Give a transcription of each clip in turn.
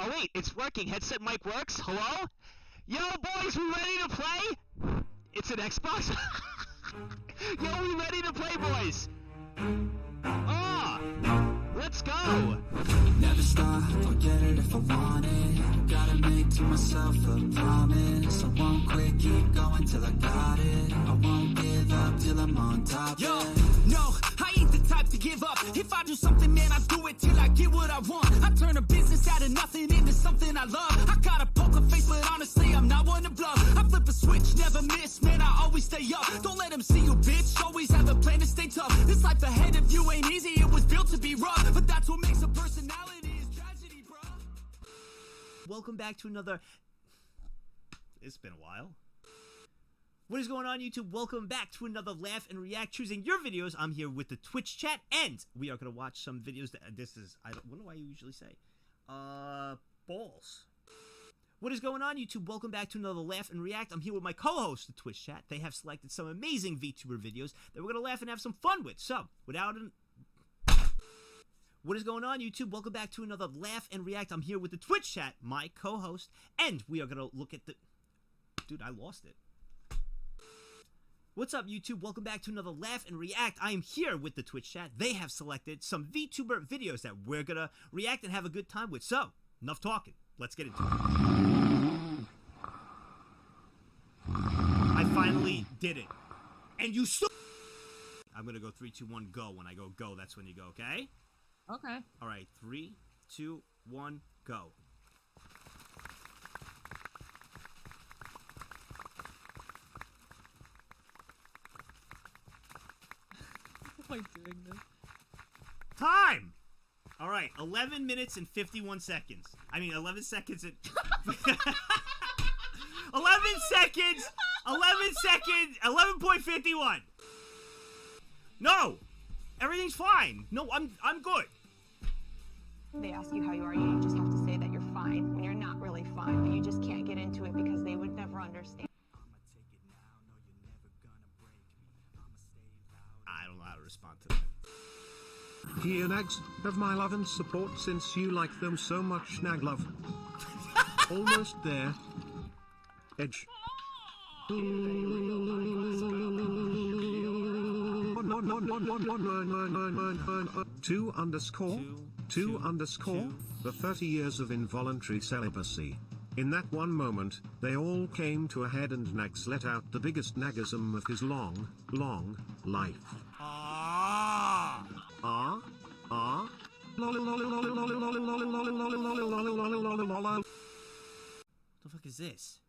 Oh wait, it's working. Headset mic works. Hello? Yo, boys, we ready to play? It's an Xbox? Yo, we ready to play, boys? Ah! Let's go! Never stop, I'll get it if I want it. Gotta make to myself a promise. I won't quit, keep going till I got it. I won't give up till I'm on top. Yo, no, I ain't the type to give up. If I do something, man, I do it till I get what I want. I turn a business out of nothing into something I love. I got a poker face, but honestly, I'm not one to bluff. I flip a switch, never miss, man, I always stay up. Don't let them see you, bitch, always have a plan to stay tough. This life ahead of you ain't easy, it was built to be rough. But that's what makes a personality is tragedy, bro. Welcome back to another... It's been a while. What is going on, YouTube? Welcome back to another Laugh and React choosing your videos. I'm here with the Twitch chat, and we are going to watch some videos that... This is... what do I usually say? Balls. What is going on, YouTube? Welcome back to another Laugh and React. I'm here with my co-host, the Twitch chat. They have selected some amazing VTuber videos that we're going to laugh and have some fun with. So, without an... What is going on, YouTube? Welcome back to another Laugh and React. I'm here with the Twitch chat, my co-host, and we are going to look at the... Dude, I lost it. What's up, YouTube? Welcome back to another Laugh and React. I am here with the Twitch chat. They have selected some VTuber videos that we're going to react and have a good time with. So, enough talking. Let's get into it. I finally did it. And you still... I'm going to go 3, 2, 1, go. When I go, go, that's when you go, okay? Okay. All right, 3, 2, 1, go. Why am I doing this? Time! All right, 11 minutes and 51 seconds. I mean, 11 seconds and... 11 seconds! 11 seconds! 11.51! No! Everything's fine. No, I'm good. They ask you how you are, you just have to say that you're fine when you're not really fine, but you just can't get into it because they would never understand. I don't know how to respond to that. Dear Nags, have my love and support since you like them so much, Nag love. Almost there. Edge. 2 underscore the 30 years of involuntary celibacy. In that one moment, they all came to a head and Nagz let out the biggest nagism of his long life. The fuck is this?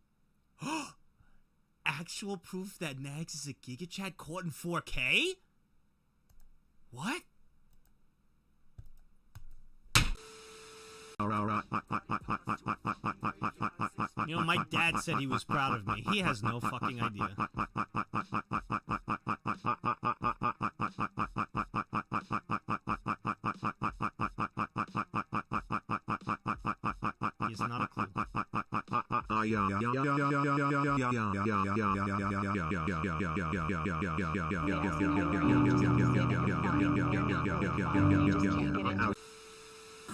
Actual proof that Nagz is a Giga Chat caught in 4K? What? You know, my dad said he was proud of me. He has no fucking idea. He's not a clue.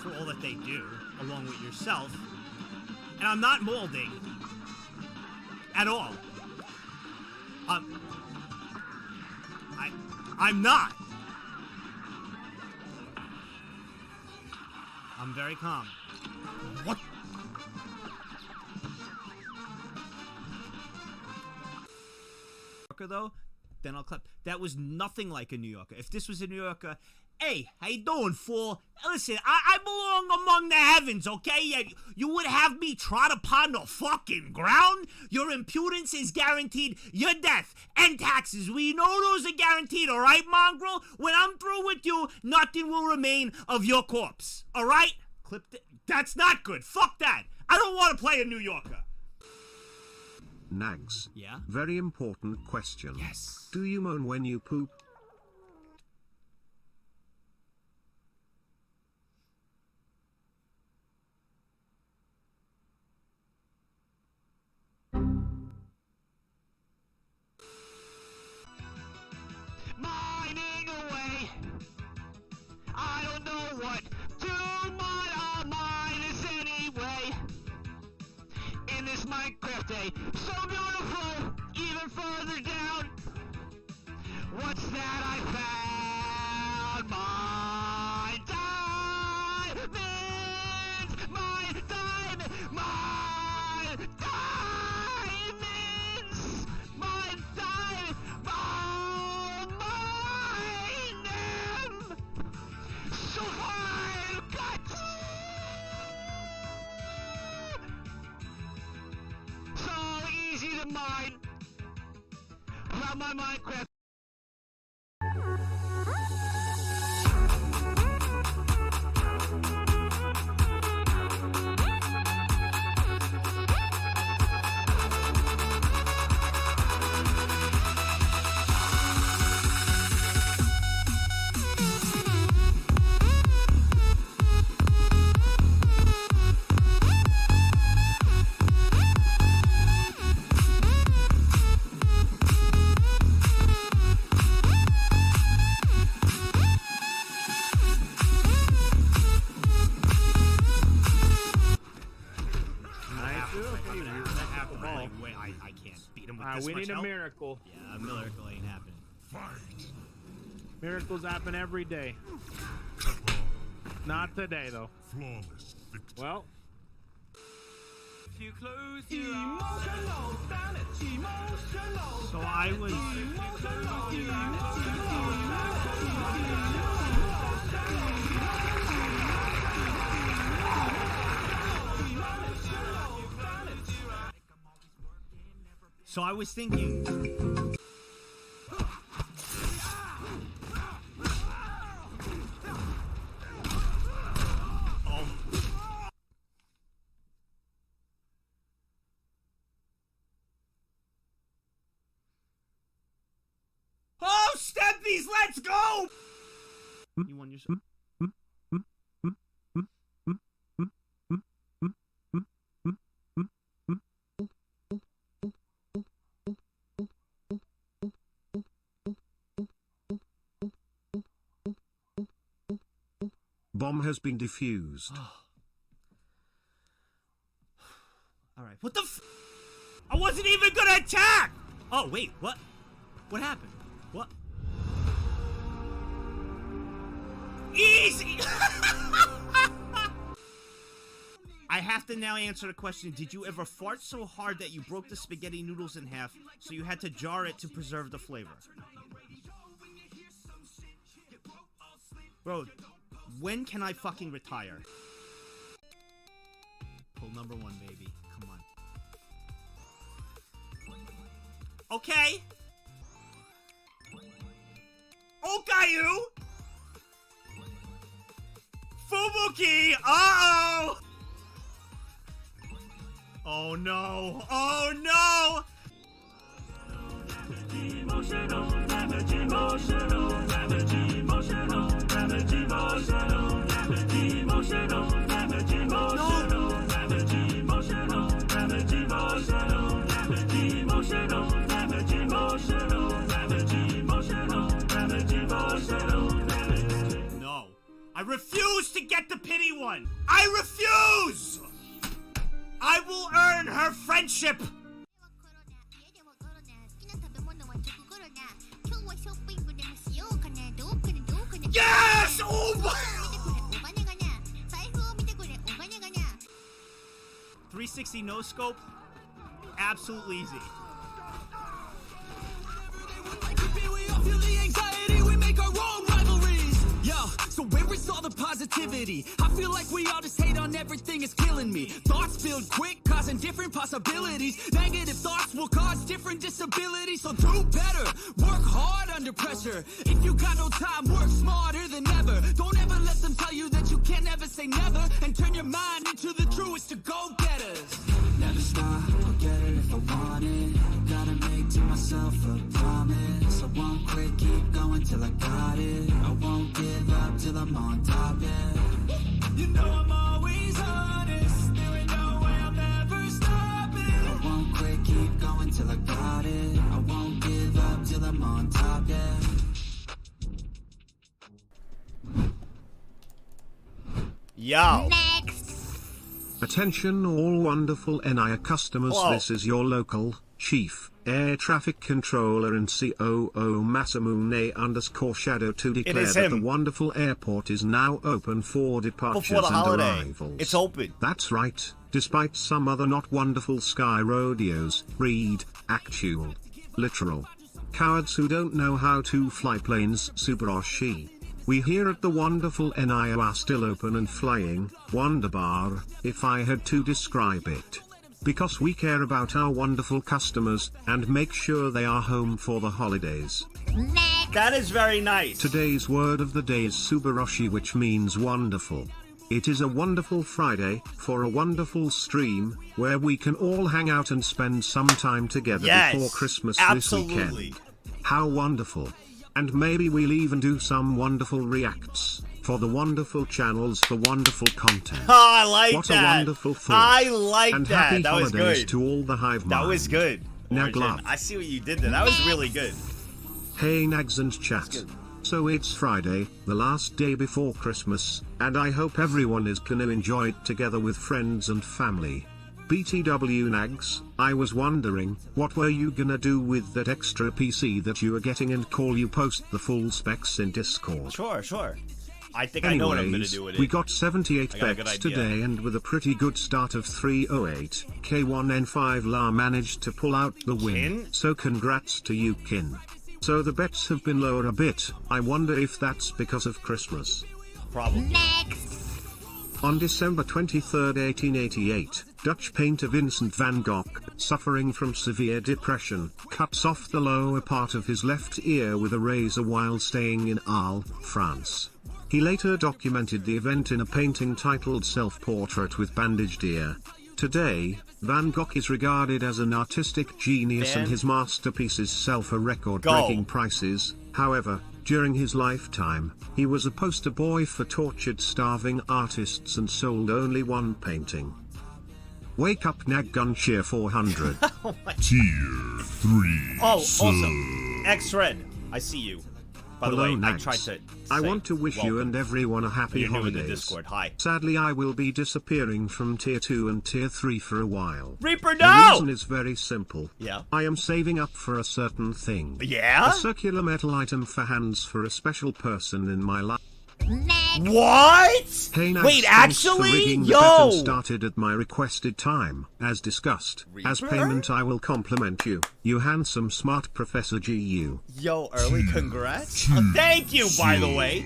For all that they do, along with yourself, and I'm not molding at all. I'm not. I'm very calm. What? Though, then I'll clap. That was nothing like a New Yorker. If this was a New Yorker, hey, how you doing, fool? Listen, I belong among the heavens, okay? You would have me trod upon the fucking ground? Your impudence is guaranteed. Your death and taxes, we know those are guaranteed, all right, mongrel? When I'm through with you, nothing will remain of your corpse, all right? Clip it. That's not good. Fuck that. I don't want to play a New Yorker. Nags. Yeah? Very important question. Yes. Do you moan when you poop? Mining away. I don't know what to mine. I'll mine this anyway. Okay, so beautiful, even further down. What's that I found? My diamonds! My diamonds! My diamonds! My diamonds! Oh, mine them! So far, got so easy to mine. From my Minecraft. I can't beat him with this we much need a help. miracle. Yeah, a miracle ain't happening. Miracles happen every day. Not today, though. Flawless victory. Well, If you close your eyes. So I was. So I was thinking. Oh, Steppies, let's go! You won yourself. Bomb has been defused. Alright, what the f- I wasn't even gonna attack! Oh, wait, what? What happened? What? Easy! I have to now answer the question, did you ever fart so hard that you broke the spaghetti noodles in half, so you had to jar it to preserve the flavor? Bro, when can I fucking retire? Pull number one, baby. Come on. Okay. Okayu! Fubuki! Uh-oh! Oh no! Oh no! No. I refuse to get the pity one! I refuse! I will earn her friendship! Yes! Oh my! 360 no scope? Absolutely easy. So where is all the positivity? I feel like we all just hate on everything, it's killing me. Thoughts build quick, causing different possibilities. Negative thoughts will cause different disabilities. So do better, work hard under pressure. If you got no time, work smarter than ever. Don't ever let them tell you that you can't ever say never. And turn your mind into the truest of go-getters. Never stop, I'll get it if I want it. Gotta make to myself a promise. I won't quit, keep going till I got it. I won't give up till I'm on top, yeah. You know I'm always honest. There ain't no way I'm ever stopping. I won't quit, keep going till I got it. I won't give up till I'm on top, yeah. Yo. Next. Attention all wonderful NIA customers, Whoa. this is your local Chief Air Traffic Controller and COO Masamune_Shadow to declare is that him. the wonderful airport is now open for departures Before the and holiday. arrivals. It's open. That's right, despite some other not wonderful sky rodeos, read, actual, literal, cowards who don't know how to fly planes, super or she. We here at the wonderful NIO are still open and flying, wonderbar, if I had to describe it. Because we care about our wonderful customers, and make sure they are home for the holidays. That is very nice. Today's word of the day is Subaroshi, which means wonderful. It is a wonderful Friday, for a wonderful stream, where we can all hang out and spend some time together Yes, before Christmas absolutely. this weekend. How wonderful. And maybe we'll even do some wonderful reacts, for the wonderful channels for wonderful content. Oh, I like What that. a wonderful thought. I like and that. happy That was holidays good. to all the Hive That was Mind. good. Nagz. Origin. I see what you did there. That was really good. Hey Nagz and chat. So it's Friday, the last day before Christmas, and I hope everyone is gonna enjoy it together with friends and family. BTW Nagz, I was wondering, what were you gonna do with that extra PC that you are getting, and call you post the full specs in Discord? Sure. I think I know what I'm gonna Anyways, do with it. we got 78 I got a good bets idea. today, and with a pretty good start of 308, K1N5 La managed to pull out the win, Kin? so congrats to you, Kin. So the bets have been lower a bit. I wonder if that's because of Christmas. Probably. On December 23, 1888, Dutch painter Vincent van Gogh, suffering from severe depression, cuts off the lower part of his left ear with a razor while staying in Arles, France. He later documented the event in a painting titled Self-Portrait with Bandaged Ear. Today, Van Gogh is regarded as an artistic genius and his masterpieces sell for record-breaking prices. However, during his lifetime, he was a poster boy for tortured, starving artists and sold only one painting. Wake up Nagguncheer 400. Tier 3. Oh, awesome. X-Red, I see you. By the Hello, way, I Nagz. tried to I say want to wish you welcome. and everyone a happy You're new in the holidays. Discord. Hi. Sadly, I will be disappearing from Tier 2 and Tier 3 for a while. Reaper, The no! reason is very simple. Yeah. I am saving up for a certain thing. Yeah? A circular metal item for hands for a special person in my life. What? Hey, Nagz, Wait, thanks for actually? rigging the bet and Yo! started at my requested time, as discussed. As Reaper? payment, I will compliment you, you handsome smart Professor GU. Yo, early congrats. Thank you, by the way.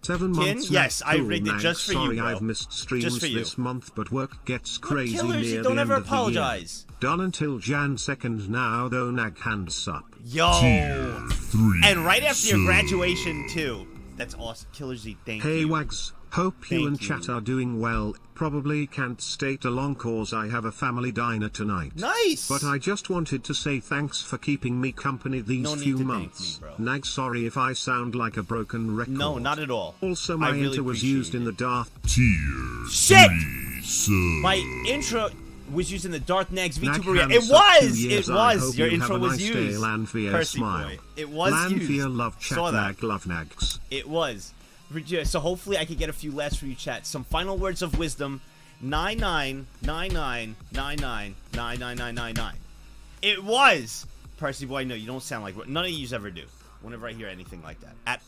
7 months. Yes, not I cool, rigged it Nagz. just for you, Sorry, bro. I've missed streams Just for you. this month, but work gets crazy Killers, you near don't the ever end of the year. apologize. Done until Jan 2nd now, though. Nag hands up. Yo. Tier 3. And right after your graduation, too. That's awesome. Killer Z, thank Hey you. Wags, hope Thank you and you. chat are doing well. Probably can't stay along cause I have a family diner tonight. Nice. But I just wanted to say thanks for keeping me company these No need few to thank months. me, bro. Nag, sorry if I sound like a broken record. No, not at all. Also, I my really enter was appreciate used in it. the Darth. Tier Shit! 3. Sub. My intro was using the Darth Nagz Nag VTuber. hands It up 2 was! years. It I was! hope Your you intro have a was nice day, used. Lanfear Percy smile. boy. It was Lanfear used. love chat Saw that. Nag, love Nags. It was. So hopefully I could get a few laughs for you, chat. Some final words of wisdom. 999999999999. It was. Percy boy, no, you don't sound like none of yous ever do. Whenever I hear anything like that, at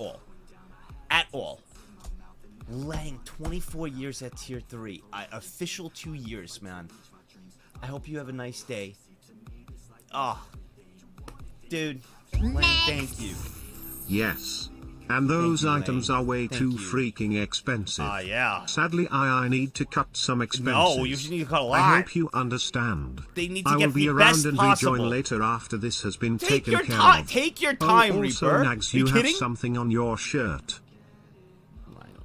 all. Lang, 24 years at tier 3. Official 2 years, man. I hope you have a nice day. Dude, Lang, thank you. Yes. And those Thank you, items Lane. are way Thank too you. freaking expensive. Yeah. Sadly, I need to cut some expenses. No, you need to cut a lot. I hope you understand. They need to I will get be the around best and possible. rejoin later after this has been Take taken your care time. of. Take your time, also, Reaper. Nagz, Are you you have kidding? something on your shirt. I don't.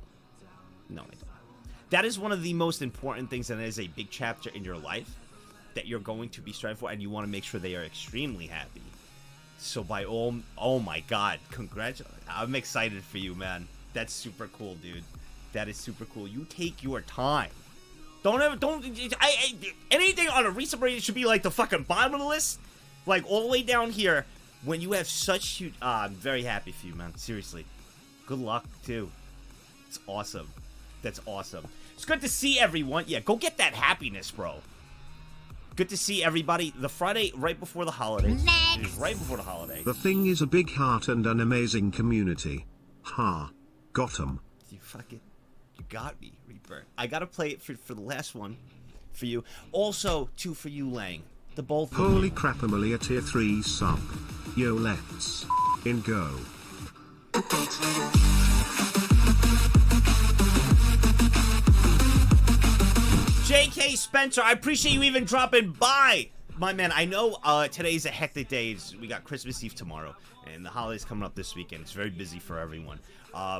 No, I don't. That is one of the most important things, and it is a big chapter in your life that you're going to be striving for, and you want to make sure they are extremely happy. So by all, oh my God, congratulations! I'm excited for you, man. That's super cool, dude. That is super cool. You take your time. Anything on a recent rating should be like the fucking bottom of the list, like all the way down here. When you have such huge, I'm very happy for you, man. Seriously, good luck too. It's awesome. That's awesome. It's good to see everyone. Yeah, go get that happiness, bro. Good to see everybody. The Friday right before the holidays. It is right before the holiday. The thing is a big heart and an amazing community. Ha. Got 'em. You got me, Reaper. I gotta play it for the last one for you. Also, two for you, Lang. The both of Holy you. crap, Amelia tier 3 sub. Yo, let's in go. JK Spencer, I appreciate you even dropping by. My man, I know today's a hectic day. We got Christmas Eve tomorrow, and the holidays coming up this weekend. It's very busy for everyone.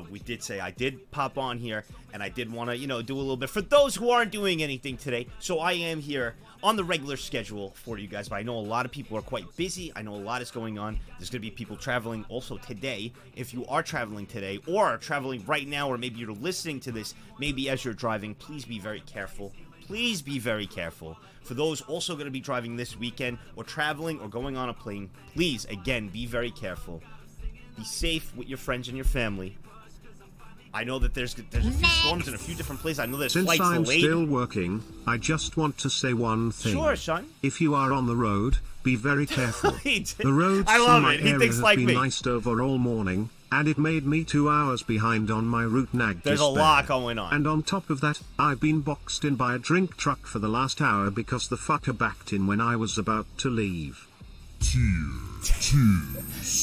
We did say I did pop on here, and I did want to, do a little bit for those who aren't doing anything today. So I am here on the regular schedule for you guys, but I know a lot of people are quite busy. I know a lot is going on. There's going to be people traveling also today. If you are traveling today or are traveling right now, or maybe you're listening to this maybe as you're driving, please be very careful. Please be very careful. For those also going to be driving this weekend or traveling or going on a plane, please, again, be very careful. Be safe with your friends and your family. I know that there's a few storms in a few different places. I know there's Since flights I'm delayed. still working, I just want to say one thing. Sure, son. If you are on the road, be very careful. He did. The roads I love in my it. He area thinks have like been me. iced over all morning, and it made me 2 hours behind on my route. Nag There's a despair. lot going on. And on top of that, I've been boxed in by a drink truck for the last hour because the fucker backed in when I was about to leave. Tier 2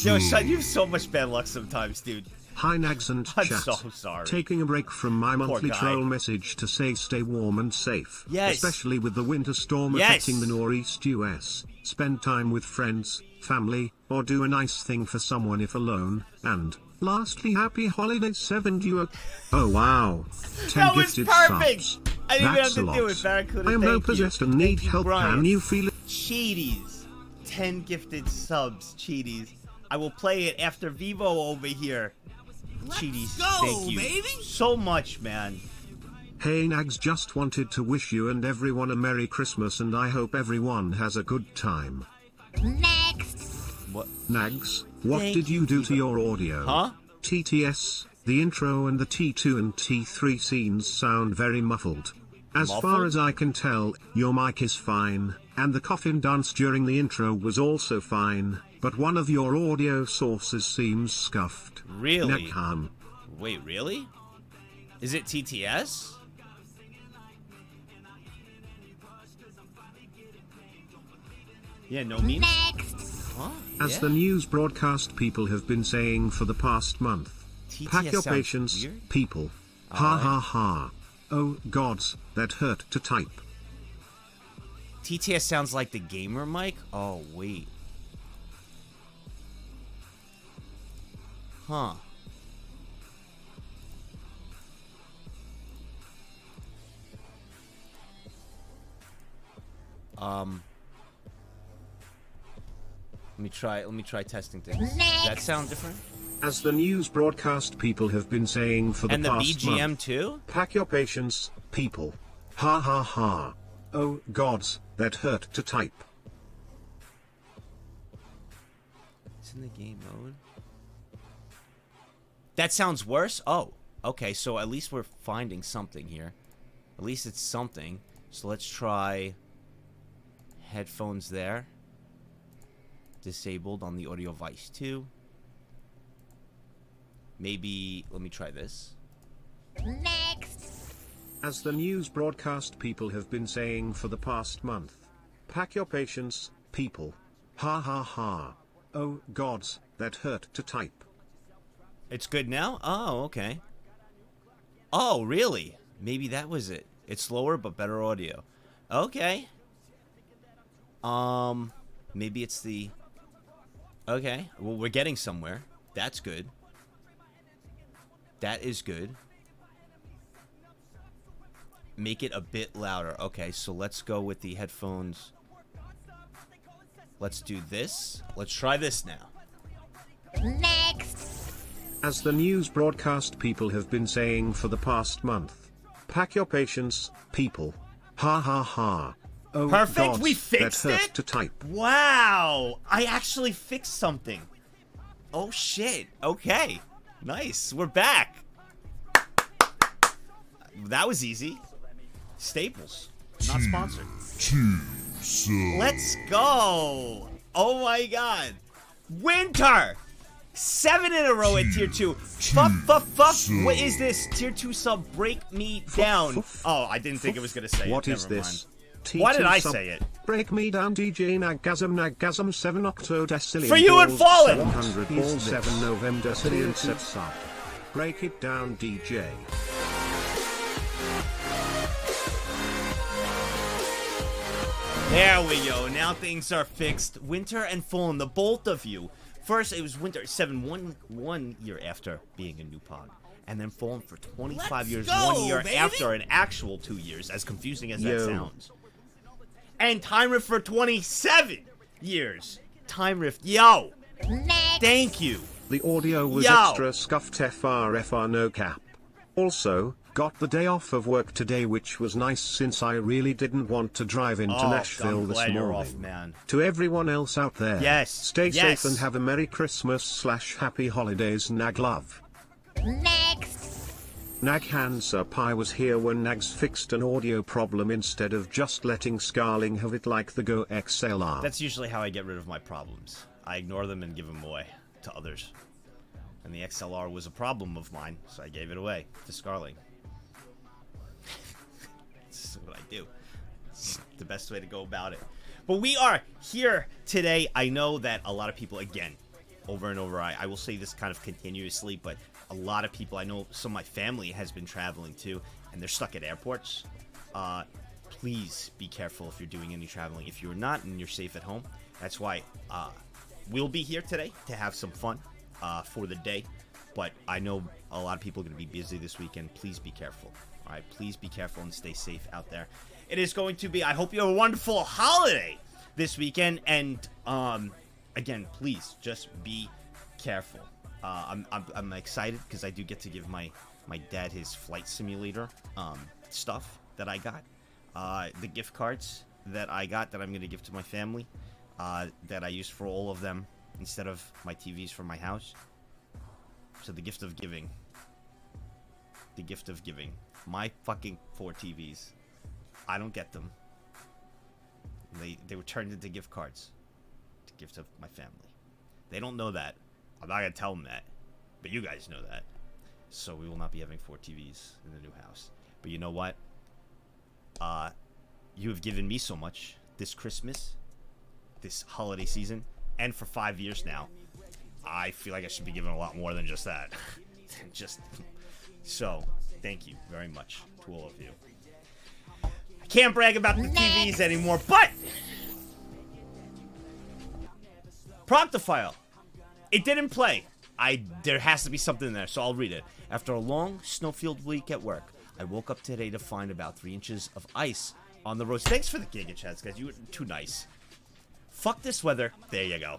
Yo, sub. son, you have so much bad luck sometimes, dude. Hi Nags and I'm chat. so sorry. Taking a break from my monthly guy. troll message to say stay warm and safe. Yes. Especially with the winter storm Yes. affecting the northeast US. Spend time with friends, family, or do a nice thing for someone if alone. And lastly, happy holidays 7 you. Oh wow. 10 That was gifted perfect. subs. I didn't even That's have a to do lot. it, Barracuda. I am Thank low you. possessed and need Thank you, help. Brian. Can you feel it? Cheaties. 10 gifted subs, Cheaties. I will play it after Vivo over here. Cheaties, go, thank you baby. so much, man. Hey Nags, just wanted to wish you and everyone a Merry Christmas and I hope everyone has a good time. What? Nags, what Thank did you do to your audio? Huh? TTS, the intro and the T2 and T3 scenes sound very muffled. As far as I can tell, your mic is fine, and the coffin dance during the intro was also fine, but one of your audio sources seems scuffed. Really? Nekham. Wait, really? Is it TTS? Yeah, no memes? Huh? As Yeah. the news broadcast people have been saying for the past month. TTS Pack your sounds patience, weird. people. Ha ha ha. Oh gods, that hurt to type. TTS sounds like the gamer mic? Oh, wait. Huh. Let me try testing things. Does that sound different? As the news broadcast people have been saying for the And the past BGM month. too? Pack your patience, people. Ha ha ha. Oh gods, that hurt to type. It's in the game mode. That sounds worse? Oh, okay, so at least we're finding something here. At least it's something. So let's try headphones there. Disabled on the audio device too. Maybe, let me try this. As the news broadcast people have been saying for the past month. Pack your patience, people. Ha ha ha. Oh gods, that hurt to type. It's good now? Oh, okay. Oh, really? Maybe that was it. It's slower but better audio. Okay. Maybe it's the... Okay, well, we're getting somewhere. That's good. That is good. Make it a bit louder. Okay, so let's go with the headphones. Let's do this. Let's try this now. As the news broadcast people have been saying for the past month. Pack your patience, people. Ha ha ha. Oh Perfect, gods, we fixed that hurt it? to type. Wow! I actually fixed something. Oh shit. Okay. Nice. We're back. That was easy. Staples. Not sponsored. 2 subs. Let's go. Oh my god. Winter. 7 in a row at tier 2. Fuck. What is this? Tier 2 sub, break me down. Oh, I didn't think it was going to say it. What is Never this? mind. Why did I T2 sub, say it? Break me down, DJ Nagzz 7 octodecillion. For you and balls, Fallen. 700 balls, 7 November decillion set sub. Break it down, DJ. There we go. Now things are fixed. Winter and Fallen, the both of you. First, it was Winter 7 one year after being a new pod. And then Fallen for 25 years, go, 1 year baby. after an actual 2 years, as confusing as that Yo. sounds. And Time Rift for 27 years. Time Rift, yo! Thank you. The audio was Yo. extra scuffed FR no cap. Also, got the day off of work today, which was nice since I really didn't want to drive into Oh, Nashville I'm this glad you're morning. off, man. To everyone else out there, Yes, stay yes. safe and have a Merry Christmas / Happy Holidays, Nag love. Nag hands up. I was here when Nagz fixed an audio problem instead of just letting Scarling have it like the Go XLR. That's usually how I get rid of my problems. I ignore them and give them away to others. And the XLR was a problem of mine, so I gave it away to Scarling. This is what I do. It's the best way to go about it. But we are here today. I know that a lot of people, again, over and over, I will say this kind of continuously, but a lot of people, I know some of my family has been traveling too, and they're stuck at airports. Please be careful if you're doing any traveling. If you're not and you're safe at home, that's why we'll be here today to have some fun for the day. But I know a lot of people are going to be busy this weekend. Please be careful. All right, please be careful and stay safe out there. It is going to be, I hope you have a wonderful holiday this weekend. And again, please just be careful. I'm excited because I do get to give my dad his flight simulator stuff that I got. The gift cards that I got that I'm going to give to my family that I use for all of them instead of my TVs for my house. So the gift of giving. The gift of giving. My fucking 4 TVs. I don't get them. They were turned into gift cards. To give to my family. They don't know that. I'm not going to tell them that. But you guys know that. So we will not be having 4 TVs in the new house. But you know what? You have given me so much this Christmas, this holiday season, and for 5 years now. I feel like I should be given a lot more than just that. So, thank you very much to all of you. I can't brag about the TVs anymore, but Proctofile. It didn't play. There has to be something in there, so I'll read it. After a long snowfield week at work, I woke up today to find about 3 inches of ice on the roads. Thanks for the Giga Chats, guys. You were too nice. Fuck this weather. There you go.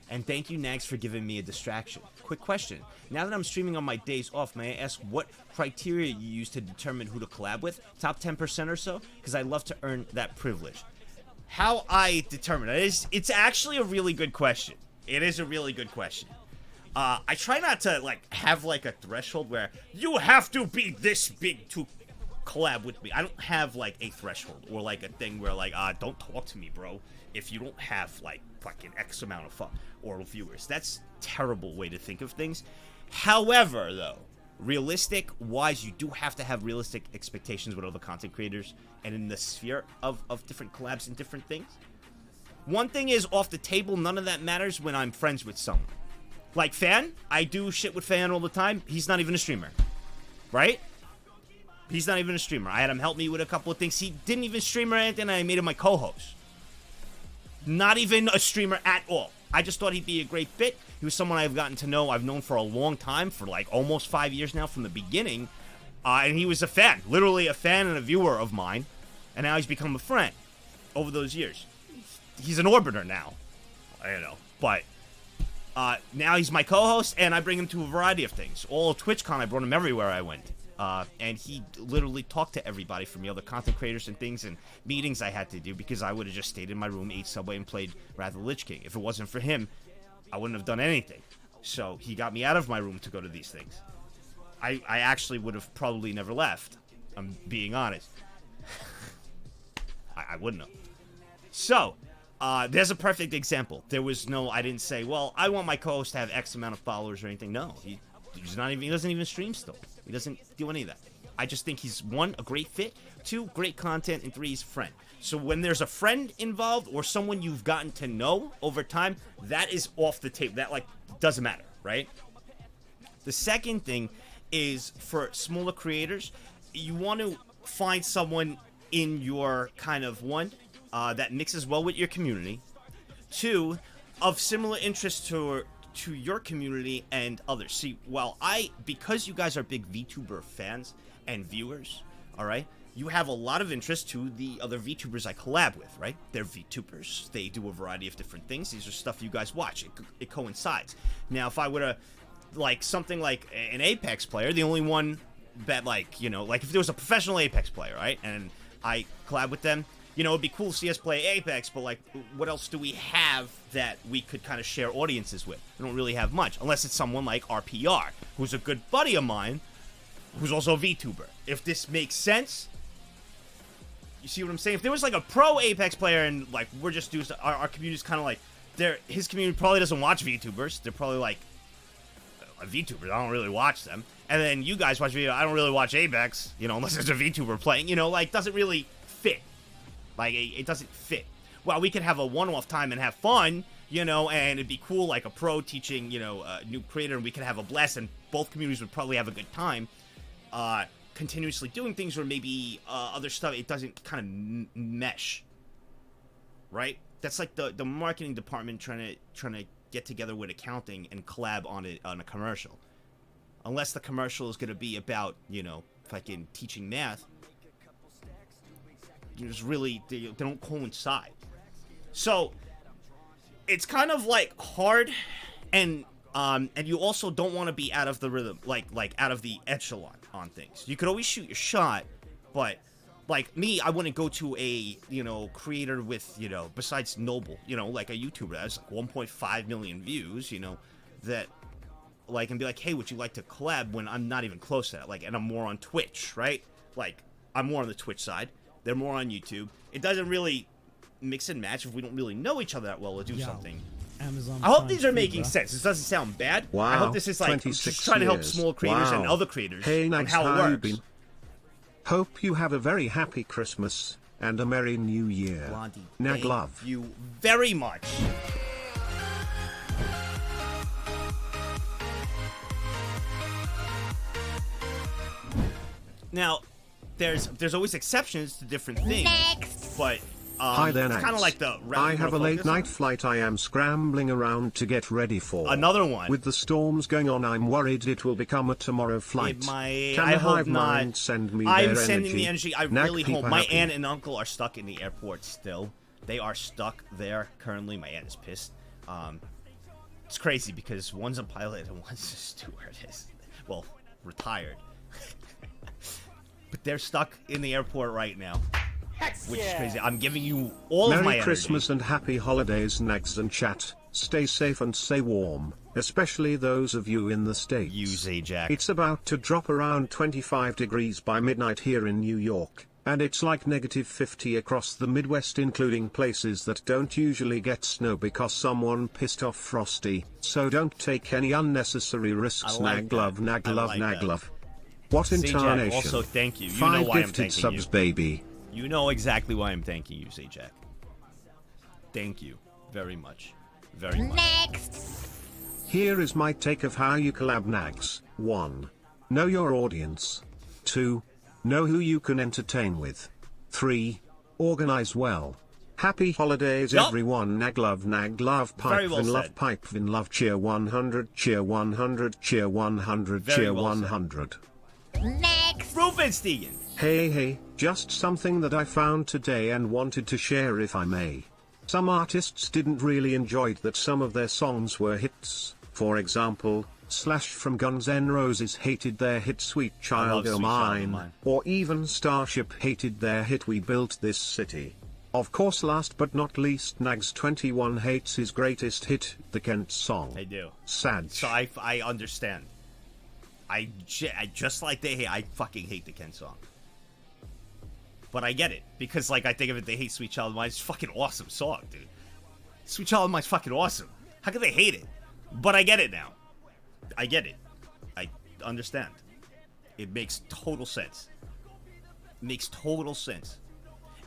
And thank you, Nagzz, for giving me a distraction. Quick question. Now that I'm streaming on my days off, may I ask what criteria you use to determine who to collab with? Top 10% or so? Because I love to earn that privilege. How I determine it, it's actually a really good question. It is a really good question. I try not to, have, a threshold where you have to be this big to collab with me. I don't have, a threshold or, a thing where, don't talk to me, bro, if you don't have, fucking X amount of or viewers. That's a terrible way to think of things. However, though, realistic-wise, you do have to have realistic expectations with other content creators and in the sphere of different collabs and different things. One thing is, off the table, none of that matters when I'm friends with someone. Like Fan, I do shit with Fan all the time. He's not even a streamer. Right? He's not even a streamer. I had him help me with a couple of things. He didn't even stream or anything, and I made him my co-host. Not even a streamer at all. I just thought he'd be a great fit. He was someone I've gotten to know. I've known for a long time, for almost 5 years now from the beginning. And he was a fan. Literally a fan and a viewer of mine. And now he's become a friend over those years. He's an orbiter now. I don't know. But now he's my co-host, and I bring him to a variety of things. All of TwitchCon, I brought him everywhere I went. And he literally talked to everybody from the other content creators and things and meetings I had to do because I would have just stayed in my room, ate Subway, and played Wrath of the Lich King. If it wasn't for him, I wouldn't have done anything. So he got me out of my room to go to these things. I actually would have probably never left. I'm being honest. I wouldn't have. So, there's a perfect example. There was no, I didn't say, well, I want my co-host to have X amount of followers or anything. No, he doesn't even stream still. He doesn't do any of that. I just think he's, 1, a great fit, 2, great content, and 3, he's a friend. So when there's a friend involved or someone you've gotten to know over time, that is off the table. That, like, doesn't matter, right? The second thing is for smaller creators, you want to find someone in your kind of, 1, that mixes well with your community, 2, of similar interest to your community and others. See, because you guys are big VTuber fans and viewers, all right, you have a lot of interest to the other VTubers I collab with, right? They're VTubers. They do a variety of different things. These are stuff you guys watch. It coincides. Now, if I were to, like, something like an Apex player, the only one that, like, you know, like, if there was a professional Apex player, right, and I collab with them, you know, it'd be cool to see us play Apex, but, like, what else do we have that we could kind of share audiences with? We don't really have much, unless it's someone like RPR, who's a good buddy of mine, who's also a VTuber. If this makes sense, you see what I'm saying? If there was, like, a pro Apex player and, like, we're just doing, our community's kind of like, his community probably doesn't watch VTubers. They're probably, like, VTubers. I don't really watch them. And then you guys watch video. I don't really watch Apex, you know, unless there's a VTuber playing, you know, like, doesn't really fit. Like, it doesn't fit. Well, we could have a one-off time and have fun, you know, and it'd be cool, like a pro teaching, you know, a new creator, and we could have a blast, and both communities would probably have a good time, continuously doing things, or maybe other stuff. It doesn't kind of mesh, right? That's like the marketing department trying to get together with accounting and collab on a commercial. Unless the commercial is going to be about, you know, fucking teaching math, there's really, they don't coincide. So it's kind of like hard, and you also don't want to be out of the rhythm, like out of the echelon on things. You could always shoot your shot, but like me, I wouldn't go to a, you know, creator with, you know, besides Noble, you know, like a YouTuber that has like 1.5 million views, you know, that, like, and be like, hey, would you like to collab, when I'm not even close to that, like, and I'm more on Twitch, right? Like, I'm more on the Twitch side, they're more on YouTube. It doesn't really mix and match if we don't really know each other that well to do something. Amazon I hope Prime these are too, making bro. sense. This doesn't sound bad. Wow, I hope this is like 26 just trying to help years. small creators and Wow. other creators Hey, on Nagzz, how how it you works. been? Hope you have a very happy Christmas and a merry new year. Blondie, Nag thank love. you very much. Now, there's always exceptions to different things, but Hi there, it's kind Nagzz. of like the I route have we're a late focused on. night flight I am scrambling around to get ready for. Another one. With the storms going on, I'm worried it will become a tomorrow flight. Can I the hope Hive not. Mind send me I'm their sending energy? the energy. I Nag really keep hope. My happy. aunt and uncle are stuck in the airport still. They are stuck there currently. My aunt is pissed. It's crazy because one's a pilot and one's a stewardess. Well, retired. But they're stuck in the airport right now. Which is crazy. I'm giving you all of my Merry energy. Christmas and happy holidays, Nagzz and chat. Stay safe and stay warm, especially those of you in the States. You, Zajac. It's about to drop around 25 degrees by midnight here in New York, and it's like negative 50 across the Midwest, including places that don't usually get snow because someone pissed off Frosty. So don't take any unnecessary risks. I like Nag that. love, nag I love, like nag that. love. What Zajac, intonation? also thank you. You 5 know why I'm gifted thanking subs, you. baby. You know exactly why I'm thanking you, Zajac. Thank you very much. Very much. Here is my take of how you collab, Nagzz. 1. Know your audience. 2. Know who you can entertain with. 3. Organize well. Happy holidays, Yup. everyone. Nag love, pipe, Very well vin love, said. pipe, vin love, cheer 100, cheer 100, cheer 100, Very cheer well said. 100. Rubenstein. Hey, just something that I found today and wanted to share if I may. Some artists didn't really enjoy that some of their songs were hits. For example, Slash from Guns N' Roses hated their hit Sweet Child O' Sweet Child O' Mine, Mine. or even Starship hated their hit We Built This City. Of course, last but not least, Nagzz21 hates his greatest hit, the Kent song. I do. Sad. So I understand. I just like they hate. I fucking hate the Ken song. But I get it because like I think of it, they hate Sweet Child of Mine. It's a fucking awesome song, dude. Sweet Child of Mine's fucking awesome. How could they hate it? But I get it now. I get it. I understand. It makes total sense. It makes total sense.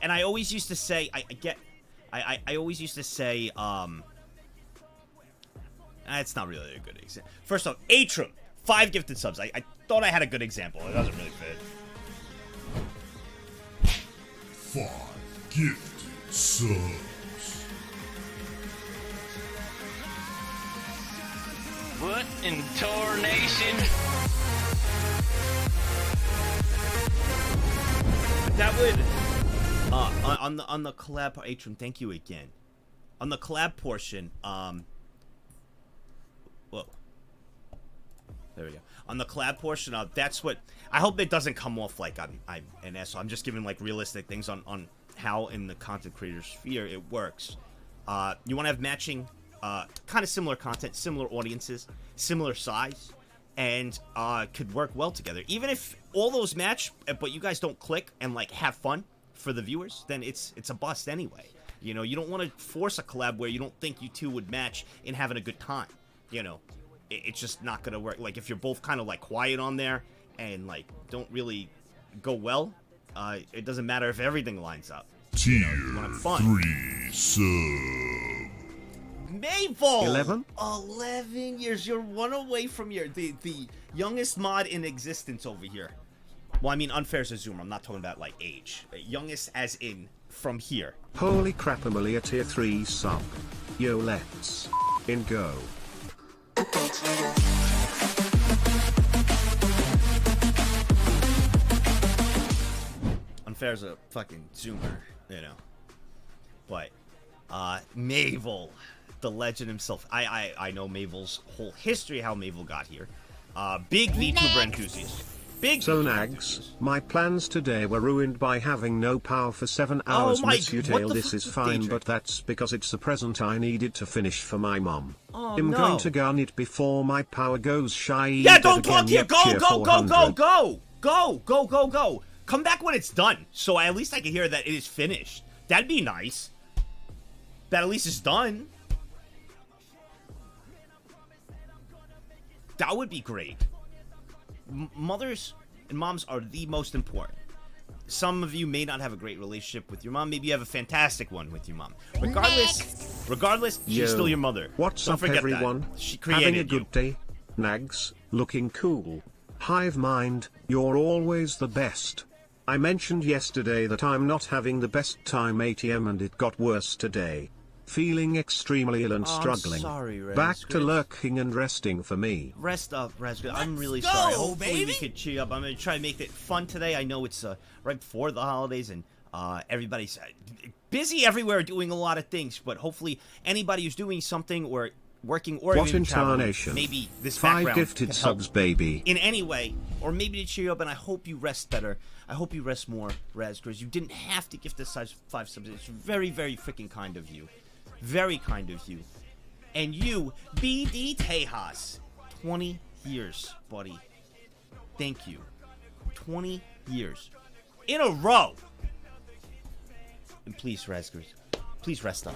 And I always used to say, I always used to say, it's not really a good example. First off, Atrum, 5 gifted subs. I thought I had a good example. It doesn't really fit. 5 gifted subs. What in tarnation? That would on the collab Atrum, thank you again. On the collab portion, whoa. There we go. On the collab portion, that's what I hope it doesn't come off like I'm an asshole. I'm just giving like realistic things on how in the content creator sphere it works. You want to have matching, kind of similar content, similar audiences, similar size, and could work well together. Even if all those match, but you guys don't click and like have fun for the viewers, then it's a bust anyway. You know, you don't want to force a collab where you don't think you two would match in having a good time. You know, it's just not gonna work. Like if you're both kind of like quiet on there and like don't really go well, it doesn't matter if everything lines up. Tier 3 sub. Maple! 11 years. You're one away from the youngest mod in existence over here. Well, I mean, unfair as a zoomer. I'm not talking about, like, age. Youngest as in from here. Holy crap, Amelia tier 3 sub. Yo, let's in go. Unfair as a fucking zoomer, you know. But, Mavel, the legend himself. I know Mavel's whole history, how Mavel got here. Big VTuber enthusiast. Big So VTuber Nagzz, my plans today were ruined by having no power for 7 hours. my- Miss you what tale. the This fuck is is fine, Daedric? but that's because it's the present I needed to finish for my mom. Oh, I'm no. going to gun it before my power goes shy. Yeah, but don't again, talk here. yep, Go, cheer go, go, 400. go. Come back when it's done, so at least I can hear that it is finished. That'd be nice. That at least it's done. That would be great. Mothers and moms are the most important. Some of you may not have a great relationship with your mom. Maybe you have a fantastic one with your mom. Regardless, she's Yo, still your mother. What's Don't up, forget everyone? That. She created Having a you. good day. Nagzz, looking cool. Hivemind, you're always the best. I mentioned yesterday that I'm not having the best time ATM and it got worse today. Feeling extremely ill and Oh, I'm struggling. sorry, Rez. Back to Rez. lurking and resting for me. Rest up, Raspberry. I'm really go, sorry. Hopefully baby. we could cheer up. I'm gonna try to make it fun today. I know it's right before the holidays and everybody's busy everywhere doing a lot of things. But hopefully anybody who's doing something or working or What even traveling, incarnation? maybe this 5 background gifted can help subs, baby. in any way, or maybe to cheer you up. And I hope you rest better. I hope you rest more, Raz, because you didn't have to gift this 5 subs. It's very, very freaking kind of you. Very kind of you. And you, BD Tejas, 20 years, buddy. Thank you. 20 years. In a row. And please, Raskers, please rest up.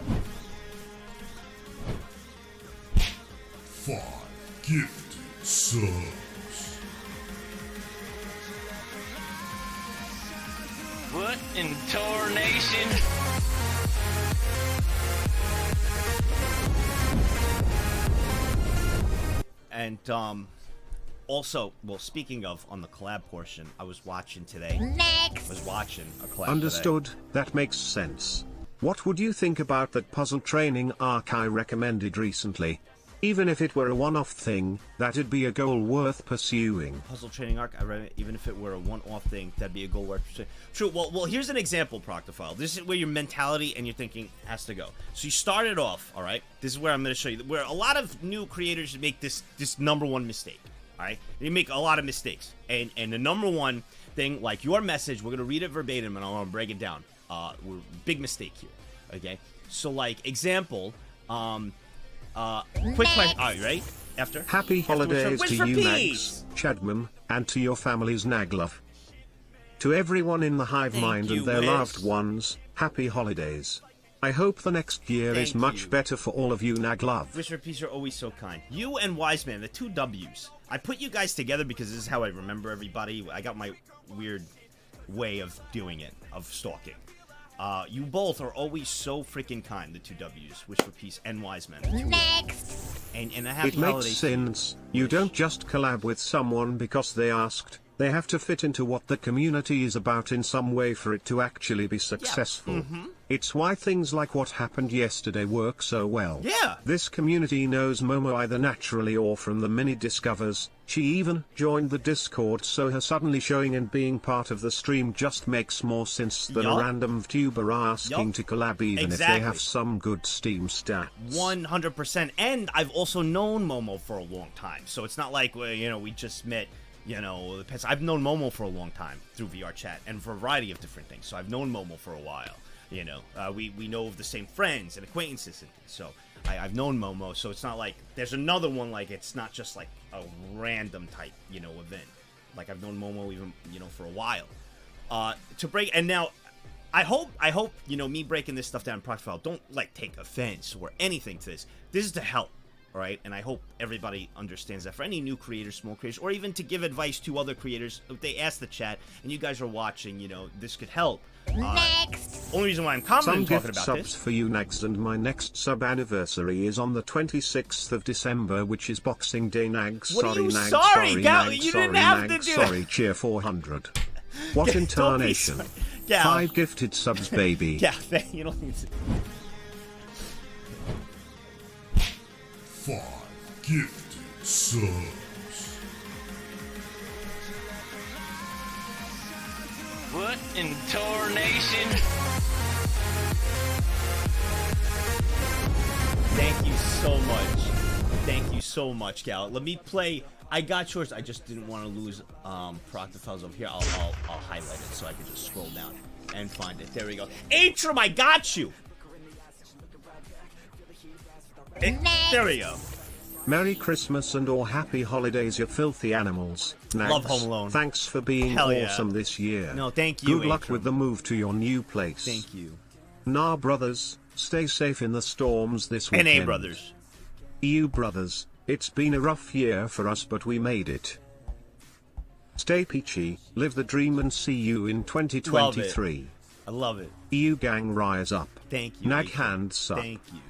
5 gifted subs. What in tarnation? And, also, well, speaking of, on the collab portion, I was watching today. Next. I was watching a collab Understood, today. that makes sense. What would you think about that puzzle training arc I recommended recently? Even if it were a one-off thing, that'd be a goal worth pursuing. Puzzle training arc, I read it, even if it were a one-off thing, that'd be a goal worth pursuing. True, well, here's an example, Proctofile. This is where your mentality and your thinking has to go. So you started off, all right? This is where I'm going to show you, where a lot of new creators make this number one mistake, all right? They make a lot of mistakes. And the number one thing, like your message, we're going to read it verbatim, and I'm going to break it down. Big mistake here, okay? So, like, example, quick question. All right, right? After? Happy holidays Wish to for you, peace. Nagzz, Chadmum, and to your families, Naglove. To everyone in the hive Thank mind you, and their Wiz. loved ones, happy holidays. I hope the next year is Thank much you. better for all of you, Naglove. Wish for peace are always so kind. You and Wise Man, the two W's. I put you guys together because this is how I remember everybody. I got my weird way of doing it, of stalking. You both are always so freaking kind, the two W's. Wish for peace and Wise Man. Next. And a happy It makes holiday. sense. You don't just collab with someone because they asked. They have to fit into what the community is about in some way for it to actually be successful. It's why things like what happened yesterday work so well. Yeah. This community knows Momo either naturally or from the mini discovers. She even joined the Discord, so her suddenly showing and being part of the stream just makes more sense than Yup. a random VTuber asking Yup. to collab even if Exactly. they have some good Steam stats. 100%. And I've also known Momo for a long time. So it's not like, we just met, the past. I've known Momo for a long time through VR chat and for a variety of different things. So I've known Momo for a while. We know of the same friends and acquaintances and things. So I've known Momo. So it's not like there's another one, like it's not just like a random type, event. Like I've known Momo even, for a while. To break, and now I hope, me breaking this stuff down in Profile, don't like take offense or anything to this. This is to help, all right? And I hope everybody understands that for any new creators, small creators, or even to give advice to other creators, if they ask the chat and you guys are watching, this could help. Next. Only reason why I'm Some confident talking gift about subs this. for you next, and my next sub anniversary is on the 26th of December, which is Boxing Day. Nagzz, What are sorry, you Nagzz, sorry, sorry, Gal? Nagzz, You didn't sorry, have to Nagzz, do sorry, cheer 400. What Don't be intonation? sorry. Gal. 5 gifted subs, baby. Yeah, you don't need to. 5 gifted subs. What in tarnation? Thank you so much. Thank you so much, Gal. Let me play. I got yours. I just didn't want to lose Proctor over here. I'll highlight it so I can just scroll down and find it. There we go. Atrum, I got you. There we go. Merry Christmas and or happy holidays, you filthy animals. Nagzz, Love Home Alone. Thanks for being Hell yeah. awesome this year. No, thank you, Good luck Atrum. with the move to your new place. Thank you. Nah, brothers, stay safe in the storms this weekend. NA brothers. You brothers, it's been a rough year for us, but we made it. Stay peachy, live the dream, and see you in 2023. I love it. EU gang rise up. Thank you. Nag Atrum. hands up. Thank you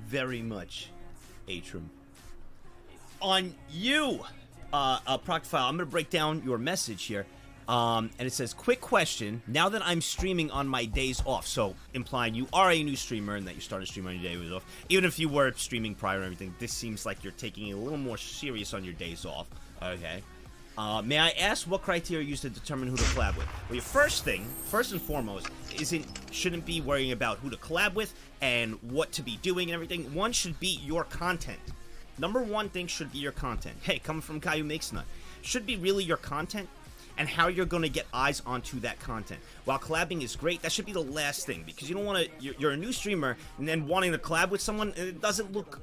very much, Atrum. On you, Procfile, I'm going to break down your message here. And it says, quick question. Now that I'm streaming on my days off, so implying you are a new streamer and that you started streaming on your days off, even if you were streaming prior and everything, this seems like you're taking it a little more serious on your days off. Okay. May I ask what criteria you use to determine who to collab with? Well, your first and foremost, shouldn't be worrying about who to collab with and what to be doing and everything. One should be your content. Number one thing should be your content. Hey, coming from a guy who makes none. Should be really your content and how you're going to get eyes onto that content. While collabing is great, that should be the last thing, because you don't want to, you're a new streamer and then wanting to collab with someone, it doesn't look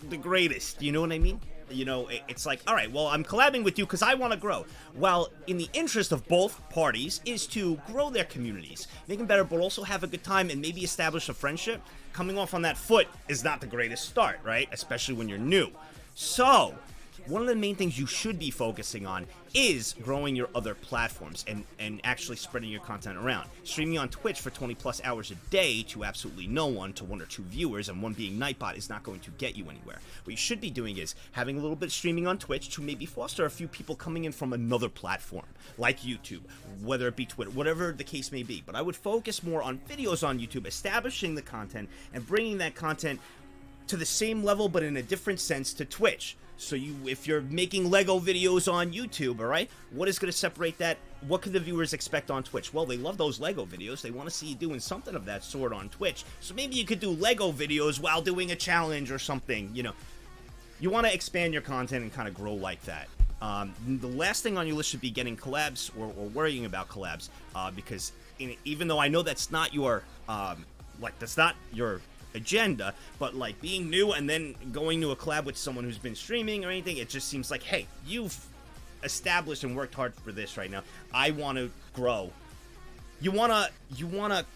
the greatest, you know what I mean? It's like, all right, well, I'm collabing with you because I want to grow. Well, in the interest of both parties is to grow their communities, make them better, but also have a good time and maybe establish a friendship. Coming off on that foot is not the greatest start, right? Especially when you're new. So, one of the main things you should be focusing on is growing your other platforms and actually spreading your content around. Streaming on Twitch for 20 plus hours a day to absolutely no one, to 1 or 2 viewers, and one being Nightbot, is not going to get you anywhere. What you should be doing is having a little bit of streaming on Twitch to maybe foster a few people coming in from another platform, like YouTube, whether it be Twitter, whatever the case may be. But I would focus more on videos on YouTube, establishing the content, and bringing that content to the same level but in a different sense to Twitch. So if you're making Lego videos on YouTube, all right, what is going to separate that? What can the viewers expect on Twitch? Well, they love those Lego videos. They want to see you doing something of that sort on Twitch. So maybe you could do Lego videos while doing a challenge or something, You want to expand your content and kind of grow like that. The last thing on your list should be getting collabs or worrying about collabs, because even though I know that's not your, that's not your agenda, but like being new and then going to a collab with someone who's been streaming or anything, it just seems like, hey, you've established and worked hard for this right now. I want to grow. You wanna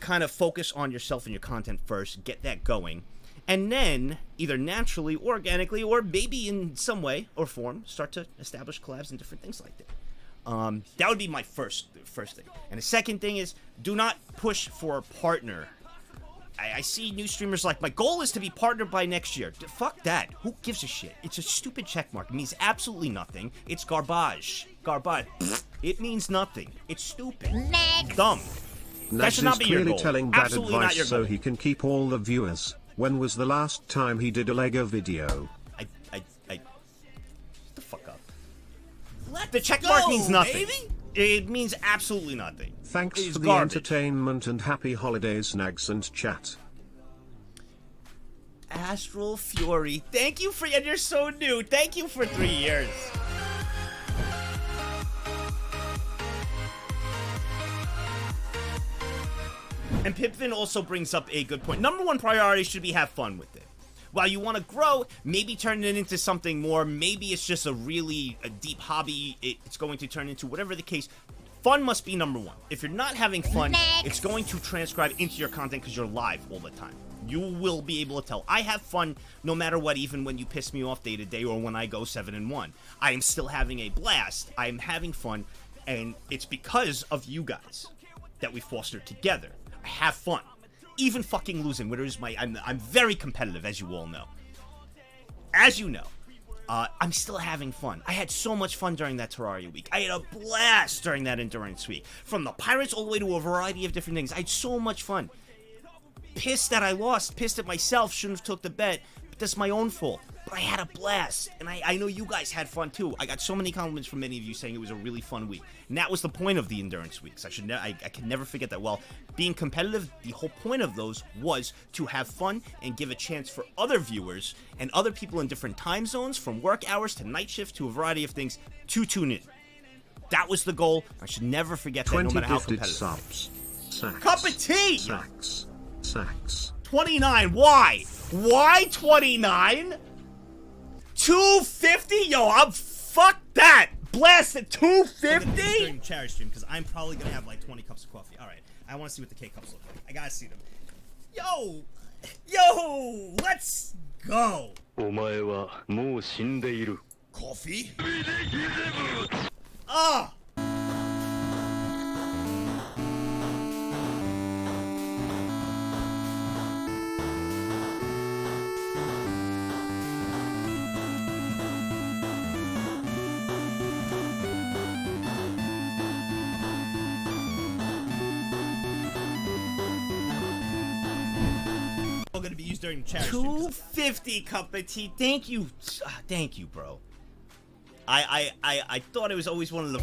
kind of focus on yourself and your content first, get that going, and then either naturally, organically, or maybe in some way or form, start to establish collabs and different things like that. That would be my first thing. And the second thing is, do not push for a partner. I see new streamers like, my goal is to be partnered by next year. Fuck that. Who gives a shit? It's a stupid checkmark. It means absolutely nothing. It's garbage. Garbage. It means nothing. It's stupid. Next. Dumb. That should Nagzz not is be your clearly goal. telling bad Absolutely not advice your so goal. he can keep all the viewers. When was the last time he did a Lego video? The fuck up. The checkmark means nothing. Baby. It means absolutely nothing. Thanks It's for the garbage. entertainment and happy holidays, Nagzz and chat. Astral Fury, thank you for, and you're so new. Thank you for 3 years. And Pipvin also brings up a good point. Number one priority should be have fun with it. While you want to grow, maybe turn it into something more. Maybe it's just a deep hobby. It's going to turn into whatever the case. Fun must be number one. If you're not having fun, it's going to transcribe into your content because you're live all the time. You will be able to tell. I have fun no matter what, even when you piss me off day to day or when I go 7-1. I am still having a blast. I am having fun, and it's because of you guys that we fostered together. I have fun. Even fucking losing, where is my... I'm very competitive, as you all know. As you know, I'm still having fun. I had so much fun during that Terraria week. I had a blast during that Endurance week. From the Pirates all the way to a variety of different things. I had so much fun. Pissed that I lost. Pissed at myself. Shouldn't have took the bet. But that's my own fault. But I had a blast. And I know you guys had fun too. I got so many compliments from many of you saying it was a really fun week. And that was the point of the Endurance weeks. I can never forget that. Well, being competitive, the whole point of those was to have fun and give a chance for other viewers and other people in different time zones, from work hours to night shift to a variety of things, to tune in. That was the goal. I should never forget that, no 20 matter how gifted competitive. subs. Sacks. Cup of tea! Sacks. Sacks. 29. Why? Why 29? 250? Yo, fuck that. Blast it. 250? During the charity stream, because I'm probably gonna have like 20 cups of coffee. All right, I want to see what the K cups look like. I gotta see them. Yo, let's go. Coffee? Ah. Going to be used during the charity stream. 250 cup of tea. Thank you, bro. I thought it was always one of the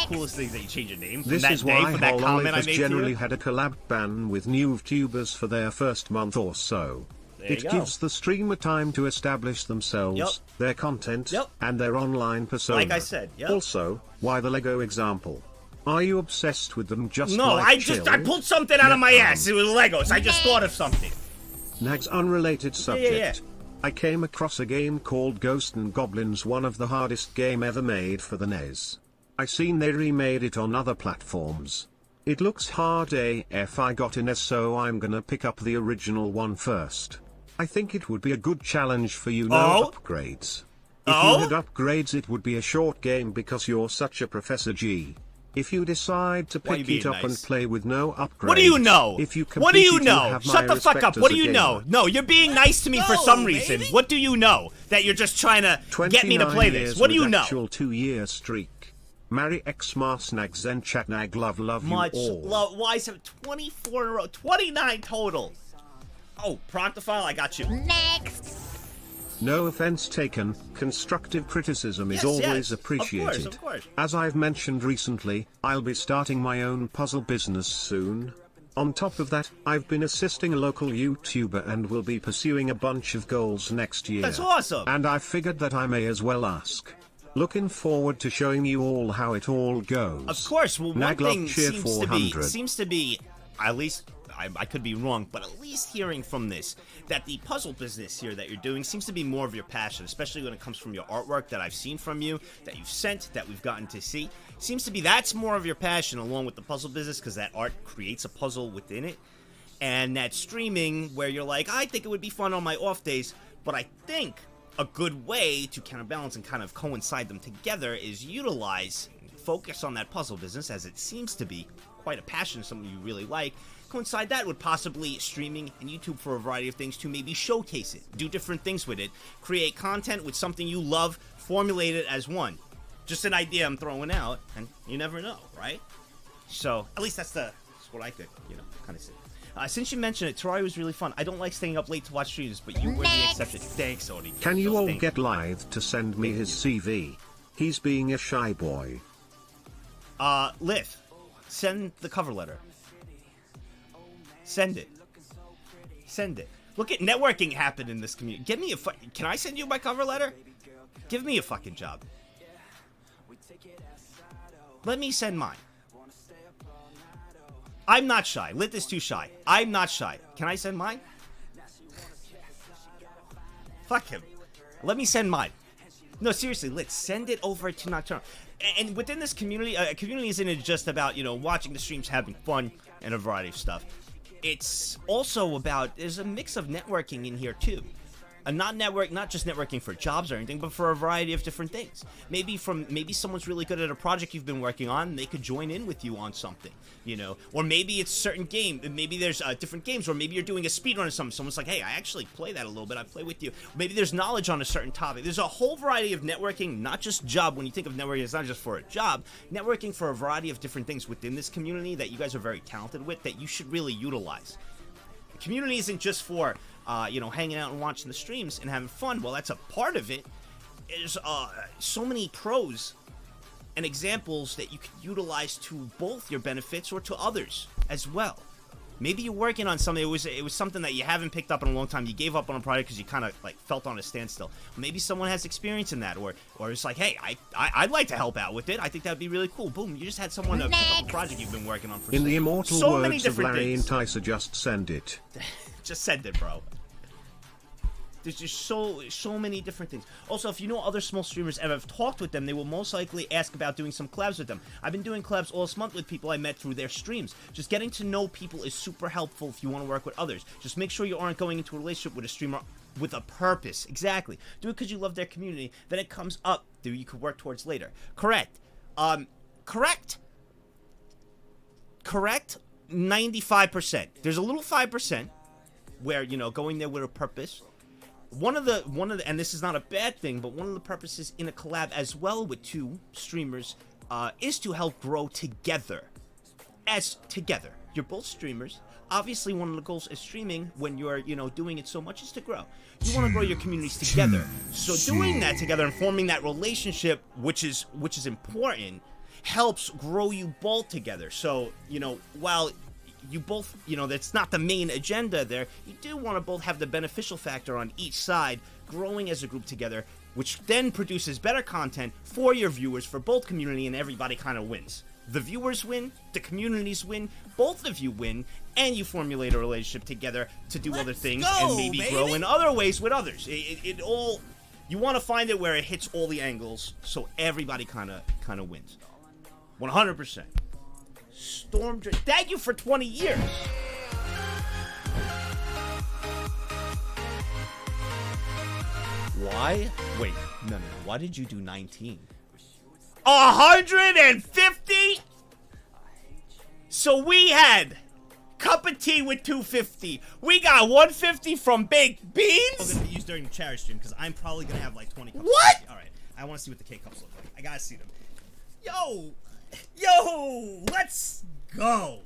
coolest things that you change your name. This is why Hololive has generally had a collab ban with new VTubers for their first month or so. It gives the streamer time to establish themselves, their content, and their online persona. Like I said, Also, why the Lego example? Are you obsessed with them just No, like I pulled something out of my ass. It was Legos. I just thought of something. Nagzz unrelated subject. Yeah. I came across a game called Ghosts and Goblins, one of the hardest game ever made for the NES. I seen they remade it on other platforms. It looks hard AF. I got a NES, so I'm gonna pick up the original one first. I think it would be a good challenge for you, no upgrades. If you had upgrades, it would be a short game because you're such a Professor G. If you decide to pick it up and play with no upgrades, what do you know? If you what do you complete it, know? have Shut my the fuck respect up. as What a do you gamer. know? No, you're being nice to me for some reason. What do you know? That you're just trying to get me to play this. What do you know? Actual 2-year streak. Marry X Mars Nagzz and chat Nag love you all. Why is it 24 in a row? 29 total. Oh, Promptifile, I got you. Next. No offense taken, constructive criticism is always appreciated. Of course. As I've mentioned recently, I'll be starting my own puzzle business soon. On top of that, I've been assisting a local YouTuber and will be pursuing a bunch of goals next year. That's awesome. And I figured that I may as well ask. Looking forward to showing you all how it all goes. Of course. Well, one thing seems seems to be, at least I could be wrong, but at least hearing from this, that the puzzle business here that you're doing seems to be more of your passion, especially when it comes from your artwork that I've seen from you, that you've sent, that we've gotten to see. Seems to be that's more of your passion along with the puzzle business, because that art creates a puzzle within it. And that streaming where you're like, I think it would be fun on my off days, but I think a good way to counterbalance and kind of coincide them together is utilize, focus on that puzzle business, as it seems to be quite a passion, something you really like. Coincide that with possibly streaming and YouTube for a variety of things to maybe showcase it, do different things with it, create content with something you love, formulate it as one. Just an idea I'm throwing out, and you never know, right? So, at least that's what I could, kind of say. Since you mentioned it, Terraria was really fun. I don't like staying up late to watch streams, but you were the exception. Thanks, Odie. Can you all get Lithe to send me his CV? He's being a shy boy. Lith, send the cover letter. Send it. Send it. Look at networking happen in this community. Give me can I send you my cover letter? Give me a fucking job. Let me send mine. I'm not shy. Lit is too shy. I'm not shy. Can I send mine? Fuck him. Let me send mine. No, seriously, Lit, send it over to Nocturnal. And within this community, a community isn't just about, watching the streams, having fun, and a variety of stuff. It's also about, there's a mix of networking in here, too. Not just networking for jobs or anything, but for a variety of different things. Maybe someone's really good at a project you've been working on, and they could join in with you on something, Or maybe it's a certain game, maybe there's different games, or maybe you're doing a speedrun or something. Someone's like, hey, I actually play that a little bit, I play with you. Maybe there's knowledge on a certain topic. There's a whole variety of networking, not just job. When you think of networking, it's not just for a job. Networking for a variety of different things within this community that you guys are very talented with, that you should really utilize. The community isn't just for hanging out and watching the streams and having fun. Well, that's a part of it. There's so many pros and examples that you can utilize to both your benefits or to others as well. Maybe you're working on something. It was something that you haven't picked up in a long time. You gave up on a project because you kind of felt on a standstill. Maybe someone has experience in that, or it's like, hey, I'd like to help out with it. I think that'd be really cool. Boom, you just had someone to pick up a project you've been working on for in the immortal so words many different of Larry things. Enticer, just send it. Just send it, bro. There's just so many different things. Also, if you know other small streamers and have talked with them, they will most likely ask about doing some collabs with them. I've been doing collabs all this month with people I met through their streams. Just getting to know people is super helpful if you want to work with others. Just make sure you aren't going into a relationship with a streamer with a purpose. Exactly. Do it because you love their community. Then it comes up that you could work towards later. Correct. Correct. 95%. There's a little 5% where, going there with a purpose. One of the, and this is not a bad thing, but one of the purposes in a collab as well with two streamers is to help grow together. Together. You're both streamers. Obviously, one of the goals is streaming when you're, doing it so much is to grow. You want to grow your communities together. So doing that together and forming that relationship, which is important, helps grow you both together. So, while you both, that's not the main agenda there, you do want to both have the beneficial factor on each side, growing as a group together, which then produces better content for your viewers, for both community, and everybody kind of wins. The viewers win, the communities win, both of you win, and you formulate a relationship together to do other things and maybe grow in other ways with others. It all, you want to find it where it hits all the angles, so everybody kind of wins. 100%. Storm, thank you for 20 years. Why? Wait, no. Why did you do 19? 150? So we had cup of tea with 250. We got 150 from Baked Beans. I'm gonna be used during the charity stream because I'm probably gonna have like 20 cups. What? All right, I want to see what the K cups look like. I gotta see them. Yo, let's go.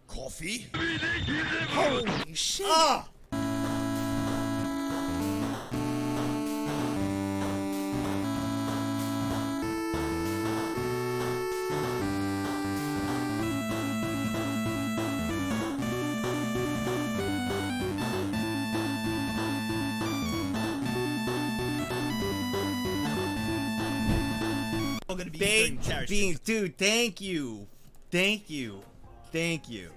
Coffee? Holy shit. Baked Beans, dude, thank you. Thank you.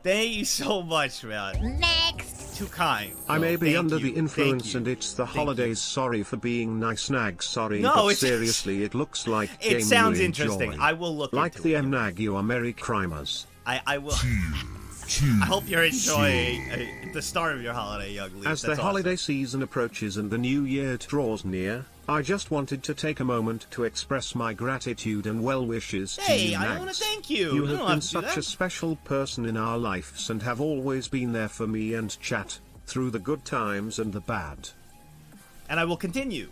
Thank you so much, man. Next. Too kind. I may be Thank under you. the influence Thank you. and it's the Thank you. holidays. Sorry for being nice, Nag. Sorry, No, but it's- seriously, it looks like It game sounds you interesting. enjoy. I will look like into the it. Nag, you are merry crimers. I will. I hope you're enjoying the start of your holiday, young Lee. As the holiday season approaches and the new year draws near, I just wanted to take a moment to express my gratitude and well wishes to Hey, you, I Nags. want to thank you. You don't have have been to do such that. a special person in our lives and have always been there for me and chat, through the good times and the bad. And I will continue.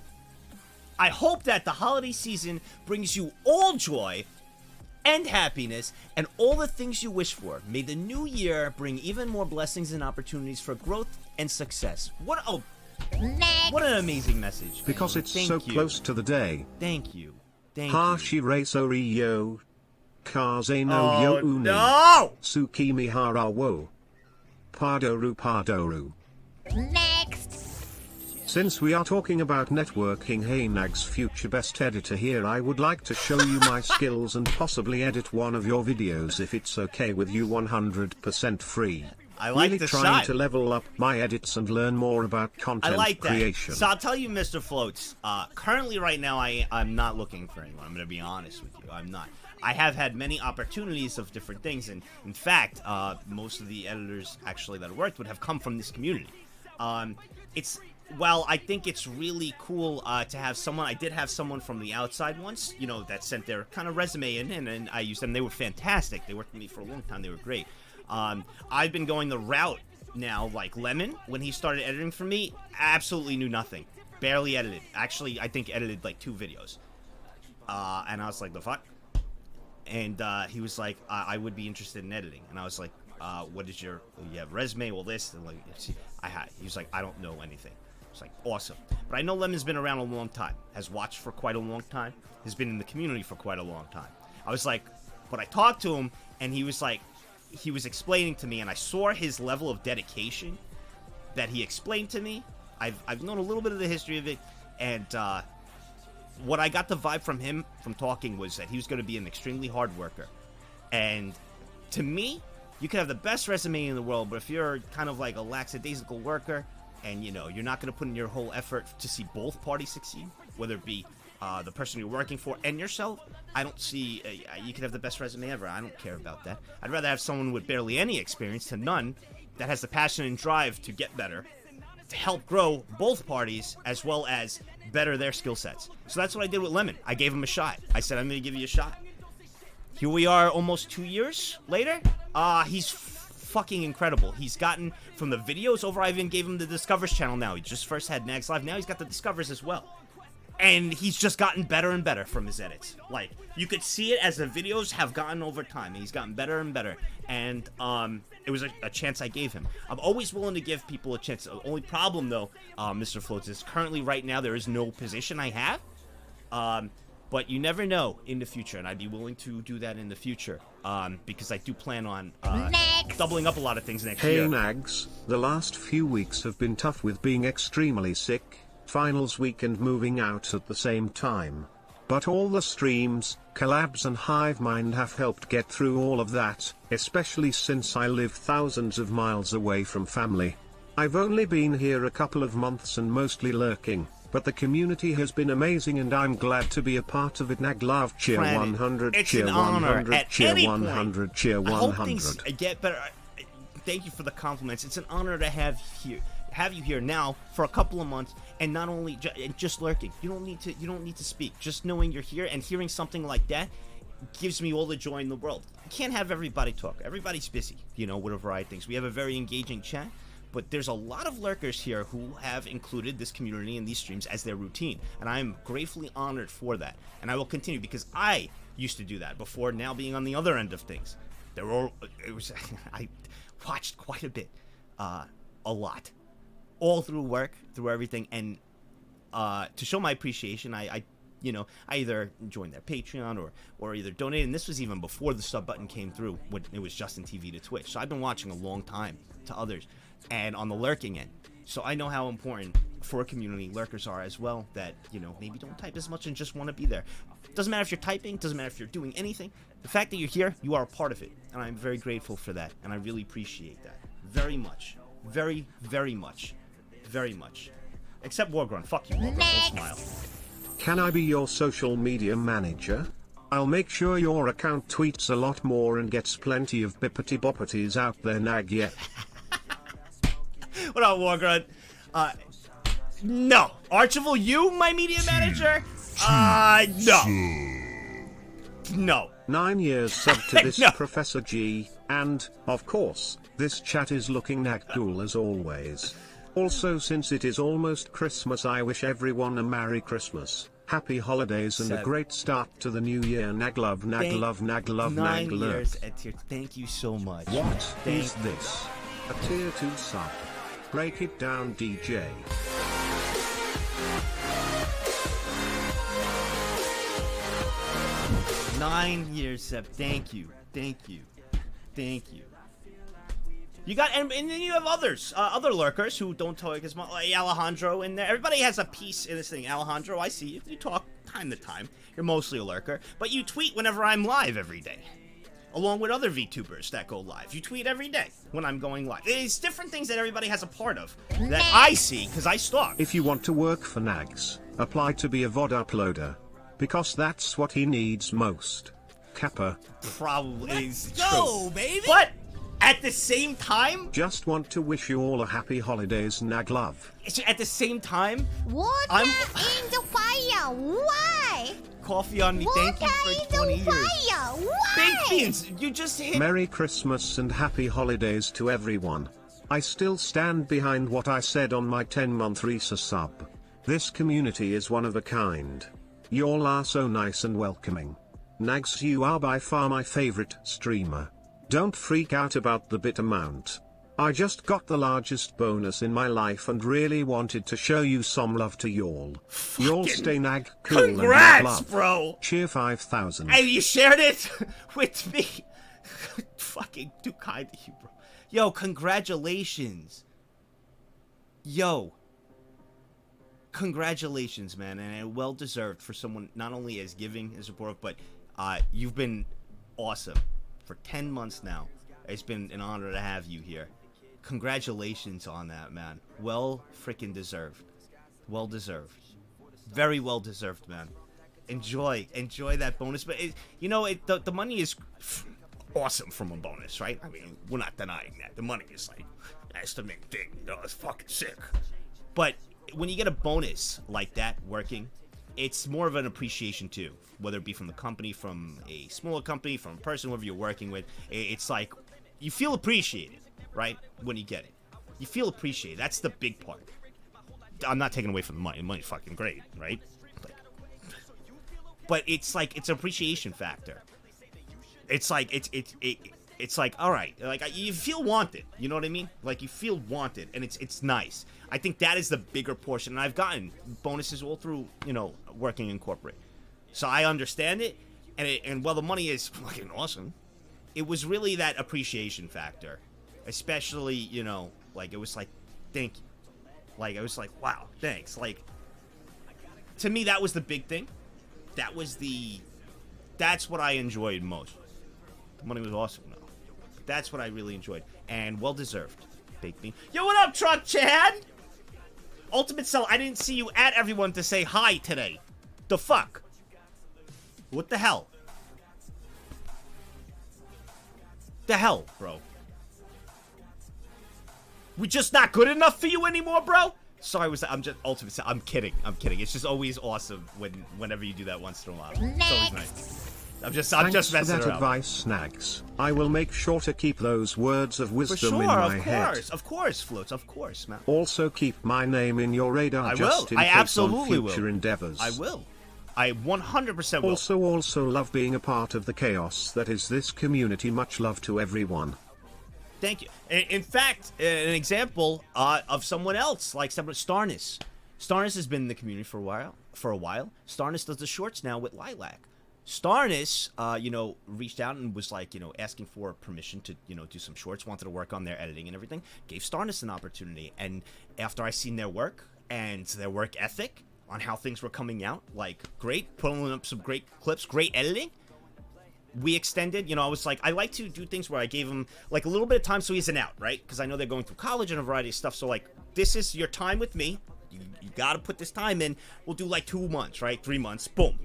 I hope that the holiday season brings you all joy and happiness and all the things you wish for. May the new year bring even more blessings and opportunities for growth and success. What an amazing message. Because it's Thank so you. close to the day. Thank you. Thank Hashi Resori yo. Kaze no Oh, yo uni. no! Tsukimi hara wo. Padoru padoru. Next. Since we are talking about networking, hey Nags, future best editor here, I would like to show you my skills and possibly edit one of your videos if it's okay with you. 100% free. I like really the trying shot. to level up my edits and learn more about I content like that. creation. So I'll tell you, Mr. Floats, currently right now I'm not looking for anyone. I'm going to be honest with you. I'm not. I have had many opportunities of different things, and in fact, most of the editors actually that worked would have come from this community. Well, I think it's really cool to have someone. I did have someone from the outside once, you know, that sent their kind of resume in, and I used them. They were fantastic. They worked with me for a long time. They were great. I've been going the route now, like Lemon, when he started editing for me, absolutely knew nothing. Barely edited. Actually, I think edited like 2 videos. And I was like, the fuck? And he was like, I would be interested in editing. And I was like, what is you have resume, all this? And like, he was like, I don't know anything. It's like, awesome. But I know Lemon's been around a long time, has watched for quite a long time, has been in the community for quite a long time. I was like, but I talked to him, and he was like, he was explaining to me, and I saw his level of dedication that he explained to me. I've known a little bit of the history of it, and what I got the vibe from him from talking was that he was going to be an extremely hard worker. And to me, you could have the best resume in the world, but if you're kind of like a lackadaisical worker, and you know you're not going to put in your whole effort to see both parties succeed, whether it be the person you're working for and yourself, I don't see you could have the best resume ever. I don't care about that. I'd rather have someone with barely any experience to none that has the passion and drive to get better, to help grow both parties as well as better their skill sets. So that's what I did with Lemon. I gave him a shot. I said, I'm going to give you a shot. Here we are almost 2 years later. He's fucking incredible. He's gotten from the videos over. I even gave him the Discovers channel now. He just first had Nagzz Live. Now he's got the Discovers as well. And he's just gotten better and better from his edits. Like, you could see it as the videos have gotten over time. He's gotten better and better. And it was a chance I gave him. I'm always willing to give people a chance. The only problem, though, Mr. Floats, is currently right now there is no position I have. But you never know in the future, and I'd be willing to do that in the future, because I do plan on doubling up a lot of things next year. Hey Nags, the last few weeks have been tough with being extremely sick, finals week and moving out at the same time. But all the streams, collabs and Hivemind have helped get through all of that, especially since I live thousands of miles away from family. I've only been here a couple of months and mostly lurking. But the community has been amazing and I'm glad to be a part of it. Nag love, cheer Planet, 100, it's cheer an honor 100, at cheer any 100, point. cheer I 100. hope things get better. Thank you for the compliments. It's an honor to have you here now for a couple of months, and not only just lurking. You don't need to speak. Just knowing you're here and hearing something like that gives me all the joy in the world. You can't have everybody talk. Everybody's busy, with a variety of things. We have a very engaging chat. But there's a lot of lurkers here who have included this community and these streams as their routine. And I am gratefully honored for that. And I will continue because I used to do that before now being on the other end of things. I watched quite a bit, a lot. All through work, through everything. And to show my appreciation, I either joined their Patreon or either donated. And this was even before the sub button came through when it was Justin TV to Twitch. So I've been watching a long time to others. And on the lurking end. So I know how important for a community lurkers are as well, that, maybe don't type as much and just want to be there. Doesn't matter if you're typing, doesn't matter if you're doing anything. The fact that you're here, you are a part of it. And I'm very grateful for that. And I really appreciate that. Very much. Very, very much. Very much. Except Wargrunt. Fuck you, Wargrunt. Don't smile. Can I be your social media manager? I'll make sure your account tweets a lot more and gets plenty of bippity boppities out there, Nag. Yeah. What up, Wargrunt? No. Archival, you, my media manager? No. No. 9 years sub to this No. Professor G, and, of course, this chat is looking cool as always. Also, since it is almost Christmas, I wish everyone a Merry Christmas, Happy Holidays, and a great start to the new year. Nag love, nag love, nag love, 9 nag years love. at tier. Thank you so much. What is this? A tier 2 sub. Break it down, DJ. Nine years, Seb. Thank you. Thank you. Thank you. You got, and then you have others, other lurkers who don't talk as much, like Alejandro in there. Everybody has a piece in this thing. Alejandro, I see you. You talk time to time. You're mostly a lurker, but you tweet whenever I'm live every day. Along with other VTubers that go live. You tweet every day when I'm going live. It's different things that everybody has a part of that I see, because I stalk. If you want to work for Nagz, apply to be a VOD uploader. Because that's what he needs most. Kappa. Probably is true. Go, baby! But at the same time, Just want to wish you all a happy holidays, Nag love. at the same time, Water I'm- in the fire. Why? coffee on me. Thank you Water for in 20 the years. fire. Why? Big beans, you just hit. Merry Christmas and happy holidays to everyone. I still stand behind what I said on my 10-month Risa sub. This community is one of a kind. Y'all are so nice and welcoming. Nagz, you are by far my favorite streamer. Don't freak out about the bit amount. I just got the largest bonus in my life and really wanted to show you some love to y'all. Y'all stay Nag cool and Nag Congrats, love. bro. Cheer 5,000. And you shared it with me. Fucking too kind to you, bro. Yo, congratulations. Yo. Congratulations, man, and well deserved for someone not only as giving as support, but you've been awesome for 10 months now. It's been an honor to have you here. Congratulations on that, man. Well freaking deserved. Well deserved. Very well deserved, man. Enjoy that bonus. But the money is awesome from a bonus, right? I mean, we're not denying that. The money is like, that's the main thing. It's fucking sick. But when you get a bonus like that working, it's more of an appreciation too, whether it be from the company, from a smaller company, from a person, whoever you're working with. It's like you feel appreciated, right? When you get it, you feel appreciated. That's the big part. I'm not taking away from the money. The money's fucking great, right? But it's like it's an appreciation factor. It's like it's like, all right, like you feel wanted. You know what I mean? Like you feel wanted, and it's nice. I think that is the bigger portion, and I've gotten bonuses all through, working in corporate, so I understand it. And while the money is fucking awesome, it was really that appreciation factor, especially like it was like, thank you, like it was like, wow, thanks. Like to me, that was the big thing. That's what I enjoyed most. The money was awesome, though. That's what I really enjoyed. And well-deserved. Baked bean. Yo, what up, Truck Chad? Ultimate Cell, I didn't see you at everyone to say hi today. The fuck? What the hell? The hell, bro? We just not good enough for you anymore, bro? Sorry, I'm just Ultimate Cell. I'm kidding. It's just always awesome whenever you do that once in a while. It's always nice. I'm just Thanks messing for that around. advice, Nagz. I will make sure to keep those words of For wisdom sure, in my of head. course, Floats, of course, man. Also keep my name in your radar I just will. in I case absolutely on future will. endeavors. I will. I 100% will. Also love being a part of the chaos that is this community. Much love to everyone. Thank you. In fact, an example of someone else, like Starness. Starness has been in the community for a while. Starness does the shorts now with Lilac. Starness, reached out and was like, asking for permission to, do some shorts, wanted to work on their editing and everything. Gave Starness an opportunity. And after I seen their work and their work ethic, on how things were coming out. Like, great, pulling up some great clips, great editing. We extended, you know, I was like, I like to do things where I gave him, like, a little bit of time so he isn't out, right? Because I know they're going through college and a variety of stuff. So, like, this is your time with me. You got to put this time in. We'll do, like, 2 months, right? 3 months. Boom.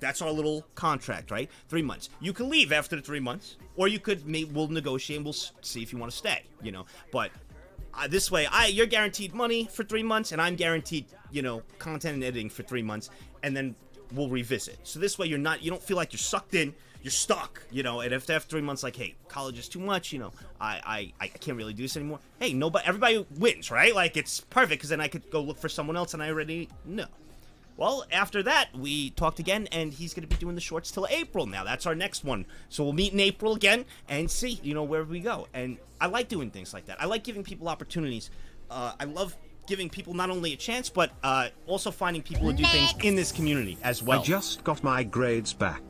That's our little contract, right? 3 months. You can leave after the 3 months. Or you could, we'll negotiate and we'll see if you want to stay, you know. But this way, you're guaranteed money for 3 months, and I'm guaranteed, you know, content and editing for 3 months. And then we'll revisit. So this way, you don't feel like you're sucked in. You're stuck, you know, and if after 3 months, like, hey, college is too much, you know, I can't really do this anymore. Hey, everybody wins, right? Like, it's perfect, because then I could go look for someone else, and I already know. Well, after that, we talked again, and he's going to be doing the shorts till April now. That's our next one. So we'll meet in April again and see, you know, where we go. And I like doing things like that. I like giving people opportunities. I love giving people not only a chance, but also finding people who do things in this community as well. I just got my grades back.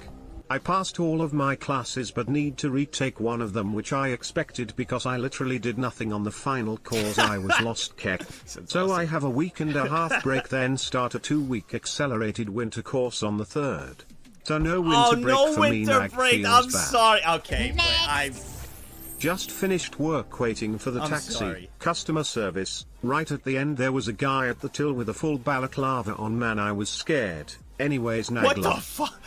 I passed all of my classes but need to retake one of them, which I expected because I literally did nothing on the final course. I was lost keck. So I have a week and a half break, then start a 2-week accelerated winter course on the 3rd. So no winter break no for me. winter break. I'm sorry. Okay, but I just finished work waiting for the taxi. Sorry. Customer service. Right at the end there was a guy at the till with a full balaclava on. Man, I was scared. Anyways, Nagzz. What the fuck?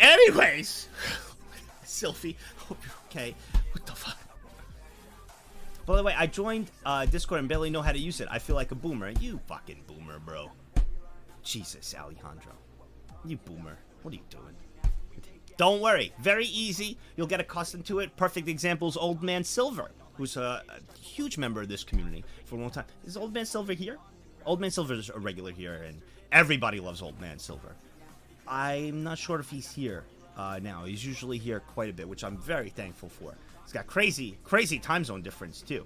Anyways, Sylphie, hope you're okay. What the fuck? By the way, I joined Discord and barely know how to use it. I feel like a boomer. You fucking boomer, bro. Jesus, Alejandro. You boomer. What are you doing? Don't worry. Very easy. You'll get accustomed to it. Perfect example is Old Man Silver, who's a huge member of this community for a long time. Is Old Man Silver here? Old Man Silver is a regular here, and everybody loves Old Man Silver. I'm not sure if he's here now. He's usually here quite a bit, which I'm very thankful for. He's got crazy time zone difference, too.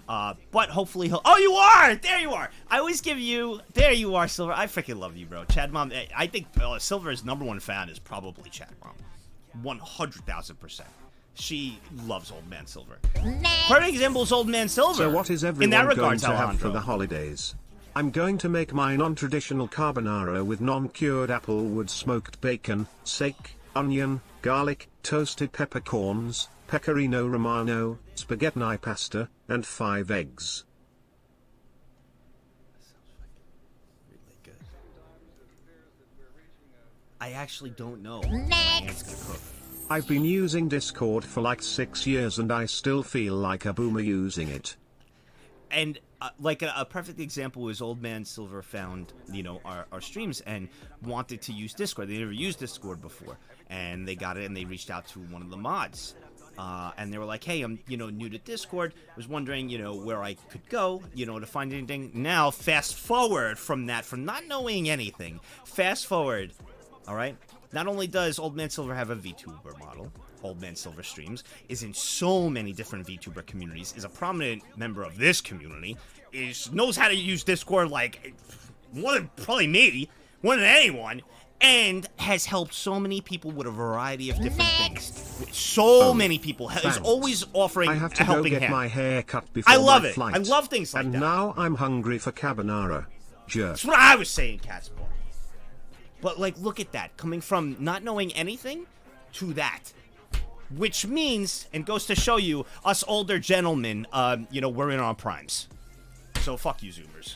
But hopefully he'll... Oh, you are! There you are! I always give you... There you are, Silver. I freaking love you, bro. Chad Mom, I think Silver's #1 fan is probably Chad Mom. 100,000%. She loves Old Man Silver. Perfect example is Old Man Silver. So what is everyone in that regard, going to have for the holidays? I'm going to make my non-traditional carbonara with non-cured applewood smoked bacon, steak, onion, garlic, toasted peppercorns, pecorino romano, spaghetti pasta, and 5 eggs. Really good. I actually don't know what my aunt's gonna cook. I've been using Discord for like 6 years and I still feel like a boomer using it. And like a perfect example is Old Man Silver found, you know, our streams and wanted to use Discord. They never used Discord before, and they got it and they reached out to one of the mods, and they were like, "Hey, I'm, you know, new to Discord. Was wondering, you know, where I could go, you know, to find anything." Now, fast forward from that, from not knowing anything, fast forward, all right. Not only does Old Man Silver have a VTuber model, Old Man Silver streams, is in so many different VTuber communities, is a prominent member of this community, knows how to use Discord like more than probably me, more than anyone, and has helped so many people with a variety of different things. So many people. Is always offering I have to a helping go get hand. my hair cut before I love my it. flight. I love things like and that. And now I'm hungry for carbonara. Jerk. That's what I was saying, Catspaw. But, like, look at that. Coming from not knowing anything to that. Which means, and goes to show you, us older gentlemen, you know, we're in our primes. So, fuck you, Zoomers.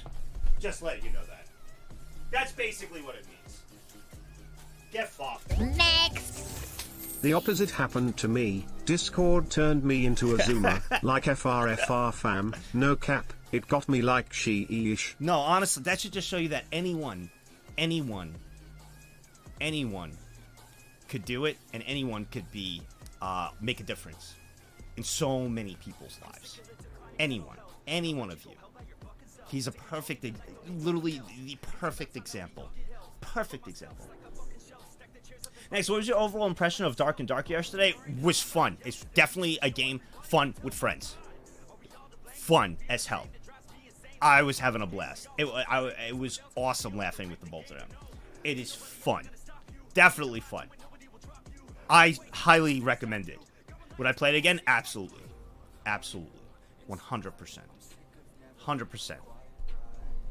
Just letting you know that. That's basically what it means. Get fucked. Next. The opposite happened to me. Discord turned me into a Zoomer. Like FRFR fam. No cap. It got me like she-ish. No, honestly, that should just show you that anyone could do it, and anyone could be make a difference in so many people's lives. Any one of you. He's a perfect, literally the perfect example. Perfect example. Next, what was your overall impression of Dark and Dark yesterday? Was fun. It's definitely a game fun with friends. Fun as hell. I was having a blast. It was awesome laughing with the both of them. It is fun. Definitely fun. I highly recommend it. Would I play it again? Absolutely. Absolutely. 100%. 100%.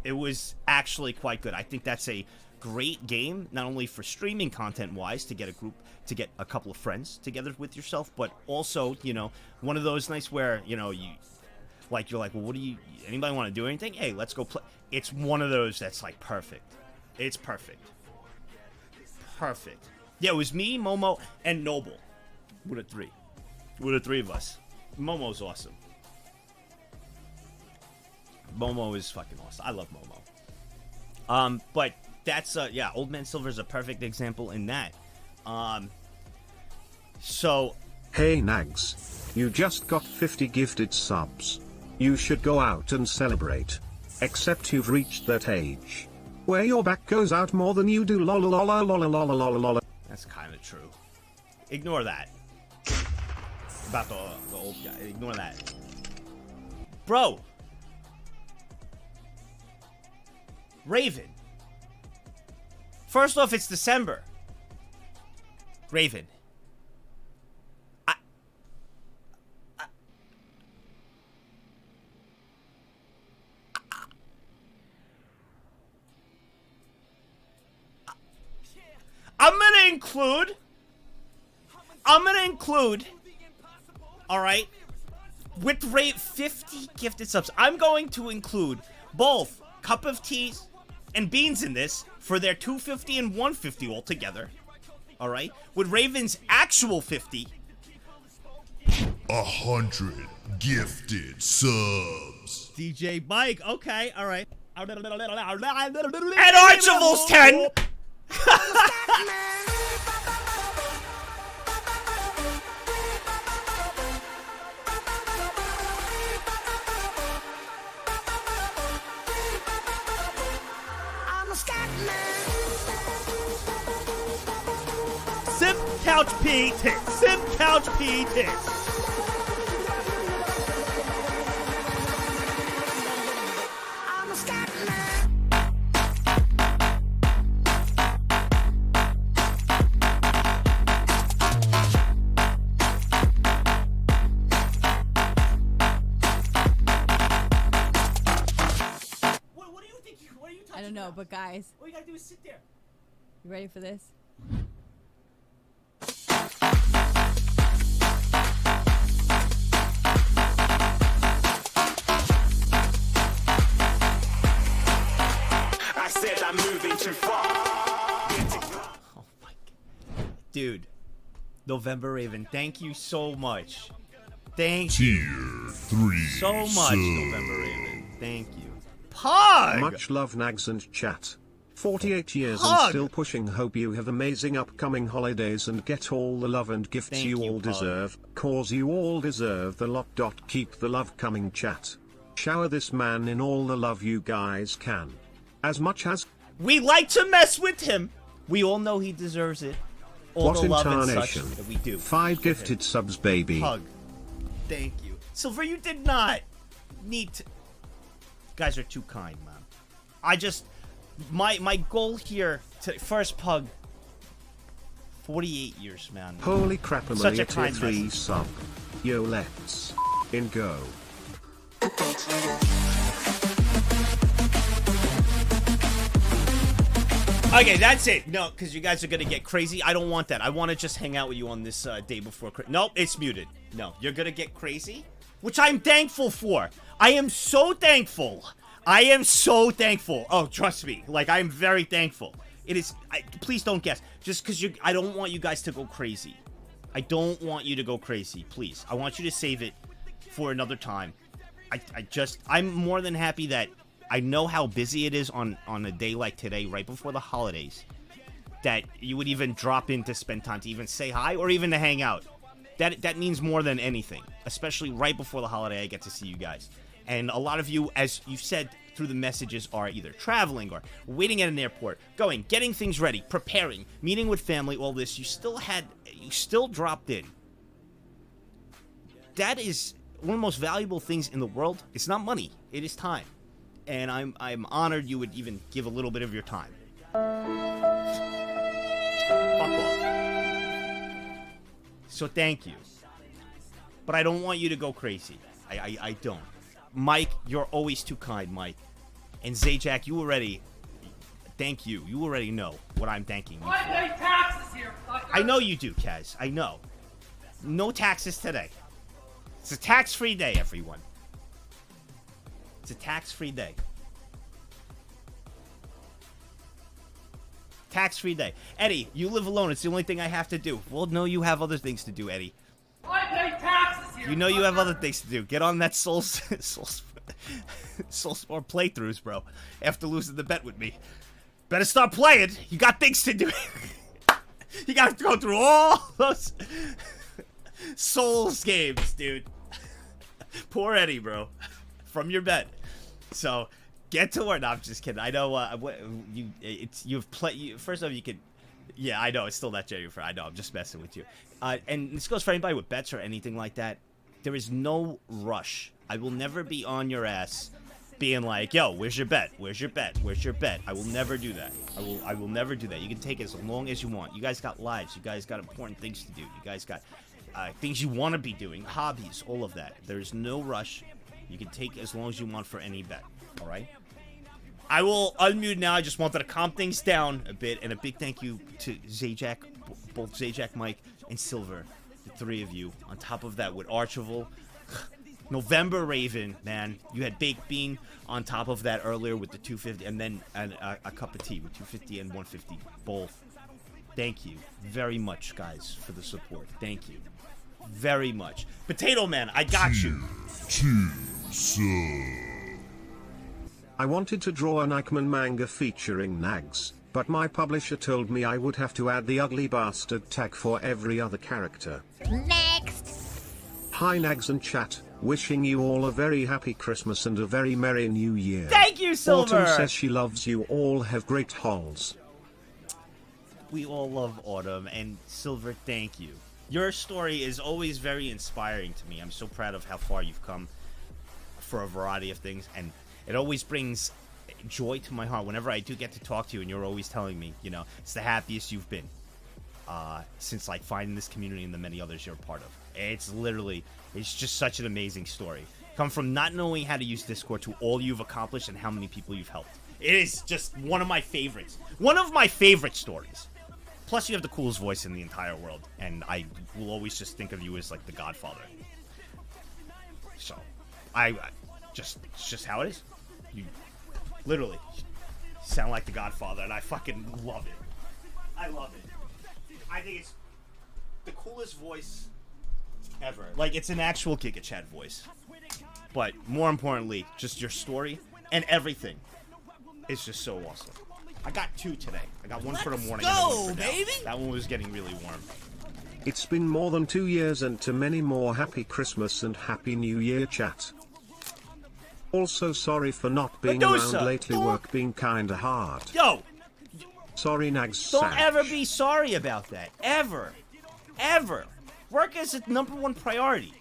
It was actually quite good. I think that's a great game, not only for streaming content-wise, to get a couple of friends together with yourself, but also, you know, one of those nights where, you know, you're like, well, what do you, anybody want to do anything? Hey, let's go play. It's one of those that's like perfect. It's perfect. Perfect. Yeah, it was me, Momo, and Noble. We're the three. We're the three of us. Momo's awesome. Momo is fucking awesome. I love Momo. But that's, yeah, Old Man Silver is a perfect example in that. So... Hey Nagzz, you just got 50 gifted subs. You should go out and celebrate. Except you've reached that age where your back goes out more than you do lol. That's kind of true. Ignore that. About the old guy. Ignore that. Bro. Raven. First off, it's December. Raven. I'm gonna include, alright, with rate 50 gifted subs, I'm going to include both Cup of Teas and Beans in this for their 250 and 150 altogether, alright, with Raven's actual 50. 100 gifted subs. DJ Mike, okay, alright. And Archival's 10! Simp Couch P tits. Simp Couch P tits. I don't know, but guys, All you gotta do is sit there. you ready for this? I said I'm moving too far. Oh my god. Dude. November Raven, thank you so much. Thank you Tier 3 so much, subs. November Raven. Thank you. Pug! Much love Nagzz and chat. 48 years Pug! and still pushing. Hope you have amazing upcoming holidays and get all the love and gifts Thank you you, all Pug. deserve. Cause you all deserve the lot. Keep the love coming chat. Shower this man in all the love you guys can. As much as... We like to mess with him. We all know he deserves it. All What the love and such incarnation? that we do. 5 gifted subs baby. Pug. Thank you. Silver, you did not need to... You guys are too kind, man. I just... My goal here to... First, Pug. 48 years, man. Holy crap, I'm Such only a a tier kind 3 message. sub. Yo, let's... in go. Okay, that's it. No, because you guys are going to get crazy. I don't want that. I want to just hang out with you on this day before Christmas. Nope, it's muted. No, you're going to get crazy, which I'm thankful for. I am so thankful. I am so thankful. Oh, trust me. Like, I'm very thankful. It is... please don't guess. Just because you... I don't want you guys to go crazy. I don't want you to go crazy, please. I want you to save it for another time. I'm more than happy that I know how busy it is on a day like today, right before the holidays, that you would even drop in to spend time, to even say hi, or even to hang out. That means more than anything, especially right before the holiday. I get to see you guys. And a lot of you, as you said through the messages, are either traveling or waiting at an airport, getting things ready, preparing, meeting with family, all this. You still dropped in. That is one of the most valuable things in the world. It's not money. It is time. and I'm honored you would even give a little bit of your time. Fuck off. So thank you. But I don't want you to go crazy. I don't. Mike, you're always too kind, Mike. And Zajac, you already... Thank you. You already know what I'm thanking you for. I pay taxes here, fucker. I know you do, Kaz. I know. No taxes today. It's a tax-free day, everyone. It's a tax-free day. Tax-free day. Eddie, you live alone. It's the only thing I have to do. Well, no, you have other things to do, Eddie. I pay taxes here. You know you have other things to do. Get on that Soul Sport playthroughs, bro. After losing the bet with me. Better start playing. You got things to do. You got to go through all those Souls games, dude. Poor Eddie, bro. From your bet. So, get to work. No, I'm just kidding. I know you've played. First off, you could. Yeah, I know. It's still not January. I know. I'm just messing with you. And this goes for anybody with bets or anything like that. There is no rush. I will never be on your ass being like, yo, where's your bet? Where's your bet? Where's your bet? I will never do that. I will never do that. You can take it as long as you want. You guys got lives. You guys got important things to do. You guys got things you want to be doing, hobbies, all of that. There's no rush. You can take as long as you want for any bet. All right? I will unmute now. I just wanted to calm things down a bit. And a big thank you to Zajac, both Zajac, Mike, and Silver, the three of you. On top of that, with Archival, November Raven, man. You had Baked Bean on top of that earlier with the 250, and then a cup of tea with 250 and 150, both. Thank you very much, guys, for the support. Thank you very much. Potato Man, I got you. I wanted to draw an Eichmann manga featuring Nagzz, but my publisher told me I would have to add the ugly bastard tag for every other character. Next. Hi Nagzz and chat, wishing you all a very happy Christmas and a very merry new year. Thank you, Silver. Autumn says she loves you all. Have great hols. We all love Autumn, and Silver, thank you. Your story is always very inspiring to me. I'm so proud of how far you've come for a variety of things, and it always brings joy to my heart whenever I do get to talk to you, and you're always telling me, you know, it's the happiest you've been since, like, finding this community and the many others you're a part of. It's literally, it's just such an amazing story. Come from not knowing how to use Discord to all you've accomplished and how many people you've helped. It is just one of my favorites. One of my favorite stories. Plus, you have the coolest voice in the entire world, and I will always just think of you as, like, the Godfather. So, it's just how it is. You literally sound like the Godfather, and I fucking love it. I love it. I think it's the coolest voice ever. Like, it's an actual Giga Chad voice. But more importantly, just your story and everything is just so awesome. I got two today. I got one for the morning and one for now. That one was getting really warm. It's been more than 2 years, and to many more, happy Christmas and happy New Year, chat. Also sorry for not being Medusa. around lately, work being kinda hard. Yo! Sorry Nagzz. Don't ever be sorry about that. Ever. Ever. Work is its #1 priority.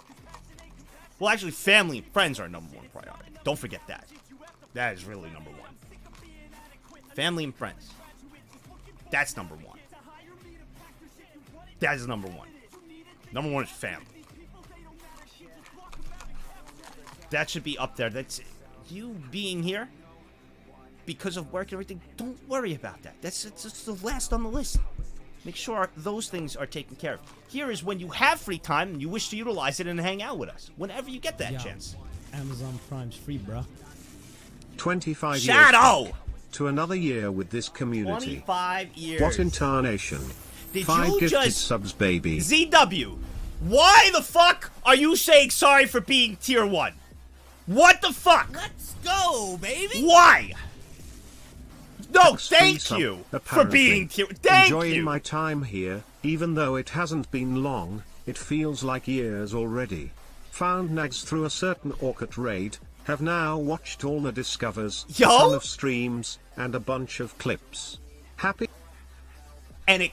Well, actually, family and friends are #1 priority. Don't forget that. That is really #1. Family and friends. That's #1. That is #1. #1 is family. That should be up there. That's you being here because of work and everything. Don't worry about that. That's the last on the list. Make sure those things are taken care of. Here is when you have free time and you wish to utilize it and hang out with us. Whenever you get that chance. Amazon Prime's free, bro. 25 years. Shadow! To another year with this community. 25 years. What incarnation? Did 5 you gifted just... subs, baby. ZW, why the fuck are you saying sorry for being tier 1? What the fuck? Let's go, baby! Why? No, Tax-free thank sub, you for apparently. being tier... Thank Enjoying you! my time here, even though it hasn't been long, it feels like years already. Found Nagzz through a certain Orkut raid, have now watched all the discovers, a ton of streams, and a bunch of clips. Happy... And it...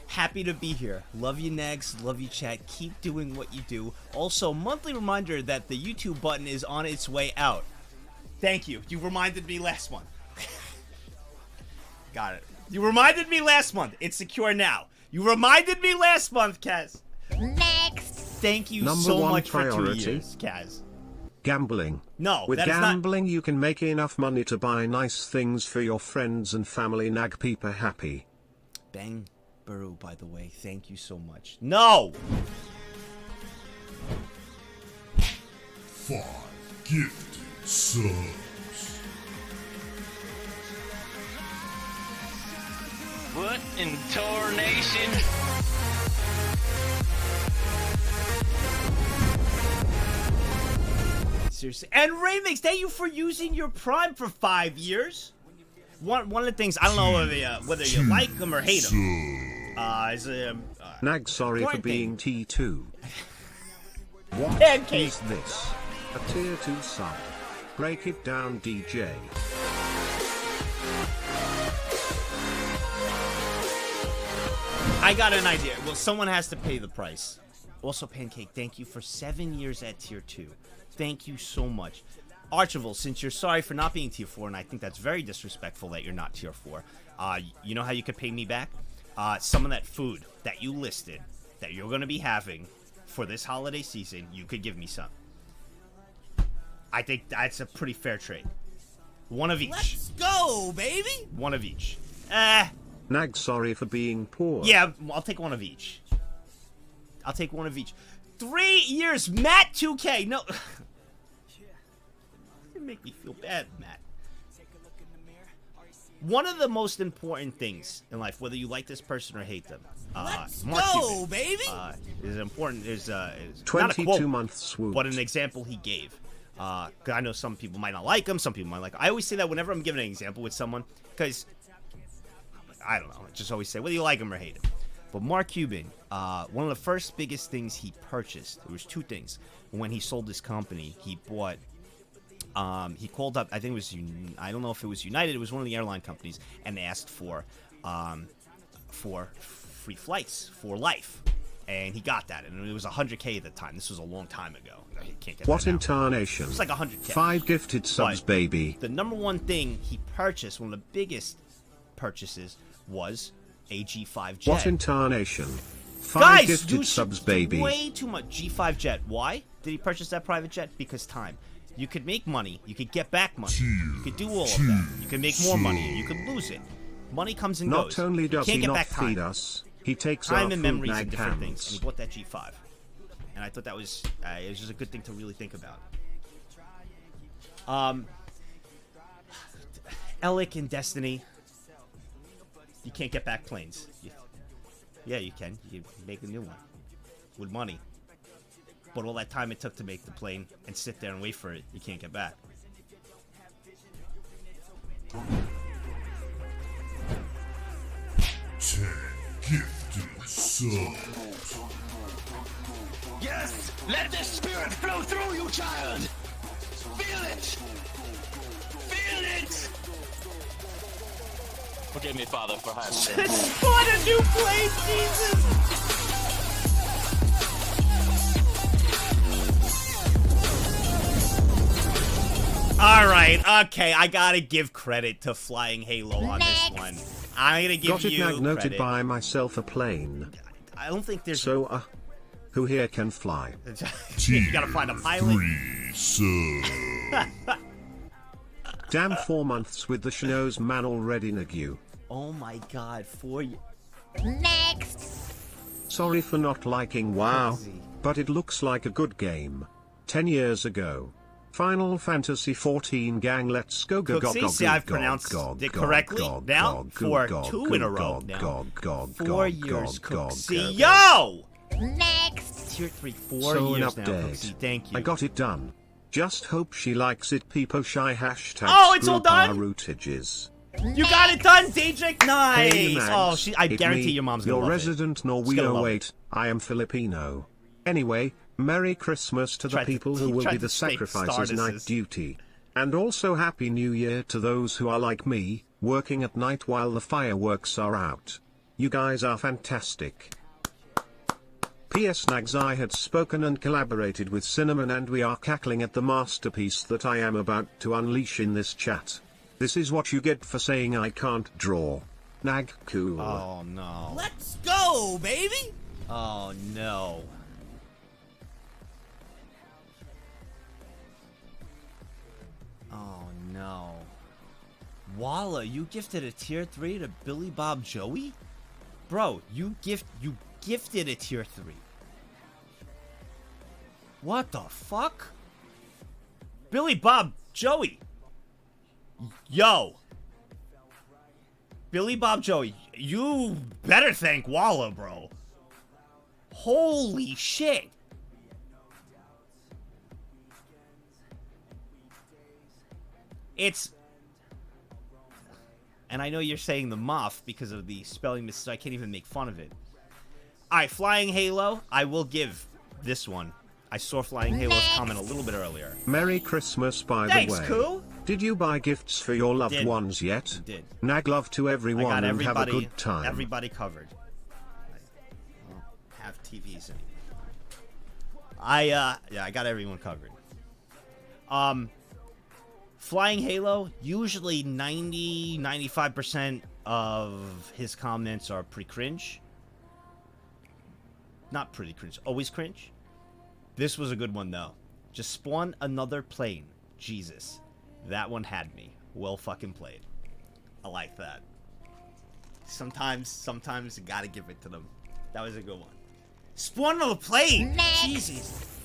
Happy to be here. Love you, Nagzz. Love you, chat. Keep doing what you do. Also, monthly reminder that the YouTube button is on its way out. Thank you. You reminded me last month. Got it. You reminded me last month. It's secure now. You reminded me last month, Kaz. Next. Thank you Number so one much priority. for 2 years, Kaz. Gambling. No, With that is gambling, you can make enough money to buy nice things for your friends and family. Nag people happy. Bang Baru, by the way. Thank you so much. No! 5 gifted subs. What in tarnation? Seriously. And Remix, thank you for using your Prime for 5 years. One of the things, I don't know whether you like them or hate them. Nag, sorry for being T2. What Pancake. is this? A tier 2 sub. Break it down, DJ. I got an idea. Well, someone has to pay the price. Also, Pancake, thank you for 7 years at tier 2. Thank you so much. Archibald, since you're sorry for not being tier 4, and I think that's very disrespectful that you're not tier 4, you know how you could pay me back? Some of that food that you listed that you're going to be having for this holiday season, you could give me some. I think that's a pretty fair trade. One of each. Let's go, baby! One of each. Nag, sorry for being poor. Yeah, I'll take one of each. I'll take one of each. 3 years, Matt 2K. No. You make me feel bad, Matt. One of the most important things in life, whether you like this person or hate them, Let's Mark go, Cuban, baby! is important. Is not a 22 quote, months swoop. but an example he gave. 'Cause I know some people might not like him, some people might like him. I always say that whenever I'm giving an example with someone, because I don't know, I just always say whether you like him or hate him. But Mark Cuban, one of the first biggest things he purchased, there was 2 things. When he sold his company, he bought, he called up, I think it was, I don't know if it was United, it was one of the airline companies, and asked for free flights for life. And he got that, and it was $100K at the time. This was a long time ago. You can't get What that now. incarnation? It's like $100K. 5 gifted subs, But baby. the number one thing he purchased, one of the biggest purchases, was a G5 jet. What incarnation? 5 Guys, gifted subs, baby. Way too much. G5 jet. Why did he purchase that private jet? Because time. You could make money. You could get back money. You could do all of that. You could make more money, and you could lose it. Money comes and goes. Not only does you can't he get not back time. feed us, he takes our Time food, and memories Nag and different things. hands. And he bought that G5. And I thought that was it was just a good thing to really think about. Alec and Destiny. You can't get back planes. Yeah, you can. You can make a new one. With money. But all that time it took to make the plane and sit there and wait for it, you can't get back. Gifted subs. Yes! Let the spirit flow through you, child! Feel it! Feel it! Forgive me, Father, for having What a new plane, Jesus! Alright, okay, I gotta give credit to Flying Halo on this one. I'm gonna give Got it, you Nag, noted credit. by myself a plane. I don't think there's... So, who here can fly? You gotta find a pilot. 3 subs. Damn, 4 months with the schnoz man already, Nagz. Oh my god, 4 years. Next. Sorry for not liking WoW, but it looks like a good game. 10 years ago. Final Fantasy 14 gang, let's go go go go. See, I've pronounced it correctly now for 2 in a row now. 4 years, Cooksy. Yo! Next. Tier 3, 4 So years an now, update. Cooksy. Thank you. I got it done. Just hope she likes it. People shy hashtag. Oh, it's all screw our done? Rootages. You got it done, DJ. Nice. Hey, Max, Oh, I it's guarantee me, your mom's gonna your love resident She's gonna Norwegian. love Wait, I am Filipino. Anyway, Merry Christmas to the Tried to- people he who will tried be to the fake sacrifices night Starduses. duty. And also Happy New Year to those who are like me, working at night while the fireworks are out. You guys are fantastic. P.S. Nagz, I had spoken and collaborated with Cinnamon and we are cackling at the masterpiece that I am about to unleash in this chat. This is what you get for saying I can't draw. Nag cool. Oh no. Let's go, baby! Oh no. Oh no. Walla, you gifted a tier 3 to Billy Bob Joey? Bro, you gifted a tier 3. What the fuck? Billy Bob Joey. Yo. Billy Bob Joey, you better thank Walla, bro. Holy shit. It's... And I know you're saying the Moff because of the spelling mistakes, so I can't even make fun of it. Alright, Flying Halo, I will give this one. I saw Flying Halo's comment a little bit earlier. Merry Christmas, by Thanks, the way. Cool. Did you buy gifts for your loved ones yet? Did. Nag love to everyone I got and have a good time. Everybody covered. I don't have TVs anymore. Yeah, I got everyone covered. Flying Halo, usually 90-95% of his comments are pretty cringe. Not pretty cringe, always cringe. This was a good one though. Just spawn another plane. Jesus. That one had me. Well fucking played. I like that. Sometimes you gotta give it to them. That was a good one. Spawn another plane! Jesus.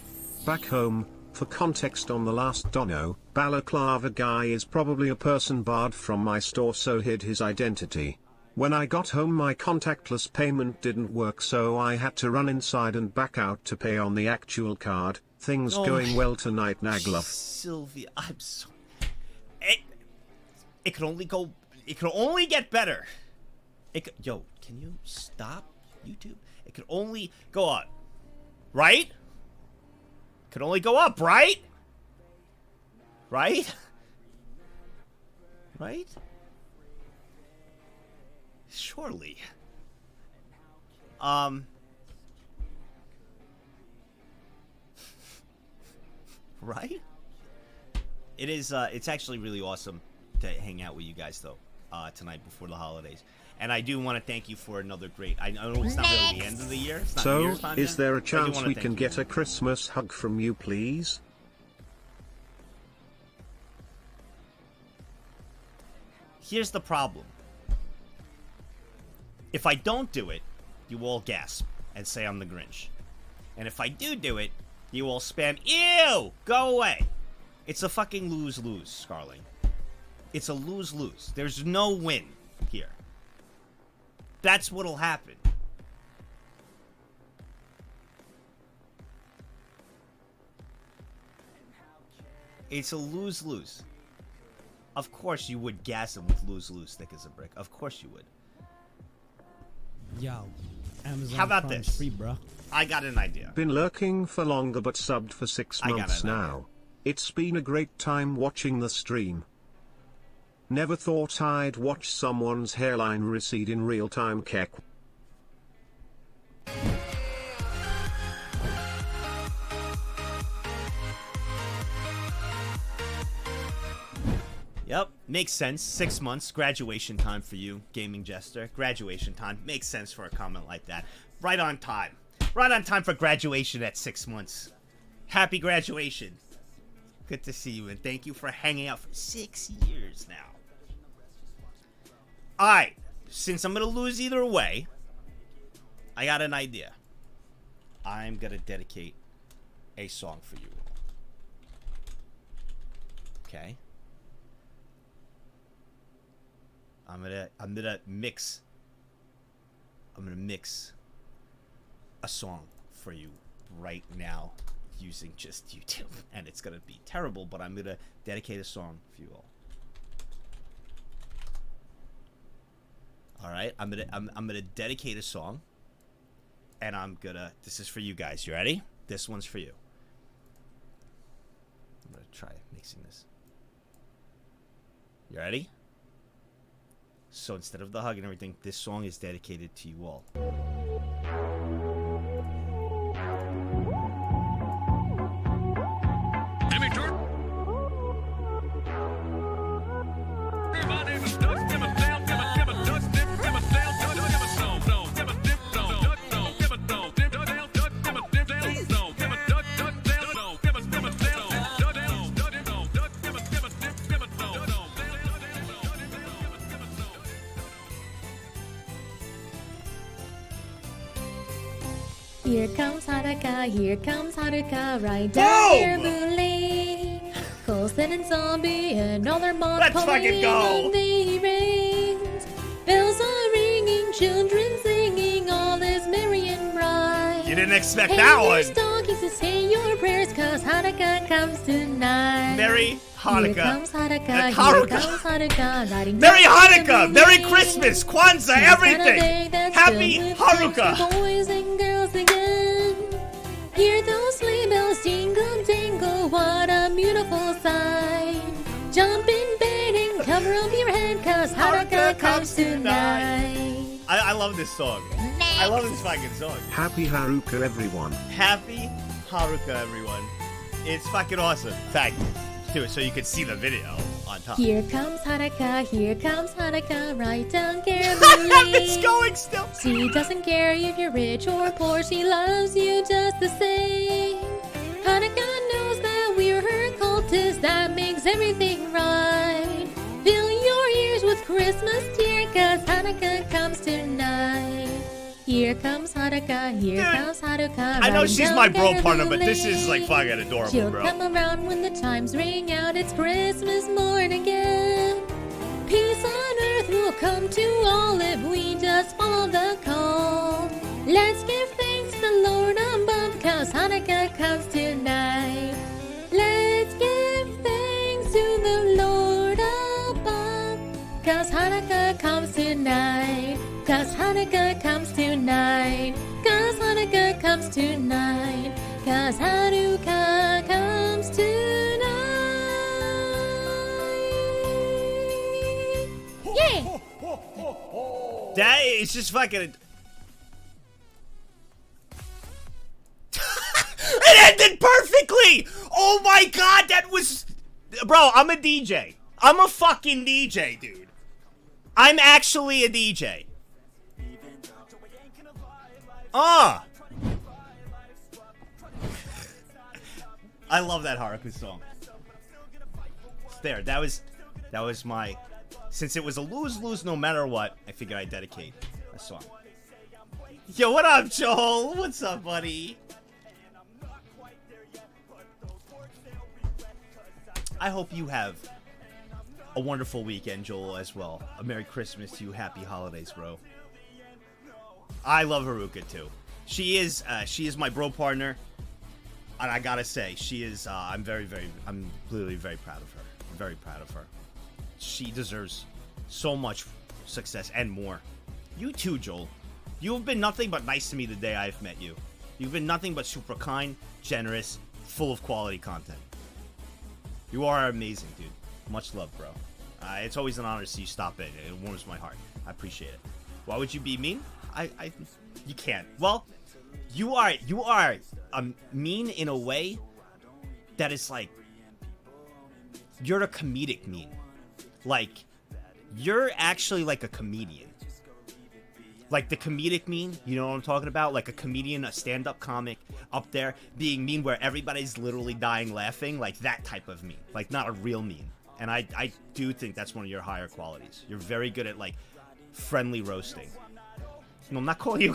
Back home, for context on the last dono, Balaclava guy is probably a person barred from my store so hid his identity. When I got home my contactless payment didn't work so I had to run inside and back out to pay on the actual card. Things going well tonight, Naglove. Sylvia, I'm so... It could only go... It could only get better. Yo, can you stop YouTube? It could only go up. Right? Could only go up, right? Right? Right? Surely. Right? It is, it's actually really awesome to hang out with you guys, though, tonight before the holidays. And I do want to thank you for another great... I know it's not really the end of the year. It's not New So, Year's time is yet, there a but I do chance wanna we thank can you. get a Christmas hug from you, please? Here's the problem. If I don't do it, you all gasp and say I'm the Grinch. And if I do it, you all spam, ew, go away. It's a fucking lose-lose, Scarling. It's a lose-lose. There's no win here. That's what'll happen. It's a lose-lose. Of course you would gas him with lose-lose thick as a brick. Of course you would. Yo, Amazon How about Prime's this? free, bro. I got an idea. Been lurking for longer but subbed for 6 I got months an idea. now. It's been a great time watching the stream. Never thought I'd watch someone's hairline recede in real time, Keck. Yep, makes sense. 6 months, graduation time for you, Gaming Jester. Graduation time. Makes sense for a comment like that. Right on time. Right on time for graduation at 6 months. Happy graduation. Good to see you, and thank you for hanging out for 6 years now. Alright, since I'm going to lose either way, I got an idea. I'm going to dedicate a song for you all. Okay? I'm gonna mix a song for you right now using just YouTube, and it's gonna be terrible, but I'm gonna dedicate a song for you all. All right, I'm gonna dedicate a song, and this is for you guys. You ready? This one's for you. I'm gonna try mixing this. You ready? So instead of the hug and everything, this song is dedicated to you all. Here comes Haruka, right down here, bully. Coulson and Zombie and all their moms Let's fucking go. the rings. Bells are ringing, children singing, all is merry and bright. You didn't expect Hey, that your one. stockings to say your prayers, cause Hanukkah comes tonight. Merry Hanukkah. Here comes Hanukkah, And here Haruka. comes Hanukkah, riding Merry down the Hanukkah! Merry lane. Christmas! Kwanzaa! Some kind of Everything! day that's Happy filled with Hanukkah! kids for boys and girls again. Hear those sleigh bells jingle, jingle, what a beautiful sight. Jump in bed and cover up your head, cause Hanukkah comes tonight. I love this song. I love this fucking song. Happy Haruka, everyone. Happy Hanukkah, everyone. It's fucking awesome. In fact, do it so you can see the video on top. Here comes Hanukkah, right down Gary. It's going still. She doesn't care if you're rich or poor, she loves you just the same. Hanukkah knows that we're her cultists, that makes everything right. Fill your ears with Christmas cheer, cause Hanukkah comes tonight. Here comes Hanukkah, here comes Hanukkah. I know riding she's down my bro Gary partner, but this is like fucking adorable, She'll bro. come around when the chimes ring out, it's Christmas morn again. Peace on earth will come to all if we just follow the call. Let's give thanks to the Lord above, cause Hanukkah comes tonight. Let's give thanks to the Lord above, cause Hanukkah comes tonight. Cause Hanukkah comes tonight. Cause Hanukkah comes tonight. Cause Hanukkah comes tonight. Yeah! That is just fucking. It ended perfectly! Oh my god, that was. Bro, I'm a DJ. I'm a fucking DJ, dude. I'm actually a DJ. I love that Haruka song. There, that was my. Since it was a lose-lose no matter what, I figured I'd dedicate a song. Yo, what up, Joel? What's up, buddy? I hope you have a wonderful weekend, Joel, as well. A Merry Christmas to you. Happy holidays, bro. I love Haruka, too. She is my bro partner. And I gotta say, she is, I'm literally very proud of her. I'm very proud of her. She deserves so much success and more. You too, Joel. You have been nothing but nice to me the day I've met you. You've been nothing but super kind, generous, full of quality content. You are amazing, dude. Much love, bro. It's always an honor to see you stop in. It warms my heart. I appreciate it. Why would you be mean? You can't. Well, you are mean in a way that is like, you're a comedic mean. Like, you're actually like a comedian. Like the comedic mean, you know what I'm talking about? Like a comedian, a stand-up comic up there being mean where everybody's literally dying laughing. Like that type of mean. Like not a real mean. And I do think that's one of your higher qualities. You're very good at like friendly roasting. No, I'm not calling you.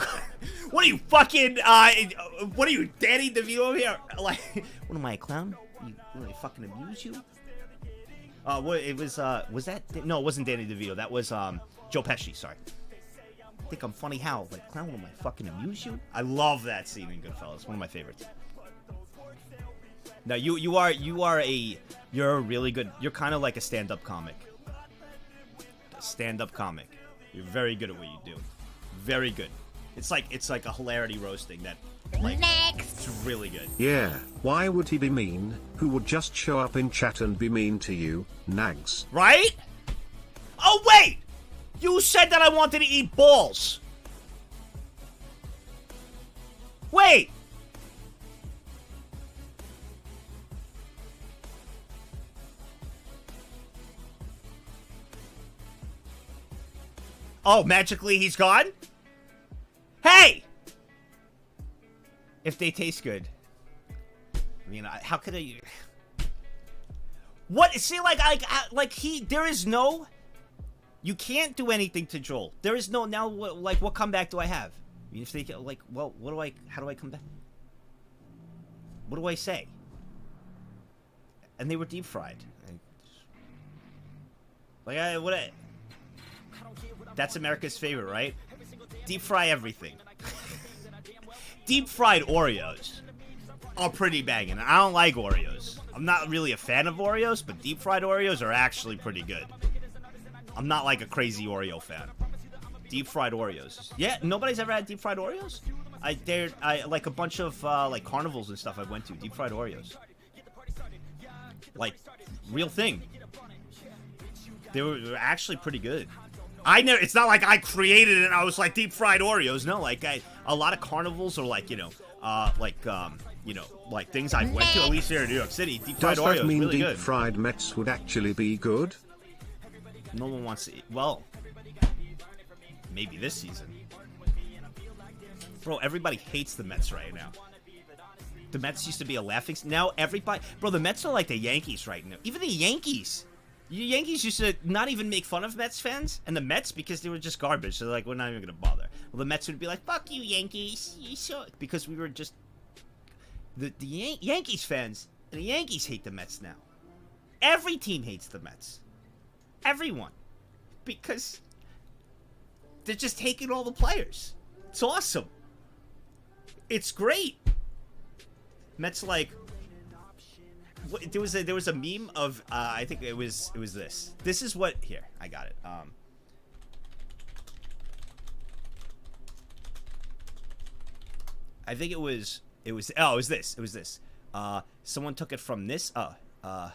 What are you fucking? What are you, Danny DeVito here? Like, what am I, a clown? You fucking abuse you? What it was that? No, it wasn't Danny DeVito. That was Joe Pesci. Sorry. Think I'm funny? How? Like, clown? What am I, fucking amuse you? I love that scene in Goodfellas. One of my favorites. No, you're a really good. You're kind of like a stand-up comic. A stand-up comic. You're very good at what you do. Very good. It's like a hilarity roasting that, like, Next. it's really good. Yeah, why would he be mean? Who would just show up in chat and be mean to you, Nagzz? Right? Oh wait! You said that I wanted to eat balls. Wait! Oh, magically he's gone? Hey! If they taste good. I mean, how could I... What? See, like there is no... You can't do anything to Joel. There is no... Now, what comeback do I have? I mean, if they... Like, well, how do I come back? What do I say? And they were deep fried. That's America's favorite, right? Deep fry everything. Deep fried Oreos are pretty banging. I don't like Oreos. I'm not really a fan of Oreos, but deep fried Oreos are actually pretty good. I'm not like a crazy Oreo fan. Deep fried Oreos. Yeah, nobody's ever had deep fried Oreos? I like a bunch of like carnivals and stuff I went to. Deep fried Oreos. Like, real thing. They were actually pretty good. It's not like I created it and I was like deep fried Oreos. No, like a lot of carnivals are like, like things I went to, at least here in New York City. Deep fried Oreos, Does that mean really deep good. fried Mets would actually be good? No one wants to eat. Well, maybe this season. Bro, everybody hates the Mets right now. The Mets used to be a laughing... Now everybody... Bro, the Mets are like the Yankees right now. Even the Yankees. The Yankees used to not even make fun of Mets fans. And the Mets, because they were just garbage. So they're like, we're not even going to bother. Well, the Mets would be like, fuck you, Yankees. You suck. Because we were just... The Yankees fans... And the Yankees hate the Mets now. Every team hates the Mets. Everyone. Because... They're just taking all the players. It's awesome. It's great. Mets like there was a meme of I think it was this. This is what here I got it. I think it was this. Someone took it from this. It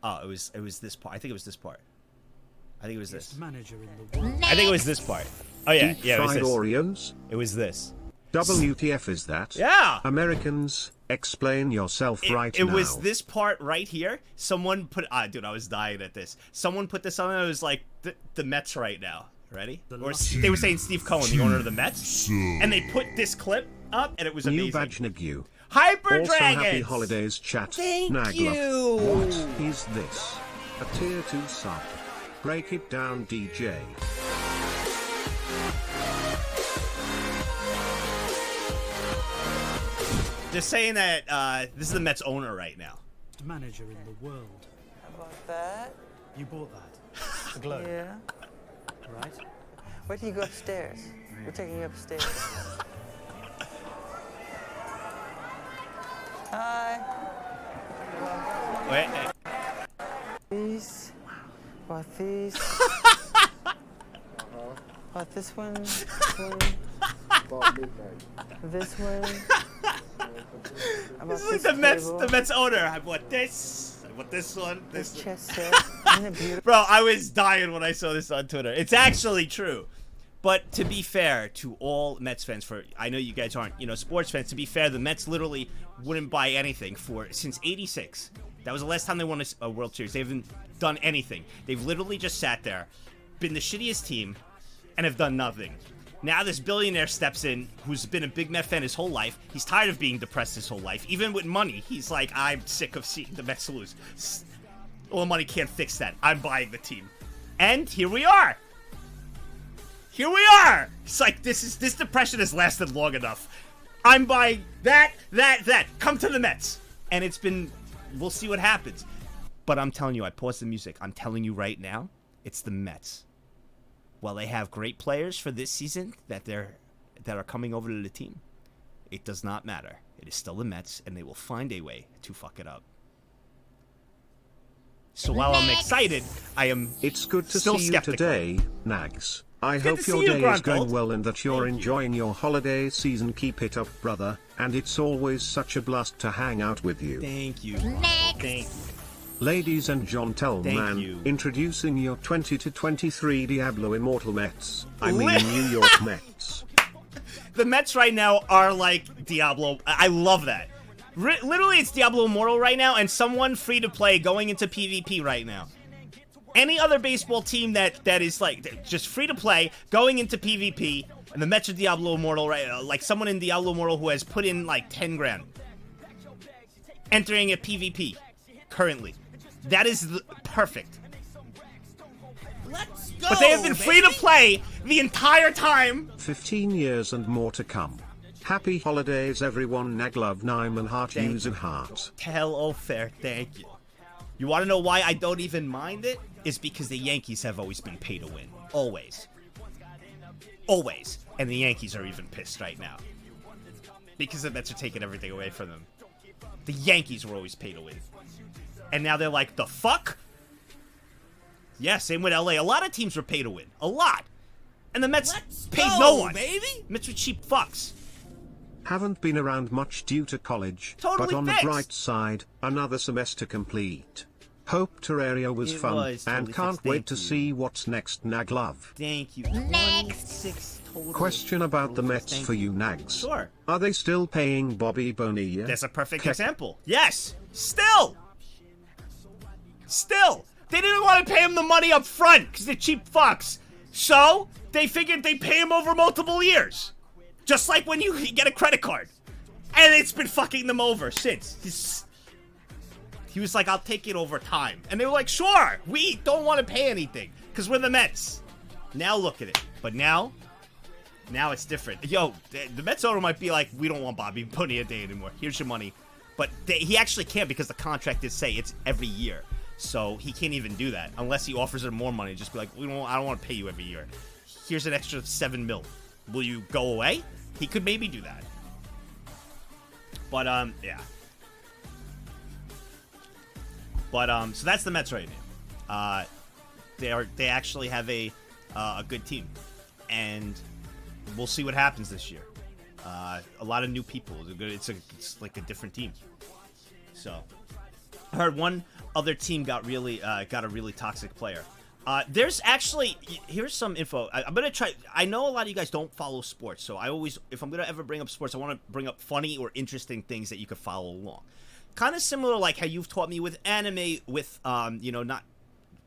was this part. I think it was this part. I think it was this. I think it was this part. Oh yeah, Deep yeah. It was fried this. Oreos? It was this. WTF is that? Yeah. Americans, explain yourself right now. It was this part right here. Someone put... dude, I was dying at this. Someone put this on and it was like, the Mets right now. Ready? Or they were saying Steve Cohen, the owner of the Mets. And they put this clip up and it was amazing. New badge Nagzz. Hyper Also, Dragons! happy holidays, chat. Thank Nagla. you! What is this? A tier 2 sub. Break it down, DJ. They're saying that this is the Mets owner right now. Manager in the world. How about that? You bought that? The globe? Yeah. Right? Why do you go upstairs? We're taking you upstairs. Hi. Wait. These. About these. About this one. This one. This one. This is like the Mets owner. I bought this. I bought this one. This chess set. Isn't it beautiful? Bro, I was dying when I saw this on Twitter. It's actually true. But to be fair to all Mets fans, I know you guys aren't, sports fans. To be fair, the Mets literally wouldn't buy anything since '86. That was the last time they won a World Series. They haven't done anything. They've literally just sat there, been the shittiest team, and have done nothing. Now this billionaire steps in, who's been a big Met fan his whole life. He's tired of being depressed his whole life. Even with money, he's like, I'm sick of seeing the Mets lose. All the money can't fix that. I'm buying the team. And here we are. Here we are. It's like, this depression has lasted long enough. I'm buying that. Come to the Mets. And it's been, we'll see what happens. But I'm telling you, I paused the music. I'm telling you right now, it's the Mets. While they have great players for this season that are coming over to the team, it does not matter. It is still the Mets, and they will find a way to fuck it up. So while I'm excited, I am It's good to still see skeptical. you today, Nags. I Good hope to your see you, day is Gruntled. going well and that you're enjoying your holiday season. Keep it up, brother. And it's always such a blast to hang out with you. Thank you. Next. Thank you. Ladies and Thank gentlemen, you. introducing your 20-23 Diablo Immortal Mets. I mean Lit- New York Mets. The Mets right now are like Diablo. I love that. Literally, it's Diablo Immortal right now, and someone free to play going into PvP right now. Any other baseball team that is like just free to play, going into PvP, and the Mets are Diablo Immortal, right? Like someone in Diablo Immortal who has put in like 10 grand, entering a PvP currently. That is perfect. Let's go, But they have been free to play the entire time. 15 years and more to come. Happy holidays, everyone. Nagzz21 heart user heart. Hello, fair. Thank you. You want to know why I don't even mind it? It's because the Yankees have always been pay to win. Always. Always. And the Yankees are even pissed right now. Because the Mets are taking everything away from them. The Yankees were always pay to win. And now they're like, the fuck? Yeah, same with LA. A lot of teams were pay to win. A lot. And the Mets paid no one. Baby. Mets were cheap fucks. Haven't been around much due to college, Totally but on fixed. the bright side, another semester complete. Hope Terraria was It fun, was totally and can't fixed. wait Thank to you. see what's next, Naglove. Thank you. Next. 26 total. Question about the Mets Thank for you, Nags. Sure. Are they still paying Bobby Bonilla? That's a perfect Okay. example. Yes. Still. They didn't want to pay him the money up front because they're cheap fucks. So they figured they'd pay him over multiple years. Just like when you get a credit card. And it's been fucking them over since. He was like, I'll take it over time. And they were like, sure, we don't want to pay anything because we're the Mets. Now look at it. But now it's different. Yo, the Mets owner might be like, we don't want Bobby Bonilla Day anymore. Here's your money. But he actually can't because the contract did say it's every year. So he can't even do that unless he offers him more money. Just be like, I don't want to pay you every year. Here's an extra $7 million. Will you go away? He could maybe do that. But yeah. But so that's the Mets right now. They actually have a good team, and we'll see what happens this year. A lot of new people. It's like a different team. So I heard one other team got a really toxic player. There's actually, here's some info. I'm gonna try. I know a lot of you guys don't follow sports, so if I'm gonna ever bring up sports, I want to bring up funny or interesting things that you could follow along. Kind of similar like how you've taught me with anime, with not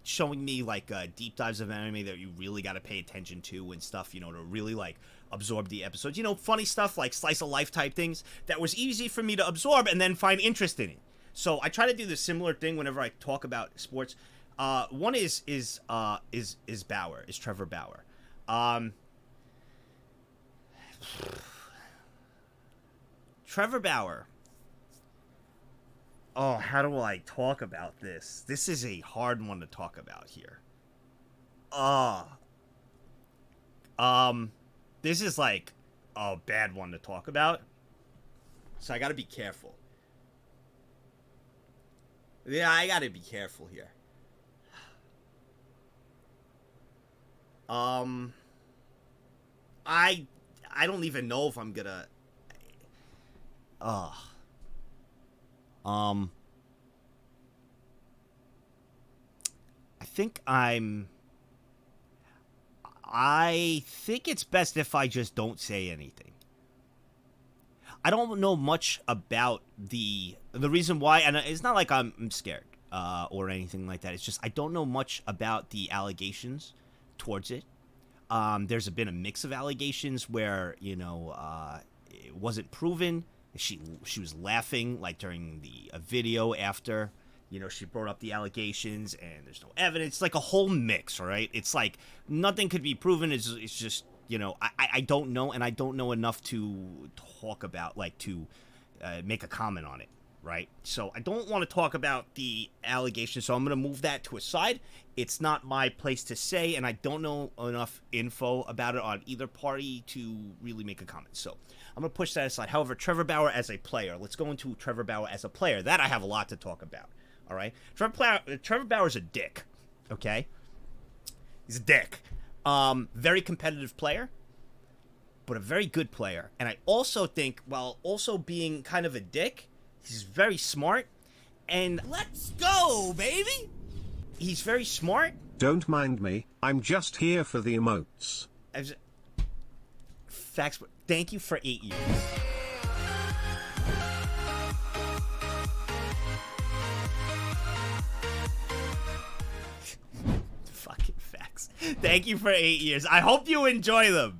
showing me like deep dives of anime that you really got to pay attention to and stuff, to really like absorb the episodes. Funny stuff like slice of life type things that was easy for me to absorb and then find interest in it. So I try to do the similar thing whenever I talk about sports. One is Trevor Bauer. Trevor Bauer. Oh, how do I talk about this? This is a hard one to talk about here. This is like a bad one to talk about. So I gotta be careful. Yeah, I gotta be careful here. I don't even know if I'm gonna. I think it's best if I just don't say anything. I don't know much about the reason why, and it's not like I'm scared or anything like that. It's just I don't know much about the allegations towards it. There's been a mix of allegations where it wasn't proven. She was laughing like during the video after she brought up the allegations, and there's no evidence. It's like a whole mix, right? It's like nothing could be proven. It's just I don't know, and I don't know enough to talk about, like, to make a comment on it, right? So I don't want to talk about the allegations, so I'm going to move that to a side. It's not my place to say, and I don't know enough info about it on either party to really make a comment. So I'm going to push that aside. However, Trevor Bauer as a player, let's go into Trevor Bauer as a player. That I have a lot to talk about, all right? Trevor Bauer's a dick, okay? He's a dick. Very competitive player, but a very good player. And I also think, while also being kind of a dick, he's very smart. And let's go, baby! He's very smart. Don't mind me. I'm just here for the emotes. Facts. Thank you for 8 years. Thank you for 8 years. I hope you enjoy them.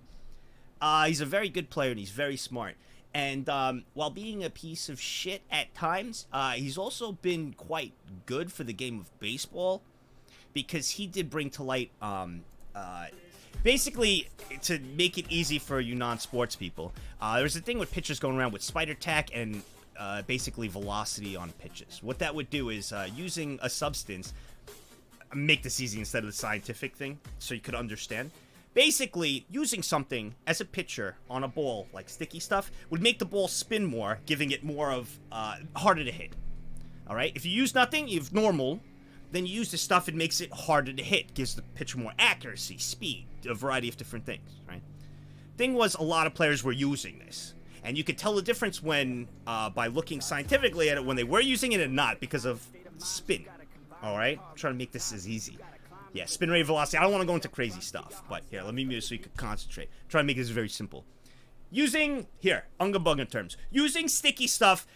He's a very good player and he's very smart. And while being a piece of shit at times, he's also been quite good for the game of baseball because he did bring to light, basically, to make it easy for you non-sports people, there's a thing with pitchers going around with spider tack and basically velocity on pitches. What that would do is using a substance, make this easy instead of the scientific thing so you could understand. Basically, using something as a pitcher on a ball, like sticky stuff, would make the ball spin more, giving it more of, harder to hit. Alright? If you use nothing, you have normal, then you use this stuff, it makes it harder to hit. Gives the pitcher more accuracy, speed, a variety of different things, right? Thing was, a lot of players were using this. And you could tell the difference when, by looking scientifically at it, when they were using it and not, because of spin. Alright? I'm trying to make this as easy. Yeah, spin rate, velocity. I don't want to go into crazy stuff, but here, let me mute so you can concentrate. Try to make this very simple. Using, here, Unga Bunga terms. Using sticky stuff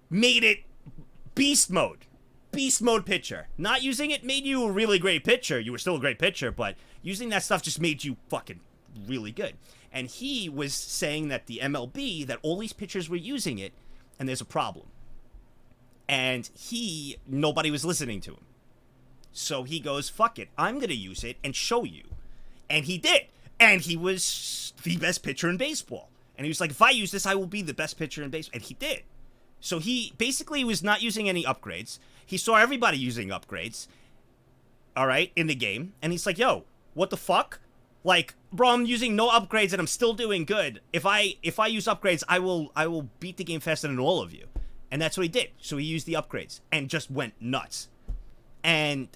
made it beast mode. Beast mode pitcher. Not using it made you a really great pitcher. You were still a great pitcher, but using that stuff just made you fucking really good. And he was saying that the MLB, that all these pitchers were using it, and there's a problem. And nobody was listening to him. So he goes, fuck it, I'm going to use it and show you. And he did. And he was the best pitcher in baseball. And he was like, if I use this, I will be the best pitcher in baseball. And he did. So he basically was not using any upgrades. He saw everybody using upgrades, all right, in the game. And he's like, yo, what the fuck? Like, bro, I'm using no upgrades and I'm still doing good. If I use upgrades, I will beat the game faster than all of you. And that's what he did. So he used the upgrades and just went nuts. And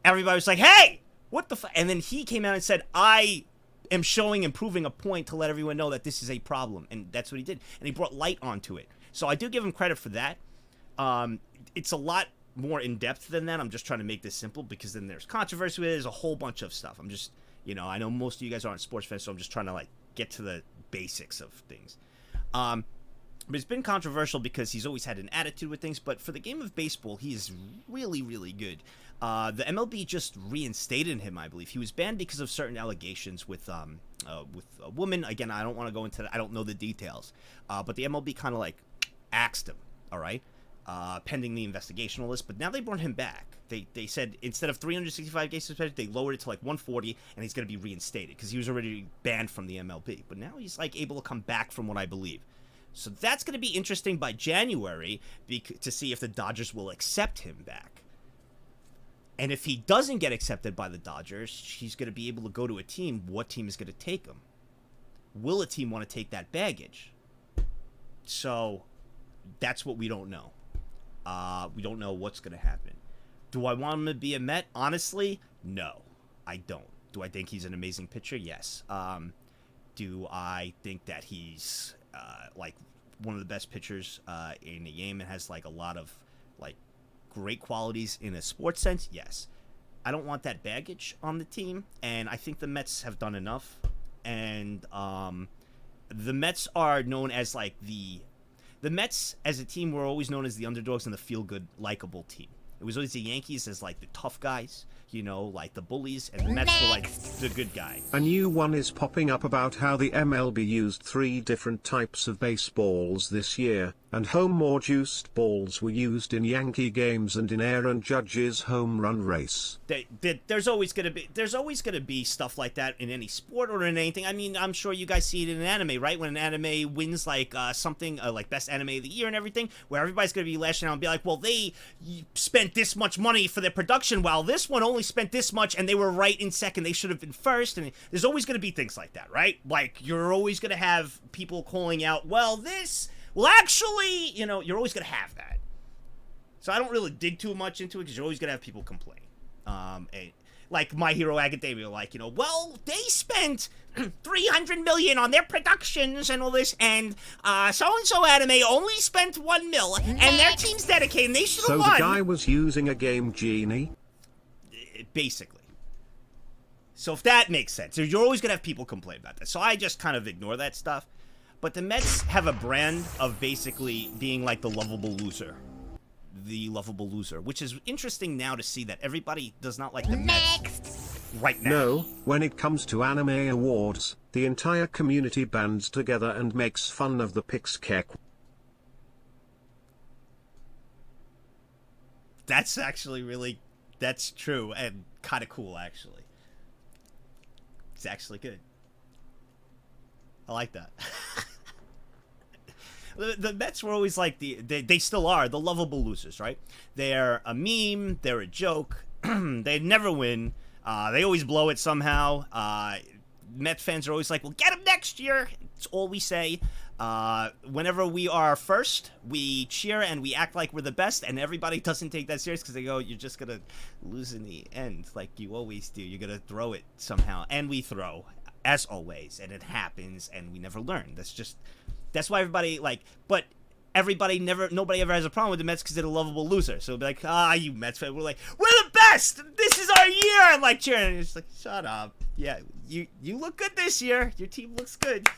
everybody was like, hey, what the fuck? And then he came out and said, I am showing and proving a point to let everyone know that this is a problem. And that's what he did. And he brought light onto it. So I do give him credit for that. It's a lot more in-depth than that. I'm just trying to make this simple because then there's controversy with it. There's a whole bunch of stuff. I'm just, I know most of you guys aren't sports fans, so I'm just trying to, like, get to the basics of things. But it's been controversial because he's always had an attitude with things. But for the game of baseball, he is really, really good. The MLB just reinstated him, I believe. He was banned because of certain allegations with a woman. Again, I don't want to go into that. I don't know the details. But the MLB kind of, like, axed him, all right? Pending the investigation, all this. But now they brought him back. They said instead of 365 games suspended, they lowered it to, like, 140, and he's going to be reinstated because he was already banned from the MLB. But now he's, like, able to come back from what I believe. So that's going to be interesting by January to see if the Dodgers will accept him back. And if he doesn't get accepted by the Dodgers, he's going to be able to go to a team. What team is going to take him? Will a team want to take that baggage? So that's what we don't know. We don't know what's going to happen. Do I want him to be a Met? Honestly, no, I don't. Do I think he's an amazing pitcher? Yes. Do I think that he's like one of the best pitchers in the game and has like a lot of like great qualities in a sports sense? Yes. I don't want that baggage on the team, and I think the Mets have done enough. And the Mets are known as like the Mets as a team were always known as the underdogs and the feel-good, likable team. It was always the Yankees as like the tough guys, like the bullies, and the Mets were like the good guy. A new one is popping up about how the MLB used 3 different types of baseballs this year, and more juiced balls were used in Yankee games and in Aaron Judge's home run race. There's always gonna be stuff like that in any sport or in anything. I mean, I'm sure you guys see it in an anime, right? When an anime wins like something like best anime of the year and everything, where everybody's gonna be lashing out and be like, well, they spent this much money for their production, while this one only spent this much, and they were right in second. They should have been first. And there's always gonna be things like that, right? Like you're always gonna have people calling out, well, well, actually, you're always going to have that. So I don't really dig too much into it because you're always going to have people complain. Like My Hero Academia, like, well, they spent $300 million on their productions and all this, and so-and-so anime only spent $1 million, and their team's dedicated, and they should have won. So the guy was using a Game Genie? Basically. So if that makes sense, you're always going to have people complain about that. So I just kind of ignore that stuff. But the Mets have a brand of basically being like the lovable loser. The lovable loser. Which is interesting now to see that everybody does not like the Mets. right now. No, when it comes to anime awards, the entire community bands together and makes fun of the Pixkek. That's actually really, that's true and kind of cool, actually. It's actually good. I like that. The Mets were always like they still are the lovable losers, right? They're a meme, they're a joke, they never win, they always blow it somehow. Mets fans are always like, "Well, get them next year." It's all we say. Whenever we are first, we cheer and we act like we're the best, and everybody doesn't take that serious because they go, "You're just gonna lose in the end, like you always do. You're gonna throw it somehow," and we throw, as always, and it happens, and we never learn. That's why everybody but nobody ever has a problem with the Mets because they're a lovable loser. So it'll be like, you Mets fans, we're the best. This is our year. I'm like cheering. And it's like, shut up. Yeah, you look good this year. Your team looks good.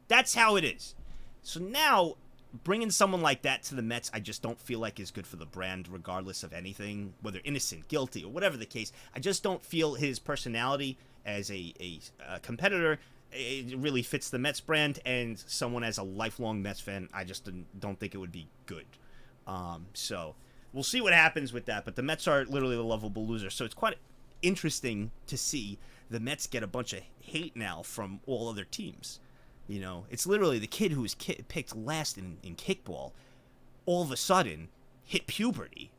That's how it is. So now, bringing someone like that to the Mets, I just don't feel like is good for the brand, regardless of anything, whether innocent, guilty, or whatever the case. I just don't feel his personality as a competitor, it really fits the Mets brand, and someone as a lifelong Mets fan, I just don't think it would be good. So we'll see what happens with that, but the Mets are literally the lovable loser, so it's quite interesting to see the Mets get a bunch of hate now from all other teams. You know, it's literally the kid who was picked last in kickball all of a sudden hit puberty,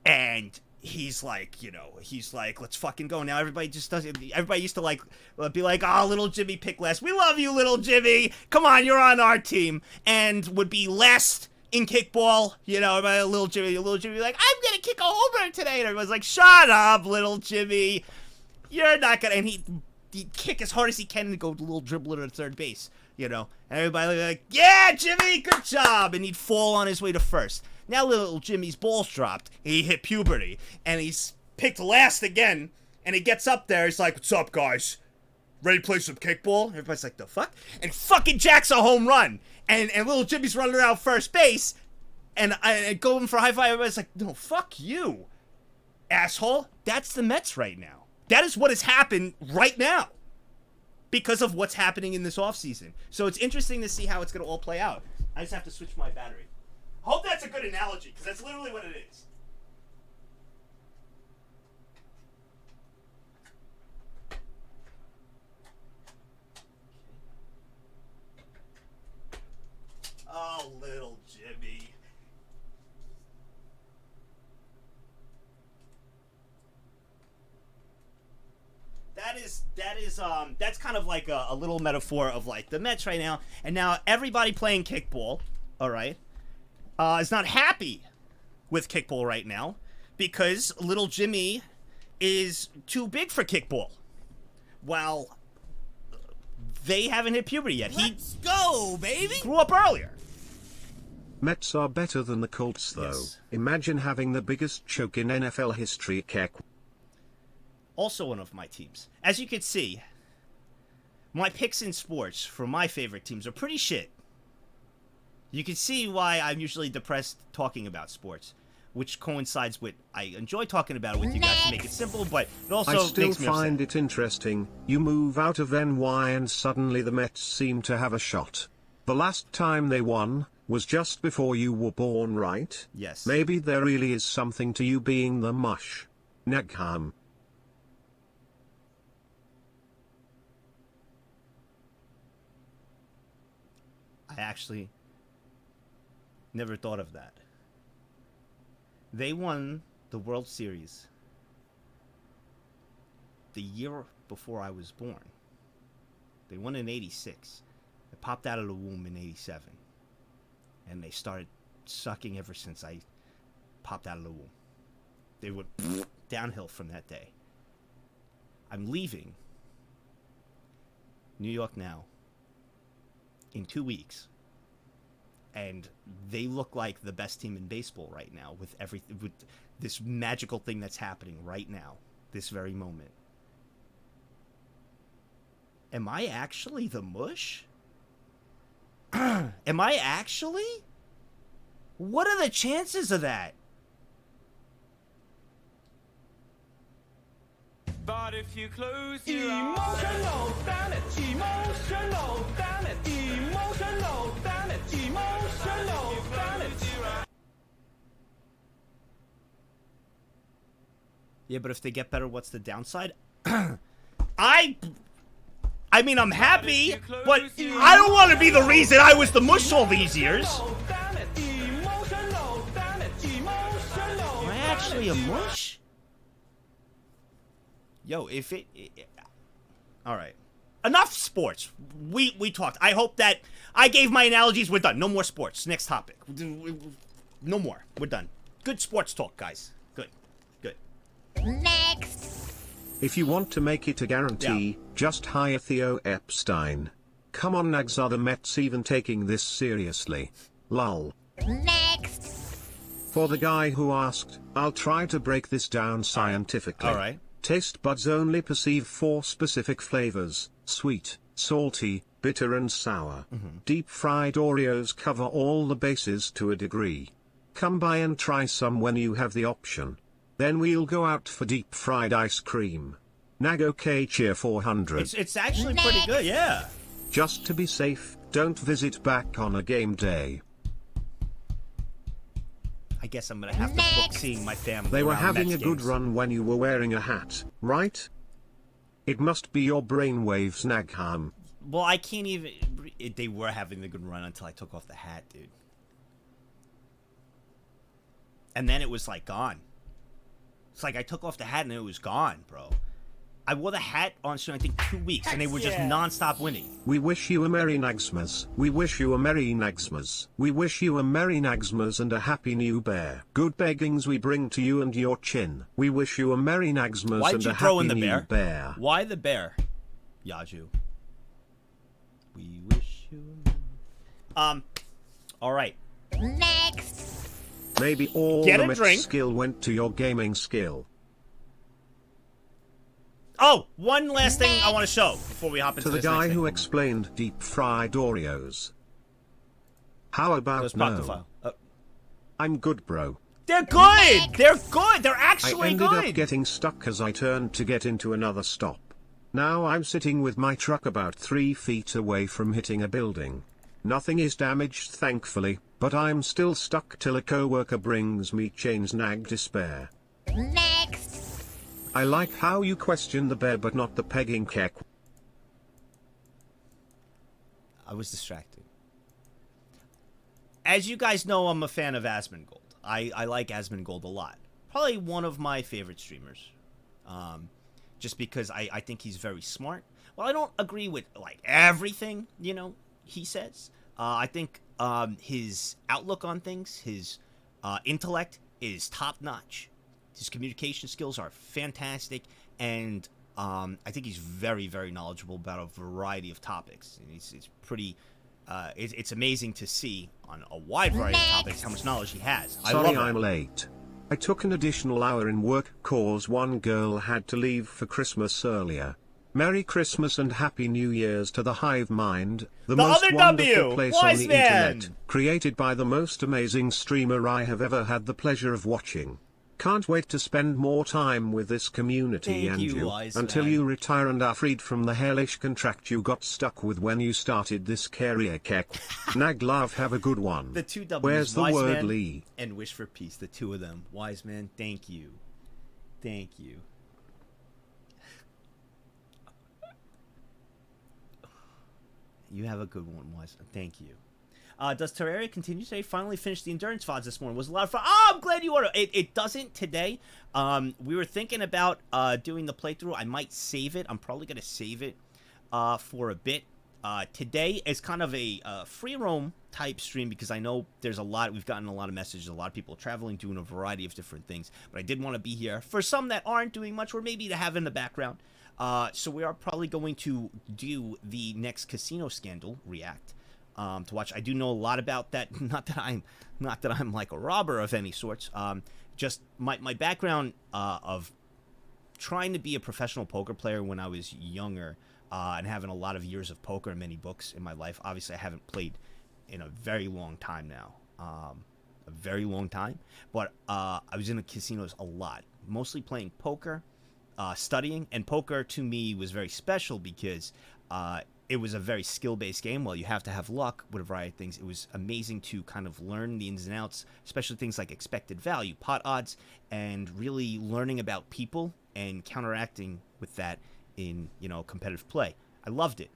and he's like, let's fucking go. Now everybody just does it. Everybody used to be like, "Oh, little Jimmy picked last. We love you, little Jimmy. Come on, you're on our team." And would be last in kickball. Little Jimmy like, "I'm going to kick a homer today." And everyone's like, "Shut up, little Jimmy. You're not going to." And he'd kick as hard as he can and go a little dribbler to third base, And everybody would be like, "Yeah, Jimmy, good job." And he'd fall on his way to first. Now little Jimmy's balls dropped. He hit puberty. And he's picked last again. And he gets up there. He's like, "What's up, guys? Ready to play some kickball?" Everybody's like, "The fuck?" And fucking jacks a home run. And little Jimmy's running around first base. And going for a high five. Everybody's like, "No, fuck you, asshole." That's the Mets right now. That is what has happened right now. Because of what's happening in this offseason. So it's interesting to see how it's going to all play out. I just have to switch my battery. Hope that's a good analogy, because that's literally what it is. Oh, little Jimmy. That's kind of like a little metaphor of like the Mets right now. And now everybody playing kickball, all right, is not happy with kickball right now because little Jimmy is too big for kickball. Well, they haven't hit puberty yet. Let's go, baby! Grew up earlier. Mets are better than the Colts, though. Yes. Imagine having the biggest choke in NFL history, Keck. Also one of my teams. As you can see, my picks in sports for my favorite teams are pretty shit. You can see why I'm usually depressed talking about sports, which coincides with I enjoy talking about it with you guys to make it simple, but it also I still makes me find upset. it interesting. You move out of NY and suddenly the Mets seem to have a shot. The last time they won was just before you were born, right? Yes. Maybe there really is something to you being the mush. Nagzz. I actually never thought of that. They won the World Series the year before I was born. They won in 86. I popped out of the womb in 87. And they started sucking ever since I popped out of the womb. They went downhill from that day. I'm leaving New York now in 2 weeks. And they look like the best team in baseball right now with this magical thing that's happening right now, this very moment. Am I actually the mush? Am I actually? What are the chances of that? heart if you close your eyes. Emotional, damn it. Emotional, damn it. Emotional, damn it. Emotional, damn it. Yeah, but if they get better, what's the downside? I mean, I'm happy, but I don't want to be the reason I was the mush all these years. Am I actually a mush? Yo, if it all right. Enough sports. We talked. I hope that I gave my analogies. We're done. No more sports. Next topic. No more. We're done. Good sports talk, guys. Good. Good. Next. If you want to make it a guarantee, just hire Theo Epstein. Come on, Nagzz, are the Mets even taking this seriously? Lol. Next. For the guy who asked, I'll try to break this down scientifically. Alright. Taste buds only perceive 4 specific flavors: sweet, salty, bitter and sour. Deep fried Oreos cover all the bases to a degree. Come by and try some when you have the option. Then we'll go out for deep fried ice cream. Nago K cheer 400. It's actually pretty good, yeah. Just to be safe, don't visit back on a game day. I guess I'm gonna have to book seeing my family. They were around having Mets a good games. run when you were wearing a hat, right? It must be your brainwaves, Nagham. Well, I can't even. They were having the good run until I took off the hat, dude. And then it was like gone. It's like I took off the hat and it was gone, bro. I wore the hat on stream, I think 2 weeks, and they were just non-stop winning. We wish you a Merry Nagsmas. We wish you a Merry Nagsmas. We wish you a Merry Nagsmas and a Happy New Bear. Good beggings we bring to you and your chin. We wish you a Merry Nagsmas Why'd and you a throw Happy in the New bear? Bear. Why the bear, Yaju? We wish you. All right. Next. Maybe all Get the a Mets drink. skill went to your gaming skill. Oh, one last thing I want to show before we hop into To the this next guy thing. who explained deep fried Oreos. How about Let's pop the no? file. I'm good, bro. They're good. They're good. They're I actually ended good. up getting stuck as I turned to get into another stop. Now I'm sitting with my truck about 3 feet away from hitting a building. Nothing is damaged, thankfully, but I'm still stuck till a coworker brings me chains. Nag despair. Next. I like how you question the bear but not the pegging keck. I was distracted. As you guys know, I'm a fan of Asmongold. I like Asmongold a lot. Probably one of my favorite streamers. Just because I think he's very smart. Well, I don't agree with like everything, he says. I think his outlook on things, his intellect is top-notch. His communication skills are fantastic, and I think he's very, very knowledgeable about a variety of topics. And it's pretty, it's amazing to see on a wide variety of topics how much knowledge he has. I Sorry love that. I'm late. I took an additional hour in work cause one girl had to leave for Christmas earlier. Merry Christmas and Happy New Year's to the Hivemind, the most other wonderful W, place on wise the man. internet, created by the most amazing streamer I have ever had the pleasure of watching. Can't wait to spend more time with this community Thank and you, you, wise until man. you retire and are freed from the hellish contract you got stuck with when you started this career keck. Nag love, have a good one. The two W's, Where's the wise word man Lee? and wish for peace. The two of them. Wise man, thank you. Thank you. You have a good one, Wise. Thank you. Does Terraria continue today? Finally finished the endurance VODs this morning. Was a lot of fun. Oh, I'm glad you ordered. It doesn't today. We were thinking about doing the playthrough. I might save it. I'm probably going to save it for a bit. Today is kind of a free roam type stream because I know we've gotten a lot of messages, a lot of people traveling, doing a variety of different things. But I did want to be here for some that aren't doing much or maybe to have in the background. So we are probably going to do the next casino scandal react to watch. I do know a lot about that. Not that I'm like a robber of any sorts. Just my background of trying to be a professional poker player when I was younger and having a lot of years of poker and many books in my life. Obviously, I haven't played in a very long time now. A very long time. But I was in the casinos a lot, mostly playing poker. studying. And poker to me was very special because it was a very skill-based game. While you have to have luck with a variety of things, it was amazing to kind of learn the ins and outs, especially things like expected value, pot odds, and really learning about people and counteracting with that in, you know, competitive play. I loved it.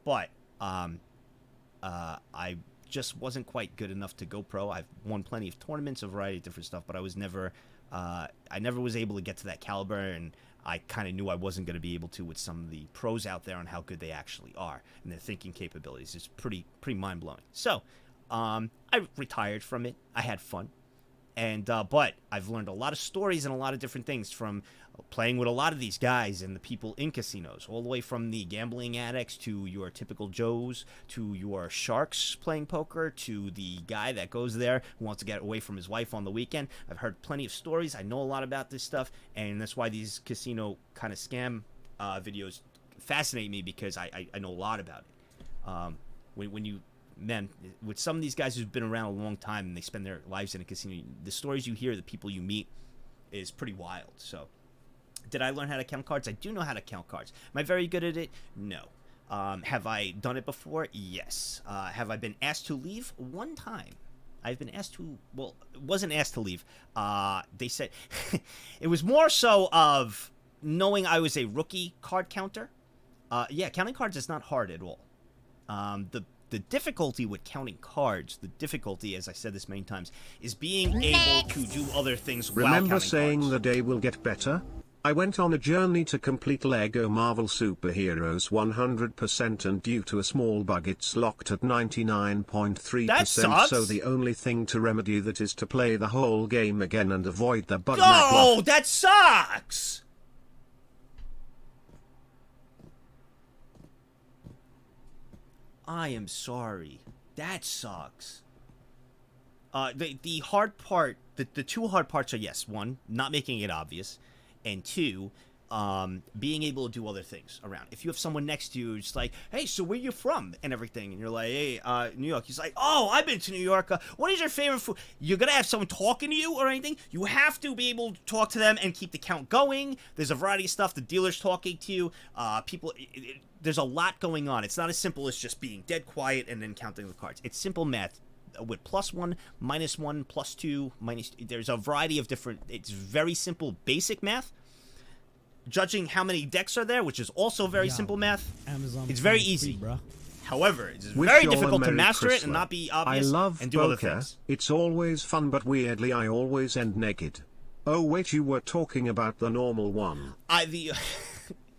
But I just wasn't quite good enough to go pro. I've won plenty of tournaments, a variety of different stuff, but I was never I never was able to get to that caliber, and I kind of knew I wasn't going to be able to with some of the pros out there on how good they actually are and their thinking capabilities. It's pretty mind-blowing. So I retired from it. I had fun. And but I've learned a lot of stories and a lot of different things from playing with a lot of these guys and the people in casinos, all the way from the gambling addicts to your typical Joes, to your sharks playing poker, to the guy that goes there who wants to get away from his wife on the weekend. I've heard plenty of stories. I know a lot about this stuff, and that's why these casino kind of scam videos fascinate me, because I know a lot about it. When you... Man, with some of these guys who've been around a long time and they spend their lives in a casino, the stories you hear, the people you meet, is pretty wild. So, did I learn how to count cards? I do know how to count cards. Am I very good at it? No. Have I done it before? Yes. Have I been asked to leave? One time. I've been asked to, well, wasn't asked to leave. They said, it was more so of knowing I was a rookie card counter. Yeah, counting cards is not hard at all. The difficulty with counting cards, the difficulty, as I said this many times, is being able to do other things while counting Remember saying cards. the day will get better? I went on a journey to complete Lego Marvel Superheroes 100%, and due to a small bug it's locked at 99.3%. That sucks. So the only thing to remedy that is to play the whole game again and avoid the bug. Oh, that sucks! I am sorry. That sucks. The hard part, the two hard parts are, yes, one, not making it obvious, and two, being able to do other things around. If you have someone next to you, it's like, hey, so where you from? And everything. And you're like, hey, New York. He's like, oh, I've been to New York. What is your favorite food? You're going to have someone talking to you or anything. You have to be able to talk to them and keep the count going. There's a variety of stuff. The dealer's talking to you. People... There's a lot going on. It's not as simple as just being dead quiet and then counting the cards. It's simple math with +1, -1, +2, -2. There's a variety of different... It's very simple, basic math. Judging how many decks are there, which is also very simple math. Amazon it's very Prime easy. free, bruh. However, it's Wish very you all a difficult to Merry master it and Christmas. not be I obvious love and do other poker. things. It's always fun, but weirdly I always end naked. Oh wait, you were talking about the normal one.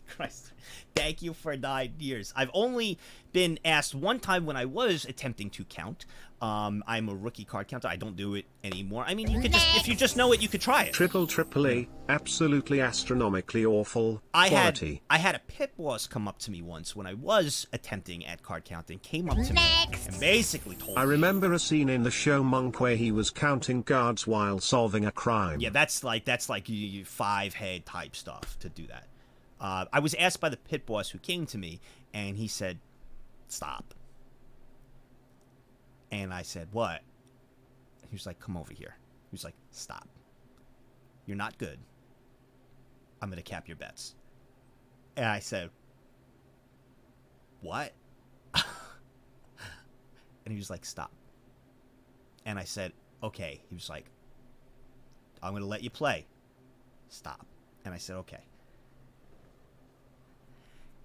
Christ. Thank you for 9 years. I've only been asked one time when I was attempting to count. I'm a rookie card counter. I don't do it anymore. I mean, you could just, if you just know it, you could try it. Triple A, absolutely astronomically awful quality. I had a pit boss come up to me once when I was attempting at card counting. Came up to me and basically told me. I remember a scene in the show Monk where he was counting cards while solving a crime. Yeah, that's like you 5-head type stuff to do that. I was asked by the pit boss who came to me, and he said, stop. And I said, what? He was like, come over here. He was like, stop. You're not good. I'm going to cap your bets. And I said, what? And he was like, stop. And I said, okay. He was like, I'm going to let you play. Stop. And I said, okay.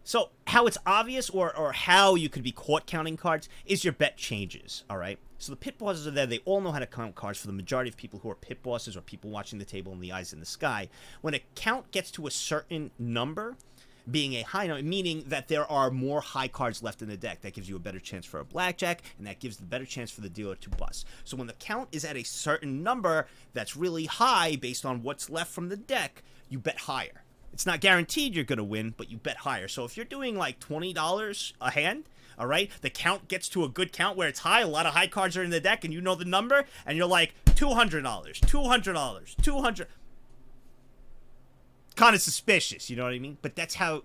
So, how it's obvious or how you could be caught counting cards is your bet changes, all right? So the pit bosses are there. They all know how to count cards. For the majority of people who are pit bosses or people watching the table and the eyes in the sky, when a count gets to a certain number, being a high number, meaning that there are more high cards left in the deck, that gives you a better chance for a blackjack, and that gives the better chance for the dealer to bust. So when the count is at a certain number that's really high based on what's left from the deck, you bet higher. It's not guaranteed you're going to win, but you bet higher. So if you're doing like $20 a hand, all right, the count gets to a good count where it's high, a lot of high cards are in the deck, and you know the number, and you're like, $200, $200. Kind of suspicious, you know what I mean? But that's how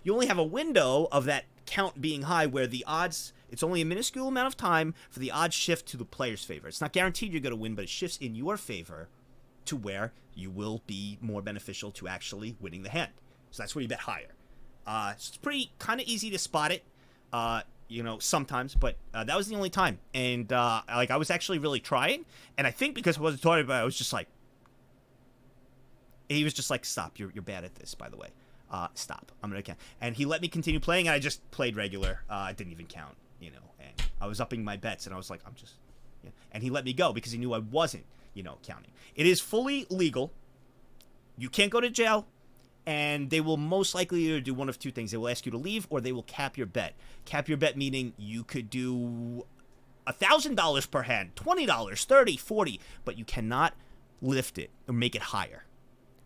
you only have a window of that count being high where the odds, it's only a minuscule amount of time for the odds shift to the player's favor. It's not guaranteed you're going to win, but it shifts in your favor to where you will be more beneficial to actually winning the hand. So that's where you bet higher. So it's pretty kind of easy to spot it, you know, sometimes, but that was the only time. And like I was actually really trying, and I think because I wasn't talking about it, I was just like, he was just like, stop, you're bad at this, by the way. Stop, I'm gonna count. And he let me continue playing, and I just played regular. I didn't even count, you know, and I was upping my bets, and I was like, I'm just, yeah. And he let me go because he knew I wasn't, you know, counting. It is fully legal. You can't go to jail, and they will most likely either do one of two things. They will ask you to leave, or they will cap your bet. Cap your bet meaning you could do $1,000 per hand, $20, $30, $40, but you cannot lift it or make it higher.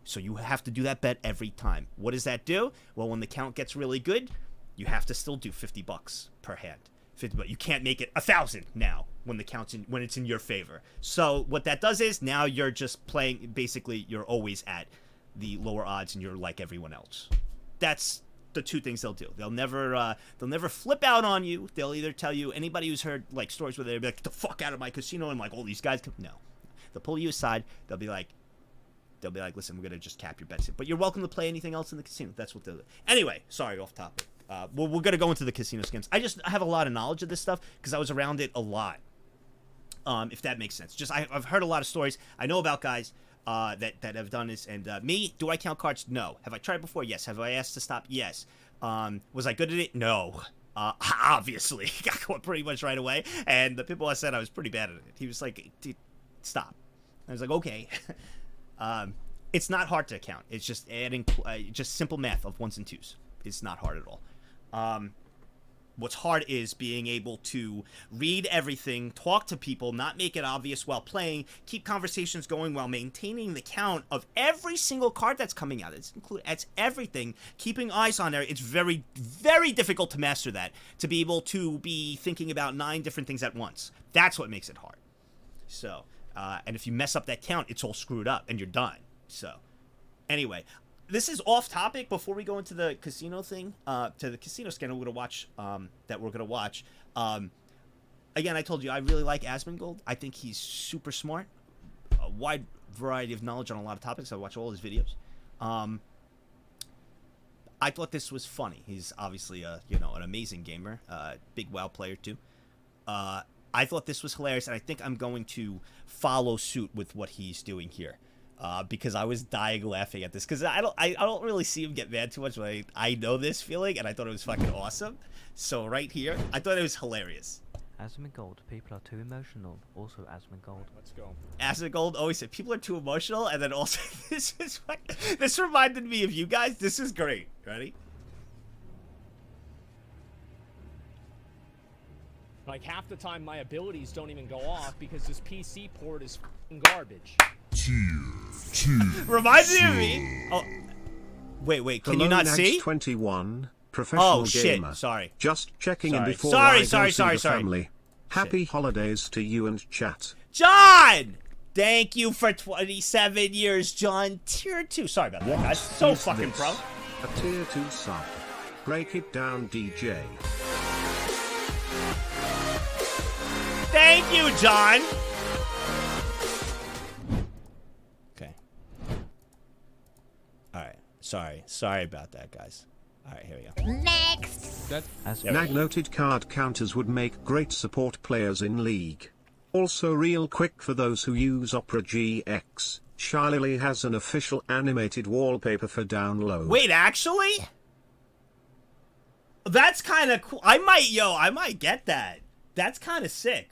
So you have to do that bet every time. What does that do? Well, when the count gets really good, you have to still do $50 per hand. 50, but you can't make it 1,000 now when the count's when it's in your favor. So what that does is now you're just playing. Basically, you're always at the lower odds, and you're like everyone else. That's the two things they'll do. They'll never flip out on you. They'll either tell you, anybody who's heard like stories where they'll be like, "Get the fuck out of my casino," and like all these guys come. No, they'll pull you aside. They'll be like, listen, we're going to just cap your bets. But you're welcome to play anything else in the casino. That's what they'll do. Anyway, sorry, off topic. We're going to go into the casino skins. I have a lot of knowledge of this stuff because I was around it a lot, if that makes sense. Just I've heard a lot of stories. I know about guys that have done this. And me, do I count cards? No. Have I tried before? Yes. Have I asked to stop? Yes. Was I good at it? No. Obviously. Got caught pretty much right away. And the people I said I was pretty bad at it. He was like, dude, stop. I was like, okay. It's not hard to count. It's just adding, just simple math of ones and twos. It's not hard at all. What's hard is being able to read everything, talk to people, not make it obvious while playing, keep conversations going while maintaining the count of every single card that's coming out. It's everything. Keeping eyes on there. It's very, very difficult to master that. To be able to be thinking about 9 different things at once. That's what makes it hard. So, and if you mess up that count, it's all screwed up and you're done. So, anyway, this is off topic. Before we go into the casino thing, to the casino scan we're gonna watch. Again, I told you I really like Asmongold. I think he's super smart, a wide variety of knowledge on a lot of topics. I watch all his videos. I thought this was funny. He's obviously an amazing gamer, big WoW player too. I thought this was hilarious, and I think I'm going to follow suit with what he's doing here. Because I was dying laughing at this, because I don't really see him get mad too much, but I know this feeling, and I thought it was fucking awesome. So right here, I thought it was hilarious. Asmongold, people are too emotional. Also Asmongold. Let's go. Asmongold always said people are too emotional, and then also this reminded me of you guys. This is great. Ready? Like half the time my abilities don't even go off because this PC port is f***ing garbage. Reminds me of me. Oh, wait. Can you not see? Nagzz21, professional gamer. Shit. Sorry. Just checking sorry. in before sorry. the family. Happy holidays to you and chat. John! Thank you for 27 years, John. Tier 2. Sorry about that, guys. So fucking pro. A tier 2 sub. Break it down, DJ. Thank you, John. Okay. All right. Sorry about that, guys. All right, here we go. Next. Nag noted card counters would make great support players in League. Also, real quick for those who use Opera GX, Shiley has an official animated wallpaper for download. Wait, actually? That's kind of cool. I might get that. That's kind of sick.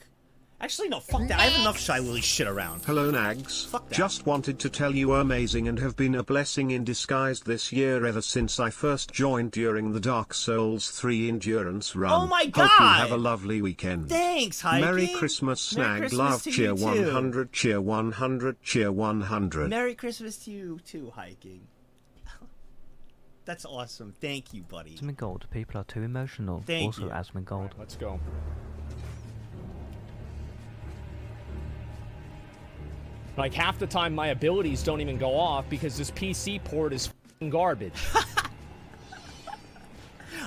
Actually, no, fuck that. I have enough Shy Lily shit around. Hello, Nags. Fuck that. Just wanted to tell you amazing and have been a blessing in disguise this year ever since I first joined during the Dark Souls 3 endurance run. Oh my god! Hope you have a lovely weekend. Thanks, Hiking. Merry Christmas, Snag. Love, cheer 100, cheer 100, cheer 100. Merry Christmas to you too, Hiking. That's awesome. Thank you, buddy. Asmongold, people are too emotional. Thank also you. Asmongold. Let's go. Like half the time my abilities don't even go off because this PC port is f***ing garbage.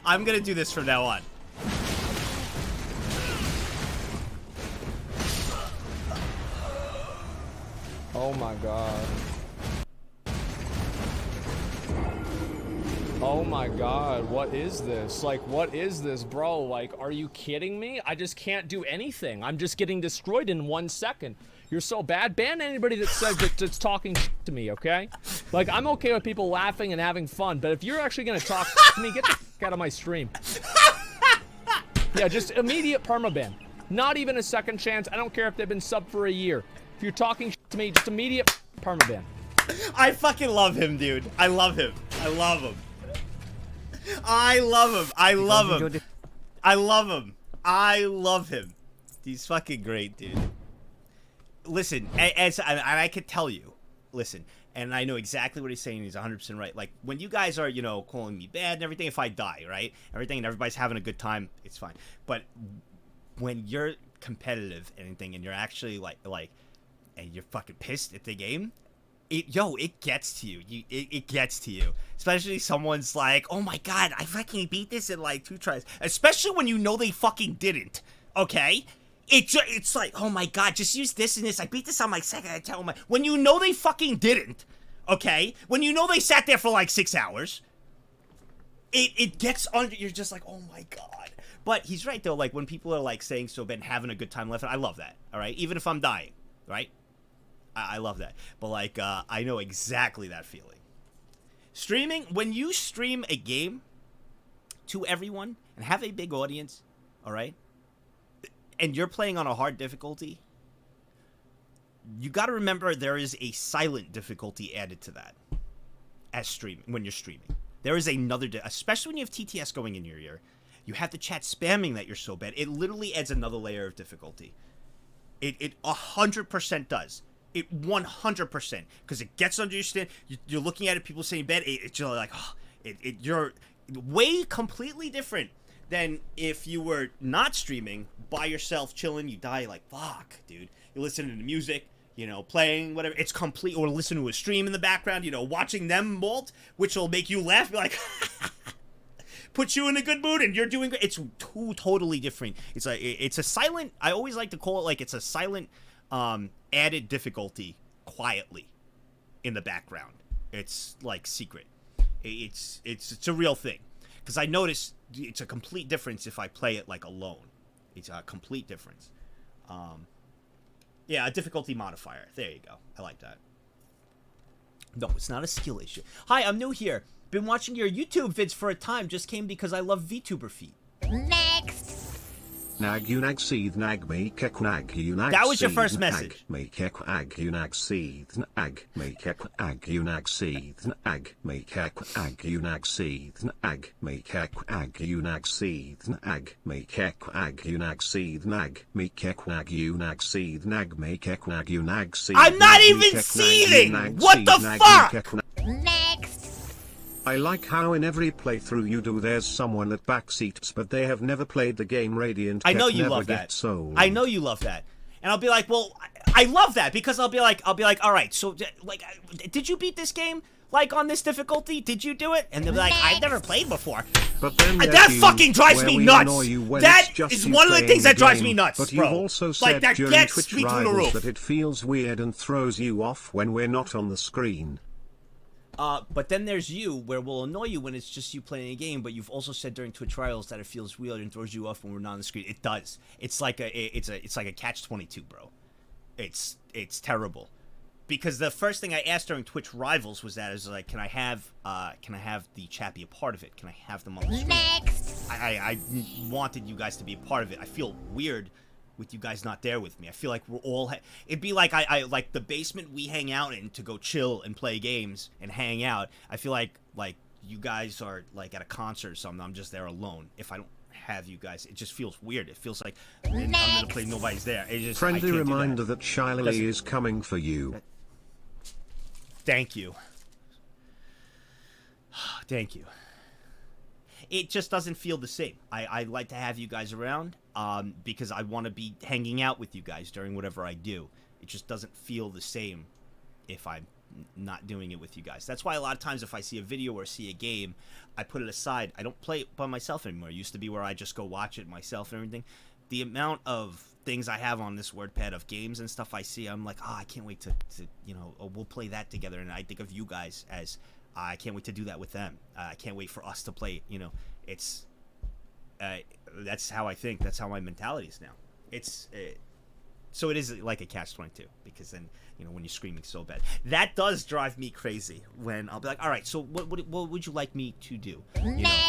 I'm gonna do this from now on. Oh my god. Oh my god, what is this? Like, what is this, bro? Like, are you kidding me? I just can't do anything. I'm just getting destroyed in 1 second. You're so bad. Ban anybody that says that's talking to me, okay? Like, I'm okay with people laughing and having fun, but if you're actually gonna talk to me, get the fuck out of my stream. Yeah, just immediate permaban. Not even a second chance. I don't care if they've been subbed for a year. If you're talking to me, just immediate permaban. I fucking love him, dude. I love him. I love him. I love him. I love him. I love him. I love him. He's fucking great, dude. Listen, and I could tell you, listen, and I know exactly what he's saying. He's 100% right. Like, when you guys are, you know, calling me bad and everything, if I die, right? Everything, and everybody's having a good time, it's fine. But when you're competitive and anything, and you're actually, like, and you're fucking pissed at the game, it gets to you. It gets to you. Especially someone's like, oh my god, I fucking beat this in like 2 tries. Especially when you know they fucking didn't. Okay? It's like, oh my god, just use this and this. I beat this on my second attempt. When you know they fucking didn't, okay? When you know they sat there for like 6 hours, it gets under. You're just like, oh my god. But he's right though. Like, when people are like saying so bad and having a good time left, I love that. All right, even if I'm dying, right? I love that. But like, I know exactly that feeling. Streaming, when you stream a game to everyone and have a big audience, all right, and you're playing on a hard difficulty, you got to remember there is a silent difficulty added to that as streaming. When you're streaming, there is another, especially when you have TTS going in your ear, you have the chat spamming that you're so bad. It literally adds another layer of difficulty. It 100% does. It 100%, because it gets under your skin. You're looking at it, people saying bad. It's just like, oh, you're way completely different than if you were not streaming, by yourself, chilling. You die, like, fuck, dude. You're listening to music, you know, playing, whatever. It's complete, or listen to a stream in the background, you know, watching them molt, which will make you laugh, be like, put you in a good mood, and you're doing great. It's totally different. It's a silent, I always like to call it like it's a silent, added difficulty quietly in the background. It's like secret. It's a real thing, because I notice it's a complete difference if I play it like alone. It's a complete difference. Yeah, a difficulty modifier. There you go. I like that. No, it's not a skill issue. Hi, I'm new here. Been watching your YouTube vids for a time. Just came because I love VTuber feet. Next. Nag you nag seed nag me kek nag you nag. That was your first message. Me kek ag you nag seed nag me kek ag you nag seed nag me kek ag you nag seed nag me kek ag you nag seed nag me kek ag you nag seed nag me kek nag you nag seed nag me kek nag you nag seed. I'm not even seething. What the fuck? Next. I like how in every playthrough you do there's someone that backseats, but they have never played the game Radiant. I know you love that. I know you love that. And I'll be like, well, I love that, because I'll be like, all right, so like, did you beat this game like on this difficulty? Did you do it? And they'll be like, I've never played before. But then that fucking drives me nuts. That is one of the things that drives me nuts, but bro. You've also said like, that during gets Twitch me through the Rivals roof. that it feels weird and throws you off when we're not on the screen. But then there's you, where we'll annoy you when it's just you playing a game. But you've also said during Twitch Trials that it feels weird and throws you off when we're not on the screen. It does. It's like a catch-22, bro. It's terrible, because the first thing I asked during Twitch Rivals was that is like, can I have the chat be a part of it? Can I have them on the screen? Next. I wanted you guys to be a part of it. I feel weird with you guys not there with me. I feel like we're all it'd be like I like the basement we hang out in to go chill and play games and hang out. I feel like you guys are like at a concert or something. I'm just there alone. If I don't have you guys, it just feels weird. It feels like I'm gonna play, nobody's there. It just, Friendly reminder that Shiley is coming for you. Thank you. Thank you. It just doesn't feel the same. I like to have you guys around, because I want to be hanging out with you guys during whatever I do. It just doesn't feel the same if I'm not doing it with you guys. That's why a lot of times if I see a video or see a game, I put it aside. I don't play it by myself anymore. It used to be where I just go watch it myself and everything. the amount of things I have on this WordPad of games and stuff I see, I'm like, oh, I can't wait to we'll play that together. And I think of you guys as, I can't wait to do that with them. I can't wait for us to play. It's that's how I think. That's how my mentality is now. So it is like a catch-22, because then, when you're screaming so bad, that does drive me crazy. When I'll be like, all right, so what would you like me to do?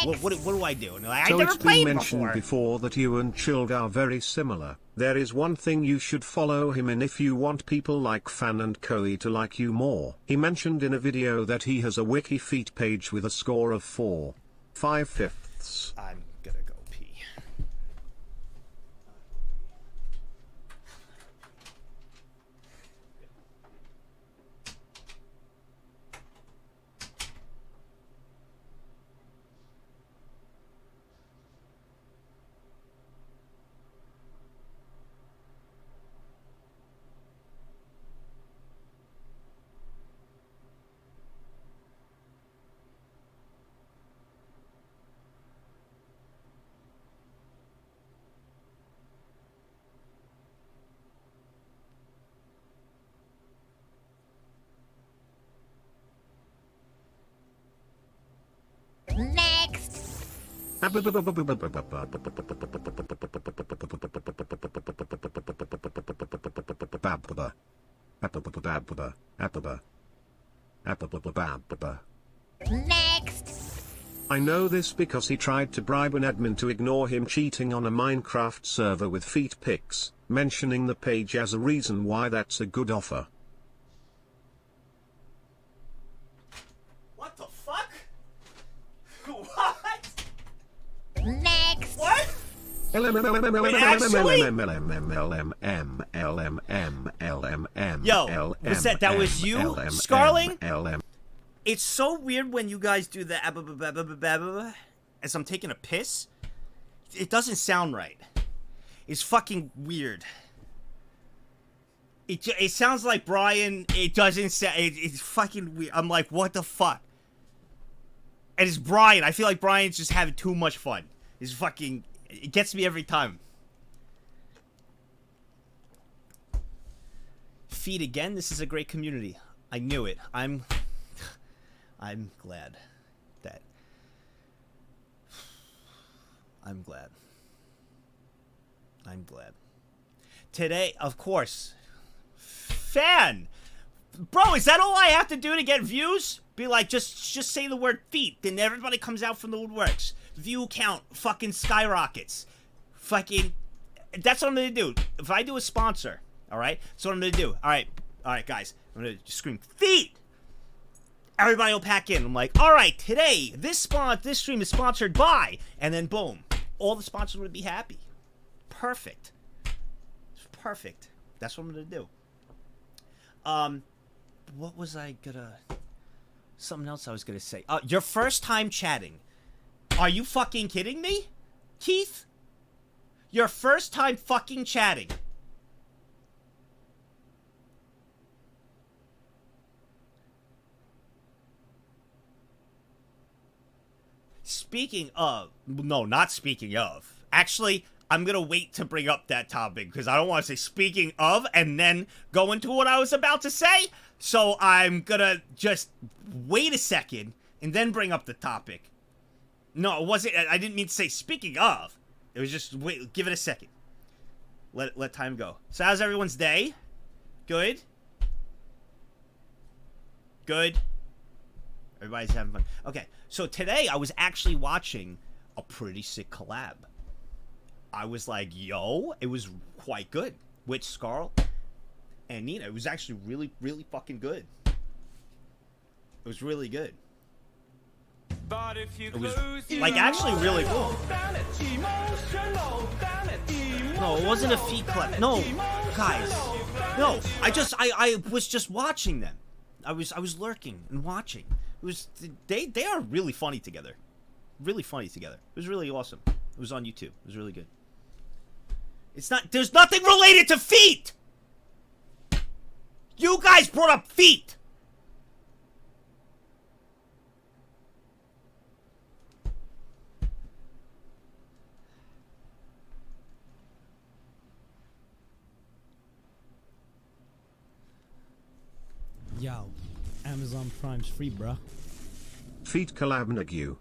What do I do? And I So never it's played been mentioned before that you and Chilg are very similar. There is one thing you should follow him in if you want people like Fan and Koi to like you more. He mentioned in a video that he has a wiki feet page with a score of 4.5. I'm gonna go pee. Next. Next. I know this because he tried to bribe an admin to ignore him cheating on a Minecraft server with feet pics, mentioning the page as a reason why that's a good offer. What the fuck? What? Next. What? Yo, was that was you, Scarling? It's so weird when you guys do the as I'm taking a piss. It doesn't sound right. It's fucking weird. It sounds like Brian. It doesn't sound. It's fucking weird. I'm like, what the fuck? And it's Brian. I feel like Brian's just having too much fun. It's fucking. It gets me every time. Feed again. This is a great community. I knew it. I'm glad that. I'm glad. Today, of course. Fan! Bro, is that all I have to do to get views? Be like, just say the word feet, then everybody comes out from the woodworks. View count fucking skyrockets. Fucking, that's what I'm gonna do. If I do a sponsor, alright? That's what I'm gonna do. Alright, guys. I'm gonna just scream, feet! Everybody will pack in. I'm like, alright, today, this stream is sponsored by, and then boom. All the sponsors would be happy. Perfect. It's perfect. That's what I'm gonna do. What was I gonna... Something else I was gonna say. Your first time chatting. Are you fucking kidding me? Keith? Your first time fucking chatting. Speaking of... No, not speaking of. Actually, I'm gonna wait to bring up that topic because I don't want to say speaking of and then go into what I was about to say. So I'm gonna just wait a second and then bring up the topic. No, it wasn't. I didn't mean to say speaking of. It was just wait. Give it a second. Let time go. So how's everyone's day? Good. Good. Everybody's having fun. Okay. So today I was actually watching a pretty sick collab. I was like, yo, it was quite good with Scarl and Nina. It was actually really, really fucking good. It was really good. It was like actually really cool. No, it wasn't a feet collab. No, guys. No, I was just watching them. I was lurking and watching. It was they are really funny together. Really funny together. It was really awesome. It was on YouTube. It was really good. It's not, there's nothing related to feet! You guys brought up feet! Yo, Amazon Prime's free, bruh. Feet collab Nagzz.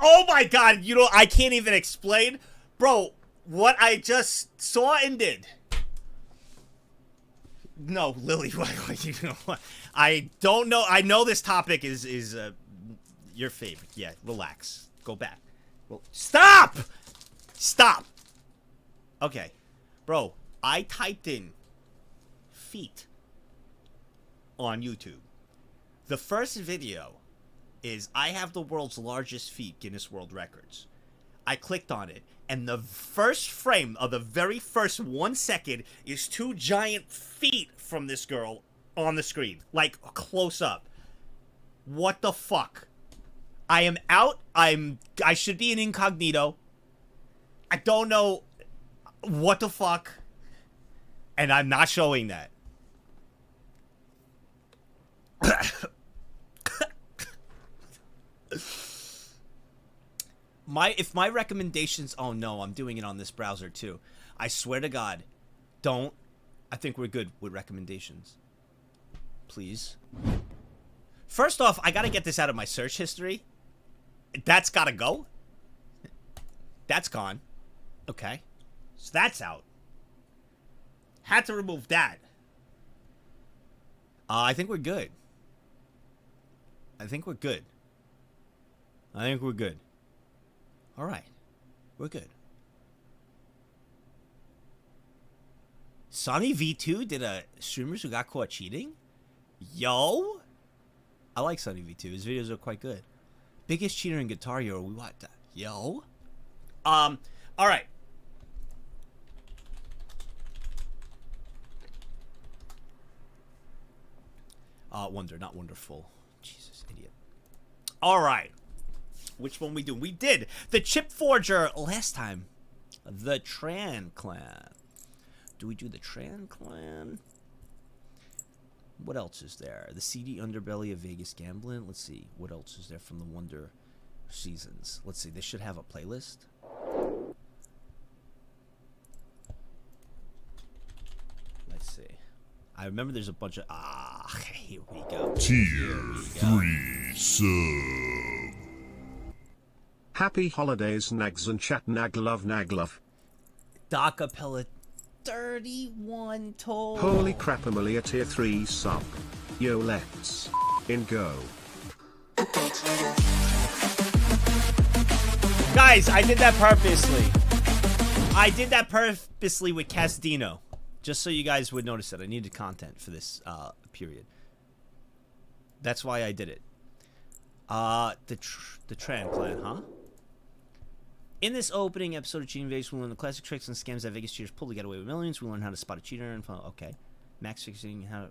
Oh my god, you know, I can't even explain. Bro, what I just saw and did. No, Lily, what you know what? I don't know. I know this topic is your favorite. Yeah, relax. Go back. Well, stop! Stop! Okay. Bro, I typed in feet on YouTube. The first video is I have the world's largest feet, Guinness World Records. I clicked on it, and the first frame of the very first 1 second is two giant feet from this girl on the screen, like close up. What the fuck? I am out. I should be an incognito. I don't know what the fuck, and I'm not showing that. If my recommendations, oh no, I'm doing it on this browser too. I swear to God, don't. I think we're good with recommendations. Please. First off, I gotta get this out of my search history. That's gotta go. That's gone. Okay. So that's out. Had to remove that. I think we're good. I think we're good. I think we're good. All right. We're good. Sonny V2 did a streamers who got caught cheating? Yo! I like Sonny V2. His videos are quite good. Biggest cheater in Guitar Hero. We want that. Yo! All right. Wonder, not wonderful. Jesus, idiot. All right. Which one we do? We did the Chip Forger last time. The Tran Clan. Do we do the Tran Clan? What else is there? The seedy underbelly of Vegas gambling. Let's see. What else is there from the Wonder seasons? Let's see. They should have a playlist. Let's see. I remember there's a bunch of... here we go. Tier 3 sub. Happy holidays, Nagzz and chat. Naglove, Naglove. Docapella 31 told. Holy crap, Amelia tier 3 sub. Yo, let's in go. Guys, I did that purposely. I did that purposely with Castino. Just so you guys would notice that I needed content for this period. That's why I did it. The Tran Clan, huh? In this opening episode of Cheating Vegas, we learn the classic tricks and scams that Vegas cheaters pull to get away with millions. We learn how to spot a cheater and follow. Okay, match fixing how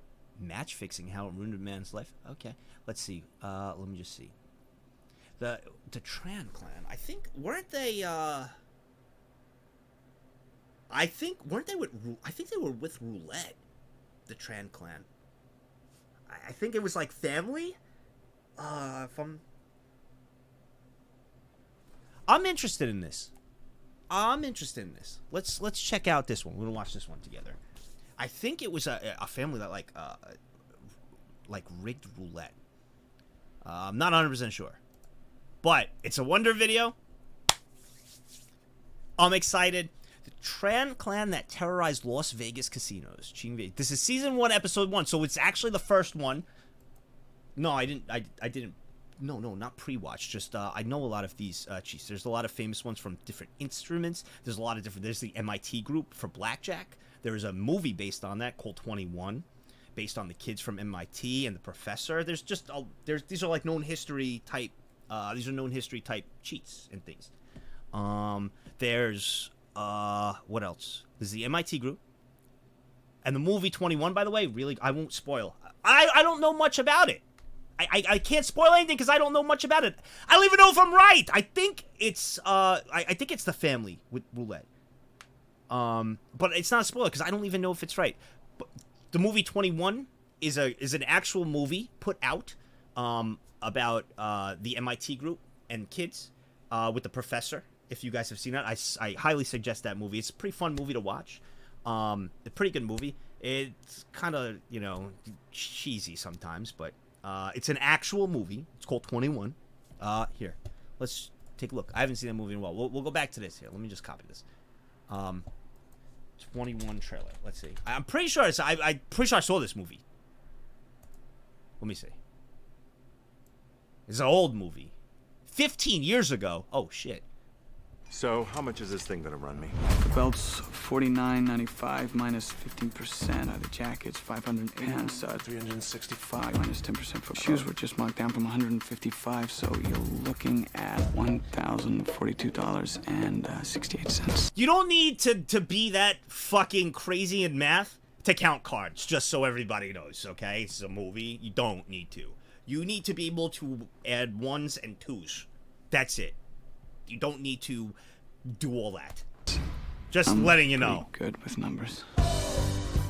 it ruined a man's life. Okay, let's see. Let me just see. The Tran Clan. I think weren't they? I think they were with Roulette. The Tran Clan. I think it was like family. I'm interested in this. Let's check out this one. We're gonna watch this one together. I think it was a family that like rigged roulette. I'm not 100% sure, but it's a Wonder video. I'm excited. The Tran Clan that terrorized Las Vegas casinos. This is season 1, episode 1, so it's actually the first one. No, I didn't. No, not pre-watch. Just I know a lot of these cheats. There's a lot of famous ones from different instruments. There's a lot of different. There's the MIT group for blackjack. There's a movie based on that called 21, based on the kids from MIT and the professor. There's just these are like known history type. These are known history type cheats and things. There's what else? There's the MIT group. And the movie 21, by the way, really, I won't spoil. I don't know much about it. I can't spoil anything because I don't know much about it. I don't even know if I'm right. I think it's I think it's the family with roulette. But it's not a spoiler because I don't even know if it's right. But the movie 21 is an actual movie put out about the MIT group and kids with the professor If you guys have seen it, I highly suggest that movie. It's a pretty fun movie to watch. A pretty good movie. It's kind of, you know, cheesy sometimes, but it's an actual movie. It's called 21. Here, let's take a look. I haven't seen that movie in a while. We'll go back to this here. Let me just copy this. 21 trailer. Let's see. I'm pretty sure I'm pretty sure I saw this movie. Let me see. It's an old movie. 15 years ago. Oh shit. So, how much is this thing gonna run me? The belt's $49.95 minus 15%. The jacket's $508. Pants $365 minus 10% for shoes were just marked down from $155. So you're looking at $1,042.68. You don't need to be that fucking crazy in math to count cards. Just so everybody knows. Okay, it's a movie. You don't need to. You need to be able to add ones and twos. That's it. You don't need to do all that. Just letting you know. Good with numbers.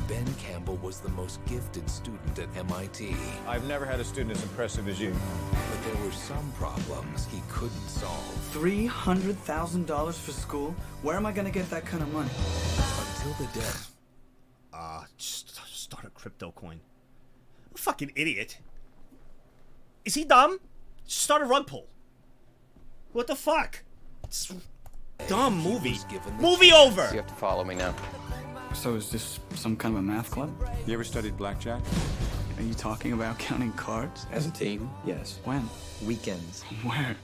Ben Campbell was the most gifted student at MIT. I've never had a student as impressive as you. But there were some problems he couldn't solve. $300,000 for school? Where am I gonna get that kind of money? Until the death. Just start a crypto coin. I'm a fucking idiot. Is he dumb? Start a rug pull. What the fuck? It's dumb movie. Movie over! You have to follow me now. So is this some kind of a math club? You ever studied blackjack? Are you talking about counting cards? As a team, yes. When? Weekends. Where?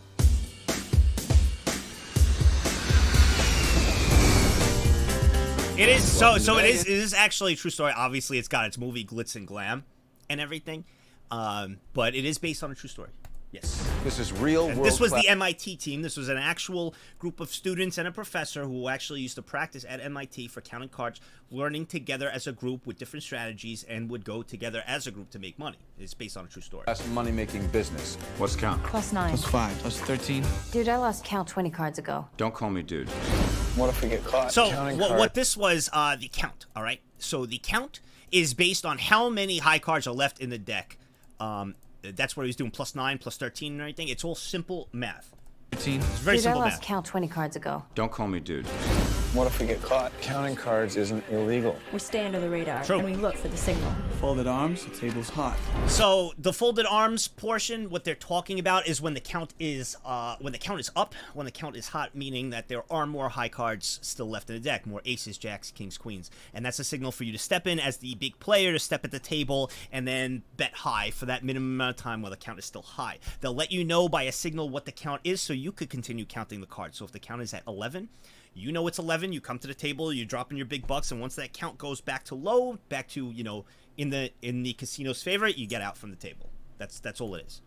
It is so it is actually a true story. Obviously it's got its movie glitz and glam and everything. But it is based on a true story. Yes. This is real world. This was the MIT team. This was an actual group of students and a professor who actually used to practice at MIT for counting cards, learning together as a group with different strategies, and would go together as a group to make money. It's based on a true story. That's money-making business. What's count? +9. +5. +13. Dude, I lost count 20 cards ago. Don't call me dude. What if we get caught? So what this was, the count, all right? So the count is based on how many high cards are left in the deck. That's where he's doing +9, +13 and everything. It's all simple math. It's very Dude, simple I lost math. count 20 cards ago. Don't call me dude. What if we get caught? Counting cards isn't illegal. We stay under the radar, True. and we look for the signal. Folded arms, the table's hot. So the folded arms portion, what they're talking about is when the count is up, when the count is hot, meaning that there are more high cards still left in the deck, more aces, jacks, kings, queens, and that's a signal for you to step in as the big player, to step at the table and then bet high for that minimum amount of time while the count is still high. They'll let you know by a signal what the count is, so you could continue counting the cards. So if the count is at 11. You know it's 11, you come to the table, you drop in your big bucks, and once that count goes back to low, back to, you know, in the casino's favor, you get out from the table. That's all it is.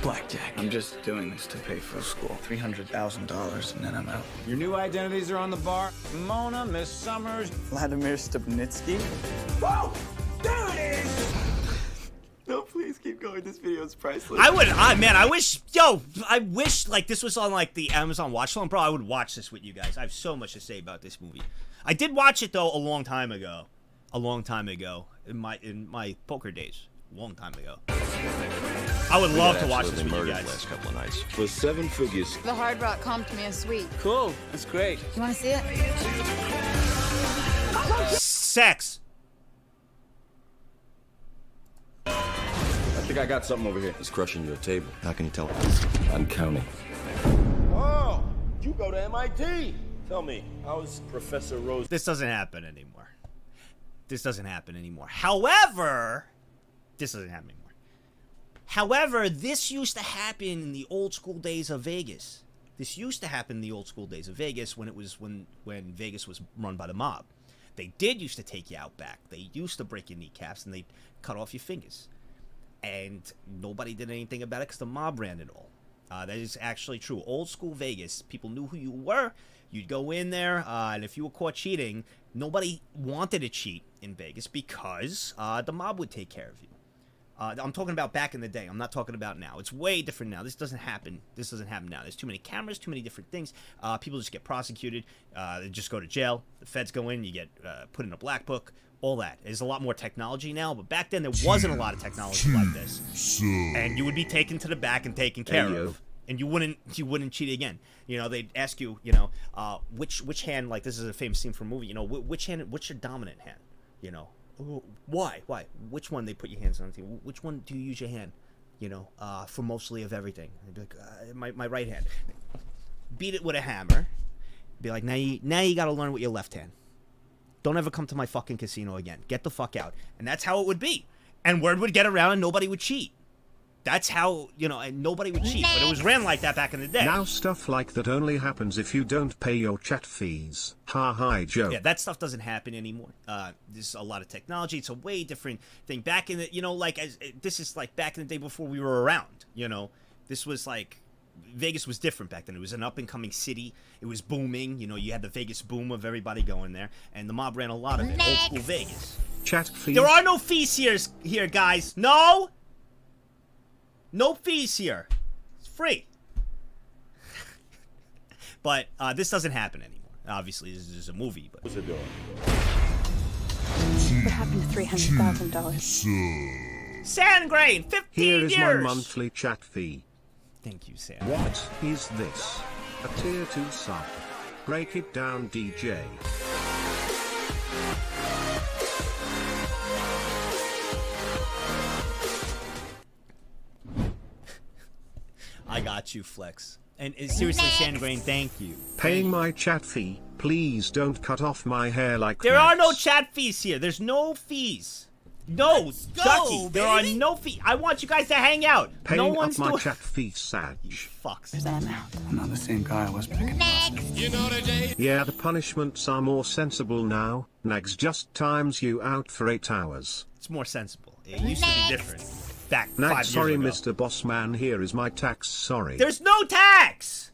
Blackjack. I'm just doing this to pay for school. $300,000 and then I'm out. Your new identities are on the bar. Mona, Miss Summers. Vladimir Stupnitsky. Whoa! There it is! No, please keep going. This video is priceless. I wish like this was on like the Amazon Watch Along, bro. I would watch this with you guys. I have so much to say about this movie. I did watch it though a long time ago in my poker days. A long time ago. I would love to watch this with you guys. Last couple of nights. For 7 figures. The Hard Rock comped me as sweet. Cool. That's great. You want to see it? Sex. I think I got something over here. He's crushing your table. How can you tell? I'm counting. Oh, you go to MIT. Tell me, how's Professor Rose? This doesn't happen anymore. However, this used to happen in the old school days of Vegas. When Vegas was run by the mob. They did used to take you out back. They used to break your kneecaps and they cut off your fingers. And nobody did anything about it because the mob ran it all. That is actually true. Old school Vegas, people knew who you were. You'd go in there, and if you were caught cheating, nobody wanted to cheat in Vegas because the mob would take care of you. I'm talking about back in the day. I'm not talking about now. It's way different now. This doesn't happen now. There's too many cameras, too many different things. People just get prosecuted. They just go to jail. The feds go in. You get put in a black book. All that. There's a lot more technology now, but back then there wasn't a lot of technology like this. And you would be taken to the back and taken care of. and you wouldn't cheat again. You know, they'd ask you, which hand, like this is a famous scene from a movie. You know, which what's your dominant hand? You know, why? Which one they put your hands on? Which one do you use your hand? You know, for mostly of everything. They'd be like, my right hand. Beat it with a hammer. Be like, now you got to learn with your left hand. Don't ever come to my fucking casino again. Get the fuck out. And that's how it would be. And word would get around and nobody would cheat. That's how, and nobody would cheat. But it was ran like that back in the day. Now stuff like that only happens if you don't pay your chat fees. Ha ha, joke. Yeah, that stuff doesn't happen anymore. There's a lot of technology. It's a way different thing. Back in the, this is like back in the day before we were around, This was like, Vegas was different back then. It was an up-and-coming city. It was booming. You had the Vegas boom of everybody going there. And the mob ran a lot of it. Old school Vegas. Chat fees. There are no fees here, guys. No! No fees here. It's free. But this doesn't happen anymore. Obviously, this is a movie. But what's it doing? What happened to $300,000? Sandgrain, 15 Here is years. my monthly chat fee. Thank you, Sam. What is this? A tier 2 sub. Break it down, DJ. I got you, Flex. And seriously, Sandgrain, thank you. Paying my chat fee. Please don't cut off my hair like There that. are no chat fees here. There's no fees. No, Ducky, there are no fees. I want you guys to hang out. Paying no up one's my doing... chat fee, Sag. Fucks. I'm not the same guy I was back in Boston. Yeah, the punishments are more sensible now. Nagzz just times you out for 8 hours. It's more sensible. It used to be different. Back 5 Nagzz, years sorry, ago. Mr. Bossman, here is my tax, sorry. There's no tax!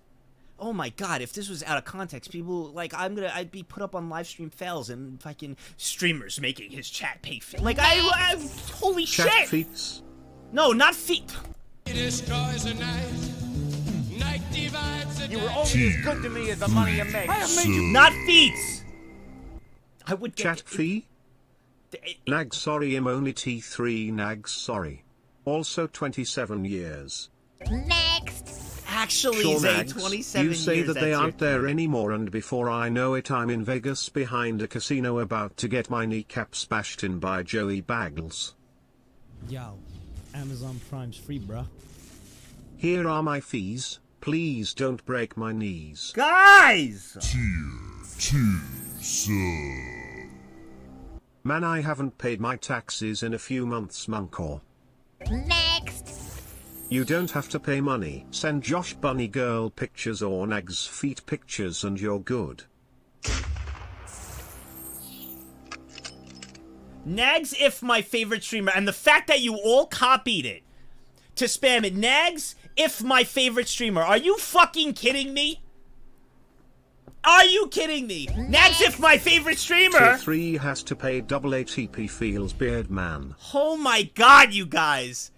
Oh my god, if this was out of context, people, I'd be put up on live stream fails and fucking streamers making his chat pay fee. Holy Chat shit! feats? No, not feet. You were only as good to me as the money you make. I have made you not feet. I would get Chat fee? Nagzz, sorry, I'm only T3 Nagzz, sorry. Also 27 years. Next. Actually, Sure, Zay, Nagzz, 27 you say years, that they that's aren't there anymore, and before I know it I'm in Vegas behind a casino about to get my kneecaps bashed in by Joey Bagels. Yo, Amazon Prime's free, bruh. Here are my fees. Please don't break my knees. Guys! Tier 2 sub. Man, I haven't paid my taxes in a few months, Munkor. Next. You don't have to pay money. Send Josh Bunny girl pictures or Nagzz feet pictures and you're good. Nagzz, if my favorite streamer, and the fact that you all copied it to spam it. Nagzz, if my favorite streamer. Are you fucking kidding me? Are you kidding me? Nagzz, if my favorite streamer. Tier 3 has to pay double ATP feels beard man. Oh my god, you guys.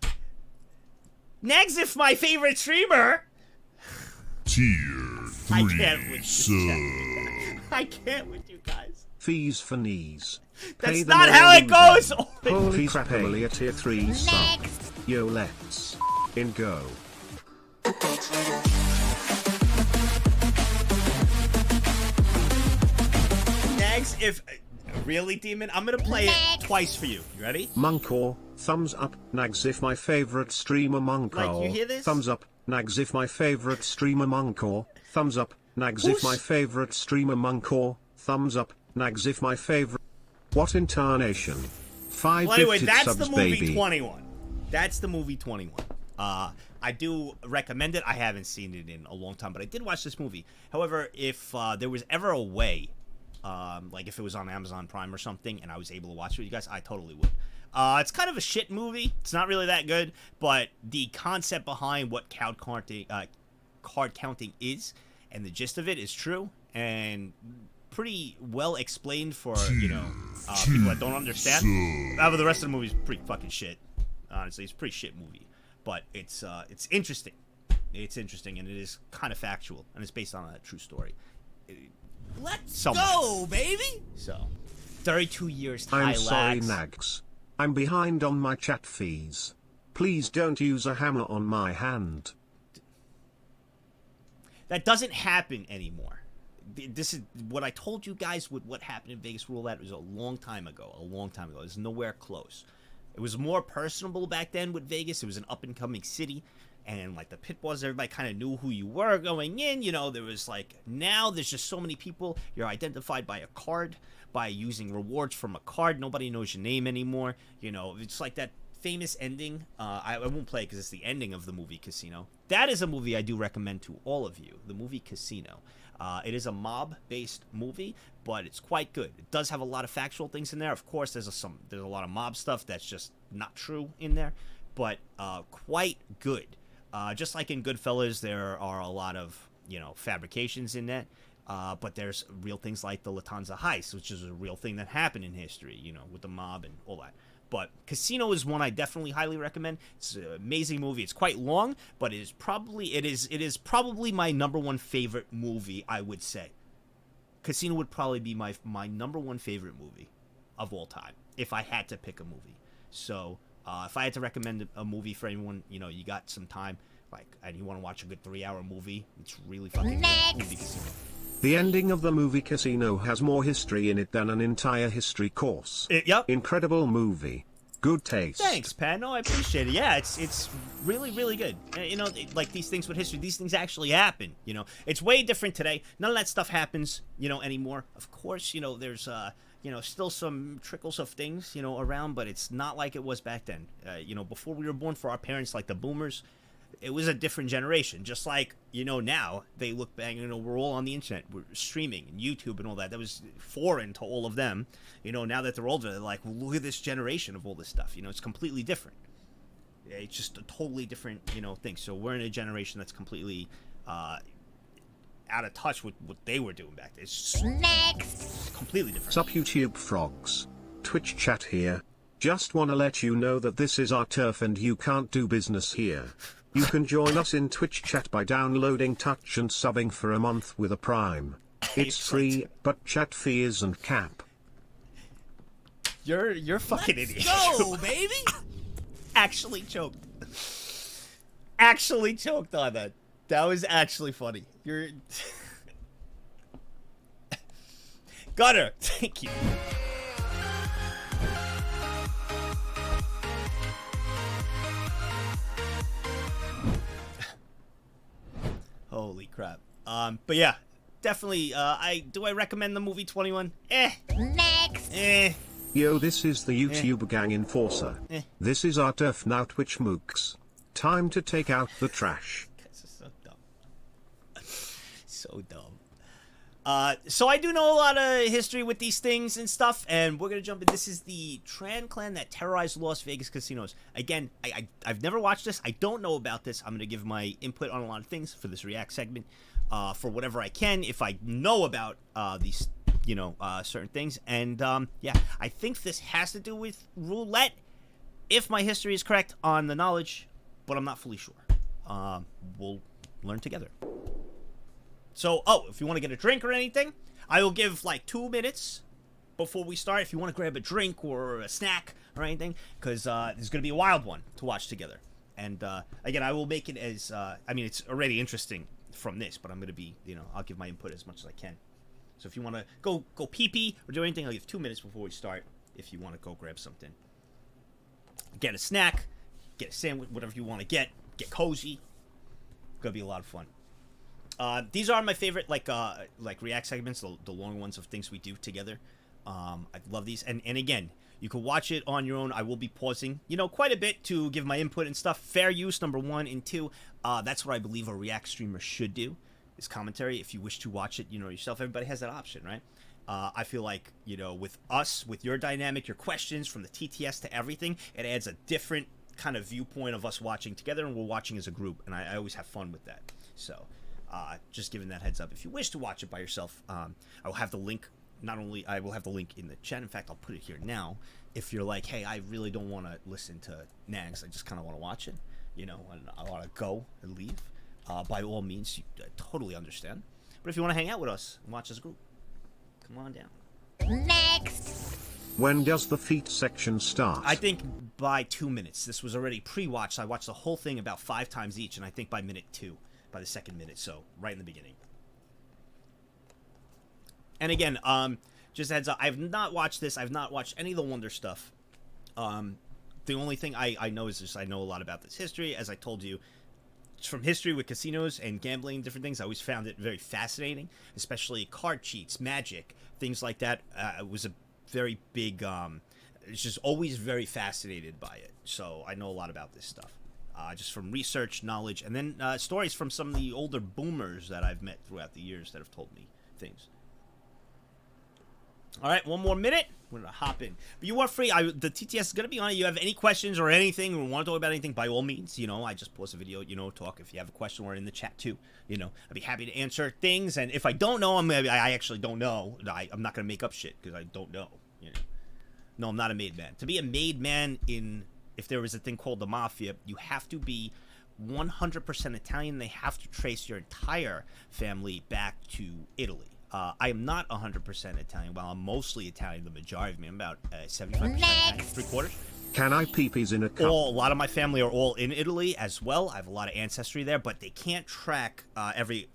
Nagzz, if my favorite streamer. Tier 3 I can't with sub. you. I can't with you guys. Fees for knees. That's Pay them not all how it in goes. then. Oh, Holy crap, Emily, a tier 3 sub. Yo, let's in go. Nagzz, if really, Demon, I'm gonna play it twice for you. You ready? Munkor, thumbs up. Nagzz, if my favorite streamer Munkor. Like, you hear this? Thumbs up. Nagzz, if my favorite streamer Munkor. Thumbs up. Nagzz, if my favorite streamer Munkor. Thumbs up. Nagzz, if my favorite. What intonation? 5 Well, anyway, gifted that's subs, the movie baby. 21. That's the movie 21. I do recommend it. I haven't seen it in a long time, but I did watch this movie. However, if there was ever a way, like if it was on Amazon Prime or something, and I was able to watch it with you guys, I totally would. It's kind of a shit movie. It's not really that good, but the concept behind what card counting is, and the gist of it is true, and pretty well explained for, people that don't understand. But the rest of the movie is pretty fucking shit. Honestly, it's a pretty shit movie. But it's interesting. It's interesting, and it is kind of factual, and it's based on a true story. Let's Somewhat. go, baby! So, 32 years I'm high sorry, lags. Nagzz. I'm behind on my chat fees. Please don't use a hammer on my hand. That doesn't happen anymore. This is what I told you guys with what happened in Vegas Roulette was a long time ago. It's nowhere close. It was more personable back then with Vegas. It was an up-and-coming city. And, like, the pit balls, everybody kind of knew who you were going in. You know, there was, like, now there's just so many people. You're identified by a card, by using rewards from a card. Nobody knows your name anymore. You know, it's like that famous ending. I won't play it because it's the ending of the movie Casino. That is a movie I do recommend to all of you. The movie Casino. It is a mob-based movie, but it's quite good. It does have a lot of factual things in there. Of course, there's a lot of mob stuff that's just not true in there, but quite good. Just like in Goodfellas, there are a lot of, you know, fabrications in that. But there's real things like the Lufthansa heist, which is a real thing that happened in history, you know, with the mob and all that. But Casino is one I definitely highly recommend. It's an amazing movie. It's quite long, but it is probably my number one favorite movie, I would say. Casino would probably be my number one favorite movie of all time if I had to pick a movie. So if I had to recommend a movie for anyone, you know, you got some time, like, and you want to watch a good 3-hour movie, it's really fucking good. Movie Casino. The ending of the movie Casino has more history in it than an entire history course. Yep. Incredible movie. Good taste. Thanks, Pat. No, I appreciate it. Yeah, it's really, really good. You know, like these things with history, these things actually happen. You know, it's way different today. None of that stuff happens, you know, anymore. Of course, you know, there's, you know, still some trickles of things, you know, around, but it's not like it was back then. You know, before we were born, for our parents, like the boomers, it was a different generation. Just like, you know, now they look back, you know, we're all on the internet, we're streaming and YouTube and all that. That was foreign to all of them. You know, now that they're older, they're like, well, look at this generation of all this stuff. You know, it's completely different. It's just a totally different, you know, thing. So we're in a generation that's completely out of touch with what they were doing back then. It's just Next. completely different. Sup YouTube frogs. Twitch chat here. Just wanna let you know that this is our turf and you can't do business here. You can join us in Twitch chat by downloading Touch and subbing for a month with a Prime. It's free, but chat fee isn't cap. You're fucking idiot. Go, baby! Actually choked. Actually choked on that. That was actually funny. You're Gunner, thank you. Holy crap. But yeah, definitely, I recommend the movie 21? Next. Yo, this is the YouTube gang enforcer. This is our turf now, Twitch mooks. Time to take out the trash. This is so dumb. So dumb. So I do know a lot of history with these things and stuff, and we're gonna jump in. This is the Tran clan that terrorized Las Vegas casinos. Again, I've never watched this. I don't know about this. I'm gonna give my input on a lot of things for this React segment, for whatever I can, if I know about these, you know, certain things. And yeah, I think this has to do with roulette, if my history is correct on the knowledge, but I'm not fully sure. We'll learn together. So, if you want to get a drink or anything, I will give like 2 minutes before we start if you want to grab a drink or a snack or anything, because there's going to be a wild one to watch together. And again, I will make it as, I mean, it's already interesting from this, but I'm going to be, you know, I'll give my input as much as I can. So if you want to go pee-pee or do anything, I'll give 2 minutes before we start if you want to go grab something. Get a snack, get a sandwich, whatever you want to get cozy. Gonna be a lot of fun. These are my favorite, like React segments, the long ones of things we do together. I love these. And again, you can watch it on your own. I will be pausing, you know, quite a bit to give my input and stuff. Fair use, number 1, and 2. That's what I believe a React streamer should do, is commentary. If you wish to watch it, you know, yourself, everybody has that option, right? I feel like, you know, with us, with your dynamic, your questions, from the TTS to everything, it adds a different kind of viewpoint of us watching together, and we're watching as a group, and I always have fun with that. So just giving that heads up. If you wish to watch it by yourself, I will have the link. Not only I will have the link in the chat. In fact, I'll put it here now. If you're like, hey, I really don't want to listen to Nagzz, I just kind of want to watch it, you know, and I want to go and leave, by all means, you totally understand. But if you want to hang out with us and watch as a group, come on down. Next. When does the feet section start? I think by 2 minutes. This was already pre-watched. I watched the whole thing about 5 times each, and I think by minute 2. by the second minute, so right in the beginning. And again, just a heads up, I've not watched this. I've not watched any of the Wonder stuff. The only thing I know is just I know a lot about this history. As I told you, it's from history with casinos and gambling and different things. I always found it very fascinating, especially card cheats, magic, things like that. It was a very big, it's just always very fascinated by it. So I know a lot about this stuff. Just from research, knowledge, and then stories from some of the older boomers that I've met throughout the years that have told me things. All right, one more minute. We're going to hop in. But you are free. The TTS is going to be on it. You have any questions or anything, or want to talk about anything, by all means, you know, I just pause the video, you know, talk. If you have a question, we're in the chat too. You know, I'd be happy to answer things. And if I don't know, I actually don't know. I'm not going to make up shit because I don't know. You know, no, I'm not a made man. To be a made man if there was a thing called the mafia, you have to be 100% Italian. They have to trace your entire family back to Italy. I am not 100% Italian. Well, I'm mostly Italian, the majority of me. I'm about 75% Italian, 3/4. Can I peepees in a cup? A lot of my family are all in Italy as well. I have a lot of ancestry there, but they can't track every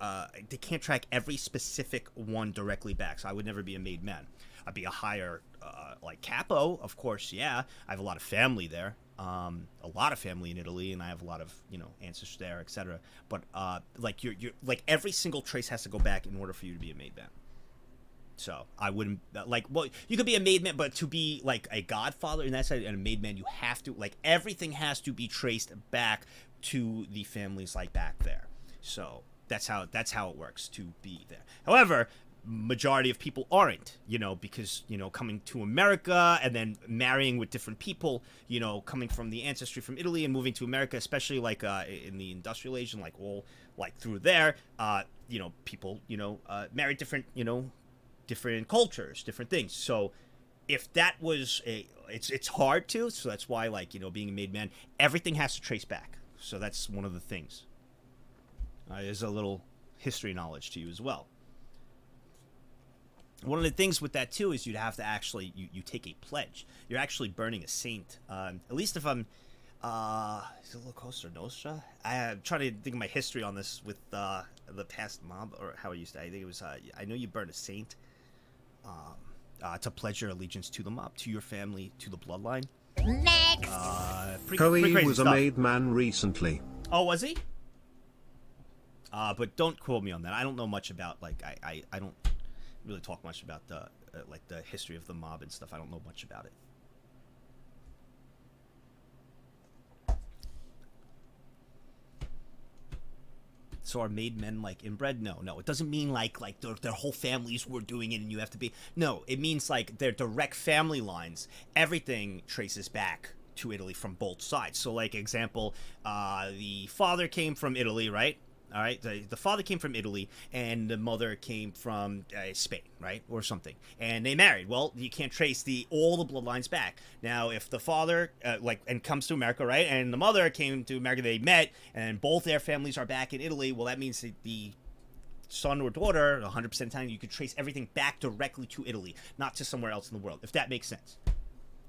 specific one directly back. So I would never be a made man. I'd be a higher like capo, of course. Yeah, I have a lot of family there. A lot of family in Italy, and I have a lot of, you know, ancestors there, etc. But like you're like every single trace has to go back in order for you to be a made man. So I wouldn't like, well, you could be a made man, but to be like a godfather in that side and a made man, you have to, like, everything has to be traced back to the families like back there. So that's how it works to be there. However, majority of people aren't, you know, because, you know, coming to America and then marrying with different people, you know, coming from the ancestry from Italy and moving to America, especially like in the industrial age and like all like through there, you know, people, you know, marry different, you know, different cultures, different things. So if that was it's hard to, so that's why, like, you know, being a made man, everything has to trace back. So that's one of the things. There's a little history knowledge to you as well. One of the things with that too is you'd have to actually you take a pledge. You're actually burning a saint. At least if I'm is it La Costa Nostra? I'm trying to think of my history on this with the past mob, or how I used to. I think it was I know you burn a saint to pledge your allegiance to the mob, to your family, to the bloodline. Next. Coey was a made man recently. Oh, was he? But don't quote me on that. I don't know much about, like, I don't really talk much about the like the history of the mob and stuff. I don't know much about it. So are made men like inbred? No, it doesn't mean like their whole families were doing it and you have to be. No, it means like their direct family lines. Everything traces back to Italy from both sides. So, like, example, the father came from Italy, right? All right, the father came from Italy and the mother came from Spain, right, or something, and they married. Well, you can't trace all the bloodlines back. Now, if the father comes to America, right, and the mother came to America, they met, and both their families are back in Italy. Well, that means that the son or daughter, 100% Italian, you could trace everything back directly to Italy, not to somewhere else in the world, if that makes sense.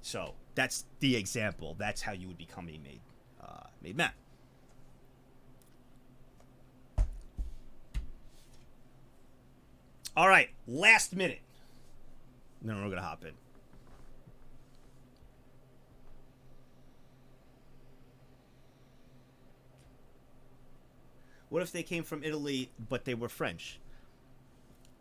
So that's the example. That's how you would become a made man. All right, last minute. Then we're going to hop in. What if they came from Italy, but they were French?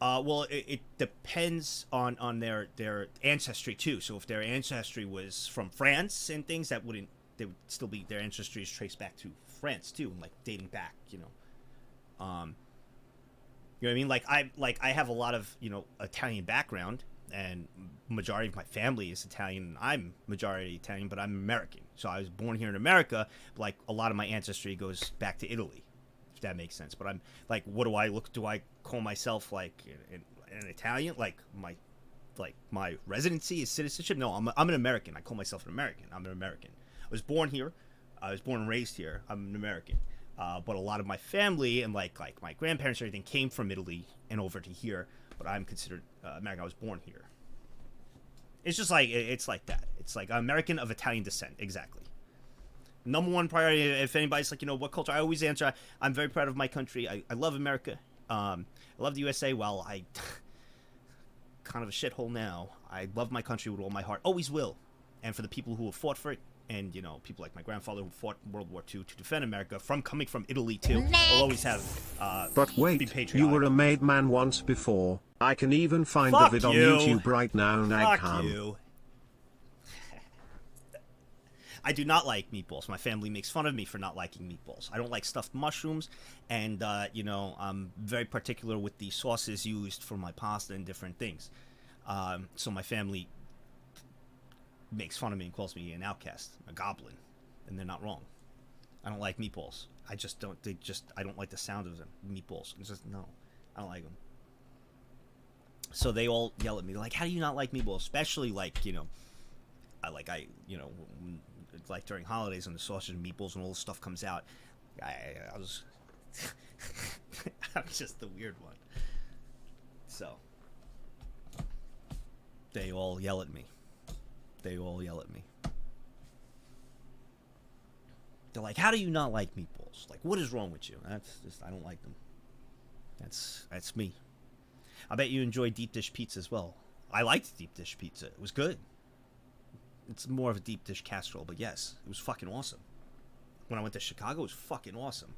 Well, it depends on their ancestry, too. So if their ancestry was from France and things, they would still be, their ancestry is traced back to France, too, like dating back, you know. You know what I mean? Like I have a lot of, you know, Italian background, and majority of my family is Italian. I'm majority Italian, but I'm American. So I was born here in America. But like a lot of my ancestry goes back to Italy, if that makes sense. But I'm like, what do I look? Do I call myself like an Italian? Like my residency is citizenship? No, I'm an American. I call myself an American. I'm an American. I was born here. I was born and raised here. I'm an American. But a lot of my family and like my grandparents and everything came from Italy and over to here. But I'm considered American. I was born here. It's just like, it's like that. It's like American of Italian descent. Exactly. Number one priority. If anybody's like, what culture, I always answer, I'm very proud of my country. I love America. I love the USA. Well, I kind of a shithole now. I love my country with all my heart. Always will. And for the people who have fought for it, and people like my grandfather who fought World War II to defend America, coming from Italy too, I'll always have. But wait, be patriotic. you were a made man once before. I can even find Fuck the vid on you. YouTube right now. Fuck you. I do not like meatballs. My family makes fun of me for not liking meatballs. I don't like stuffed mushrooms, and I'm very particular with the sauces used for my pasta and different things. So my family makes fun of me and calls me an outcast, a goblin, and they're not wrong. I don't like meatballs. I just don't. I don't like the sound of them. Meatballs. It's just no. I don't like them. So they all yell at me like, "How do you not like meatballs?" Especially like like during holidays when the sausage and meatballs and all this stuff comes out. I was I'm just the weird one. So they all yell at me. They're like, "How do you not like meatballs? Like, what is wrong with you?" That's just, I don't like them. That's me. I bet you enjoy deep dish pizza as well. I liked deep dish pizza. It was good. It's more of a deep dish casserole, but yes, it was fucking awesome. When I went to Chicago, it was fucking awesome.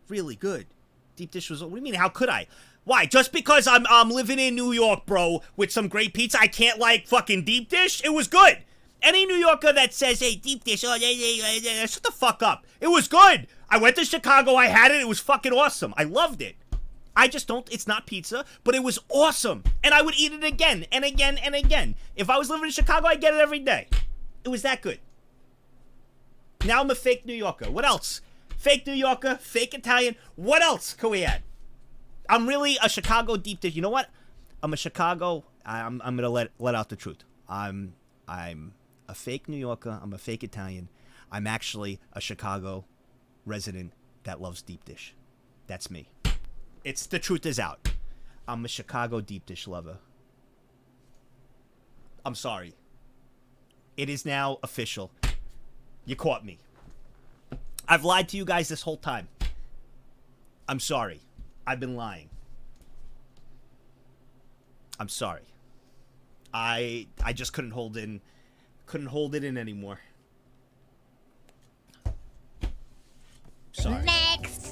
Really good. Deep dish was... What do you mean, how could I? Why? Just because I'm living in New York, bro, with some great pizza, I can't like fucking deep dish? It was good. Any New Yorker that says, "Hey, deep dish," shut the fuck up. It was good. I went to Chicago, I had it, it was fucking awesome. I loved it. I just don't... It's not pizza, but it was awesome. And I would eat it again and again and again. If I was living in Chicago, I'd get it every day. It was that good. Now I'm a fake New Yorker. What else? Fake New Yorker, fake Italian. What else can we add? I'm really a Chicago deep dish. You know what? I'm a Chicago... I'm gonna let out the truth. I'm a fake New Yorker. I'm a fake Italian. I'm actually a Chicago resident that loves deep dish. That's me. It's the truth is out. I'm a Chicago deep dish lover. I'm sorry. It is now official. You caught me. I've lied to you guys this whole time. I'm sorry. I've been lying. I'm sorry. I just couldn't hold it in anymore. Sorry. Next.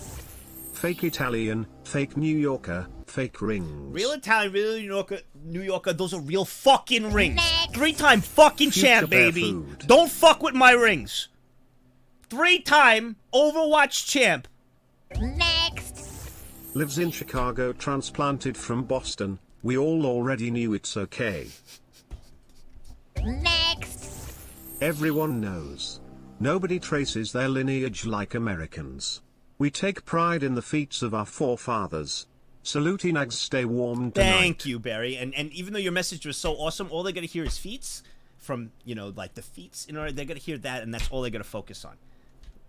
Fake Italian, fake New Yorker, fake rings. Real Italian, real New Yorker, those are real fucking rings. 3-time fucking champ, baby. Food. Don't fuck with my rings. 3-time Overwatch champ. Next. Lives in Chicago, transplanted from Boston. We all already knew it's okay. Next. Everyone knows. Nobody traces their lineage like Americans. We take pride in the feats of our forefathers. Salute Nagzz, stay warm tonight. Thank you, Barry. And even though your message was so awesome, all they're going to hear is feats from, like the feats. They're going to hear that, and that's all they're going to focus on.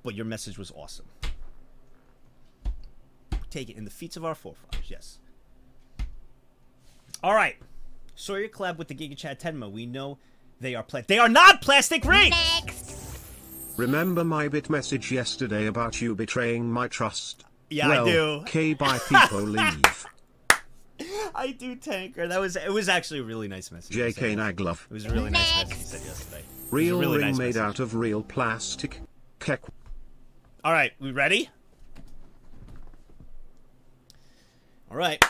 But your message was awesome. Take it in the feats of our forefathers, yes. All right. Saw your collab with the Giga Chad Tenma. We know they are they are not plastic rings! Next. Remember my bit message yesterday about you betraying my trust? Yeah, well, I do. K by people leave. I do, Tanker. It was actually a really nice message. JK Naglov. It was a really nice message you said yesterday. Real really ring nice made message. out of real plastic. Kek. All right, we ready? All right,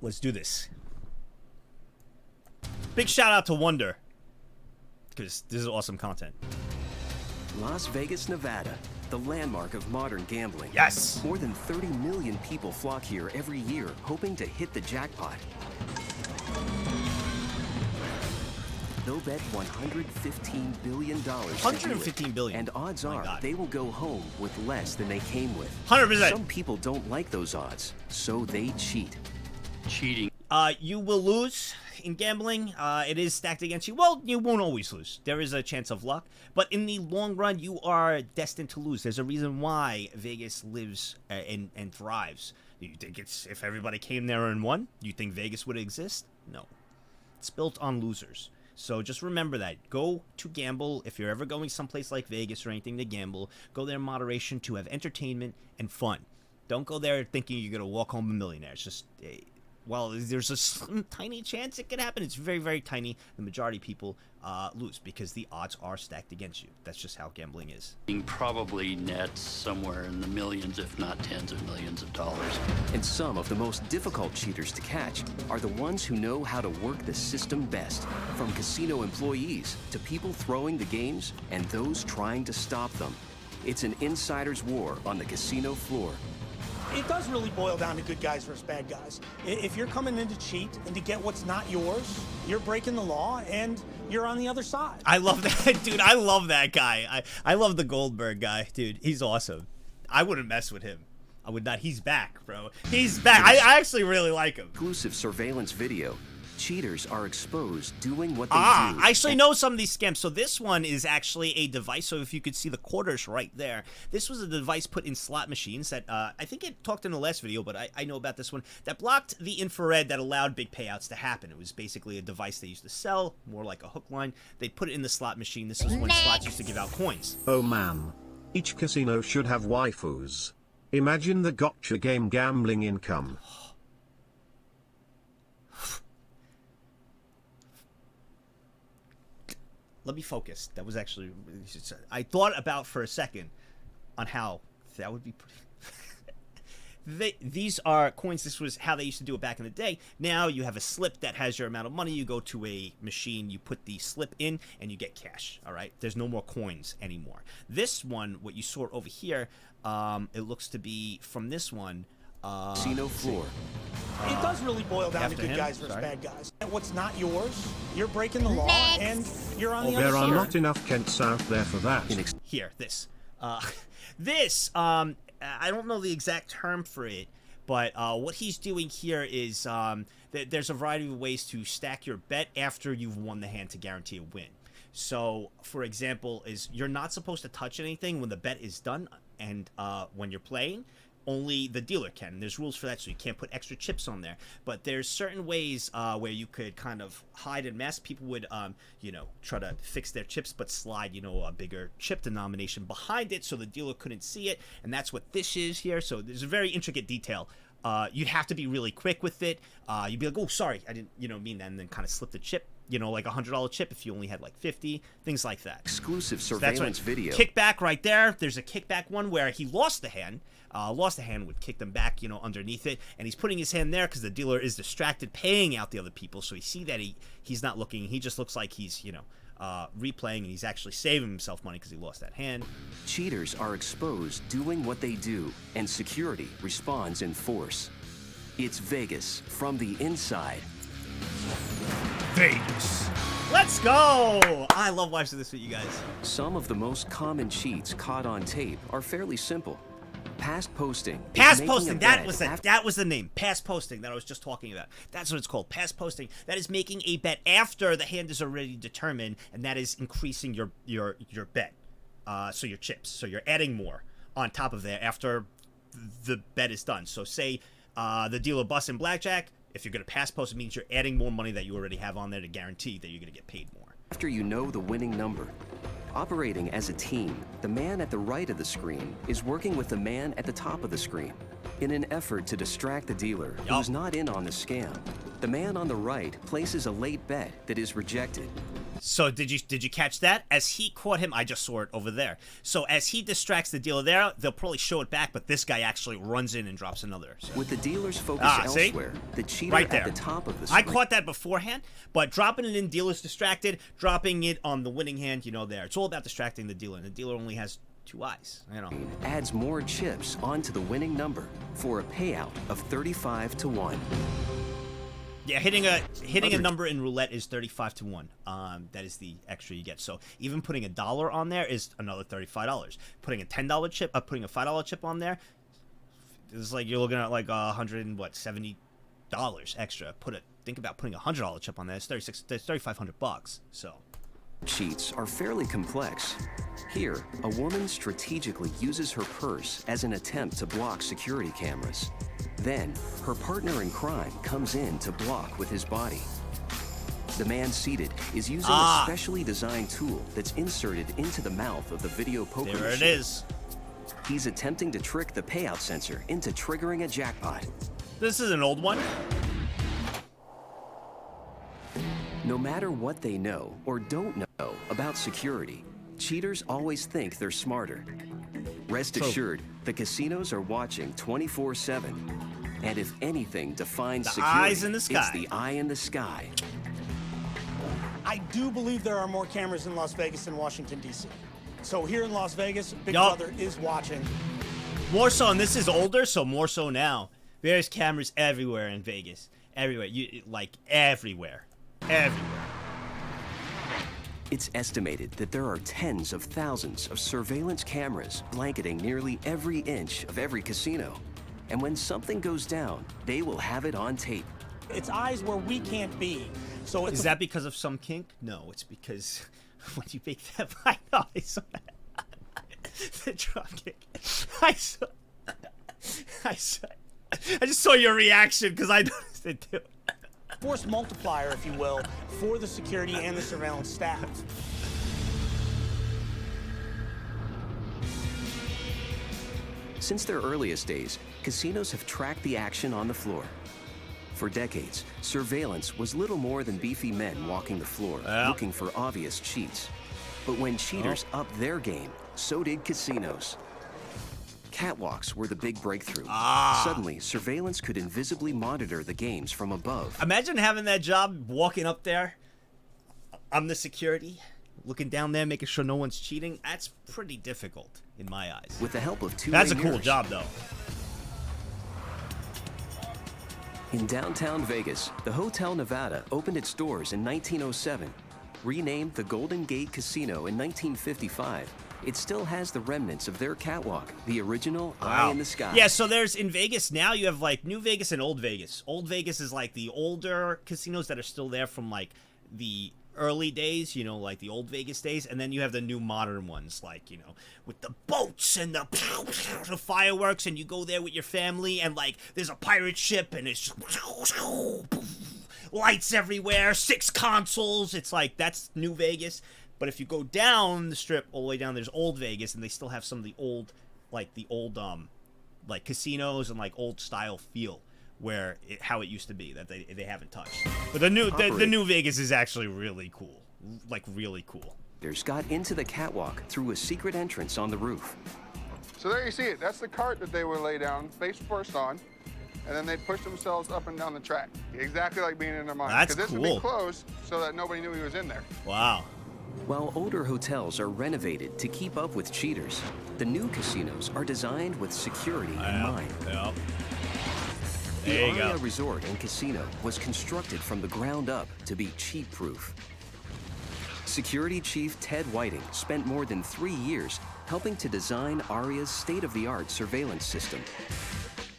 let's do this. Big shout out to Wonder, because this is awesome content. Las Vegas, Nevada, the landmark of modern gambling. Yes. More than 30 million people flock here every year, hoping to hit the jackpot. They'll bet $115 billion. $115 billion. And odds are God. they will go home with less than they came with. 100%. Some people don't like those odds, so they cheat. Cheating. You will lose in gambling. It is stacked against you. Well, you won't always lose. There is a chance of luck. But in the long run, you are destined to lose. There's a reason why Vegas lives and thrives. You think it's if everybody came there and won, you think Vegas would exist? No. It's built on losers. So just remember that. Go to gamble. If you're ever going someplace like Vegas or anything to gamble, go there in moderation to have entertainment and fun. Don't go there thinking you're going to walk home a millionaire. It's just, well, there's a slim, tiny chance it could happen. It's very, very tiny. The majority of people lose because the odds are stacked against you. That's just how gambling is. Probably nets somewhere in the millions, if not tens of millions of dollars. And some of the most difficult cheaters to catch are the ones who know how to work the system best. From casino employees to people throwing the games and those trying to stop them. It's an insider's war on the casino floor. It does really boil down to good guys versus bad guys. If you're coming in to cheat and to get what's not yours, you're breaking the law and you're on the other side. I love that, dude. I love that guy. I love the Goldberg guy, dude. He's awesome. I wouldn't mess with him. I would not. He's back, bro. He's back. I actually really like him. Exclusive surveillance video. Cheaters are exposed doing what they do. I actually know some of these scams. So this one is actually a device. So if you could see the quarters right there, this was a device put in slot machines that I think it talked in the last video, but I know about this one, that blocked the infrared that allowed big payouts to happen. It was basically a device they used to sell, more like a hook line. They put it in the slot machine. This was when slots used to give out coins. Oh man. Each casino should have waifus. Imagine the gotcha game gambling income. Let me focus. That was actually, I thought about for a second on how that would be pretty. These are coins. This was how they used to do it back in the day. Now you have a slip that has your amount of money. You go to a machine, you put the slip in, and you get cash. All right. There's no more coins anymore. This one, what you saw over here, it looks to be from this one. Casino floor. It does really boil down to good guys versus bad guys. What's not yours, you're breaking the law and you're on the other side. There are not enough Kents out there for that. Here, this. I don't know the exact term for it, but what he's doing here is there's a variety of ways to stack your bet after you've won the hand to guarantee a win. So, for example, is you're not supposed to touch anything when the bet is done, and when you're playing, only the dealer can. There's rules for that, so you can't put extra chips on there. But there's certain ways where you could kind of hide and mask. People would, try to fix their chips, but slide, a bigger chip denomination behind it so the dealer couldn't see it. And that's what this is here. So there's a very intricate detail. You'd have to be really quick with it. You'd be like, oh, sorry, I didn't, mean that, and then kind of slip the chip. Like a $100 chip if you only had like 50, things like that. Exclusive surveillance video. Kickback right there. There's a kickback one where he lost the hand. Would kick them back, underneath it. And he's putting his hand there because the dealer is distracted paying out the other people. So you see that he's not looking. He just looks like he's, replaying, and he's actually saving himself money because he lost that hand. Cheaters are exposed doing what they do, and security responds in force. It's Vegas from the inside. Vegas. Let's go! I love watching this with you guys. Some of the most common cheats caught on tape are fairly simple. Past posting. Past posting. That was the name. Past posting that I was just talking about. That's what it's called. Past posting. That is making a bet after the hand is already determined, and that is increasing your bet. So your chips. So you're adding more on top of there after the bet is done. So say the dealer busts in blackjack. If you're going to pass post, it means you're adding more money that you already have on there to guarantee that you're going to get paid more. After you know the winning number. Operating as a team, the man at the right of the screen is working with the man at the top of the screen. In an effort to distract the dealer who's not in on the scam, the man on the right places a late bet that is rejected. So did you catch that? As he caught him, I just saw it over there. So as he distracts the dealer there, they'll probably show it back, but this guy actually runs in and drops another. So. With the dealer's focus elsewhere, the cheater right there. at the top of the screen. I caught that beforehand, but dropping it in, dealer's distracted, dropping it on the winning hand, there. It's all about distracting the dealer, and the dealer only has 2 eyes, Adds more chips onto the winning number for a payout of 35 to 1. Yeah, hitting a number in roulette is 35 to 1. That is the extra you get. So even putting $1 on there is another $35. Putting a $10 chip, putting a $5 chip on there, it's like you're looking at like $170 extra. Think about putting a $100 chip on there. It's $3,500. So. Cheats are fairly complex. Here, a woman strategically uses her purse as an attempt to block security cameras. Then, her partner in crime comes in to block with his body. The man seated is using a specially designed tool that's inserted into the mouth of the video poker There machine. it is. He's attempting to trick the payout sensor into triggering a jackpot. This is an old one. No matter what they know or don't know about security, cheaters always think they're smarter. Rest assured, the casinos are watching 24/7. And if anything defines security, eyes in the sky. it's the eye in the sky. I do believe there are more cameras in Las Vegas than Washington, D.C. So here in Las Vegas, Big Brother is watching. More so, and this is older, so more so now. There's cameras everywhere in Vegas. Everywhere. Everywhere. Everywhere. It's estimated that there are tens of thousands of surveillance cameras blanketing nearly every inch of every casino. And when something goes down, they will have it on tape. It's eyes where we can't be. So it's Is that because of some kink? No, it's because when you make that I know I saw that. The drop kick. I just saw your reaction because I noticed it too. Force multiplier, if you will, for the security and the surveillance staff. Since their earliest days, casinos have tracked the action on the floor. For decades, surveillance was little more than beefy men walking the floor, looking for obvious cheats. But when cheaters upped their game, so did casinos. Catwalks were the big breakthrough. Suddenly, surveillance could invisibly monitor the games from above. Imagine having that job, walking up there. I'm the security, looking down there, making sure no one's cheating. That's pretty difficult in my eyes. With the help of two That's a cool mirrors. job, though. In downtown Vegas, the Hotel Nevada opened its doors in 1907. Renamed the Golden Gate Casino in 1955, it still has the remnants of their catwalk, the original Eye in the Sky. Yeah, so there's in Vegas now you have like New Vegas and Old Vegas. Old Vegas is like the older casinos that are still there from like the early days, you know, like the old Vegas days, and then you have the new modern ones, like, you know, with the boats and the fireworks, and you go there with your family, and like there's a pirate ship, and it's just lights everywhere, 6 consoles. It's like that's New Vegas. But if you go down the strip all the way down, there's Old Vegas, and they still have some of the old, like casinos and like old style feel. Where how it used to be that they haven't touched, but the new Vegas is actually really cool, like really cool. There's got into the catwalk through a secret entrance on the roof. So there you see it. That's the cart that they would lay down face first on, and then they'd push themselves up and down the track, exactly like being in their mind. That's Because this cool. would be closed so that nobody knew he was in there. Wow. While older hotels are renovated to keep up with cheaters, the new casinos are designed with security in mind. There The you go. Aria Resort and Casino was constructed from the ground up to be cheat-proof. Security Chief Ted Whiting spent more than 3 years helping to design Aria's state-of-the-art surveillance system.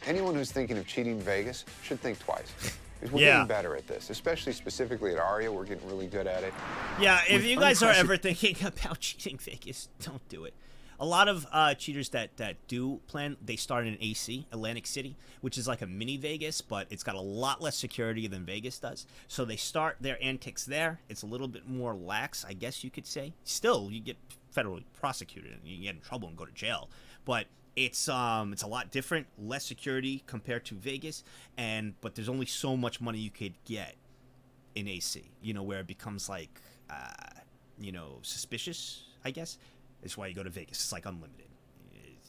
Anyone who's thinking of cheating Vegas should think twice. Because we're Yeah. getting better at this, especially specifically at Aria. We're getting really good at it. Yeah, if With you guys are ever thinking about cheating Vegas, don't do it. A lot of cheaters that do plan, they start in AC, Atlantic City, which is like a mini Vegas, but it's got a lot less security than Vegas does. So they start their antics there. It's a little bit more lax, I guess you could say. Still, you get federally prosecuted and you get in trouble and go to jail. But it's a lot different, less security compared to Vegas, but there's only so much money you could get in AC, you know, where it becomes like, you know, suspicious, I guess. It's why you go to Vegas. It's like unlimited.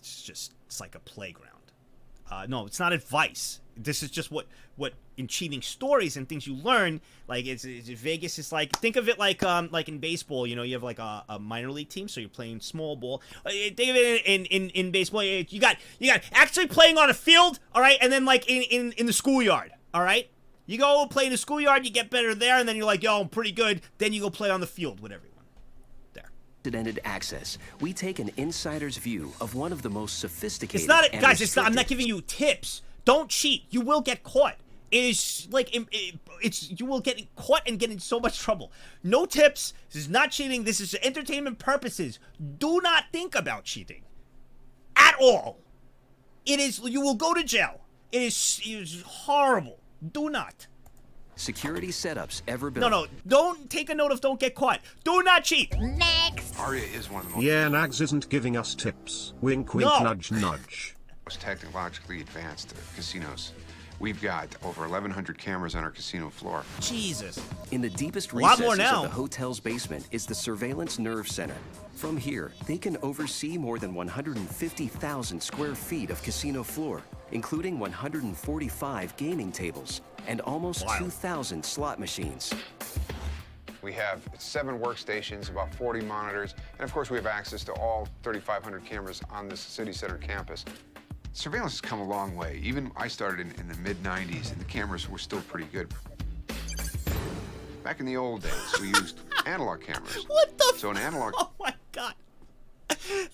It's like a playground. No, it's not advice. This is just what in cheating stories and things you learn. Like it's Vegas is like, think of it like in baseball. You know, you have like a minor league team, so you're playing small ball. Think of it in baseball. You got actually playing on a field, all right, and then like in the schoolyard, all right. You go play in the schoolyard, you get better there, and then you're like, yo, I'm pretty good. Then you go play on the field with everyone. Unprecedented access, we take an insider's view of one of the most sophisticated. It's not, and guys. It's not. I'm not restricted- giving you tips. Don't cheat. You will get caught. It is like you will get caught and get in so much trouble. No tips. This is not cheating. This is for entertainment purposes. Do not think about cheating at all. It is. You will go to jail. It is horrible. Do not. security setups ever built. No, don't take a note of don't get caught. Do not cheat. Next. Aria is one of the most... Yeah, Nagzz isn't giving us tips. Wink, wink, No. nudge, nudge. most technologically advanced casinos. We've got over 1,100 cameras on our casino floor. Jesus. In the deepest A lot more recesses now. of the hotel's basement is the Surveillance Nerve Center. From here, they can oversee more than 150,000 square feet of casino floor, including 145 gaming tables and almost 2,000 slot machines. We have 7 workstations, about 40 monitors, and of course we have access to all 3,500 cameras on this city center campus. Surveillance has come a long way. Even I started in the mid-90s, and the cameras were still pretty good. Back in the old days, we used analog cameras. What the? So an analog... Oh my god.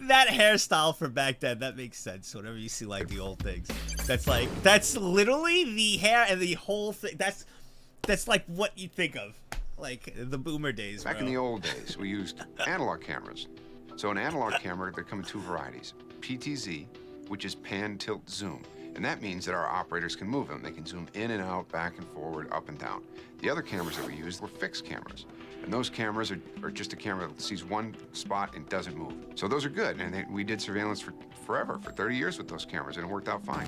That hairstyle for back then, that makes sense. Whenever you see like the old things, that's literally the hair and the whole thing. That's like what you think of, like the boomer days. Back in the old days, we used analog cameras. So an analog camera, they come in 2 varieties. PTZ, which is pan, tilt, zoom. And that means that our operators can move them. They can zoom in and out, back and forward, up and down. The other cameras that we used were fixed cameras. And those cameras are just a camera that sees one spot and doesn't move. So those are good. And we did surveillance for forever, for 30 years with those cameras, and it worked out fine.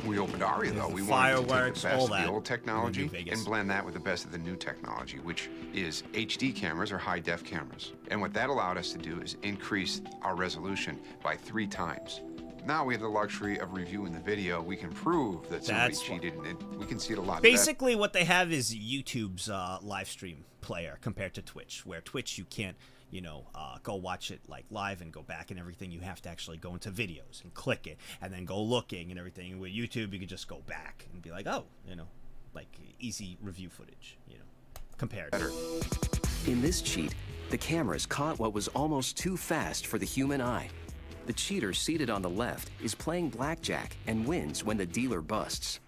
We opened Aria, though. We wanted to take Fireworks, the best all of that. the old technology New Vegas. and blend that with the best of the new technology, which is HD cameras or high-def cameras. And what that allowed us to do is increase our resolution by 3 times. Now we have the luxury of reviewing the video. We can prove that somebody cheated, and we can see it a lot better. Basically, what they have is YouTube's live stream player compared to Twitch, where Twitch you can't, go watch it like live and go back and everything. You have to actually go into videos and click it and then go looking and everything. And with YouTube, you can just go back and be like, oh, like easy review footage, compared. Better. In this cheat, the cameras caught what was almost too fast for the human eye. The cheater seated on the left is playing blackjack and wins when the dealer busts.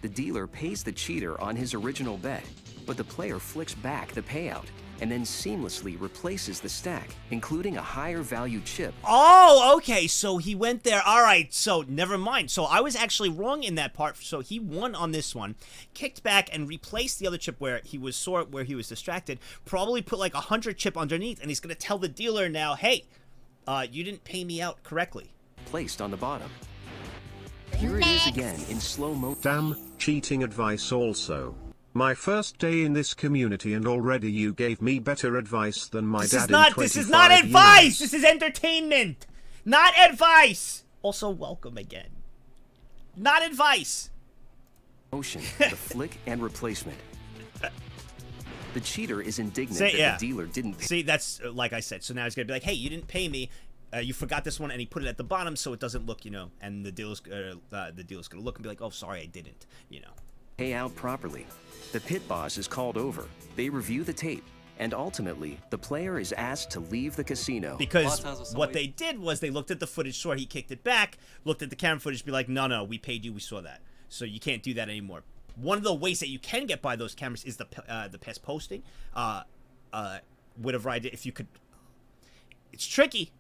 The dealer pays the cheater on his original bet, but the player flicks back the payout and then seamlessly replaces the stack, including a higher value chip. Oh, okay, so he went there. All right, so never mind. So I was actually wrong in that part. So he won on this one, kicked back and replaced the other chip where he was where he was distracted, probably put like 100 chip underneath, and he's going to tell the dealer now, hey, you didn't pay me out correctly. Placed on the bottom. Here it is again in slow mo. Damn, cheating advice also. My first day in this community and already you gave me better advice than my dad in 25 This is not advice! years. This is entertainment! Not advice! Also, welcome again. Not advice! Motion, the flick and replacement. The cheater is indignant that the dealer didn't pay. See, that's like I said. So now he's gonna be like, "Hey, you didn't pay me. You forgot this one," and he put it at the bottom so it doesn't look, And the dealer's gonna look and be like, "Oh, sorry, I didn't," Pay out properly. The pit boss is called over. They review the tape, and ultimately, the player is asked to leave the casino. Because what they did was they looked at the footage, saw he kicked it back, looked at the camera footage, be like, "No, we paid you. We saw that. So you can't do that anymore." One of the ways that you can get by those cameras is the pest posting. Would have righted if you could. It's tricky,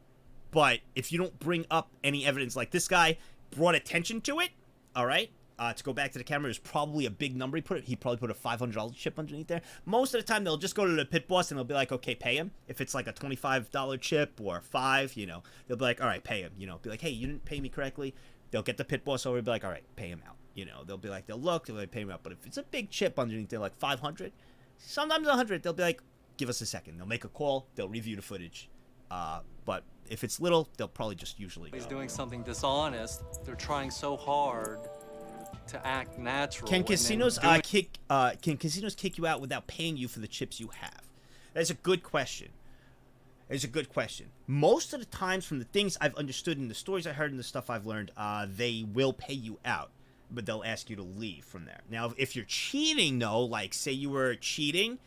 but if you don't bring up any evidence, like this guy brought attention to it, all right. To go back to the camera, it was probably a big number he probably put a $500 chip underneath there. Most of the time, they'll just go to the pit boss and they'll be like, okay, pay him. If it's like a $25 chip or $5, they'll be like, all right, pay him. Be like, hey, you didn't pay me correctly. They'll get the pit boss over and be like, all right, pay him out. They'll be like, they'll look, they'll like, pay him out. But if it's a big chip underneath, they're like 500, sometimes 100. They'll be like, give us a second. They'll make a call. They'll review the footage. But if it's little, they'll probably just usually. He's doing something dishonest. They're trying so hard to act natural. Can casinos kick you out without paying you for the chips you have? That's a good question. It's a good question. Most of the times, from the things I've understood and the stories I heard and the stuff I've learned, they will pay you out, but they'll ask you to leave from there. Now, if you're cheating, though, like say you were cheating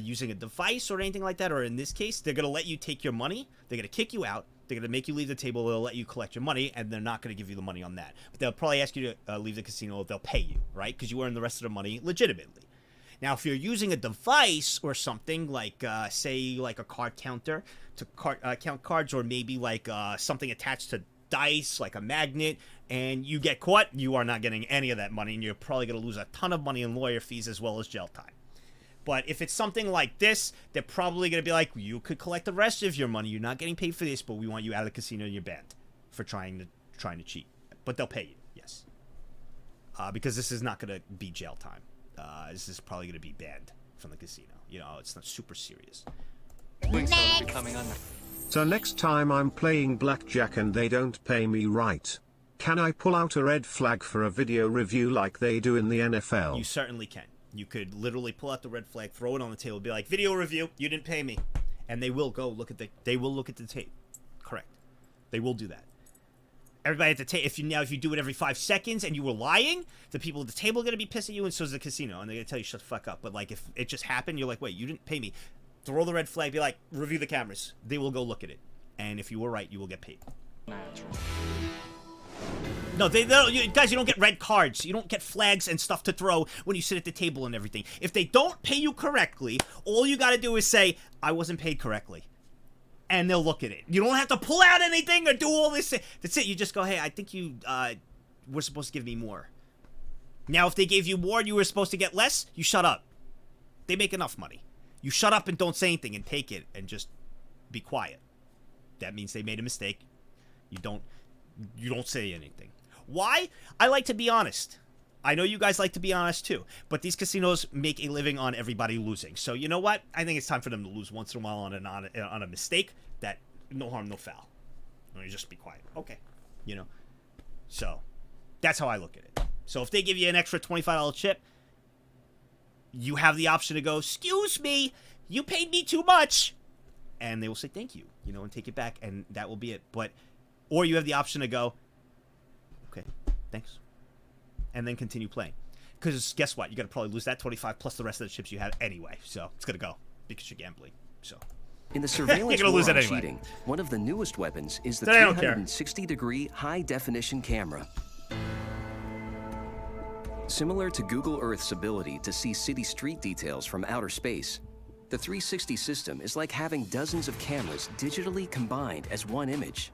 using a device or anything like that, or in this case, they're going to let you take your money, they're going to kick you out, they're going to make you leave the table, they'll let you collect your money, and they're not going to give you the money on that. But they'll probably ask you to leave the casino, they'll pay you, right? Because you earn the rest of the money legitimately. Now, if you're using a device or something like, say, like a card counter to count cards, or maybe like something attached to dice, like a magnet, and you get caught, you are not getting any of that money, and you're probably going to lose a ton of money in lawyer fees as well as jail time. But if it's something like this, they're probably going to be like, you could collect the rest of your money. You're not getting paid for this, but we want you out of the casino and you're banned for trying to cheat. But they'll pay you, yes. Because this is not going to be jail time. This is probably going to be banned from the casino. You know, it's not super serious. So next time I'm playing blackjack and they don't pay me right, can I pull out a red flag for a video review like they do in the NFL? You certainly can. You could literally pull out the red flag, throw it on the table, be like, video review, you didn't pay me. And they will go look at the tape. Correct. They will do that. Everybody at the table, if you do it every 5 seconds and you were lying, the people at the table are going to be pissed at you, and so is the casino, and they're going to tell you shut the fuck up. But like, if it just happened, you're like, wait, you didn't pay me. Throw the red flag, be like, review the cameras. They will go look at it. And if you were right, you will get paid. No, guys, you don't get red cards. You don't get flags and stuff to throw when you sit at the table and everything. If they don't pay you correctly, all you got to do is say, I wasn't paid correctly. And they'll look at it. You don't have to pull out anything or do all this. That's it. You just go, hey, I think you were supposed to give me more. Now, if they gave you more and you were supposed to get less, you shut up. They make enough money. You shut up and don't say anything and take it and just be quiet. That means they made a mistake. You don't say anything. Why? I like to be honest. I know you guys like to be honest too, but these casinos make a living on everybody losing. So you know what? I think it's time for them to lose once in a while on a mistake. That no harm, no foul. You just be quiet. Okay. You know? So that's how I look at it. So if they give you an extra $25 chip, you have the option to go, excuse me, you paid me too much. And they will say thank you, you know, and take it back, and that will be it. Or you have the option to go, okay, thanks. And then continue playing. Because guess what? You're going to probably lose that 25 plus the rest of the chips you had anyway. So it's going to go because you're gambling. So in the surveillance war on anyway. cheating, one of the newest weapons is the 360-degree high-definition camera. Similar to Google Earth's ability to see city street details from outer space, the 360 system is like having dozens of cameras digitally combined as one image.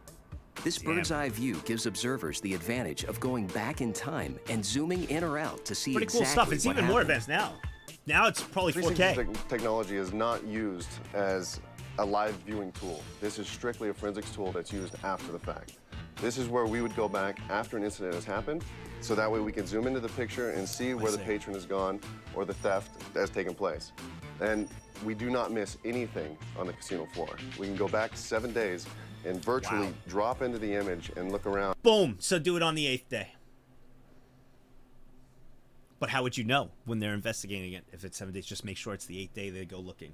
This bird's-eye view gives observers the advantage of going back in time and zooming in or out to see pretty exactly cool stuff. It's what even happened. more advanced now. Now it's probably 4K. Technology is not used as a live viewing tool. This is strictly a forensics tool that's used after the fact. This is where we would go back after an incident has happened, so that way we can zoom into the picture and see where the patron has gone or the theft has taken place. And we do not miss anything on the casino floor. We can go back 7 days and virtually drop into the image and look around. Boom. So do it on the 8th day. But how would you know when they're investigating it? If it's 7 days, just make sure it's the 8th day they go looking.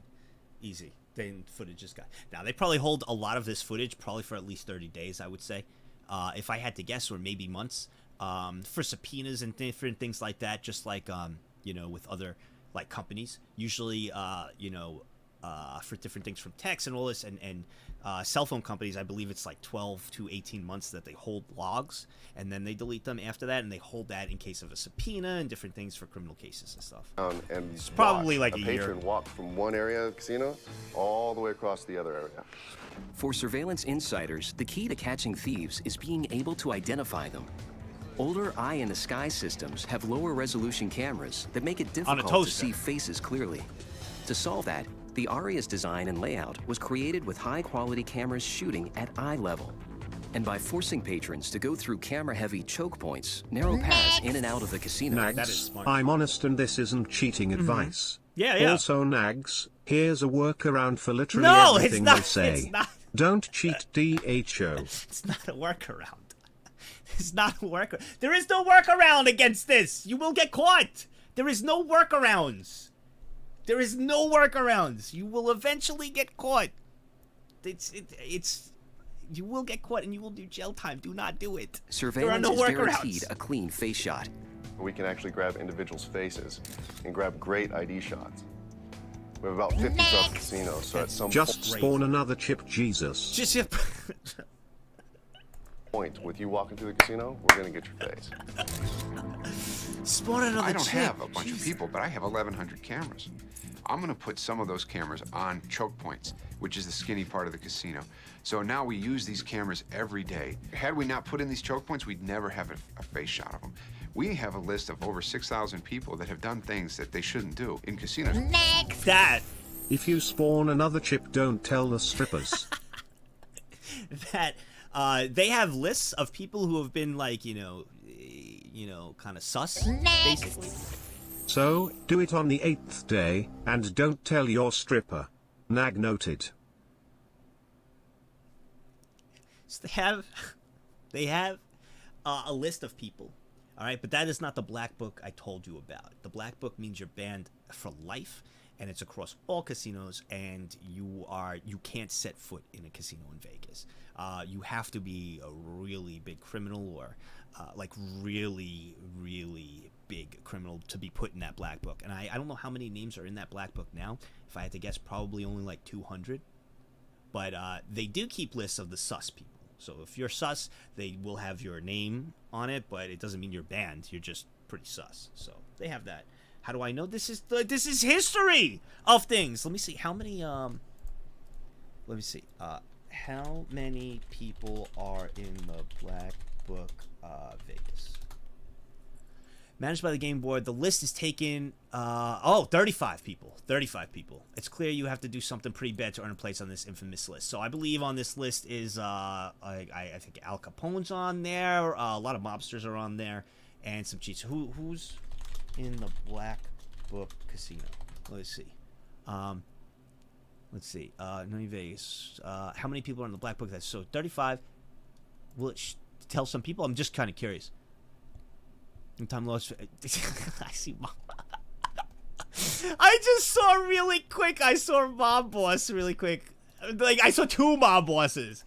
Easy. Then footage is got. Now, they probably hold a lot of this footage probably for at least 30 days, I would say. If I had to guess, or maybe months. For subpoenas and different things like that, just like, you know, with other, like, companies. Usually, you know, for different things from text and all this, and cell phone companies, I believe it's like 12 to 18 months that they hold logs, and then they delete them after that, and they hold that in case of a subpoena and different things for criminal cases and stuff. And it's probably like a year. patron walk from one area of the casino all the way across the other area. For surveillance insiders, the key to catching thieves is being able to identify them. Older eye-in-the-sky systems have lower resolution cameras that make it difficult to see faces clearly. To solve that, the Aria's design and layout was created with high-quality cameras shooting at eye level. And by forcing patrons to go through camera-heavy choke points, narrow paths in and out of the casino. Nagzz, I'm honest and this isn't cheating advice. Yeah. Also, Nagzz, here's a workaround for literally No, everything it's not, they say. it's not. Don't cheat, DHO. It's not a workaround. It's not a workaround. There is no workaround against this. You will get caught. There is no workarounds. There is no workarounds. You will eventually get caught. You will get caught and you will do jail time. Do not do it. Surveillance is guaranteed a clean face shot. We can actually grab individuals' faces and grab great ID shots. We have about 50 throughout the casino, so at some Just spawn another chip, Jesus. point with you walking through the casino, we're gonna get your face. Spawn another I don't chip. have a bunch of people, but I have 1,100 cameras. I'm going to put some of those cameras on choke points, which is the skinny part of the casino. So now we use these cameras every day. Had we not put in these choke points, we'd never have a face shot of them. We have a list of over 6,000 people that have done things that they shouldn't do in casinos. Next. That. If you spawn another chip, don't tell the strippers. That they have lists of people who have been like, kind of sus, basically. So, do it on the 8th day, and don't tell your stripper. Nag noted. So they have a list of people. All right, but that is not the black book I told you about. The black book means you're banned for life, and it's across all casinos, and you can't set foot in a casino in Vegas. You have to be a really big criminal or like really, really big criminal to be put in that black book. And I don't know how many names are in that black book now. If I had to guess, probably only like 200. But they do keep lists of the sus people. So if you're sus, they will have your name on it, but it doesn't mean you're banned. You're just pretty sus. So they have that. How do I know? This is history of things. Let me see how many let me see how many people are in the black book Vegas. Managed by the game board. The list is taken 35 people. 35 people. It's clear you have to do something pretty bad to earn a place on this infamous list. So I believe on this list is I think Al Capone's on there. A lot of mobsters are on there, and some cheats. Who's in the black book casino? Let's see. New Vegas. How many people are in the black book? That's so 35. Will it tell some people? I'm just kind of curious. Time lost. I see mom. I just saw really quick. I saw mob boss really quick. Like I saw two mob bosses.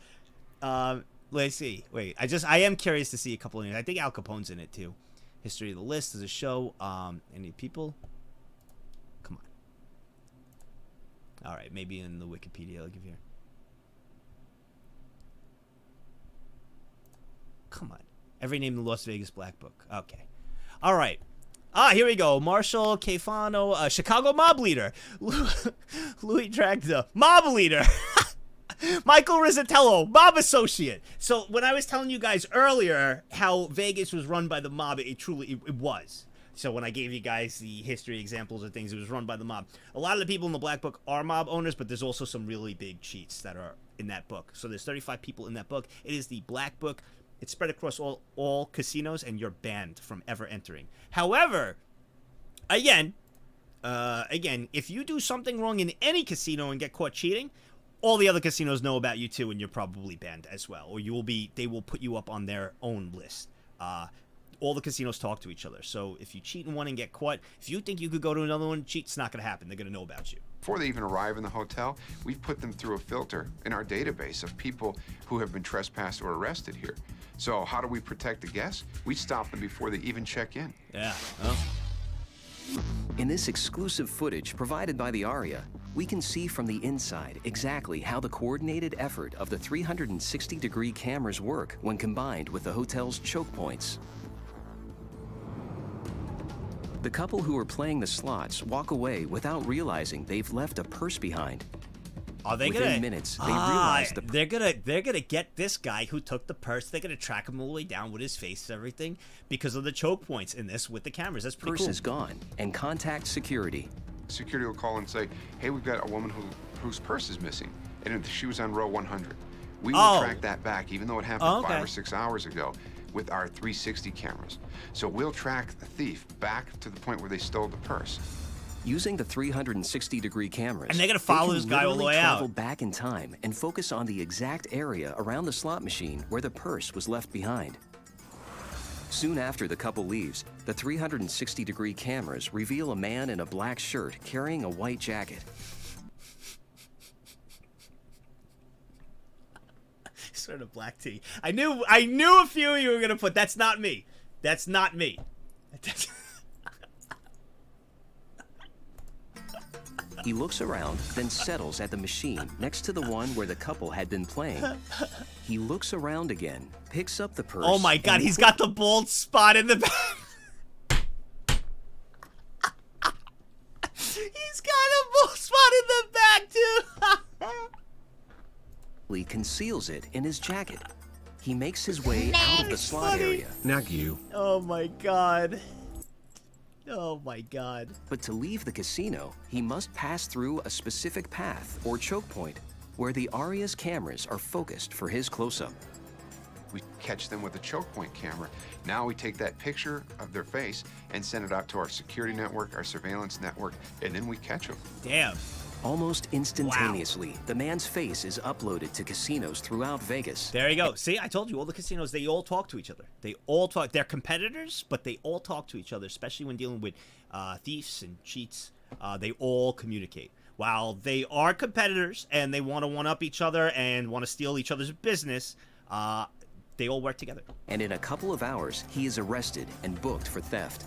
Let's see. Wait. I am curious to see a couple of names. I think Al Capone's in it too. History of the list is a show. Any people? Come on. All right. Maybe in the Wikipedia I'll give you. Come on. Every name in the Las Vegas Black Book. Okay. All right. Here we go. Marshall Cafano, Chicago mob leader. Louis Dragda, mob leader. Michael Rizzatello, mob associate. So when I was telling you guys earlier how Vegas was run by the mob, it truly was. So when I gave you guys the history examples of things, it was run by the mob. A lot of the people in the Black Book are mob owners, but there's also some really big cheats that are in that book. So there's 35 people in that book. It is the Black Book. It's spread across all casinos, and you're banned from ever entering. However, again, if you do something wrong in any casino and get caught cheating, all the other casinos know about you too, and you're probably banned as well, or they will put you up on their own list. All the casinos talk to each other, so if you cheat in one and get caught, if you think you could go to another one and cheat, it's not going to happen. They're going to know about you. Before they even arrive in the hotel, we've put them through a filter in our database of people who have been trespassed or arrested here. So how do we protect the guests? We stop them before they even check in. Yeah. In this exclusive footage provided by the ARIA, we can see from the inside exactly how the coordinated effort of the 360-degree cameras work when combined with the hotel's choke points. The couple who are playing the slots walk away without realizing they've left a purse behind. Are they Within minutes, they realize they're gonna get this guy who took the purse. They're gonna track him all the way down with his face and everything because of the choke points in this with the cameras. That's pretty cool. Purse is gone, and contact security. Security will call and say, "Hey, we've got a woman whose purse is missing, and she was on row 100." We will track that back, even though it happened 5 or 6 hours ago, with our 360 cameras. So we'll track the thief back to the point where they stole the purse. Using the 360-degree cameras, and they're gonna follow this guy all the way travel out. back in time and focus on the exact area around the slot machine where the purse was left behind. Soon after the couple leaves, the 360-degree cameras reveal a man in a black shirt carrying a white jacket. Sort of black tea. I knew a few of you were gonna put. That's not me. That's not me. He looks around, then settles at the machine next to the one where the couple had been playing. He looks around again, picks up the purse. Oh my god, he's got the bald spot in the back. proactively conceals it in his jacket. He makes his way out of the slot area. Nagzz. Oh my god. Oh my god. But to leave the casino, he must pass through a specific path or choke point where the Aria's cameras are focused for his close-up. We catch them with a choke point camera. Now we take that picture of their face and send it out to our security network, our surveillance network, and then we catch them. Damn. Almost instantaneously, the man's face is uploaded to casinos throughout Vegas. There you go. See, I told you, all the casinos, they all talk to each other. They all talk. They're competitors, but they all talk to each other, especially when dealing with thieves and cheats. They all communicate. While they are competitors and they want to one-up each other and want to steal each other's business, they all work together. And in a couple of hours, he is arrested and booked for theft.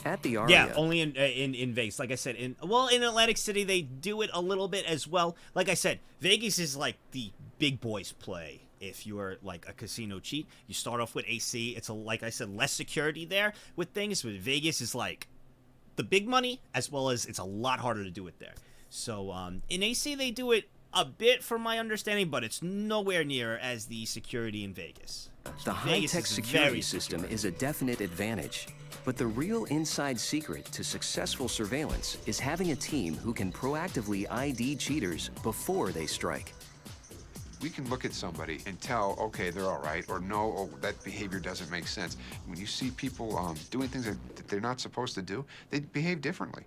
At the Aria. Yeah, only in Vegas. Like I said, in Atlantic City they do it a little bit as well. Like I said, Vegas is like the big boys play. If you're like a casino cheat, you start off with AC. It's like I said, less security there with things. But Vegas is like the big money, as well as it's a lot harder to do it there. So in AC they do it a bit, from my understanding, but it's nowhere near as the security in Vegas. The high-tech security system is a definite advantage. But the real inside secret to successful surveillance is having a team who can proactively ID cheaters before they strike. We can look at somebody and tell, okay, they're all right, or no, oh, that behavior doesn't make sense. When you see people doing things that they're not supposed to do, they behave differently.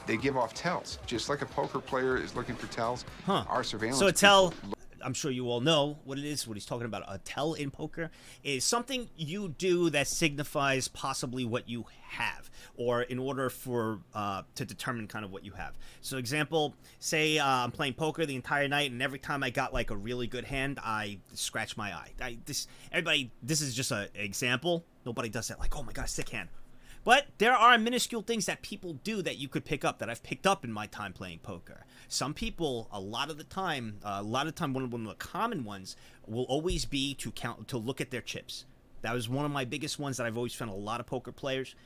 They give off tells. Just like a poker player is looking for tells, our surveillance So a tell, I'm sure you all know what it is, what he's talking about. A tell in poker is something you do that signifies possibly what you have, or in order for to determine kind of what you have. So example, say I'm playing poker the entire night, and every time I got like a really good hand, I scratch my eye. This is just an example. Nobody does that like, oh my god, sick hand. But there are minuscule things that people do that you could pick up, that I've picked up in my time playing poker. Some people, a lot of the time, one of the common ones will always be to look at their chips. That was one of my biggest ones that I've always found a lot of poker players,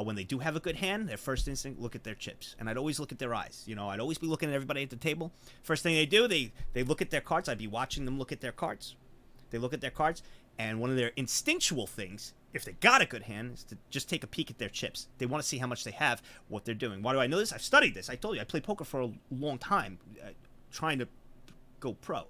when they do have a good hand, their first instinct, look at their chips. And I'd always look at their eyes. You know, I'd always be looking at everybody at the table. First thing they do, they look at their cards. I'd be watching them look at their cards. They look at their cards, and one of their instinctual things, if they got a good hand, is to just take a peek at their chips. They want to see how much they have, what they're doing. Why do I know this? I've studied this. I told you, I played poker for a long time, trying to go pro.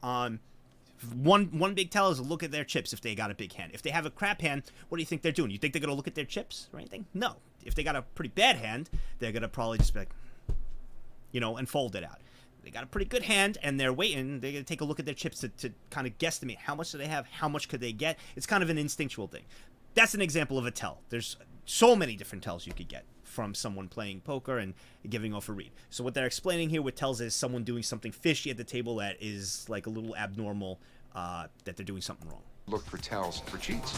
One big tell is to look at their chips if they got a big hand. If they have a crap hand, what do you think they're doing? You think they're going to look at their chips or anything? No. If they got a pretty bad hand, they're going to probably just be like, you know, and fold it out. They got a pretty good hand, and they're waiting. They're going to take a look at their chips to kind of guesstimate how much do they have, how much could they get. It's kind of an instinctual thing. That's an example of a tell. There's so many different tells you could get from someone playing poker and giving off a read. So what they're explaining here with tells is someone doing something fishy at the table that is like a little abnormal, that they're doing something wrong. Look for tells for cheats.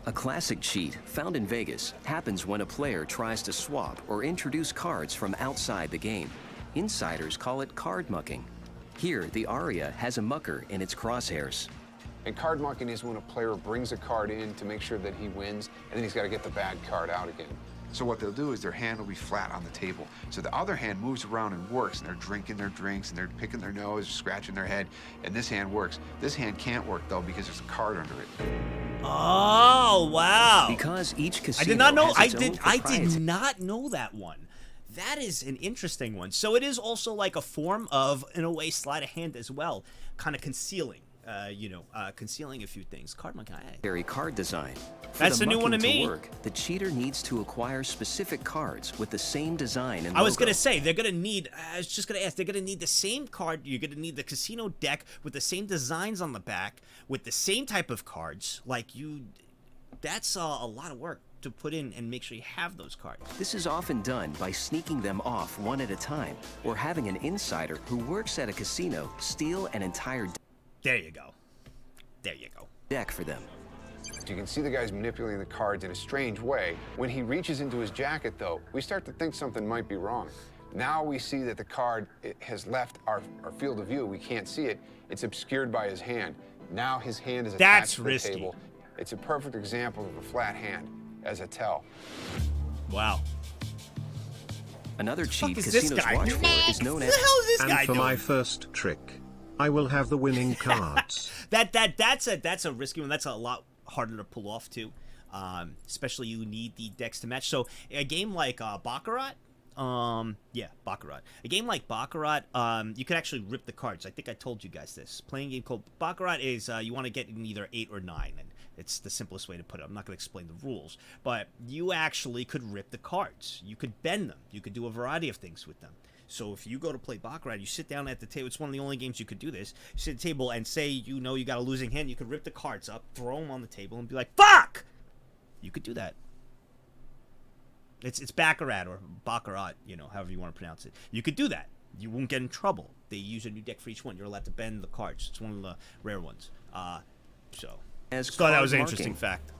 A classic cheat found in Vegas happens when a player tries to swap or introduce cards from outside the game. Insiders call it card mucking. Here, the Aria has a mucker in its crosshairs. And card mucking is when a player brings a card in to make sure that he wins, and then he's got to get the bad card out again. So what they'll do is their hand will be flat on the table. So the other hand moves around and works, and they're drinking their drinks, and they're picking their nose, scratching their head, and this hand works. This hand can't work, though, because there's a card under it. Oh, wow. Because each casino I did not know. has its own I proprietary- did not know that one. That is an interesting one. So it is also like a form of, in a way, sleight of hand as well, kind of concealing, concealing a few things. Card mucking. card design. For That's the the new one to mucking me. Work, the cheater needs to acquire specific cards with the same design and I was logo. gonna say they're gonna need. I was just gonna ask. They're gonna need the same card. You're gonna need the casino deck with the same designs on the back, with the same type of cards. Like you, that's a lot of work to put in and make sure you have those cards. This is often done by sneaking them off one at a time, or having an insider who works at a casino steal an entire There you go. There you go. deck for them. You can see the guy's manipulating the cards in a strange way. When he reaches into his jacket, though, we start to think something might be wrong. Now we see that the card has left our field of view. We can't see it. It's obscured by his hand. Now his hand is attached to the table. It's a perfect example of a flat hand. as a tell. Wow. Another cheat is this casinos guy watch doing? for is known What as... the hell is this And guy for doing? my first trick, I will have the winning cards. That's a risky one. That's a lot harder to pull off too. Especially you need the decks to match. So a game like Baccarat, Baccarat. A game like Baccarat, you could actually rip the cards. I think I told you guys this. Playing a game called Baccarat is you want to get in either 8 or 9, and it's the simplest way to put it. I'm not going to explain the rules, but you actually could rip the cards. You could bend them. You could do a variety of things with them. So if you go to play Baccarat, you sit down at the table. It's one of the only games you could do this. You sit at the table and say you know you got a losing hand. You could rip the cards up, throw them on the table, and be like, "Fuck!" You could do that. It's Baccarat or Baccarat, you know, however you want to pronounce it. You could do that. You won't get in trouble. They use a new deck for each one. You're allowed to bend the cards. It's one of the rare ones. So thought that was an interesting fact.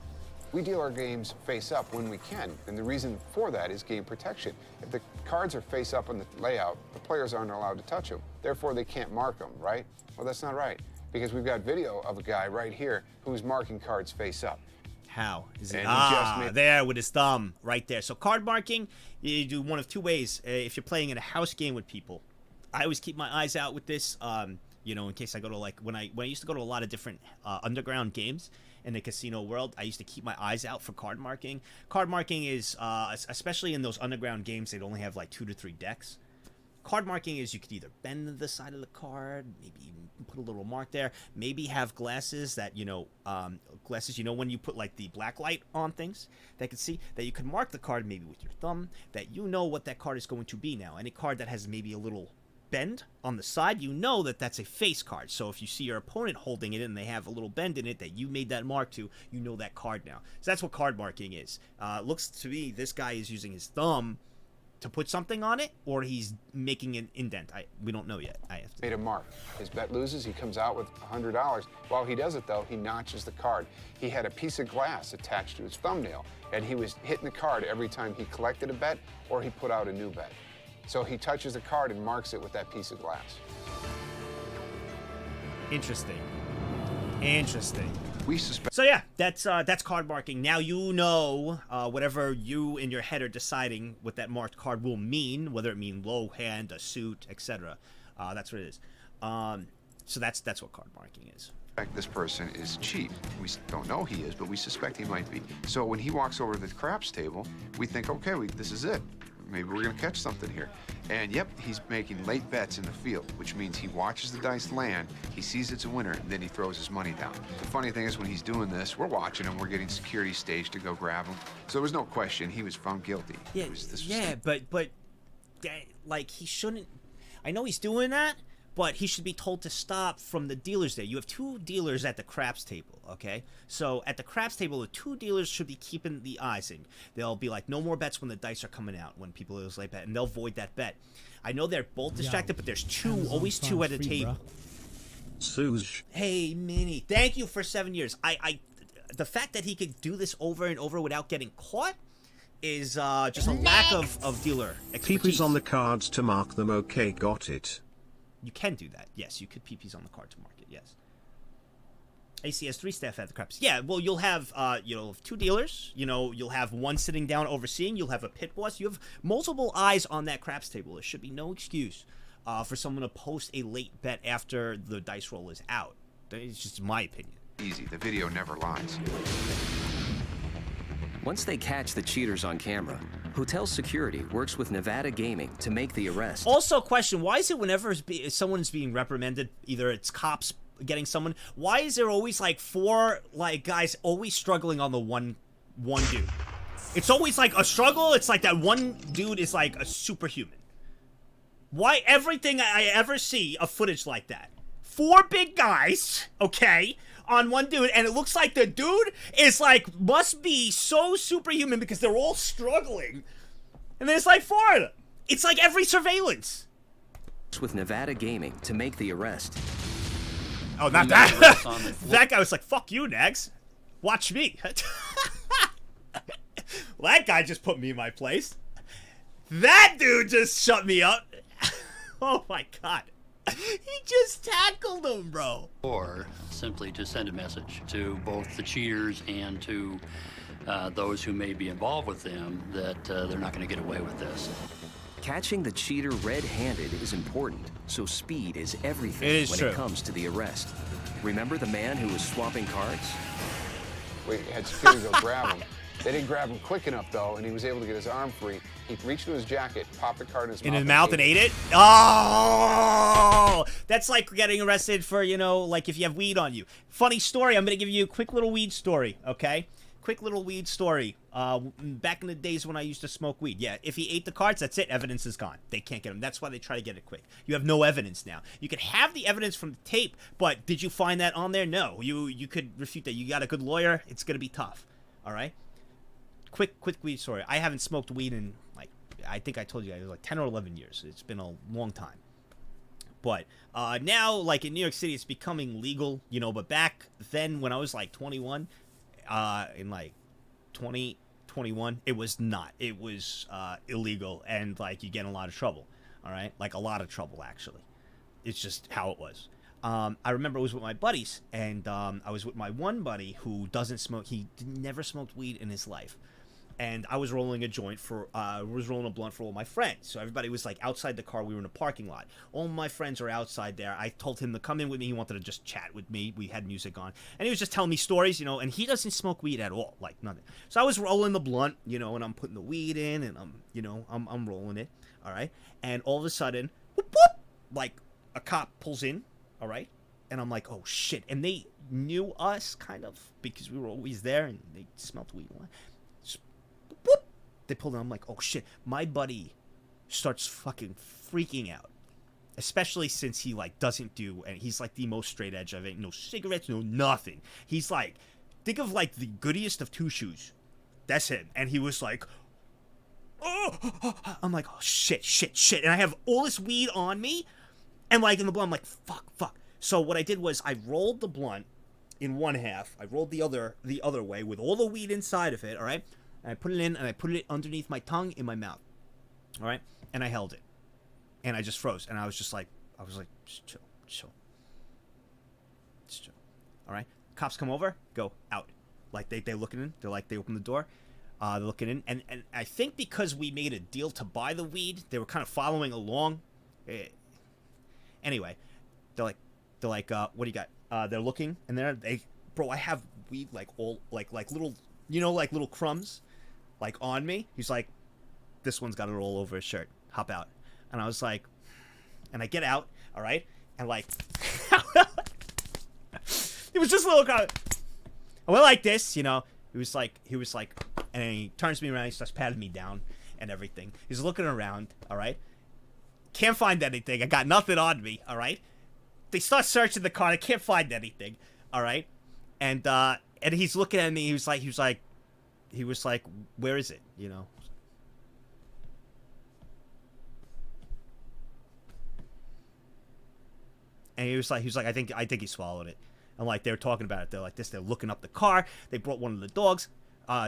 We deal our games face up when we can, and the reason for that is game protection. If the cards are face up on the layout, the players aren't allowed to touch them. Therefore, they can't mark them, right? Well, that's not right, because we've got video of a guy right here who's marking cards face up. How is it? And there with his thumb right there. So card marking, you do one of two ways. If you're playing in a house game with people, I always keep my eyes out with this. You know, in case I go to like when I used to go to a lot of different underground games in the casino world, I used to keep my eyes out for card marking. Card marking is especially in those underground games, they'd only have like 2 to 3 decks. Card marking is you could either bend the side of the card, maybe put a little mark there, maybe have glasses that, you know, when you put like the black light on things, that can see that you can mark the card maybe with your thumb, that you know what that card is going to be now. Any card that has maybe a little bend on the side, you know that that's a face card. So if you see your opponent holding it and they have a little bend in it that you made that mark to, you know that card now. So that's what card marking is. Looks to me this guy is using his thumb to put something on it, or he's making an indent. We don't know yet. I have to. Made a mark. His bet loses, he comes out with $100. While he does it, though, he notches the card. He had a piece of glass attached to his thumbnail, and he was hitting the card every time he collected a bet or he put out a new bet. So he touches the card and marks it with that piece of glass. Interesting. We suspect. So yeah, that's card marking. Now you know whatever you in your head are deciding what that marked card will mean, whether it mean low hand, a suit, etc. That's what it is. So that's what card marking is. This person is cheap. We don't know he is, but we suspect he might be. So when he walks over to the craps table, we think, okay, this is it. Maybe we're going to catch something here. And yep, he's making late bets in the field, which means he watches the dice land, he sees it's a winner, and then he throws his money down. The funny thing is when he's doing this, we're watching him, we're getting security staged to go grab him. So there was no question, he was found guilty. Yeah, but like he shouldn't. I know he's doing that, but he should be told to stop from the dealers there. You have 2 dealers at the craps table, okay? So at the craps table, the 2 dealers should be keeping the eyes in. They'll be like, no more bets when the dice are coming out, when people lose late bet, and they'll void that bet. I know they're both distracted, but there's always two at a table. Suze. Hey, Minnie, thank you for 7 years. The fact that he could do this over and over without getting caught is just a lack of dealer expertise. Peepees on the cards to mark them. Okay, got it. You can do that. Yes, you could PPs on the card to mark it. Yes. AC has 3 staff at the craps. Yeah, well, you'll have 2 dealers. You know, you'll have one sitting down overseeing. You'll have a pit boss. You have multiple eyes on that craps table. There should be no excuse for someone to post a late bet after the dice roll is out. It's just my opinion. Easy. The video never lies. Once they catch the cheaters on camera, hotel security works with Nevada Gaming to make the arrest. Also, question, why is it whenever someone's being reprimanded, either it's cops getting someone, why is there always like 4 guys always struggling on the one dude? It's always like a struggle. It's like that one dude is like a superhuman. Why everything I ever see of footage like that? 4 big guys, okay, on one dude, and it looks like the dude is like, must be so superhuman because they're all struggling. And then it's like 4 of them. It's like every surveillance. With Nevada Gaming to make the arrest. Oh, not that. That guy was like, fuck you, Nagzz. Watch me. Well, that guy just put me in my place. That dude just shut me up. Oh my god. He just tackled him, bro. Or simply to send a message to both the cheaters and to those who may be involved with them that they're not going to get away with this. Catching the cheater red-handed is important, so speed is everything It is when true. it comes to the arrest. Remember the man who was swapping cards? We had security go grab him. They didn't grab him quick enough, though, and he was able to get his arm free. He reached into his jacket, popped the card In his mouth and ate it? Oh! That's like getting arrested for, you know, like if you have weed on you. Funny story, I'm going to give you a quick little weed story, okay? Quick little weed story. Back in the days when I used to smoke weed. Yeah, if he ate the cards, that's it. Evidence is gone. They can't get him. That's why they try to get it quick. You have no evidence now. You could have the evidence from the tape, but did you find that on there? No. You could refute that. You got a good lawyer. It's going to be tough. All right? Quick weed story. I haven't smoked weed in, like, I think I told you guys, like 10 or 11 years. It's been a long time. But now, like in New York City, it's becoming legal, you know, but back then when I was like 21, in like 2021, it was not. It was illegal, and like you get in a lot of trouble. All right, like a lot of trouble actually. It's just how it was. I remember I was with my buddies, and I was with my one buddy who doesn't smoke. He never smoked weed in his life. And I was rolling a joint for, was rolling a blunt for all my friends. So everybody was like outside the car. We were in a parking lot. All my friends are outside there. I told him to come in with me. He wanted to just chat with me. We had music on. And he was just telling me stories, you know, and he doesn't smoke weed at all, like nothing. So I was rolling the blunt, you know, and I'm putting the weed in, and I'm rolling it, all right? And all of a sudden, whoop, whoop, like a cop pulls in, all right? And I'm like, oh shit. And they knew us kind of because we were always there and they smelled weed. Whoop! They pulled in. I'm like, oh shit. My buddy starts fucking freaking out. Especially since he like doesn't do, and he's like the most straight edge of it. No cigarettes, no nothing. He's like, think of like the goodiest of two shoes. That's him. And he was like, oh, I'm like, oh shit. And I have all this weed on me. And like in the blunt, I'm like, fuck. So what I did was I rolled the blunt in one half. I rolled the other way with all the weed inside of it, all right? And I put it in, and I put it underneath my tongue in my mouth. All right? And I held it. And I just froze. And I was like, just chill. Just chill. All right? Cops come over, go out. Like, they looking in. They're like, they open the door. They're looking in. And I think because we made a deal to buy the weed, they were kind of following along. Anyway, they're like, what do you got? They're looking, and bro, I have weed, like, all, like little, you know, like little crumbs. Like on me. He's like, this one's got it all over his shirt. Hop out. And I was like, and I get out, all right? And like, it was just a little kind of, I went like this, you know. He was like, and then he turns me around, he starts patting me down and everything. He's looking around, all right? Can't find anything. I got nothing on me, all right? They start searching the car. I can't find anything, all right? And he's looking at me. He was like, where is it? You know. And he was like, I think he swallowed it. And like they were talking about it. They're like this. They're looking up the car. They brought one of the dogs.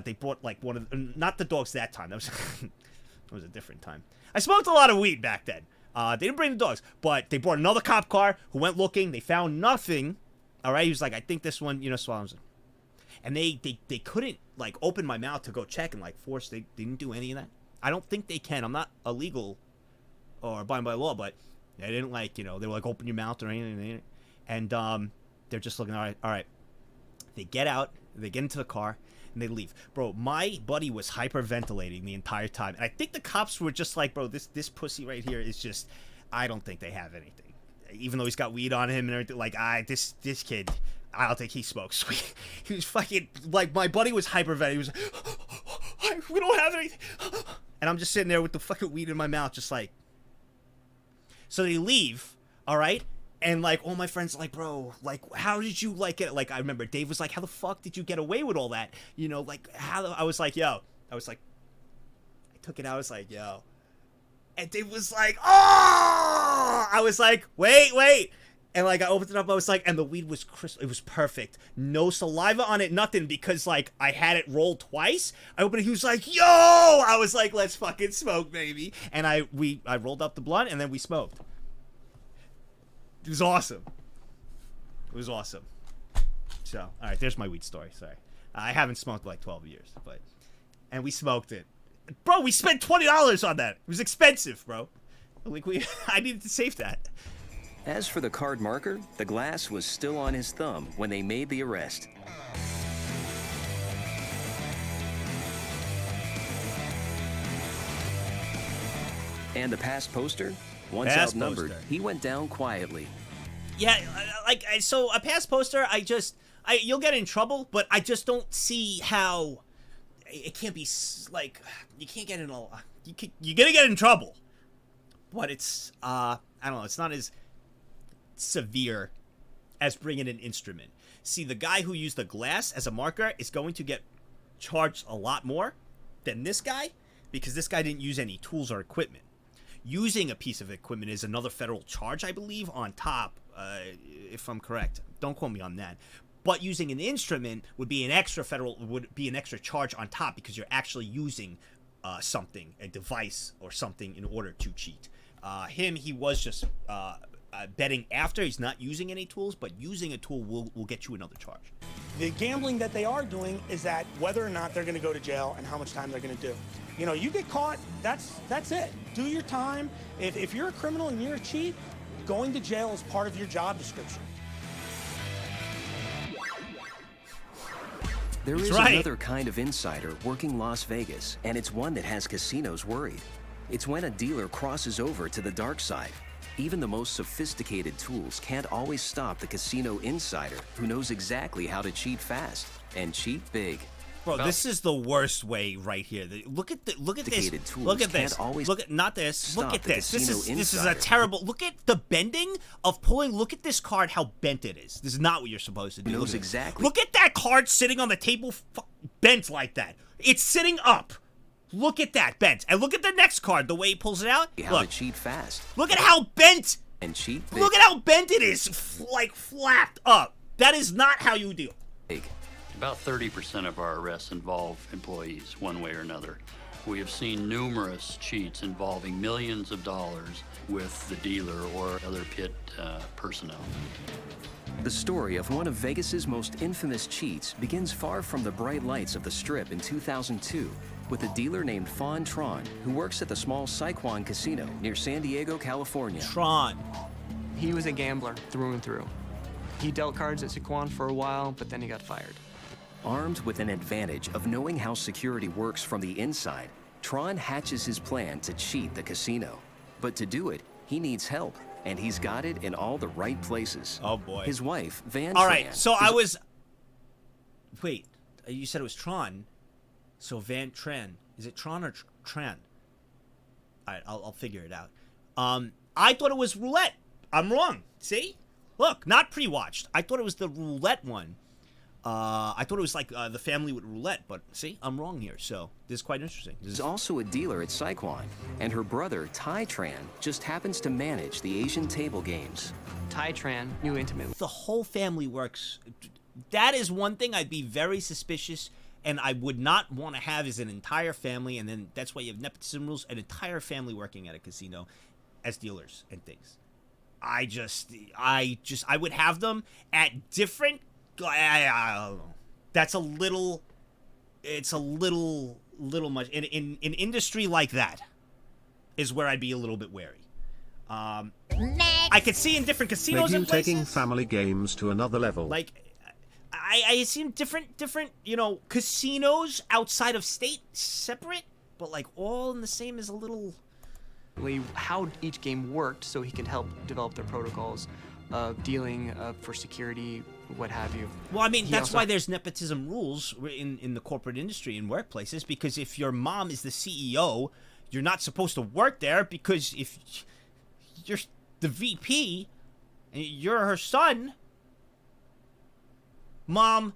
They brought like one of not the dogs that time. That was it was a different time. I smoked a lot of weed back then. They didn't bring the dogs, but they brought another cop car who went looking. They found nothing. All right, he was like, I think this one, you know, swallows it. And they couldn't like open my mouth to go check and like force. They didn't do any of that. I don't think they can. I'm not illegal or abiding by law, but they didn't like, you know, they were like open your mouth or anything. And they're just looking. All right. They get out. They get into the car. And they leave. Bro, my buddy was hyperventilating the entire time. And I think the cops were just like, bro, this pussy right here is just, I don't think they have anything. Even though he's got weed on him and everything, like, this kid, I don't think he smokes weed. He was fucking, like, my buddy was hyperventilating. He was like, we don't have anything. And I'm just sitting there with the fucking weed in my mouth, just like. So they leave, all right? And, like, all my friends are like, bro, like, how did you, like, get, like, I remember Dave was like, how the fuck did you get away with all that? You know, like, I was like, I took it out, I was like, yo. And Dave was like, oh! I was like, wait. And, like, I opened it up, I was like, and the weed was crisp, it was perfect. No saliva on it, nothing, because, like, I had it rolled twice. I opened it, he was like, yo! I was like, let's fucking smoke, baby. And I rolled up the blunt, and then we smoked. It was awesome. It was awesome. So, all right, there's my weed story. Sorry. I haven't smoked in like 12 years, and we smoked it. Bro, we spent $20 on that. It was expensive, bro. Like I needed to save that. As for the card marker, the glass was still on his thumb when they made the arrest. And the past poster? Once Past outnumbered, poster. he went down quietly. Yeah, so a past poster, you'll get in trouble, but I just don't see how it can't be like you can't get in you're gonna get in trouble, but it's I don't know, it's not as severe as bringing an instrument. See, the guy who used the glass as a marker is going to get charged a lot more than this guy because this guy didn't use any tools or equipment. Using a piece of equipment is another federal charge, I believe, on top, if I'm correct. Don't quote me on that. But using an instrument would be an extra charge on top because you're actually using something, a device or something, in order to cheat. He was just betting after. He's not using any tools, but using a tool will get you another charge. The gambling that they are doing is that whether or not they're going to go to jail and how much time they're going to do. You know, you get caught, that's it. Do your time. If you're a criminal and you're a cheat, going to jail is part of your job description. There is another kind of insider working Las Vegas, and it's one that has casinos worried. It's when a dealer crosses over to the dark side. Even the most sophisticated tools can't always stop the casino insider who knows exactly how to cheat fast and cheat big. Bro, this is the worst way right here. Look at this. Look at this. Look at not this. Look at this. This is a terrible. Look at the bending of pulling. Look at this card. How bent it is. This is not what you're supposed to do. Knows exactly. Look at that card sitting on the table, bent like that. It's sitting up. Look at that bent. And look at the next card. The way he pulls it out. How to cheat fast. Look at how bent. And cheat big. Look at how bent it is. Like flapped up. That is not how you deal. Big. About 30% of our arrests involve employees, one way or another. We have seen numerous cheats involving millions of dollars with the dealer or other pit personnel. The story of one of Vegas's most infamous cheats begins far from the bright lights of the Strip in 2002 with a dealer named Fawn Tron who works at the small Saquon Casino near San Diego, California. Tron. He was a gambler through and through. He dealt cards at Saquon for a while, but then he got fired. Armed with an advantage of knowing how security works from the inside, Tron hatches his plan to cheat the casino. But to do it, he needs help, and he's got it in all the right places. Oh, boy. His wife, Van All Tran, right, so I was... Wait, you said it was Tron. So Van Tran. Is it Tron or Tran? All right, I'll figure it out. I thought it was roulette. I'm wrong. See? Look, not pre-watched. I thought it was the roulette one. I thought it was like the family with roulette, but see, I'm wrong here. So this is quite interesting. Is also a dealer at Saquon, and her brother, Ty Tran, just happens to manage the Asian table games. Ty Tran knew intimately. The whole family works. That is one thing I'd be very suspicious, and I would not want to have is an entire family, and then that's why you have nepotism rules, an entire family working at a casino as dealers and things. I would have them at different... I don't know. That's a little... It's a little much. In an industry like that is where I'd be a little bit wary. I could see in different casinos and places... taking family games to another level. Like, I see different, casinos outside of state, separate, but like all in the same is a little... How each game worked so he could help develop their protocols of dealing for security, what have you. Well, I mean, that's why there's nepotism rules in the corporate industry and workplaces, because if your mom is the CEO, you're not supposed to work there, because if you're the VP and you're her son, Mom,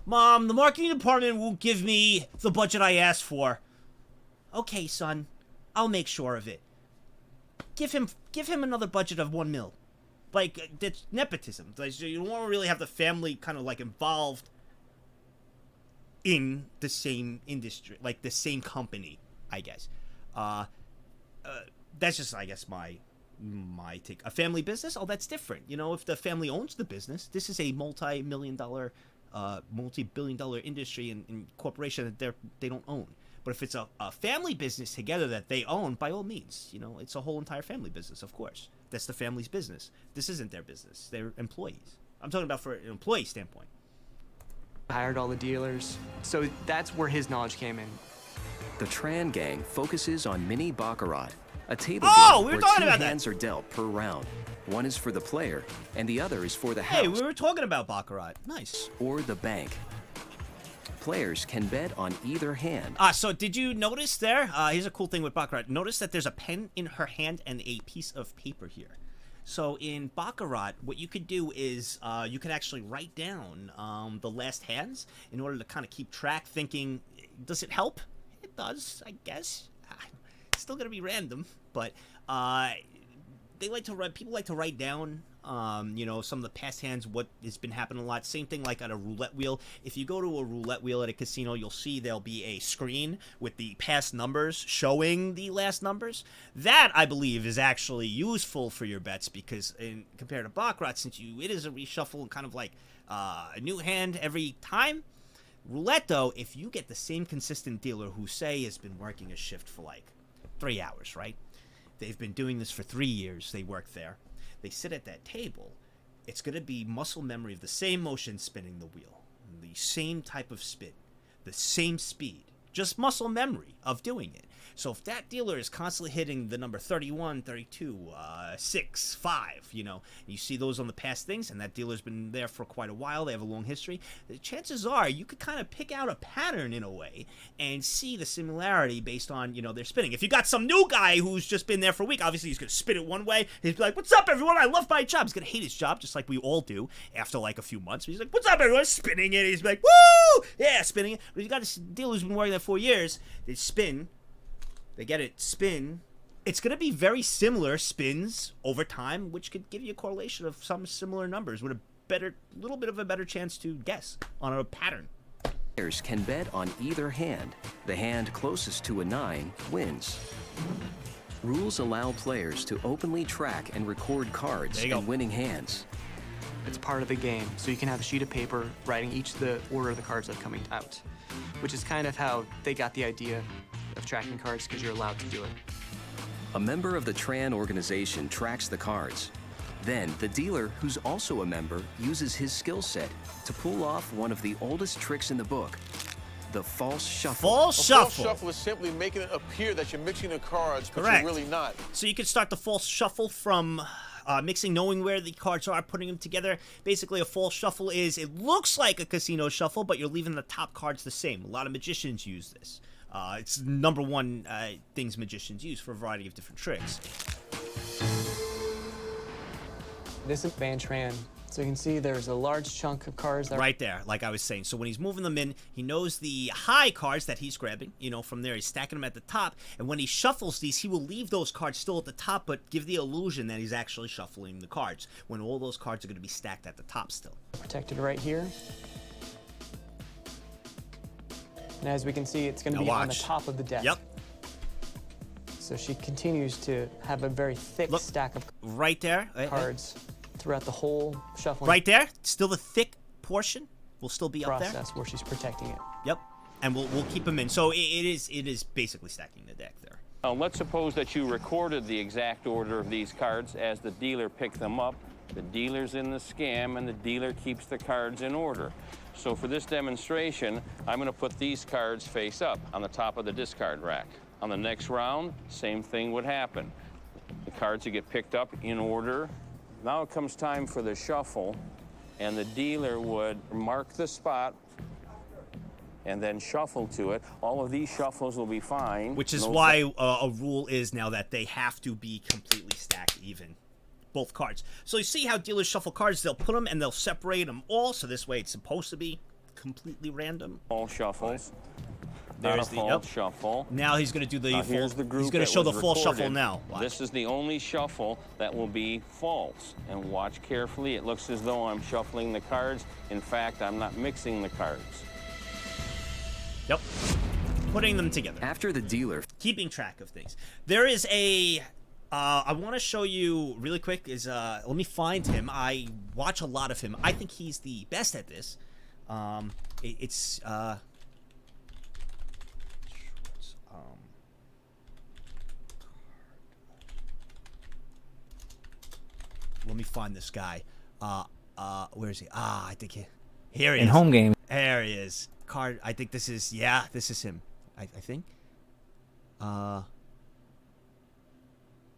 the marketing department won't give me the budget I asked for. Okay, son, I'll make sure of it. Give him another budget of $1 million. Like, that's nepotism. Like, you don't really have the family kind of like involved in the same industry, like the same company, I guess. That's just, I guess, my my take. A family business? Oh, that's different. You know, if the family owns the business, this is a multi-billion dollar industry and corporation that they don't own. But if it's a family business together that they own, by all means, you know, it's a whole entire family business, of course. That's the family's business. This isn't their business. They're employees. I'm talking about for an employee standpoint. Hired all the dealers. So that's where his knowledge came in. The Tran gang focuses on mini baccarat, a table Oh, game we were where talking two about that. hands are dealt per round. One is for the player, and the other is for the house Hey, we were talking about baccarat. Nice. or the bank. Players can bet on either hand. So did you notice there? Here's a cool thing with baccarat. Notice that there's a pen in her hand and a piece of paper here. So in baccarat, what you could do is you could actually write down the last hands in order to kind of keep track, thinking, does it help? It does, I guess. It's still going to be random, but they like to write. People like to write down, you know, some of the past hands, what has been happening a lot. Same thing like at a roulette wheel. If you go to a roulette wheel at a casino, you'll see there'll be a screen with the past numbers showing the last numbers. That, I believe, is actually useful for your bets because, compared to baccarat, since it is a reshuffle and kind of like a new hand every time. Roulette, though, if you get the same consistent dealer who, say, has been working a shift for like 3 hours, right? They've been doing this for 3 years. They work there. They sit at that table. It's going to be muscle memory of the same motion spinning the wheel, the same type of spin, the same speed, just muscle memory of doing it. So if that dealer is constantly hitting the number 31, 32, 6, 5, you know, you see those on the past things, and that dealer's been there for quite a while, they have a long history, the chances are you could kind of pick out a pattern in a way and see the similarity based on, you know, their spinning. If you got some new guy who's just been there for a week, obviously he's going to spin it one way. He's like, what's up, everyone? I love my job. He's going to hate his job, just like we all do after like a few months. He's like, what's up, everyone? Spinning it. He's like, woo! Yeah, spinning it. But if you got a dealer who's been working there 4 years, they spin. They get it spin. It's going to be very similar spins over time, which could give you a correlation of some similar numbers with a little bit of a better chance to guess on a pattern. Players can bet on either hand. The hand closest to a 9 wins. Rules allow players to openly track and record cards and winning hands. It's part of the game, so you can have a sheet of paper writing the order of the cards that are coming out, which is kind of how they got the idea of tracking cards, because you're allowed to do it. A member of the Tran organization tracks the cards. Then, the dealer, who's also a member, uses his skill set to pull off one of the oldest tricks in the book, the false shuffle. False shuffle. False shuffle is simply making it appear that you're mixing the cards, but Correct. you're really not. So you could start the false shuffle from mixing, knowing where the cards are, putting them together. Basically, a false shuffle is, it looks like a casino shuffle, but you're leaving the top cards the same. A lot of magicians use this. It's number one things magicians use for a variety of different tricks. This is Van Tran. So you can see there's a large chunk of cards that Right there, like I was saying. So when he's moving them in, he knows the high cards that he's grabbing. You know, from there, he's stacking them at the top. And when he shuffles these, he will leave those cards still at the top, but give the illusion that he's actually shuffling the cards, when all those cards are going to be stacked at the top still. protected right here. And as we can see, it's going to Now be on the watch. top of the deck. Yep. So she continues to have a very thick stack of right there cards throughout the whole shuffling. Right there, still the thick portion will still be up there. Process where she's protecting it. Yep, and we'll keep them in. So it is basically stacking the deck there. Now, let's suppose that you recorded the exact order of these cards as the dealer picked them up. The dealer's in the scam, and the dealer keeps the cards in order. So for this demonstration, I'm going to put these cards face up on the top of the discard rack. On the next round, same thing would happen. The cards would get picked up in order. Now it comes time for the shuffle, and the dealer would mark the spot and then shuffle to it. All of these shuffles will be fine. Which is why a rule is now that they have to be completely stacked even. Both cards. So you see how dealers shuffle cards, they'll put them and they'll separate them all, so this way it's supposed to be completely random. All shuffles. There's the shuffle. Now he's going to do the here's the group he's going to that show the was false recorded. shuffle now. Watch. This is the only shuffle that will be false. And watch carefully. It looks as though I'm shuffling the cards. In fact, I'm not mixing the cards. Yep. Putting them together. After the dealer. Keeping track of things. There is a I want to show you really quick is let me find him. I watch a lot of him. I think he's the best at this. It's let me find this guy. Where is he? I think here he is. In home game. There he is. Card. I think this is this is him. I think.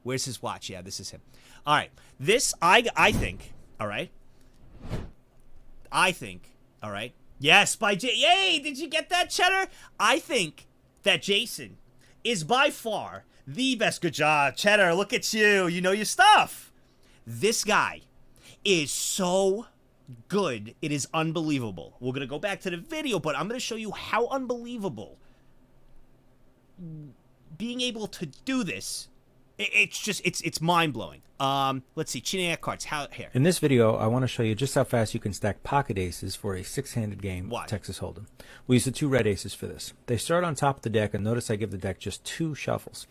Where's his watch? Yeah, this is him. All right. This I think. All right. I think. All right. Yes, by Yay! Did you get that, Cheddar? I think that Jason is by far the best. Good job, Cheddar. Look at you. You know your stuff. This guy is so good. It is unbelievable. We're going to go back to the video, but I'm going to show you how unbelievable being able to do this. It's just, it's mind-blowing. Let's see, Chiniac cards. Here. In this video, I want to show you just how fast you can stack pocket aces for a six-handed game of Texas Hold'em. We use the 2 red aces for this. They start on top of the deck, and notice I give the deck just 2 shuffles.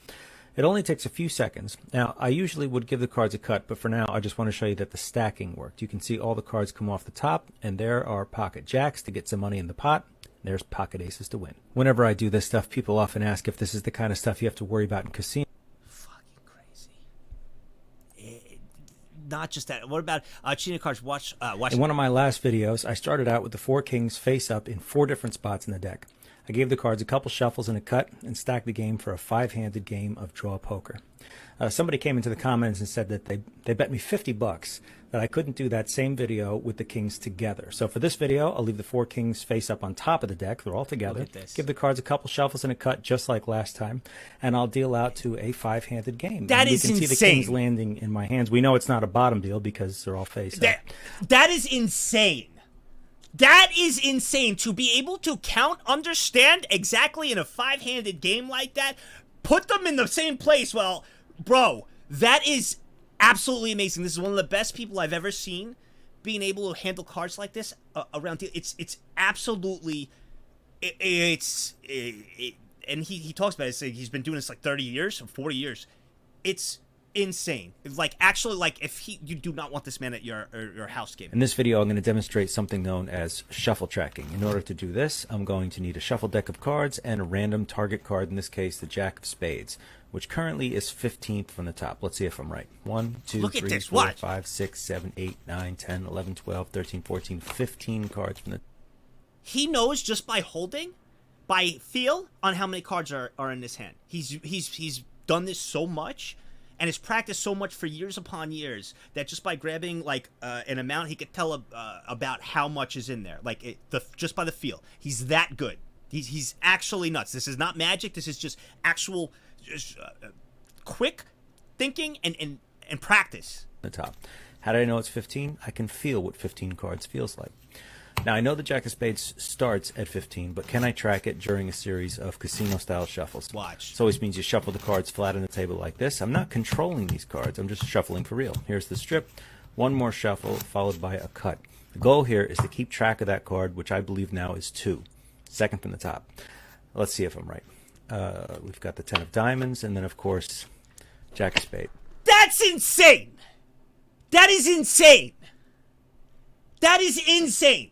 It only takes a few seconds. Now, I usually would give the cards a cut, but for now, I just want to show you that the stacking worked. You can see all the cards come off the top, and there are pocket jacks to get some money in the pot. There's pocket aces to win. Whenever I do this stuff, people often ask if this is the kind of stuff you have to worry about in casino. Not just that. What about cheating cards? Watch. In one of my last videos, I started out with the 4 kings face up in 4 different spots in the deck. I gave the cards a couple shuffles and a cut and stacked the game for a 5-handed game of draw poker. Somebody came into the comments and said that they bet me $50 that I couldn't do that same video with the kings together. So for this video, I'll leave the 4 kings face up on top of the deck. They're all together. Look at this. Give the cards a couple shuffles and a cut just like last time, and I'll deal out to a 5-handed game. That is insane. You can see the kings insane. landing in my hands. We know it's not a bottom deal because they're all face up. That is insane. That is insane to be able to count, understand exactly in a 5-handed game like that, put them in the same place. Well, bro, that is absolutely amazing. This is one of the best people I've ever seen being able to handle cards like this around. It's absolutely, and he talks about it. He's been doing this like 30 years or 40 years. It's insane. Like, actually, like, you do not want this man at your house game. In this video, I'm going to demonstrate something known as shuffle tracking. In order to do this, I'm going to need a shuffle deck of cards and a random target card, in this case, the Jack of Spades, which currently is 15th from the top. Let's see if I'm right. 1, 2, 3, 4, 5, 6, 7, 8, 9, 10, 11, 12, 13, 14, 15 cards from the... He knows just by holding, by feel, on how many cards are in this hand. He's done this so much and has practiced so much for years upon years that just by grabbing like an amount, he could tell about how much is in there. Like just by the feel, he's that good. He's actually nuts. This is not magic. This is just actual, quick thinking and practice. The top. How did I know it's 15? I can feel what 15 cards feels like. Now, I know the Jack of Spades starts at 15, but can I track it during a series of casino-style shuffles? Watch. This always means you shuffle the cards flat on the table like this. I'm not controlling these cards. I'm just shuffling for real. Here's the strip. One more shuffle, followed by a cut. The goal here is to keep track of that card, which I believe now is 2. Second from the top. Let's see if I'm right. We've got the 10 of diamonds, and then, of course, Jack of Spades. That's insane! That is insane! That is insane!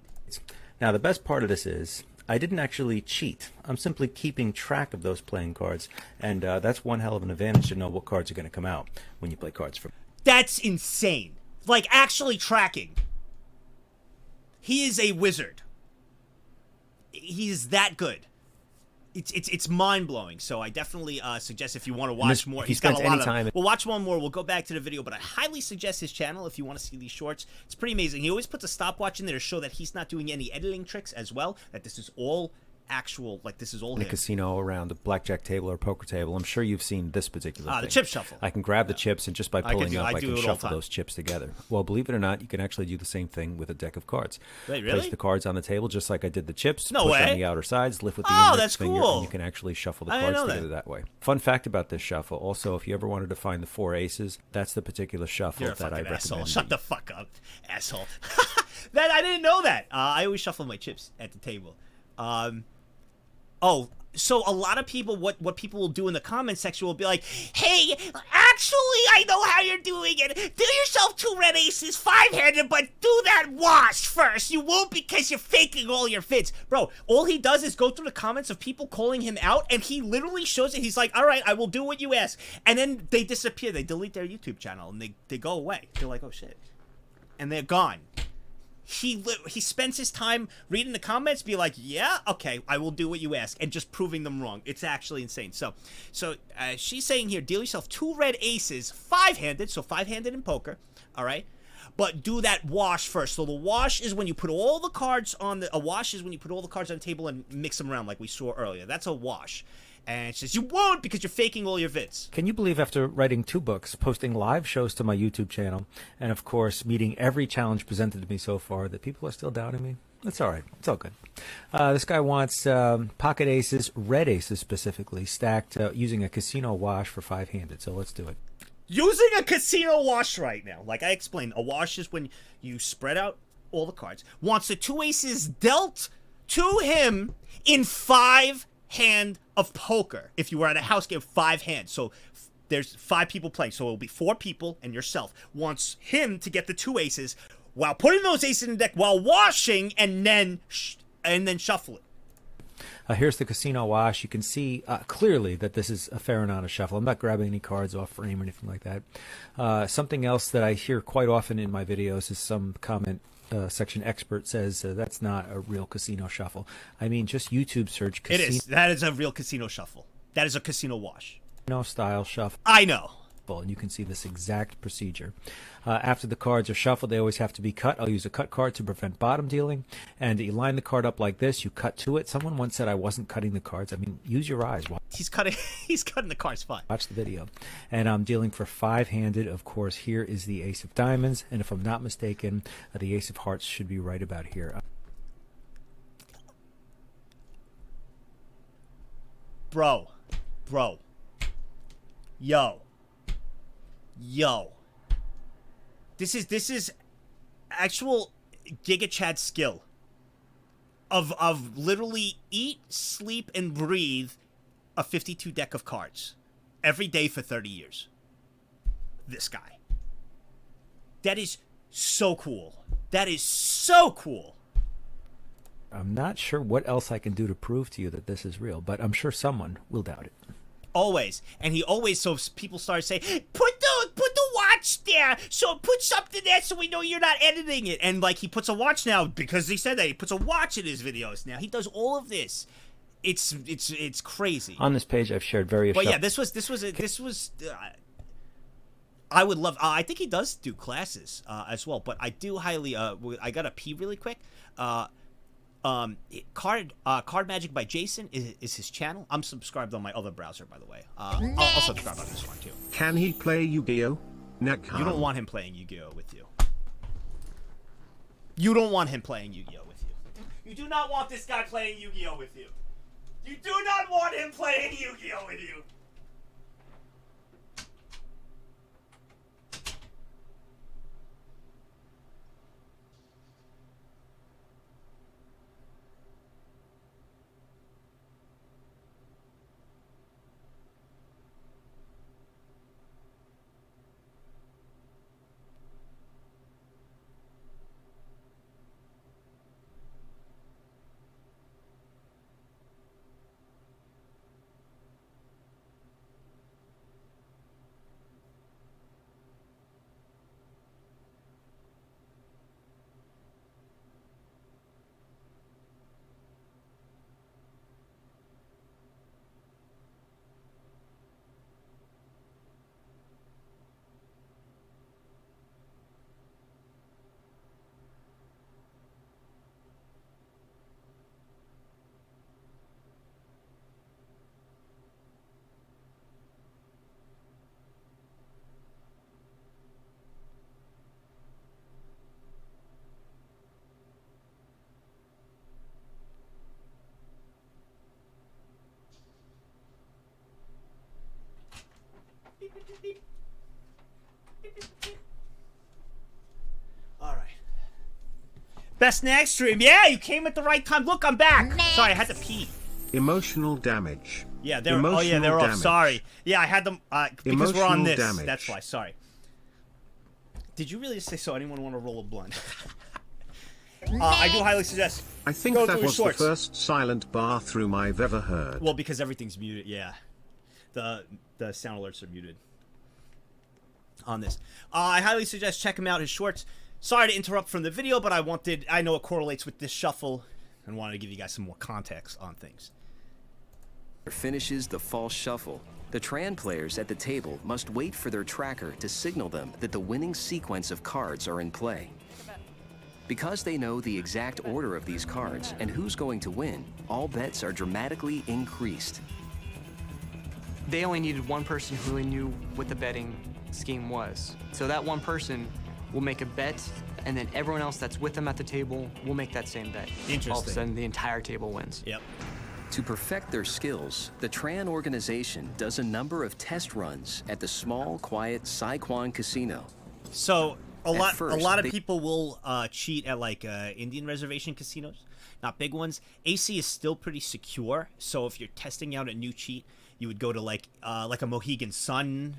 Now, the best part of this is I didn't actually cheat. I'm simply keeping track of those playing cards, and that's one hell of an advantage to know what cards are going to come out when you play cards for. That's insane. Like, actually tracking. He is a wizard. He is that good. It's mind-blowing, so I definitely suggest if you want to watch more. He's got a lot of... We'll watch one more. We'll go back to the video, but I highly suggest his channel if you want to see these shorts. It's pretty amazing. He always puts a stopwatch in there to show that he's not doing any editing tricks as well, that this is all actual, like this is all in a casino around a blackjack table or a poker table. I'm sure you've seen this particular thing. The chip shuffle. I can grab the chips, and just by pulling up, I can shuffle time. Those chips together. Well, believe it or not, you can actually do the same thing with a deck of cards. Wait, really? Place the cards on the table just like I did the chips. No push way. on the outer sides, lift with the index that's finger, cool. and you can actually shuffle the cards together that way. Fun fact about this shuffle, also, if you ever wanted to find the 4 aces, that's the particular shuffle that I recommend. Asshole. Shut the fuck up, asshole. I didn't know that. I always shuffle my chips at the table. So a lot of people, what people will do in the comment section will be like, hey, actually, I know how you're doing it. Do yourself 2 red aces, 5-handed, but do that wash first. You won't because you're faking all your fits. Bro, all he does is go through the comments of people calling him out, and he literally shows it. He's like, all right, I will do what you ask. And then they disappear. They delete their YouTube channel, and they go away. They're like, oh, shit. And they're gone. He spends his time reading the comments, be like, yeah, okay, I will do what you ask, and just proving them wrong. It's actually insane. So she's saying here, deal yourself 2 red aces, 5-handed, so 5-handed in poker, all right? But do that wash first. So the wash is when you put all the cards on the... A wash is when you put all the cards on the table and mix them around like we saw earlier. That's a wash. And she says, you won't because you're faking all your vids. Can you believe after writing 2 books, posting live shows to my YouTube channel, and of course meeting every challenge presented to me so far, that people are still doubting me? That's all right. It's all good. This guy wants pocket aces, red aces specifically, stacked using a casino wash for 5-handed. So let's do it. Using a casino wash right now. Like I explained, a wash is when you spread out all the cards. Wants the 2 aces dealt to him in 5-hand of poker. If you were at a house game, 5 hands. So there's 5 people playing. So it'll be 4 people and yourself. Wants him to get the 2 aces while putting those aces in the deck while washing and then shuffle it. Here's the casino wash. You can see clearly that this is a fair amount of shuffle. I'm not grabbing any cards off frame or anything like that. Something else that I hear quite often in my videos is some comment section expert says that's not a real casino shuffle. I mean, just YouTube search casino. It is. That is a real casino shuffle. That is a casino wash. Style shuffle. I know. And you can see this exact procedure. After the cards are shuffled, they always have to be cut. I'll use a cut card to prevent bottom dealing. And you line the card up like this. You cut to it. Someone once said I wasn't cutting the cards. I mean, use your eyes. He's cutting the cards fine. Watch the video. And I'm dealing for 5-handed. Of course, here is the ace of diamonds. And if I'm not mistaken, the ace of hearts should be right about here. Bro. Yo. This is actual Giga Chad skill of literally eat, sleep, and breathe a 52 deck of cards every day for 30 years. This guy. That is so cool. That is so cool. I'm not sure what else I can do to prove to you that this is real, but I'm sure someone will doubt it. Always. And he always, so people start saying, put the watch there, so put something there so we know you're not editing it. And like he puts a watch now, because he said that, he puts a watch in his videos now. He does all of this. It's crazy. On this page I've shared various... But yeah, this was I would love, I think he does do classes as well, but I do highly, I gotta pee really quick. Card Magic by Jason is his channel. I'm subscribed on my other browser, by the way. I'll subscribe on this one too. Can he play Yu-Gi-Oh? You don't want him playing Yu-Gi-Oh with you. You don't want him playing Yu-Gi-Oh with you. You do not want this guy playing Yu-Gi-Oh with you. You do not want him playing Yu-Gi-Oh with you. Alright. Best Nagzz stream. Yeah, you came at the right time. Look, I'm back. Sorry, I had to pee. Emotional damage. Yeah, they're they're off. Sorry. Yeah, I had them because we're on this. Damage. That's why. Sorry. Did you really say so? Anyone want to roll a blunt? I do highly suggest. I think that was the first silent bathroom I've ever heard. Well, because everything's muted. Yeah, the sound alerts are muted on this. I highly suggest check him out. His shorts. Sorry to interrupt from the video, but I know it correlates with this shuffle, and wanted to give you guys some more context on things. Finishes the false shuffle. The Tran players at the table must wait for their tracker to signal them that the winning sequence of cards are in play. Because they know the exact order of these cards and who's going to win, all bets are dramatically increased. They only needed one person who really knew what the betting scheme was. So that one person will make a bet, and then everyone else that's with them at the table will make that same bet. Interesting. All of a sudden, the entire table wins. Yep. To perfect their skills, the Tran organization does a number of test runs at the small, quiet Saigon Casino. So a lot of they- people will cheat at like Indian reservation casinos, not big ones. AC is still pretty secure, so if you're testing out a new cheat, you would go to like a Mohegan Sun,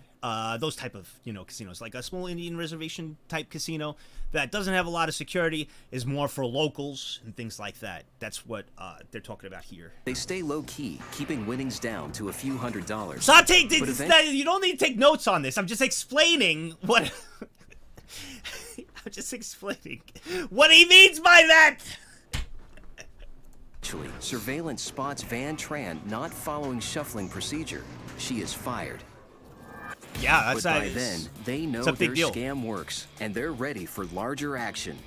those type of casinos, like a small Indian reservation type casino that doesn't have a lot of security, is more for locals and things like that. That's what they're talking about here. They stay low-key, keeping winnings down to a few $100s. Stop But you don't need to take notes on this. I'm just explaining what I'm just explaining what he means by that. Actually, surveillance spots Van Tran not following shuffling procedure. She is fired. Yeah, that's But by then, they know it's a their big deal. scam works, and they're ready for larger action.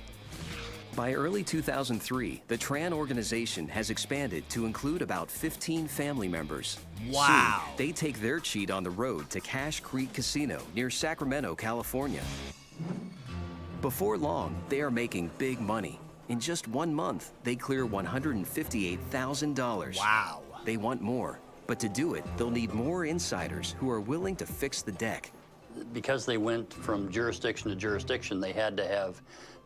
By early 2003, the Tran organization has expanded to include about 15 family members. Wow. Soon, they take their cheat on the road to Cache Creek Casino near Sacramento, California. Before long, they are making big money. In just 1 month, they clear $158,000. Wow. They want more, but to do it, they'll need more insiders who are willing to fix the deck. Because they went from jurisdiction to jurisdiction, they had to have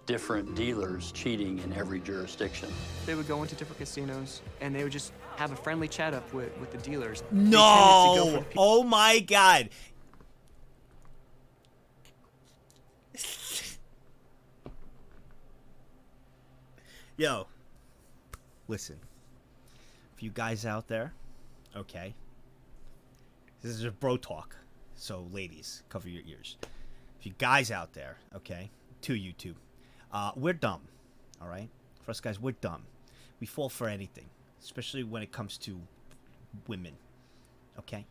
different dealers cheating in every jurisdiction. They would go into different casinos, and they would just have a friendly chat up with the dealers. They tended to No! go for- Oh my God! Yo, listen. For you guys out there, okay? This is a bro talk, so ladies, cover your ears. For you guys out there, okay, to YouTube, we're dumb, all right? For us guys, we're dumb. We fall for anything, especially when it comes to women, okay?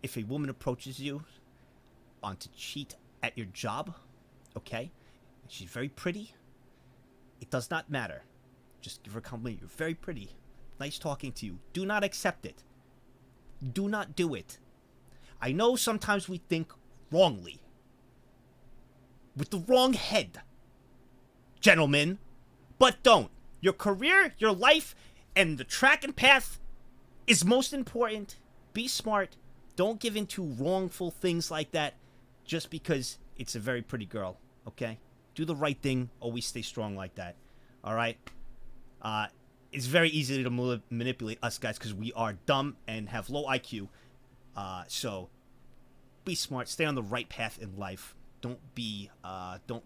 If a woman approaches you on to cheat at your job, okay, and she's very pretty, it does not matter. Just give her a compliment. You're very pretty. Nice talking to you. Do not accept it. Do not do it. I know sometimes we think wrongly. With the wrong head. Gentlemen. But don't. Your career, your life, and the track and path is most important. Be smart. Don't give in to wrongful things like that just because it's a very pretty girl. Okay? Do the right thing. Always stay strong like that. All right? It's very easy to manipulate us guys because we are dumb and have low IQ. So be smart. Stay on the right path in life. Don't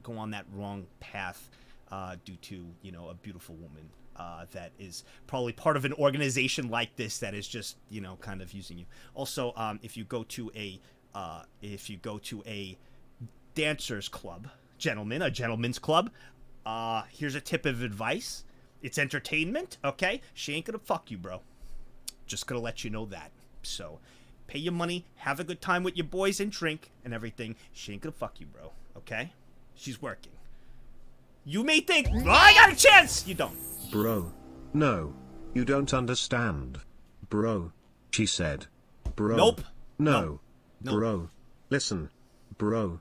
go on that wrong path due to, a beautiful woman that is probably part of an organization like this that is just, kind of using you. Also, if you go to a dancers club, a gentleman's club, here's a tip of advice. It's entertainment, okay? She ain't gonna fuck you, bro. Just gonna let you know that. So, pay your money, have a good time with your boys and drink and everything. She ain't gonna fuck you, bro, okay? She's working. You may think, oh, I got a chance! You don't. Bro. No. You don't understand. Bro. She said. Bro. Nope. No. No. Bro. Listen. Bro.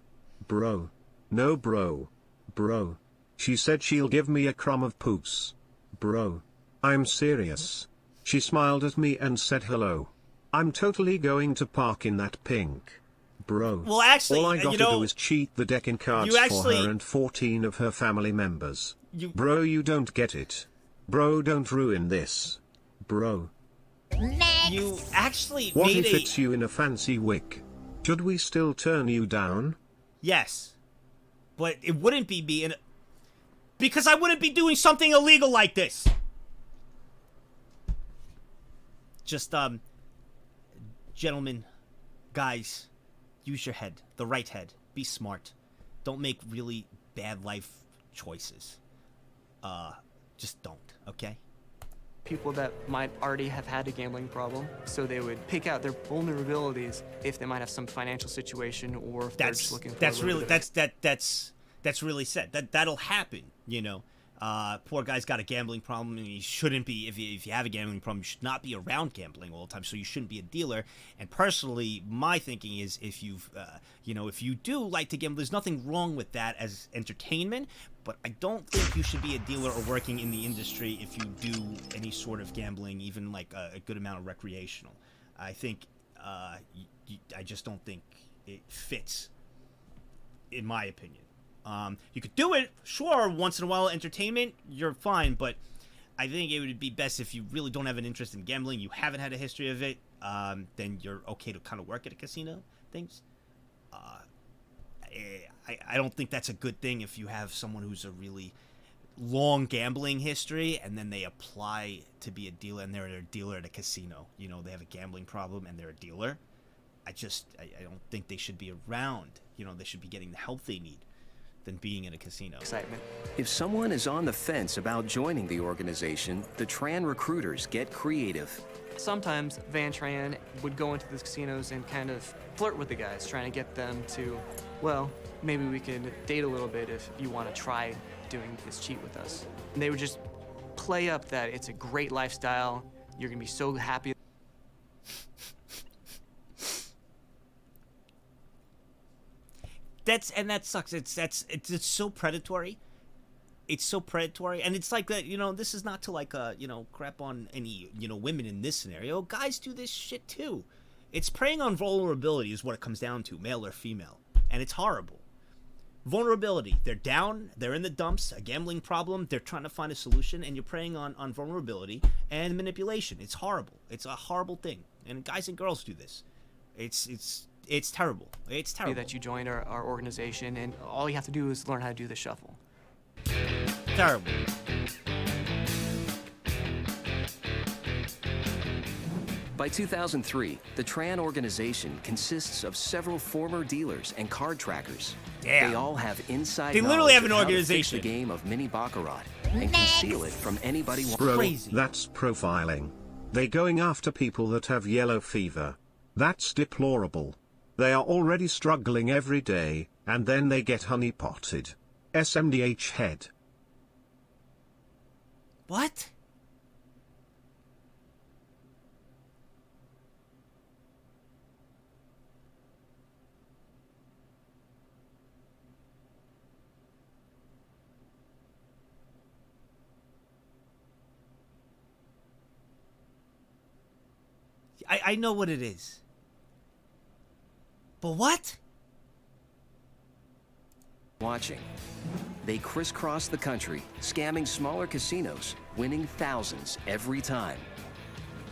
Bro. No, bro. Bro. She said she'll give me a crumb of poos. Bro. I'm serious. She smiled at me and said hello. I'm totally going to park in that pink. Bro. Well, actually, all I got to do is cheat the deck in cards for her and 14 of her family members. Bro, you don't get it. Bro, don't ruin this. bro. Next. You actually What made if it's you in a fancy wig? Should we still turn you down? Yes. But it wouldn't be me because I wouldn't be doing something illegal like this. Just, gentlemen, guys, use your head. The right head. Be smart. Don't make really bad life choices. Just don't, okay? People that might already have had a gambling problem, so they would pick out their vulnerabilities if they might have some financial situation or if they're just looking for that's really sad. That'll happen, you know. Poor guy's got a gambling problem, and he shouldn't be. If you have a gambling problem, you should not be around gambling all the time. So you shouldn't be a dealer. And personally, my thinking is, if if you do like to gamble, there's nothing wrong with that as entertainment. But I don't think you should be a dealer or working in the industry if you do any sort of gambling, even like a good amount of recreational. I think I just don't think it fits, in my opinion. You could do it, sure, once in a while, entertainment, you're fine, but I think it would be best if you really don't have an interest in gambling, you haven't had a history of it, then you're okay to kind of work at a casino, things. I don't think that's a good thing if you have someone who's a really long gambling history and then they apply to be a dealer and they're a dealer at a casino. You know, they have a gambling problem and they're a dealer. I don't think they should be around. You know, they should be getting the help they need than being in a casino. Excitement. If someone is on the fence about joining the organization, the Tran recruiters get creative. Sometimes Van Tran would go into the casinos and kind of flirt with the guys, trying to get them to, well, maybe we could date a little bit if you want to try doing this cheat with us. And they would just play up that it's a great lifestyle, you're going to be so happy. That sucks. It's so predatory. It's so predatory, and it's like that. You know, this is not to like crap on any women in this scenario. Guys do this shit too. It's preying on vulnerability is what it comes down to, male or female, and it's horrible. Vulnerability. They're down. They're in the dumps. A gambling problem. They're trying to find a solution, and you're preying on vulnerability and manipulation. It's horrible. It's a horrible thing, and guys and girls do this. It's terrible. It's terrible. That you joined our organization, and all you have to do is learn how to do the shuffle. Terrible. By 2003, the Tran organization consists of several former dealers and card trackers. Damn. They all have inside They literally knowledge have an of how to fix organization. the game of mini baccarat and conceal it from anybody. Bro, Crazy. that's profiling. They going after people that have yellow fever. That's deplorable. They are already struggling every day, and then they get honeypotted. SMDH head. What? I know what it is. But what? Watching. They crisscross the country, scamming smaller casinos, winning thousands every time.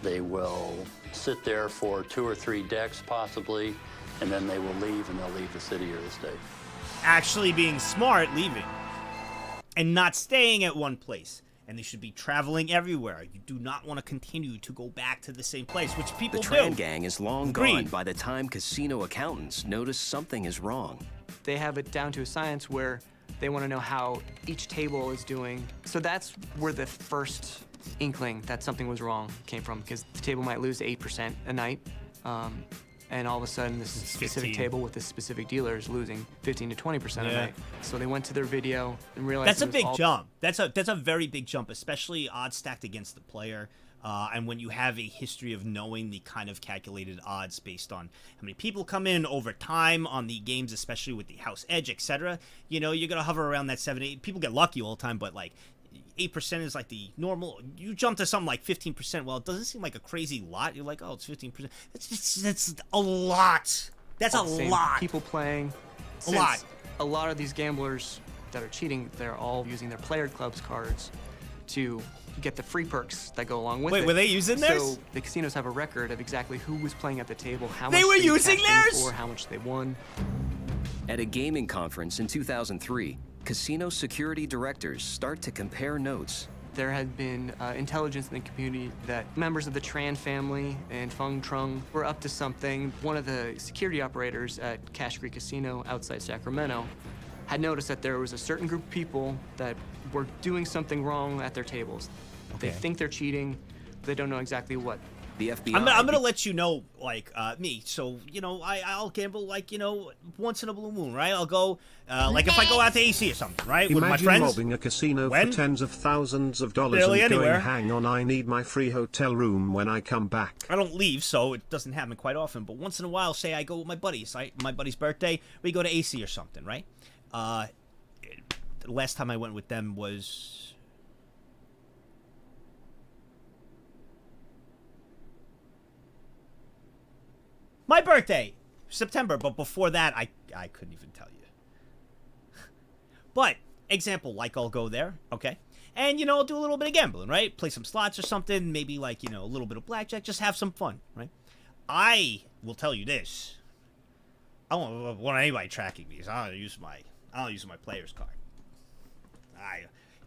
They will sit there for 2 or 3 decks possibly, and then they will leave, and they'll leave the city or the state. Actually being smart, leaving. And not staying at one place. And they should be traveling everywhere. You do not want to continue to go back to the same place, which people The do. Tran gang is long Agreed. gone by the time casino accountants notice something is wrong. They have it down to a science where they want to know how each table is doing. So that's where the first inkling that something was wrong came from, because the table might lose 8% a night, and all of a sudden this specific 15. table with this specific dealer is losing 15 to 20% a Yeah. night. So they went to their video and realized That's a it was big all- jump. That's a very big jump, especially odds stacked against the player. And when you have a history of knowing the kind of calculated odds based on how many people come in over time on the games, especially with the house edge, etc., you're gonna hover around that 7-8. People get lucky all the time, but like 8% is like the normal. You jump to something like 15%. Well, it doesn't seem like a crazy lot. You're like, oh, it's 15%. That's a lot. That's a all the same lot. people playing. A lot. A lot of these gamblers that are cheating, they're all using their player clubs cards to get the free perks that go along with Wait, it. were they using theirs? So the casinos have a record of exactly who was playing at the table, how They much were they using cashed in theirs? for, how much they won. At a gaming conference in 2003, casino security directors start to compare notes. There had been intelligence in the community that members of the Tran family and Feng Trung were up to something. One of the security operators at Cache Creek Casino outside Sacramento had noticed that there was a certain group of people that were doing something wrong at their tables. They Okay. think they're cheating, but they don't know exactly what. The FBI. I'm gonna let you know, like, me. So, you know, I'll gamble, like, you know, once in a blue moon, right? I'll go, like, if I go out to AC or something, right? With my Imagine friends. robbing a casino When? for tens of thousands of dollars Barely and anywhere. going, hang on, I need my free hotel room when I come back. I don't leave, so it doesn't happen quite often. But once in a while, say I go with my buddies. My buddy's birthday, we go to AC or something, right? The last time I went with them was... my birthday, September, but before that, I couldn't even tell you. But, example, like I'll go there, okay? And, you know, I'll do a little bit of gambling, right? Play some slots or something, maybe like, you know, a little bit of blackjack, just have some fun, right? I will tell you this. I don't want anybody tracking me, so I don't use my player's card.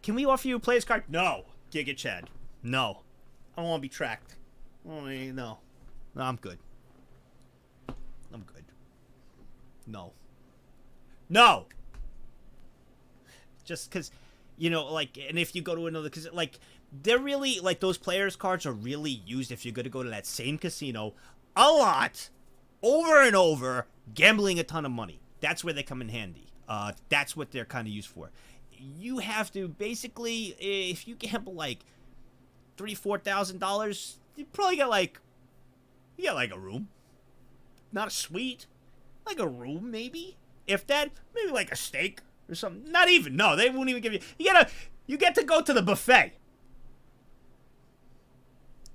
Can we offer you a player's card? No. Giga Chad. No. I don't want to be tracked. No. No, I'm good. I'm good. No. No! Just because, you know, like, and if you go to another, because, like, they're really, like, those players' cards are really used if you're going to go to that same casino a lot, over and over, gambling a ton of money. That's where they come in handy. That's what they're kind of used for. You have to, basically, if you gamble, like, $3,000-$4,000, you probably get, like, a room. Not a suite, like a room maybe. If that, maybe like a steak or something. Not even. No, they won't even give you. You get to go to the buffet.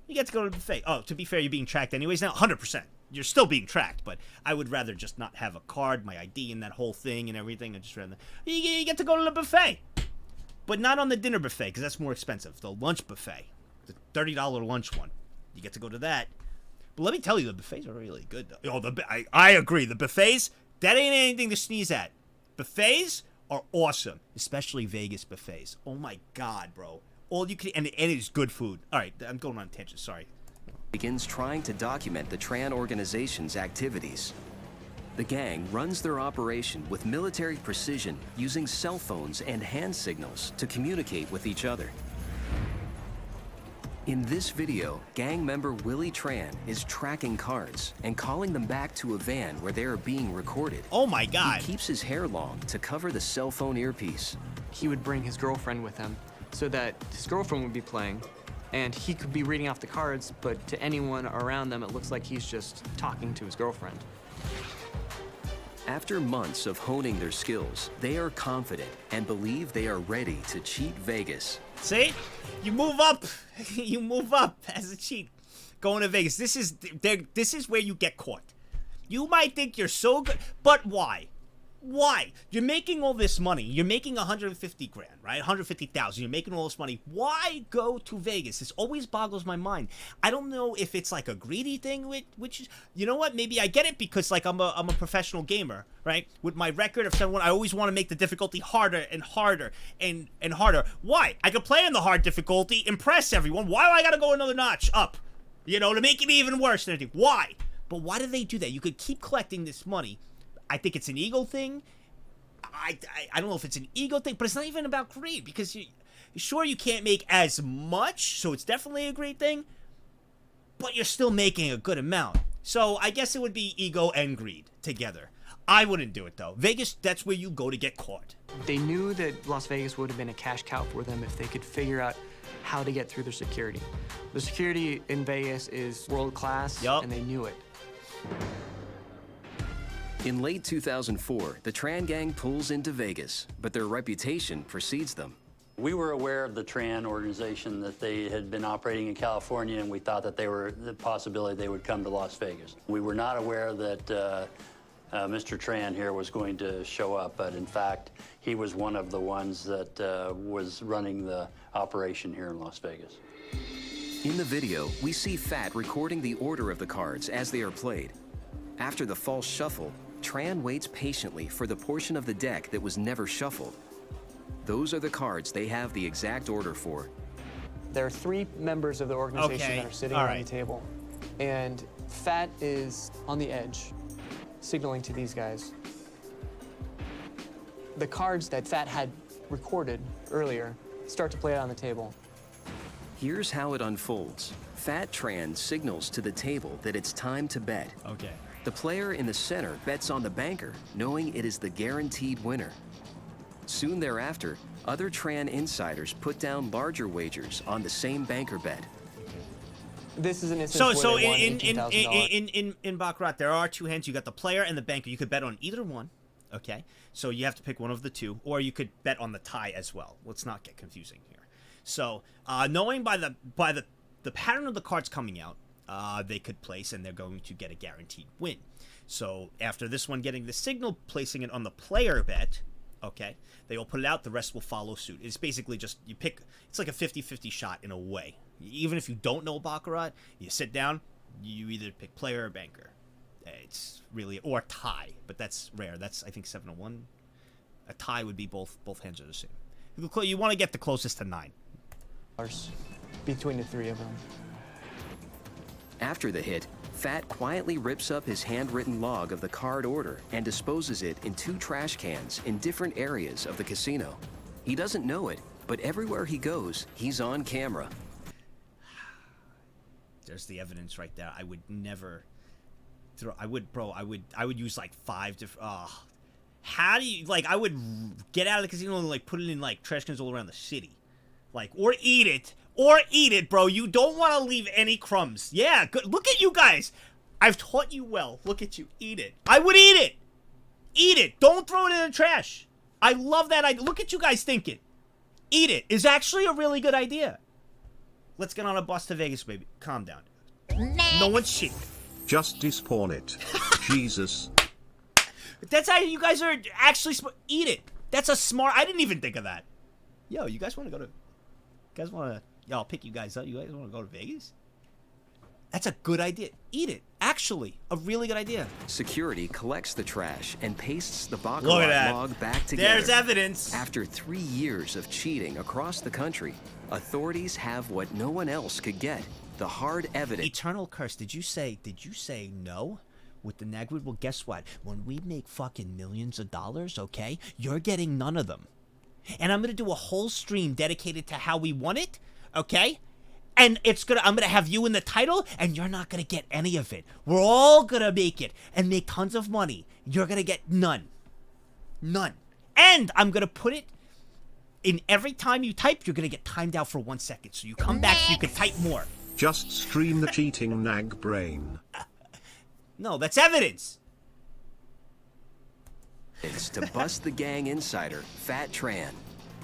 You get to go to the buffet. Oh, to be fair, you're being tracked anyways. Now, 100%. You're still being tracked, but I would rather just not have a card, my ID, and that whole thing and everything. I just rather you get to go to the buffet, but not on the dinner buffet because that's more expensive. The lunch buffet, the $30 lunch one, you get to go to that. But let me tell you, the buffets are really good, though. Oh, I agree. The buffets, that ain't anything to sneeze at. Buffets are awesome, especially Vegas buffets. Oh, my God, bro. All you can, and it is good food. All right, I'm going on a tangent. Sorry. Begins trying to document the Tran organization's activities. The gang runs their operation with military precision, using cell phones and hand signals to communicate with each other. In this video, gang member Willie Tran is tracking cards and calling them back to a van where they are being recorded. Oh my God. He keeps his hair long to cover the cell phone earpiece. He would bring his girlfriend with him so that his girlfriend would be playing and he could be reading off the cards, but to anyone around them, it looks like he's just talking to his girlfriend. After months of honing their skills, they are confident and believe they are ready to cheat Vegas. See? You move up. You move up as a cheat. Going to Vegas. This is where you get caught. You might think you're so good, but why? Why? You're making all this money. You're making 150 grand, right? 150,000. You're making all this money. Why go to Vegas? This always boggles my mind. I don't know if it's like a greedy thing, which is, you know what? Maybe I get it because like I'm a professional gamer, right? With my record of 7-1, I always want to make the difficulty harder and harder and harder. Why? I could play on the hard difficulty, impress everyone. Why do I gotta go another notch up? You know, to make it even worse and everything. Why? But why do they do that? You could keep collecting this money. I think it's an ego thing. I don't know if it's an ego thing, but it's not even about greed because sure you can't make as much, so it's definitely a great thing, but you're still making a good amount. So I guess it would be ego and greed together. I wouldn't do it though. Vegas, that's where you go to get caught. They knew that Las Vegas would have been a cash cow for them if they could figure out how to get through their security. The security in Vegas is world class, and they knew it. In late 2004, the Tran gang pulls into Vegas, but their reputation precedes them. We were aware of the Tran organization, that they had been operating in California, and we thought that they were the possibility they would come to Las Vegas. We were not aware that Mr. Tran here was going to show up, but in fact, he was one of the ones that was running the operation here in Las Vegas. In the video, we see Fat recording the order of the cards as they are played. After the false shuffle, Tran waits patiently for the portion of the deck that was never shuffled. Those are the cards they have the exact order for. There are 3 members of the organization that are sitting around the table. And Fat is on the edge, signaling to these guys. The cards that Fat had recorded earlier start to play out on the table. Here's how it unfolds. Fat Tran signals to the table that it's time to bet. Okay. The player in the center bets on the banker, knowing it is the guaranteed winner. Soon thereafter, other Tran insiders put down larger wagers on the same banker bet. This is an instance where they won $18,000. in Baccarat, there are 2 hands. You got the player and the banker. You could bet on either one. Okay, so you have to pick one of the 2, or you could bet on the tie as well. Let's not get confusing here. So, knowing by the pattern of the cards coming out, they could place, and they're going to get a guaranteed win. So after this one getting the signal, placing it on the player bet, okay, they will put it out. The rest will follow suit. It's basically just you pick. It's like a 50-50 shot in a way. Even if you don't know Baccarat, you sit down, you either pick player or banker. It's really, or tie, but that's rare. That's, I think, 7-1. A tie would be both hands are the same. You want to get the closest to 9. Between the 3 of them. After the hit, Fat quietly rips up his handwritten log of the card order and disposes it in 2 trash cans in different areas of the casino. He doesn't know it, but everywhere he goes, he's on camera. There's the evidence right there. I would never throw. I would use like 5 different. How do you like? I would get out of the casino and like put it in like trash cans all around the city, like or eat it, bro. You don't want to leave any crumbs. Yeah, good. Look at you guys. I've taught you well. Look at you. Eat it. I would eat it. Eat it. Don't throw it in the trash. I love that idea. Look at you guys thinking. Eat it is actually a really good idea. Let's get on a bus to Vegas, baby. Calm down. No one's shit. Just despawn it. Jesus. That's how you guys are actually eat it. That's a smart. I didn't even think of that. Yo, you guys want to go to? You guys want to? Yo, I'll pick you guys up. You guys want to go to Vegas? That's a good idea. Eat it. Actually, a really good idea. Security collects the trash and pastes the Look at Baccarat that. log back together. There's evidence. After 3 years of cheating across the country, authorities have what no one else could get: the hard evidence. Eternal curse. Did you say no? With the Nagwood? Well, guess what? When we make fucking millions of dollars, okay, you're getting none of them. And I'm gonna do a whole stream dedicated to how we won it, okay? And I'm gonna have you in the title, and you're not gonna get any of it. We're all gonna make it and make tons of money. You're gonna get none. None. And I'm gonna put it in every time you type, you're gonna get timed out for 1 second. So you come back so you can type more. Just stream the cheating nag brain. No, that's evidence. It's to bust the gang insider, Fat Tran.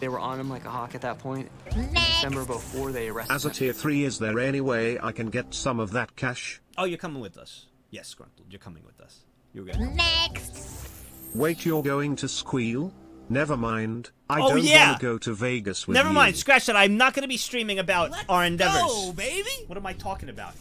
They were on him like a hawk at that point. In December before they arrested As a him. tier 3, is there any way I can get some of that cash? Oh, you're coming with us. Yes, Gruntled, you're coming with us. You're gonna come. Next. Wait, you're going to squeal? Never mind. I Oh, don't yeah. want to go to Vegas with Never you. mind, scratch that. I'm not going to be streaming about our endeavors. go, baby. What am I talking about?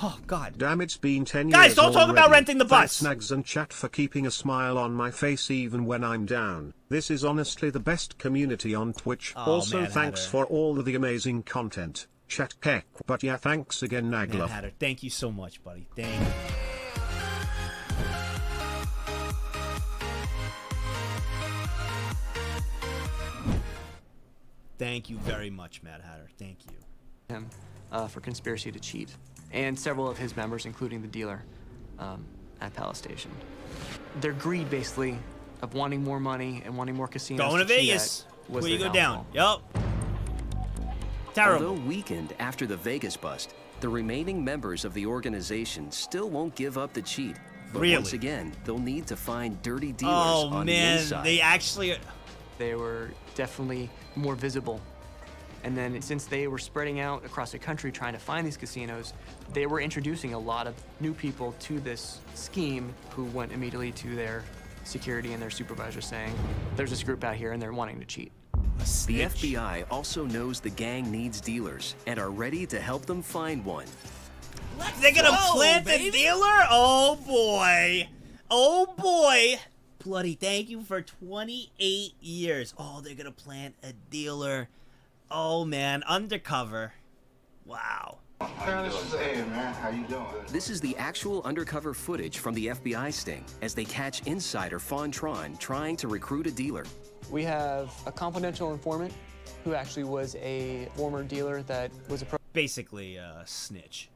Oh, God. Damn, it's been 10 years Guys, don't talk about already. renting the bus. Thanks, Nagz and chat, for keeping a smile on my face even when I'm down. This is honestly the best community on Twitch. Oh, also, Mad thanks Hatter. for all of the amazing content. Chat heck. But yeah, thanks again, Mad Nagla. Hatter, thank you so much, buddy. Thank you. Thank you very much, Mad Hatter. Thank you. Him for conspiracy to cheat, and several of his members, including the dealer at Palace Station. Their greed, basically, of wanting more money and wanting more casinos. Going to cheat Vegas. at was Where you their go down. downfall. Yup. Terrible. Although weakened after the Vegas bust, the remaining members of the organization still won't give up the cheat. But Really? once again, they'll need to find dirty dealers Oh, on the man. inside. They actually... They were definitely more visible And then since they were spreading out across the country trying to find these casinos, they were introducing a lot of new people to this scheme who went immediately to their security and their supervisor saying, there's this group out here and they're wanting to cheat. The FBI also knows the gang needs dealers and are ready to help them find one. They're gonna plant the dealer? Oh boy. Oh boy. Bloody thank you for 28 years. Oh, they're gonna plant a dealer. Oh man, undercover. Wow. Hey man, how you doing? This is the actual undercover footage from the FBI sting as they catch insider Fontron trying to recruit a dealer. We have a confidential informant who actually was a former dealer that was basically a snitch.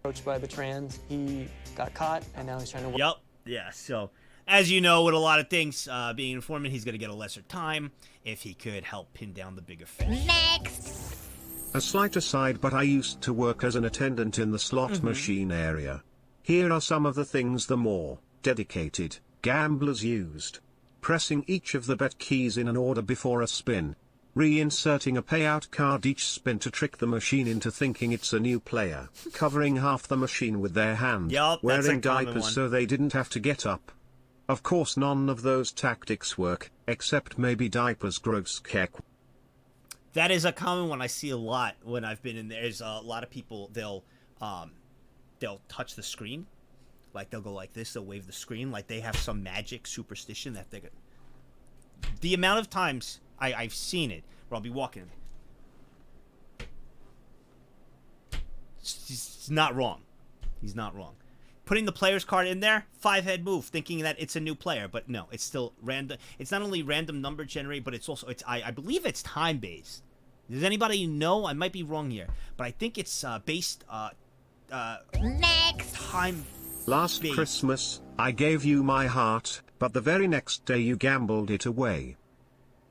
Approached by the trans. He got caught and now he's trying to... Yup. Yeah, so as you know, with a lot of things, being an informant, he's going to get a lesser time if he could help pin down the bigger fish. Next! A slight aside, but I used to work as an attendant in the slot machine area. Here are some of the things the more dedicated gamblers used. Pressing each of the bet keys in an order before a spin. Reinserting a payout card each spin to trick the machine into thinking it's a new player. Covering half the machine with their hand. Yup, that's wearing a common diapers one. so they didn't have to get up. Of course none of those tactics work, except maybe diapers gross kek. That is a common one I see a lot when I've been in there. There's a lot of people, they'll touch the screen. Like, they'll go like this, they'll wave the screen, like they have some magic superstition that they're gonna... The amount of times I've seen it, where I'll be walking... He's not wrong. He's not wrong. Putting the player's card in there, 5-head move, thinking that it's a new player, but no, it's still random. It's not only random number generated, but it's also, I believe it's time-based. Does anybody know? I might be wrong here, but I think it's based, Next! time... Last Christmas, I gave you my heart, but the very next day you gambled it away.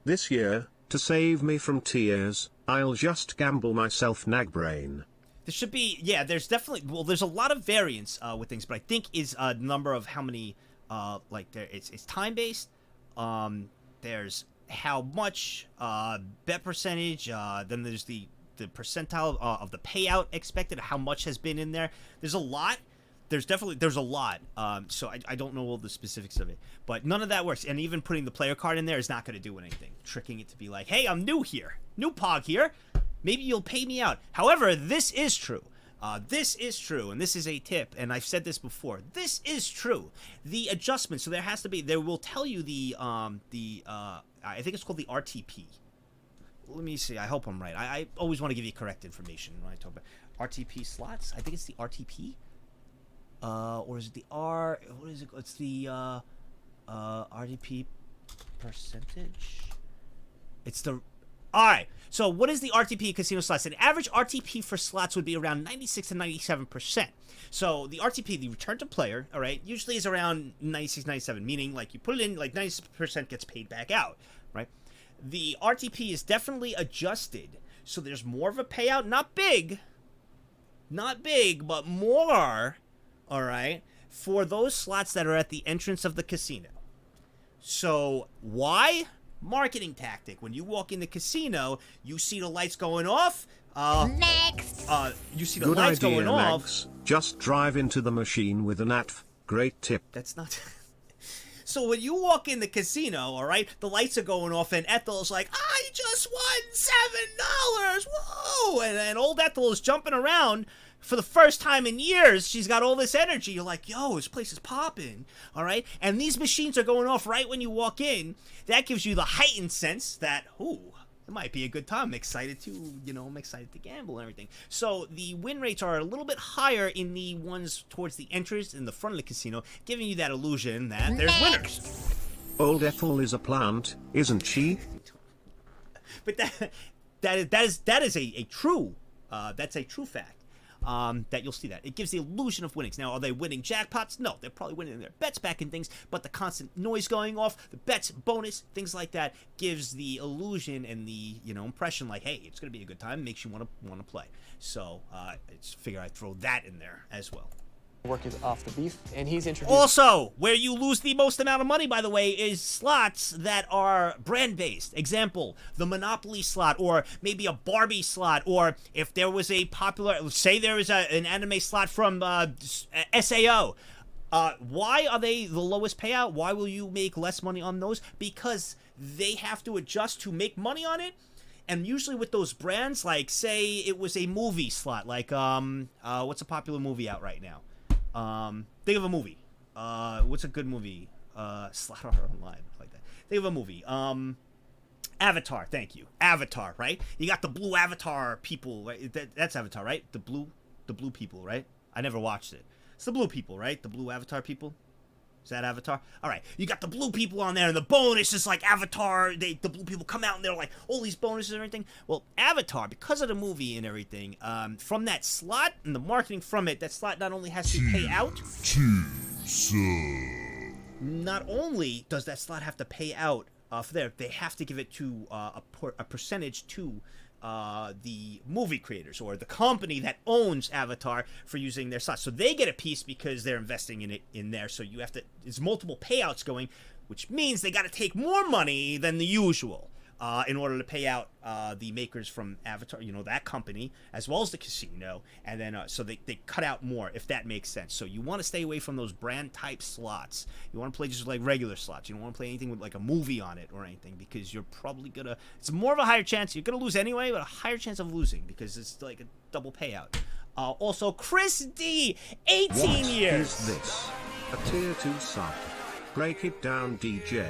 This year, to save me from tears, I'll just gamble myself Nagbrain. There should be, yeah, there's definitely, well, there's a lot of variance with things, but I think is a number of how many, it's time-based. There's how much bet percentage, then there's the percentile of the payout expected, how much has been in there. There's a lot. There's a lot. So I don't know all the specifics of it, but none of that works. And even putting the player card in there is not going to do anything. Tricking it to be like, hey, I'm new here, new pog here. Maybe you'll pay me out. However, this is true. This is true, and this is a tip, and I've said this before. This is true. The adjustment, so there has to be, they will tell you I think it's called the RTP. Let me see, I hope I'm right. I always want to give you correct information when I talk about RTP slots. I think it's the RTP. Or is it the R, what is it? It's the RTP percentage. It's the, all right. So what is the RTP casino slots? An average RTP for slots would be around 96 to 97%. So the RTP, the return to player, all right, usually is around 96, 97, meaning like you put it in, like 96% gets paid back out, right? The RTP is definitely adjusted, so there's more of a payout, not big, but more, all right, for those slots that are at the entrance of the casino. So why? Marketing tactic. When you walk in the casino, you see the lights going off. Next. You see the Good lights idea, going off. Nagz. Just drive into the machine with an ATF. Great tip. That's not. So when you walk in the casino, all right, the lights are going off, and Ethel's like, I just won $7. Whoa! And old Ethel is jumping around. For the first time in years, she's got all this energy. You're like, yo, this place is popping, all right? And these machines are going off right when you walk in. That gives you the heightened sense that, ooh, it might be a good time. I'm excited to gamble and everything. So the win rates are a little bit higher in the ones towards the entrance in the front of the casino, giving you that illusion that there's winners. Old Ethel is a plant, isn't she? But that is a true fact. That you'll see that. It gives the illusion of winnings. Now, are they winning jackpots? No, they're probably winning their bets back and things, but the constant noise going off, the bets, bonus, things like that, gives the illusion and the, impression like, hey, it's going to be a good time, makes you want to play. So, I just figure I'd throw that in there as well. Work is off the beef, and he's introduced. Also, where you lose the most amount of money, by the way, is slots that are brand-based. Example, the Monopoly slot, or maybe a Barbie slot, or if there was a popular, say there is an anime slot from SAO. Why are they the lowest payout? Why will you make less money on those? Because they have to adjust to make money on it. And usually with those brands, like say it was a movie slot, like what's a popular movie out right now? Think of a movie. What's a good movie? Slot online like that. Think of a movie. Avatar. Thank you. Avatar. Right? You got the blue Avatar people. Right? That's Avatar, right? The blue people, right? I never watched it. It's the blue people, right? The blue Avatar people. Is that Avatar? All right. You got the blue people on there, and the bonus is like Avatar. The blue people come out, and they're like, all these bonuses and everything. Well, Avatar, because of the movie and everything, from that slot and the marketing from it, that slot not only has to pay out. Not only does that slot have to pay out for there, they have to give it to a percentage to the movie creators or the company that owns Avatar for using their slots. So they get a piece because they're investing in it in there. So you have to, there's multiple payouts going, which means they got to take more money than the usual in order to pay out the makers from Avatar, you know, that company, as well as the casino. And then, so they cut out more, if that makes sense. So you want to stay away from those brand type slots. You want to play just like regular slots. You don't want to play anything with like a movie on it or anything, because you're probably going to, it's more of a higher chance, you're going to lose anyway, but a higher chance of losing because it's like a double payout. Also, Chris D, 18 years. What is this? A tier 2 sub. Break it down, DJ.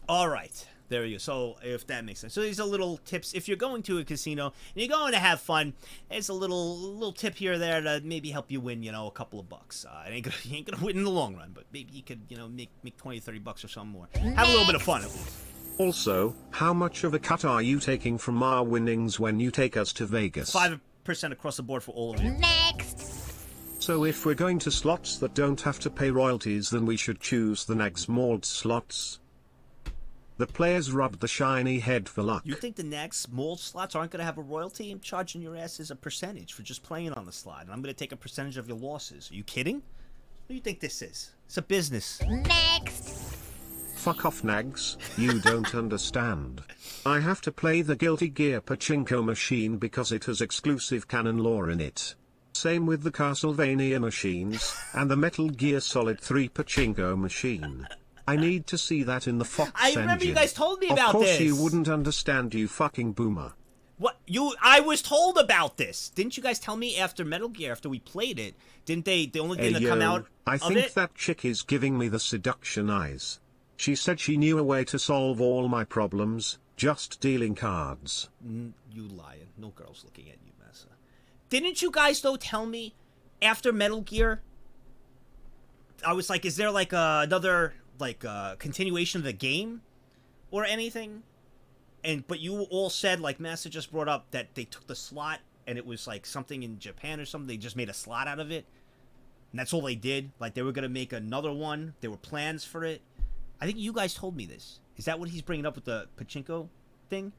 All right, there you go. So if that makes sense. So these are little tips. If you're going to a casino and you're going to have fun, it's a little tip here or there to maybe help you win, you know, a couple of bucks. You ain't gonna win in the long run, but maybe you could, you know, make 20, 30 bucks or something more. Have a little bit of fun at least. Also, how much of a cut are you taking from our winnings when you take us to Vegas? 5% across the board for all of you. Next. So if we're going to slots that don't have to pay royalties, then we should choose the Nagzz mold slots. The players rubbed the shiny head for luck. You think the Nagzz mold slots aren't going to have a royalty? I'm charging your asses a percentage for just playing on the slot, and I'm going to take a percentage of your losses. Are you kidding? What do you think this is? It's a business. Next. Fuck off, Nagzz. You don't understand. I have to play the Guilty Gear pachinko machine because it has exclusive canon lore in it. Same with the Castlevania machines, and the Metal Gear Solid 3 pachinko machine. I need to see that in the Fox I remember engine. you guys told me about this. Of course you wouldn't understand, you fucking boomer. What? I was told about this. Didn't you guys tell me after Metal Gear, after we played it, didn't they, the only thing that come out I of think it? that chick is giving me the seduction eyes. She said she knew a way to solve all my problems, just dealing cards. You lying. No girls looking at you, Massa. Didn't you guys, though, tell me after Metal Gear, I was like, is there like another, like continuation of the game or anything? But you all said, like Massa just brought up, that they took the slot and it was like something in Japan or something. They just made a slot out of it. And that's all they did. Like they were going to make another one. There were plans for it. I think you guys told me this. Is that what he's bringing up with the pachinko thing?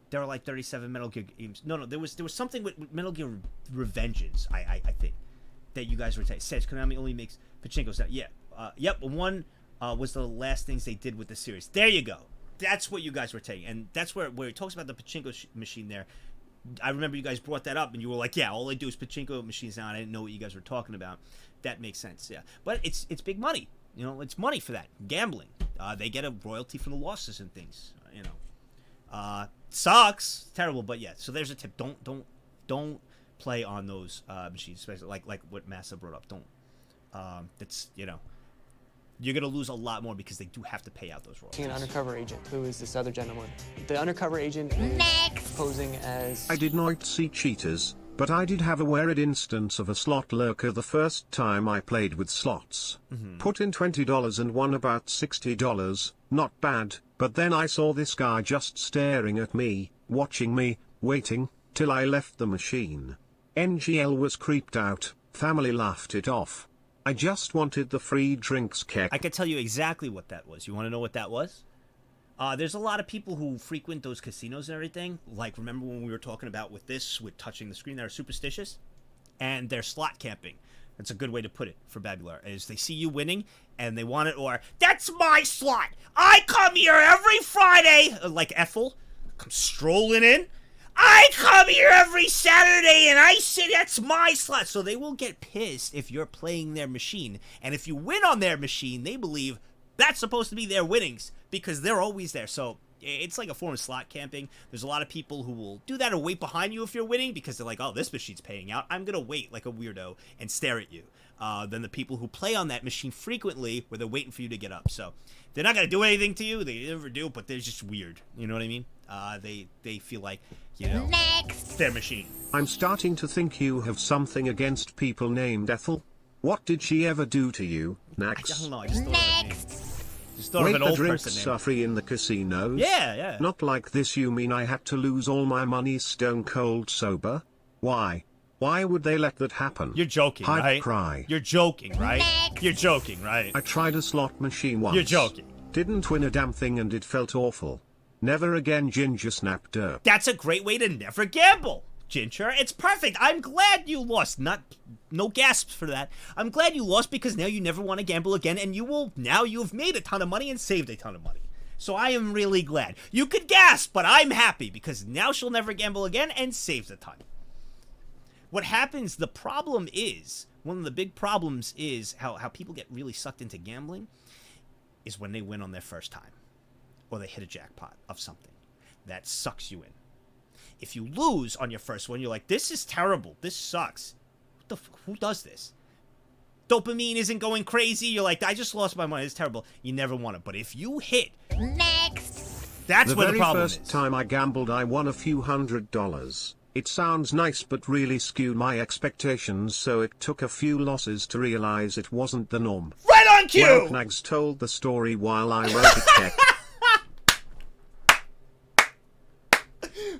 There were like 37 Metal Gear games. No, there was something with Metal Gear Revengeance, I think, that you guys were saying. Says Konami only makes pachinkos now. Yeah. Yep, one was the last things they did with the series. There you go. That's what you guys were taking. And that's where it talks about the pachinko machine there. I remember you guys brought that up, and you were like, yeah, all they do is pachinko machines now, and I didn't know what you guys were talking about. That makes sense, yeah. But it's big money. You know, it's money for that. Gambling. They get a royalty from the losses and things, you know. Sucks. Terrible, but yeah. So there's a tip. Don't play on those machines, especially like what Massa brought up. Don't. That's, you know, you're going to lose a lot more because they do have to pay out those royalties. An undercover agent, who is this other gentleman. The undercover agent is posing as... I did not see cheaters, but I did have a weird instance of a slot lurker the first time I played with slots. Put in $20 and won about $60, not bad, but then I saw this guy just staring at me, watching me, waiting, till I left the machine. NGL was creeped out, family laughed it off. I just wanted the free drinks keg. I could tell you exactly what that was. You want to know what that was? There's a lot of people who frequent those casinos and everything. Like, remember when we were talking about with touching the screen, that are superstitious? And they're slot camping. That's a good way to put it for Babular, is they see you winning and they want it, or, that's my slot! I come here every Friday! Like Ethel, come strolling in. I come here every Saturday and I say that's my slot! So they will get pissed if you're playing their machine. And if you win on their machine, they believe that's supposed to be their winnings because they're always there. So it's like a form of slot camping. There's a lot of people who will do that or wait behind you if you're winning because they're like, oh, this machine's paying out. I'm going to wait like a weirdo and stare at you. Then the people who play on that machine frequently where they're waiting for you to get up. So they're not going to do anything to you. They never do, but they're just weird. You know what I mean? They feel like, you know, Next. their machine. I'm starting to think you have something against people named Ethel. What did she ever do to you, Nax? I don't know. I just thought of a name. Just thought of an the old drinks person are free in the casinos? Yeah. Not like this. You mean I had to lose all my money stone cold sober? Why? Why would they let that happen? You're joking, I'd right? cry. You're joking, right? You're joking, right? I tried a slot machine once. You're joking. Didn't win a damn thing and it felt awful. Never again, Ginger Snap Derp. That's a great way to never gamble, Ginger. It's perfect. I'm glad you lost. No gasps for that. I'm glad you lost because now you never want to gamble again, and now you've made a ton of money and saved a ton of money. So I am really glad. You could gasp, but I'm happy because now she'll never gamble again and saves a ton. What happens, the problem is, one of the big problems is how people get really sucked into gambling is when they win on their first time. Or they hit a jackpot of something that sucks you in. If you lose on your first one, you're like, this is terrible. This sucks. Who does this? Dopamine isn't going crazy. You're like, I just lost my money. It's terrible. You never want it. But if you hit... Next. That's where the problem is. The very first time I gambled, I won a few $100s. It sounds nice but really skewed my expectations, so it took a few losses to realize it wasn't the norm. Right on cue! Well, Nagz told the story while I wrote a check.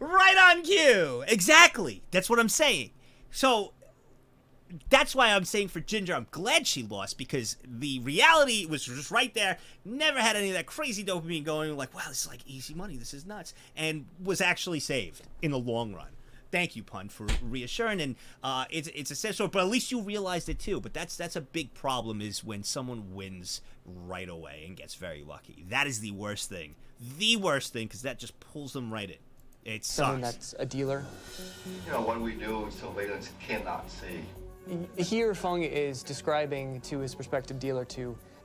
Right on cue. Exactly. That's what I'm saying. So that's why I'm saying for Ginger, I'm glad she lost because the reality was just right there. Never had any of that crazy dopamine going. Like, wow, this is like easy money. This is nuts. And was actually saved in the long run. Thank you, Pun, for reassuring. And it's essential, but at least you realized it too. But that's a big problem is when someone wins right away and gets very lucky. That is the worst thing. The worst thing because that just pulls them right in. It sucks. Someone that's a dealer. You know, what we do, surveillance cannot see. Here, Fung is describing to his prospective dealer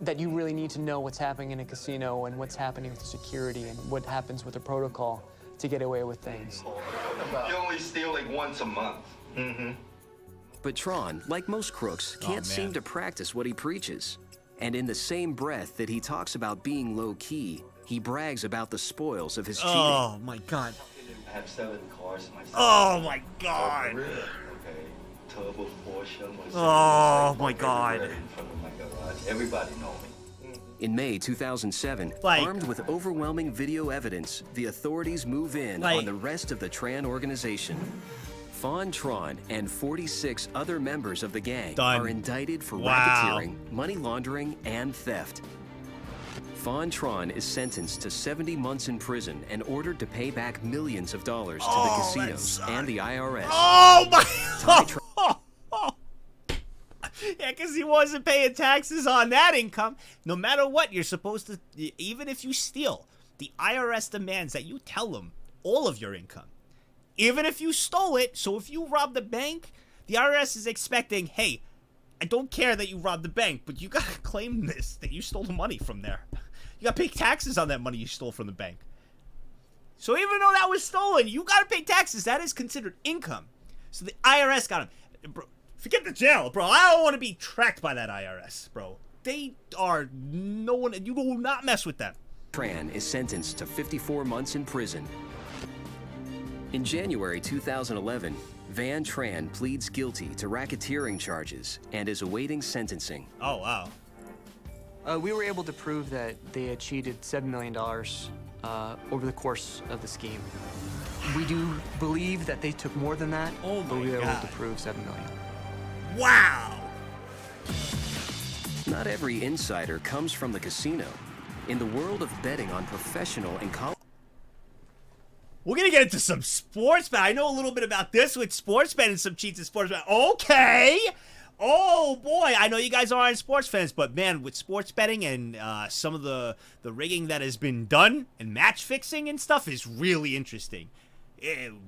that you really need to know what's happening in a casino and what's happening with the security and what happens with the protocol to get away with things. You're only stealing once a month. Mm-hmm. But Tron, like most crooks, can't seem to practice what he preaches. And in the same breath that he talks about being low-key, he brags about the spoils of his cheating. Oh, my God. I have 7 cars myself. Oh, my God. Okay. Turbo Porsche. Oh, my God. In front of my garage. Everybody know me. In May 2007, armed with overwhelming video evidence, the authorities move in on the rest of the Tran organization. Fawn Tron and 46 other members of the gang are indicted for racketeering, money laundering, and theft. Fawn Tron is sentenced to 70 months in prison and ordered to pay back millions of dollars to the casinos and the IRS. Oh, my... Yeah, because he wasn't paying taxes on that income. No matter what, you're supposed to, even if you steal, the IRS demands that you tell them all of your income. Even if you stole it, so if you robbed the bank, the IRS is expecting, hey, I don't care that you robbed the bank, but you gotta claim this, that you stole the money from there. You gotta pay taxes on that money you stole from the bank. So even though that was stolen, you gotta pay taxes. That is considered income. So the IRS got him. Bro, forget the jail, bro. I don't want to be tracked by that IRS, bro. They are no one. You do not mess with them. Tran is sentenced to 54 months in prison. In January 2011, Van Tran pleads guilty to racketeering charges and is awaiting sentencing. Oh, wow. We were able to prove that they had cheated $7 million over the course of the scheme. We do believe that they took more than that, but we were able to prove $7 million. Wow! Not every insider comes from the casino. In the world of betting on professional and college... We're gonna get into some sports bet. I know a little bit about this with sports bet and some cheats in sports bet. Okay. Oh boy, I know you guys aren't sports fans, but man, with sports betting and some of the rigging that has been done and match fixing and stuff is really interesting.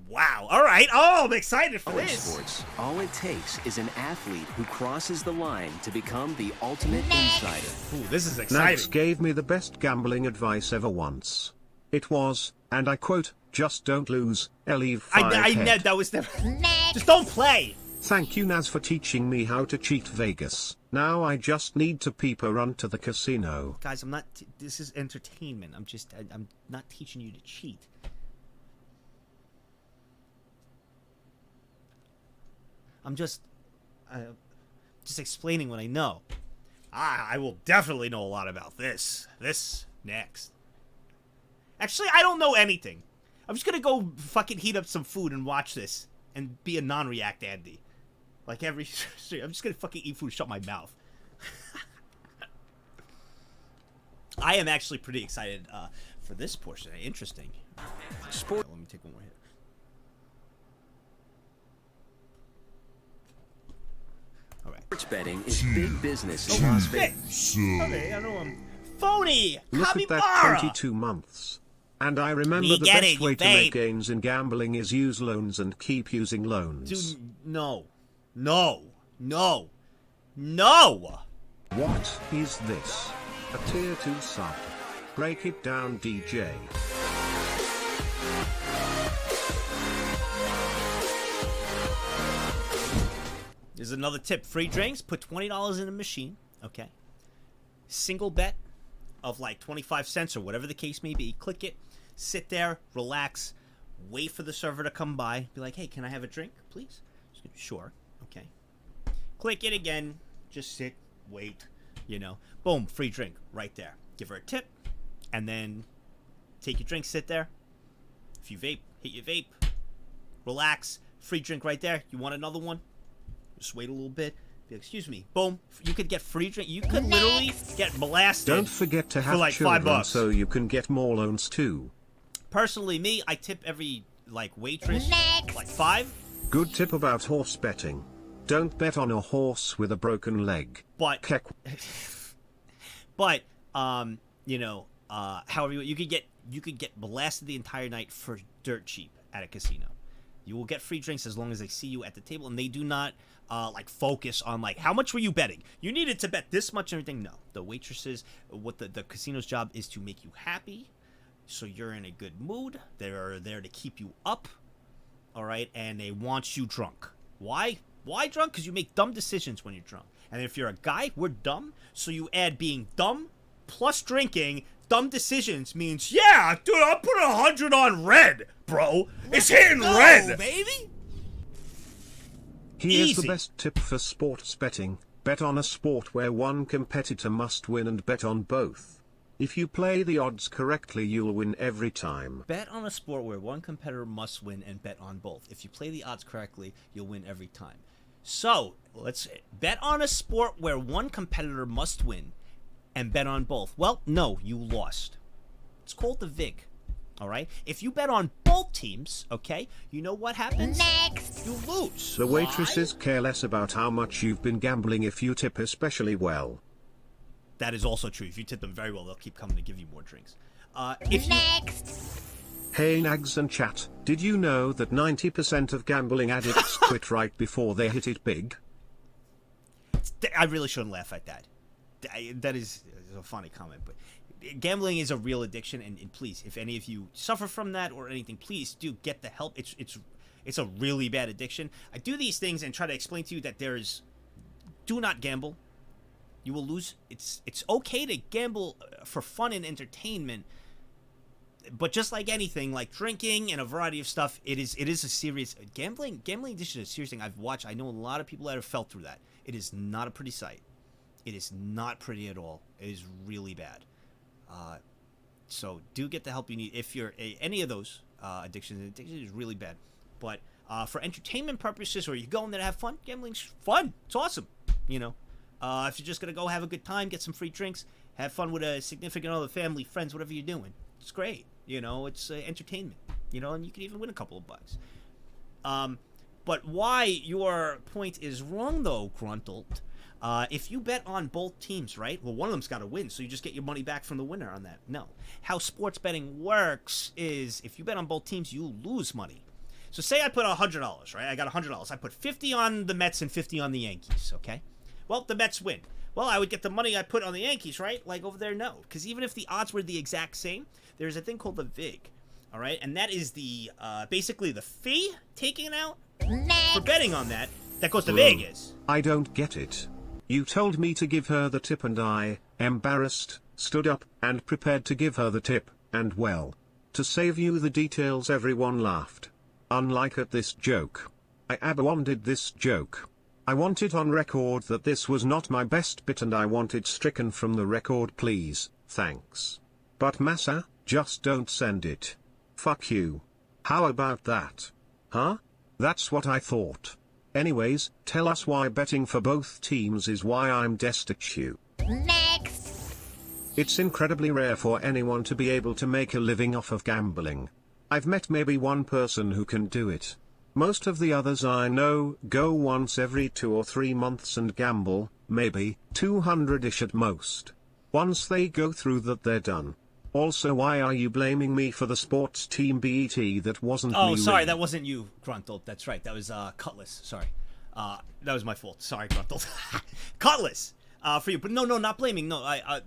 Wow. All right. Oh, I'm excited for this. Sports, all it takes is an athlete who crosses the line to become the ultimate insider. Ooh, this is exciting. Nagzz gave me the best gambling advice ever once. It was, and I quote, "Just don't lose, leave 5 head." That was never. Just don't play. Thank you, Nagzz, for teaching me how to cheat Vegas. Now I just need to peep a run to the casino. Guys, I'm not. This is entertainment. I'm not teaching you to cheat. I'm just explaining what I know. I will definitely know a lot about this. This next. Actually, I don't know anything. I'm just gonna go fucking heat up some food and watch this and be a non-react Andy. Like I'm just gonna fucking eat food and shut my mouth. I am actually pretty excited for this portion. Interesting. Sport. Let me take one more hit. Sports betting is big business in Las Vegas. Okay, I know I'm phony. Look at that 22 months. And I remember the best way to make gains in gambling is use loans and keep using loans. Dude, no. No. No. No! What is this? A tier 2 sub. Break it down, DJ. There's another tip. Free drinks, put $20 in a machine, okay? Single bet of like 25 cents or whatever the case may be. Click it, sit there, relax, wait for the server to come by. Be like, hey, can I have a drink, please? Sure, okay. Click it again, just sit, wait, you know. Boom, free drink right there. Give her a tip, and then take your drink, sit there. If you vape, hit your vape. Relax, free drink right there. You want another one? Just wait a little bit. Be like, excuse me. Boom. You could get free drink. You could literally get blasted. Don't forget to have for like children $5 so you can get more loans too. Personally, me, I tip every like waitress like 5. Good tip about horse betting. Don't bet on a horse with a broken leg. But you know, however you could get blasted the entire night for dirt cheap at a casino. You will get free drinks as long as they see you at the table, and they do not like focus on like how much were you betting. You needed to bet this much and everything. No, the waitresses, what the casino's job is to make you happy, so you're in a good mood. They're there to keep you up, all right, and they want you drunk. Why? Why drunk? Because you make dumb decisions when you're drunk. And if you're a guy, we're dumb, so you add being dumb plus drinking. Dumb decisions means, yeah, dude, I'll put 100 on red, bro. It's hitting red, baby. Here's the best tip for sports betting. Bet on a sport where one competitor must win and bet on both. If you play the odds correctly, you'll win every time. Bet on a sport where one competitor must win and bet on both. If you play the odds correctly, you'll win every time. So, let's bet on a sport where one competitor must win and bet on both. Well, no, you lost. It's called the VIG. All right? If you bet on both teams, okay, you know what happens? Next. You lose. The waitresses care less about how much you've been gambling if you tip especially well. That is also true. If you tip them very well, they'll keep coming to give you more drinks. Next. Hey Nagzz and chat, did you know that 90% of gambling addicts quit right before they hit it big? I really shouldn't laugh at that. That is a funny comment, but gambling is a real addiction, and please, if any of you suffer from that or anything, please do get the help. It's a really bad addiction. I do these things and try to explain to you that do not gamble. You will lose. It's okay to gamble for fun and entertainment, but just like anything, like drinking and a variety of stuff, it is a serious gambling addiction is a serious thing. I've watched. I know a lot of people that have felt through that. It is not a pretty sight. It is not pretty at all. It is really bad. So do get the help you need if you're any of those addictions. Addiction is really bad. But for entertainment purposes, or you go in there to have fun, gambling's fun. It's awesome. You know, if you're just gonna go have a good time, get some free drinks, Have fun with a significant other, family, friends, whatever you're doing. It's great. You know, it's entertainment. You know, and you can even win a couple of bucks. But why your point is wrong, though, Gruntled, if you bet on both teams, right? Well, one of them's got to win, so you just get your money back from the winner on that. No. How sports betting works is if you bet on both teams, you lose money. So say I put $100, right? I got $100. I put 50 on the Mets and 50 on the Yankees, okay? Well, the Mets win. Well, I would get the money I put on the Yankees, right? Like over there, no. Because even if the odds were the exact same, there's a thing called the VIG, all right? And that is the, basically the fee taken out for betting on that goes to Vegas. I don't get it. You told me to give her the tip and I, embarrassed, stood up and prepared to give her the tip, and well, to save you the details everyone laughed. Unlike at this joke. I abandoned this joke. I want it on record that this was not my best bit and I want it stricken from the record please, thanks. But Massa, just don't send it. Fuck you. How about that? Huh? That's what I thought. Anyways, tell us why betting for both teams is why I'm destitute. Next! It's incredibly rare for anyone to be able to make a living off of gambling. I've met maybe one person who can do it. Most of the others I know go once every 2 or 3 months and gamble, maybe 200-ish at most. Once they go through that they're done. Also, why are you blaming me for the sports team BET that wasn't me? Oh, sorry, really? that wasn't you, Gruntled. That's right. That was Cutlass. Sorry. That was my fault. Sorry, Gruntled. Cutlass! For you. But no, not blaming. No,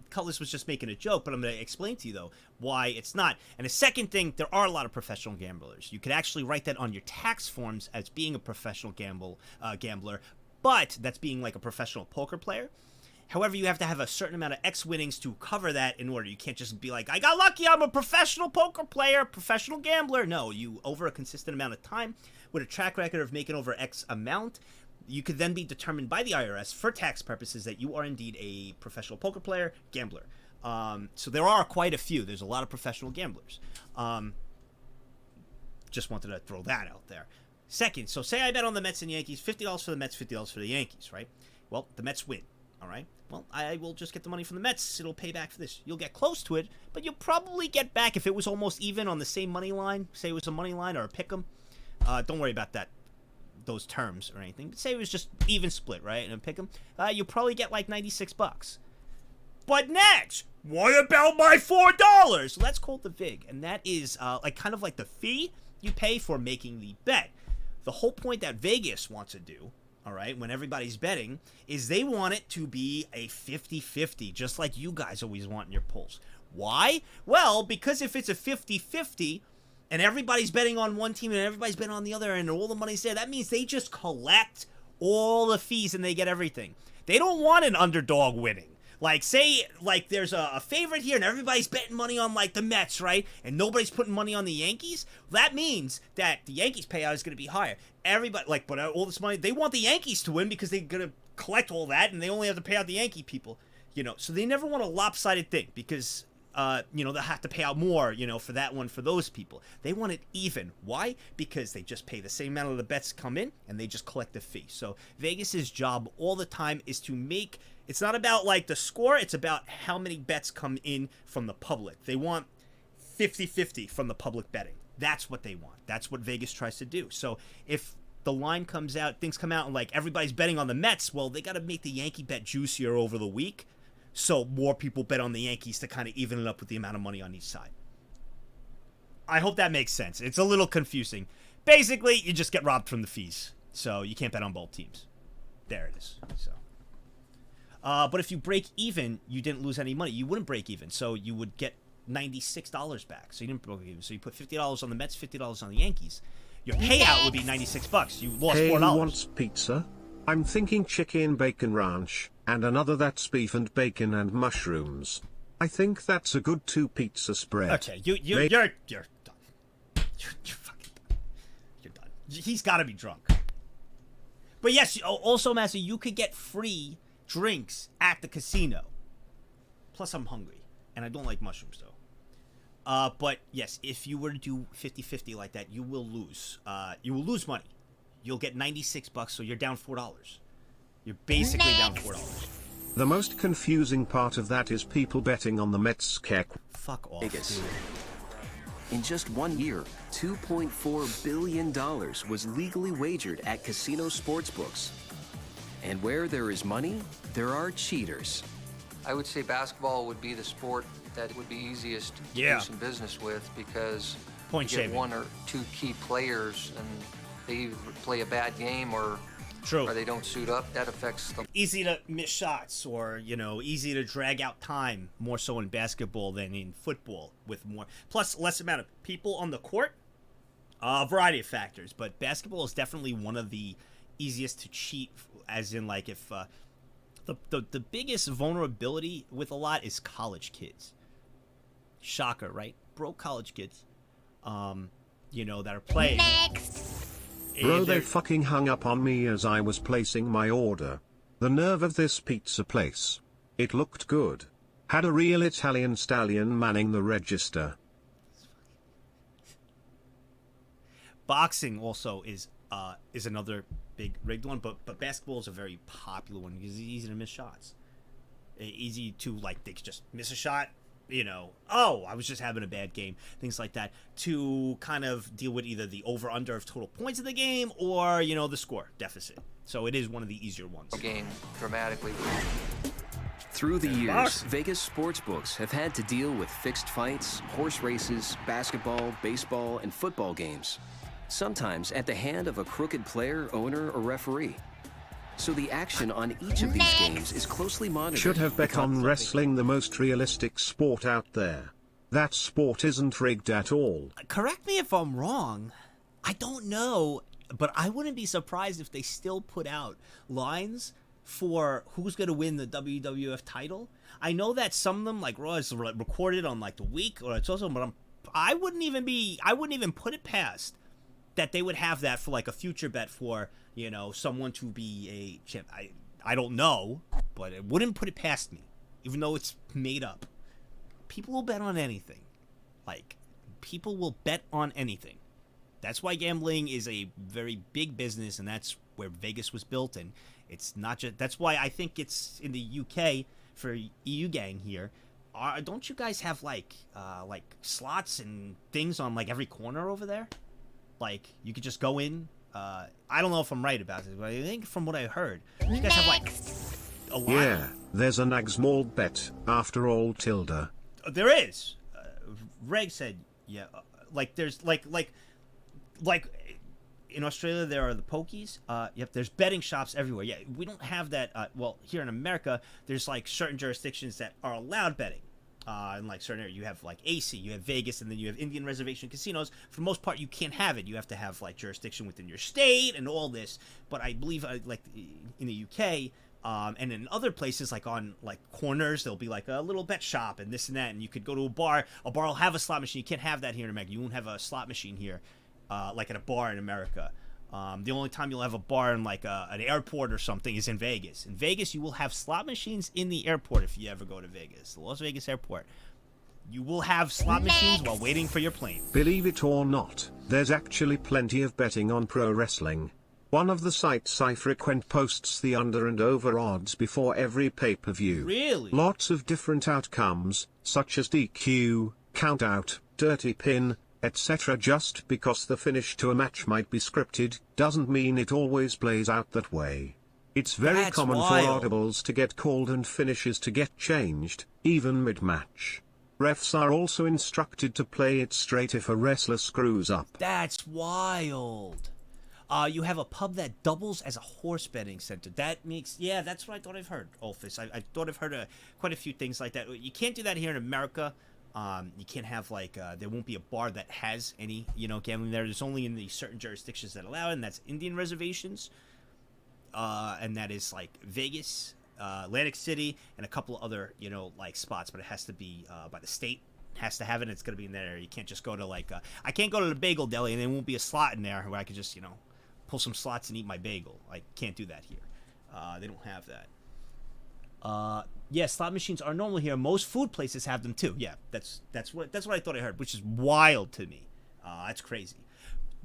Cutlass was just making a joke, but I'm going to explain to you, though, why it's not. And the second thing, there are a lot of professional gamblers. You could actually write that on your tax forms as being a professional gambler, but that's being like a professional poker player. However, you have to have a certain amount of X winnings to cover that in order. You can't just be like, I got lucky, I'm a professional poker player, professional gambler. No, you, over a consistent amount of time, with a track record of making over X amount, you could then be determined by the IRS for tax purposes that you are indeed a professional poker player, gambler. So there are quite a few. There's a lot of professional gamblers. Just wanted to throw that out there. Second, so say I bet on the Mets and Yankees, $50 for the Mets, $50 for the Yankees, right? Well, the Mets win. All right. Well, I will just get the money from the Mets. It'll pay back for this. You'll get close to it, but you'll probably get back if it was almost even on the same money line. Say it was a money line or a pick'em. Don't worry about those terms or anything. But say it was just even split, right? And a pick'em. You'll probably get like $96. But next, what about my $4? So that's called the VIG, and that is like kind of like the fee you pay for making the bet. The whole point that Vegas wants to do, all right, when everybody's betting, is they want it to be a 50-50, just like you guys always want in your polls. Why? Well, because if it's a 50-50 and everybody's betting on one team and everybody's betting on the other and all the money's there, that means they just collect all the fees and they get everything. They don't want an underdog winning. Like, say, like, there's a favorite here and everybody's betting money on, like, the Mets, right? And nobody's putting money on the Yankees. That means that the Yankees payout is going to be higher. Everybody, like, but all this money, they want the Yankees to win because they're going to collect all that and they only have to pay out the Yankee people, you know. So they never want a lopsided thing because, you know, they'll have to pay out more, you know, for that one for those people. They want it even. Why? Because they just pay the same amount of the bets come in and they just collect the fee. So Vegas's job all the time is to make... It's not about, like, the score. It's about how many bets come in from the public. They want 50-50 from the public betting. That's what they want. That's what Vegas tries to do. So if the line comes out, things come out, and, like, everybody's betting on the Mets, well, they got to make the Yankee bet juicier over the week so more people bet on the Yankees to kind of even it up with the amount of money on each side. I hope that makes sense. It's a little confusing. Basically, you just get robbed from the fees. So you can't bet on both teams. There it is. So. But if you break even, you didn't lose any money. You wouldn't break even, so you would get $96 back. So you didn't break even. So you put $50 on the Mets, $50 on the Yankees. Your payout would be $96. You lost $4. Hey, who wants pizza? I'm thinking chicken bacon ranch, and another that's beef and bacon and mushrooms. I think that's a good 2-pizza spread. Okay, you're done. You're fucking done. You're done. He's got to be drunk. But yes, also, Master, you could get free drinks at the casino. Plus, I'm hungry, and I don't like mushrooms, though. But yes, if you were to do 50-50 like that, you will lose. You will lose money. You'll get $96, so you're down $4. You're basically down $4. The most confusing part of that is people betting on the Mets kick. Fuck off, Vegas. dude. In just 1 year, $2.4 billion was legally wagered at casino sportsbooks. And where there is money, there are cheaters. I would say basketball would be the sport that would be easiest to Yeah. do some business with because Point you get shaving. one or two key players and they either play a bad game or they don't suit up. That affects the Easy to miss shots, or easy to drag out time, more so in basketball than in football, with more plus less amount of people on the court. A variety of factors, but basketball is definitely one of the easiest to cheat. As in, like, if the biggest vulnerability with a lot is college kids. Shocker, right? Broke college kids, that are playing. Bro, they fucking hung up on me as I was placing my order. The nerve of this pizza place. It looked good. Had a real Italian stallion manning the register. Boxing also is another big rigged one, but basketball is a very popular one because it's easy to miss shots. Easy to, like, they could just miss a shot, oh, I was just having a bad game, things like that, to kind of deal with either the over-under of total points of the game or, the score deficit. So it is one of the easier ones. game dramatically. Through the years, Vegas sportsbooks have had to deal with fixed fights, horse races, basketball, baseball, and football games. Sometimes at the hand of a crooked player, owner, or referee. So the action on each of these games is closely monitored. Should have bet on wrestling, the most realistic sport out there. That sport isn't rigged at all. Correct me if I'm wrong. I don't know, but I wouldn't be surprised if they still put out lines for who's going to win the WWF title. I know that some of them, like Raw, is recorded on like the week, or it's also, but I wouldn't even put it past that they would have that for like a future bet for, someone to be a champ. I don't know, but it wouldn't put it past me, even though it's made up. People will bet on anything. Like, people will bet on anything. That's why gambling is a very big business, and that's where Vegas was built. And it's not just, that's why I think it's in the UK for EU gang here. Don't you guys have like slots and things on like every corner over there? Like, you could just go in. I don't know if I'm right about this, but I think from what I heard, you guys have like a line. Yeah, there's a Nagzz bet, after all, tilde. There is. Reg said, yeah, like there's like in Australia there are the pokies. Yep, there's betting shops everywhere. Yeah, we don't have that. Well, here in America, there's like certain jurisdictions that are allowed betting. In like certain areas, you have like AC, you have Vegas, and then you have Indian reservation casinos. For the most part, you can't have it. You have to have like jurisdiction within your state and all this. But I believe like in the UK and in other places, like on like corners, there'll be like a little bet shop and this and that, and you could go to a bar. A bar will have a slot machine. You can't have that here in America. You won't have a slot machine here, like at a bar in America. The only time you'll have a bar in like an airport or something is in Vegas. In Vegas, you will have slot machines in the airport if you ever go to Vegas. The Las Vegas airport. You will have slot machines while waiting for your plane. Believe it or not, there's actually plenty of betting on pro wrestling. One of the sites I frequent posts the under and over odds before every pay-per-view. Really? Lots of different outcomes, such as DQ, countout, dirty pin, etc. Just because the finish to a match might be scripted, doesn't mean it always plays out that way. It's very common for audibles to get called and finishes to get changed, even mid-match. Refs are also instructed to play it straight if a wrestler screws up. That's wild. You have a pub that doubles as a horse betting center. That makes, yeah, that's what I thought I've heard, Olfus. I thought I've heard quite a few things like that. You can't do that here in America. You can't have like there won't be a bar that has any gambling there. There's only in the certain jurisdictions that allow it, and that's Indian reservations, and that is like Vegas, Atlantic City, and a couple of other like spots. But it has to be by the state has to have it. And it's gonna be in that area. You can't just go to like I can't go to the bagel deli and there won't be a slot in there where I could just pull some slots and eat my bagel. I can't do that here. They don't have that. Yeah, slot machines are normal here. Most food places have them too. Yeah, that's what I thought I heard, which is wild to me. That's crazy.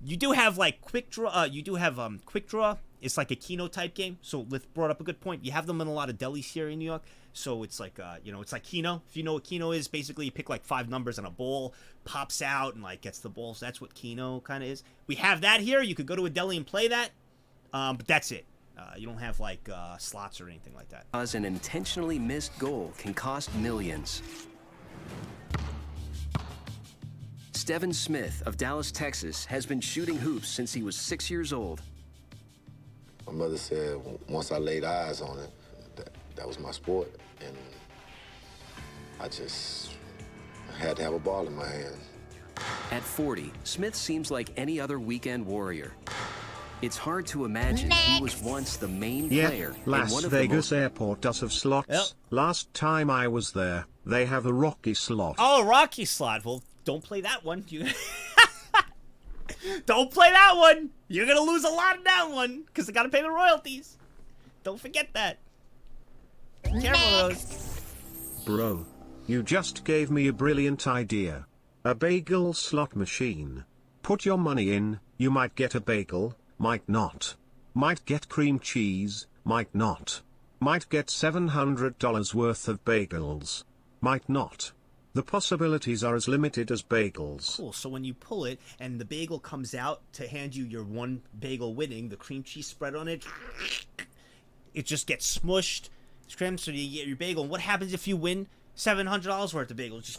You do have like quick draw. You do have quick draw It's like a Keno type game. So Lith brought up a good point. You have them in a lot of delis here in New York. So it's like, it's like Keno. If you know what Keno is, basically you pick like 5 numbers and a ball pops out and like gets the balls. That's what Keno kind of is. We have that here. You could go to a deli and play that, but that's it. You don't have like slots or anything like that. Because an intentionally missed goal can cost millions. Stephen Smith of Dallas, Texas, has been shooting hoops since he was 6 years old. My mother said once I laid eyes on it, that was my sport, and I just had to have a ball in my hand. At 40, Smith seems like any other weekend warrior. It's hard to imagine he was once the main player in Las one of Vegas the Airport does have slots. Yep. Last time I was there, they have a Rocky slot. Oh, Rocky slot. Well, don't play that one. Don't play that one. You're going to lose a lot in that one because they got to pay the royalties. Don't forget that. Careful those. Bro, you just gave me a brilliant idea. A bagel slot machine. Put your money in, you might get a bagel, might not. Might get cream cheese, might not. Might get $700 worth of bagels. Might not. The possibilities are as limited as bagels. Cool. So when you pull it and the bagel comes out to hand you your one bagel winning, the cream cheese spread on it, it just gets smushed, scrambled, so you get your bagel. And what happens if you win $700 worth of bagels?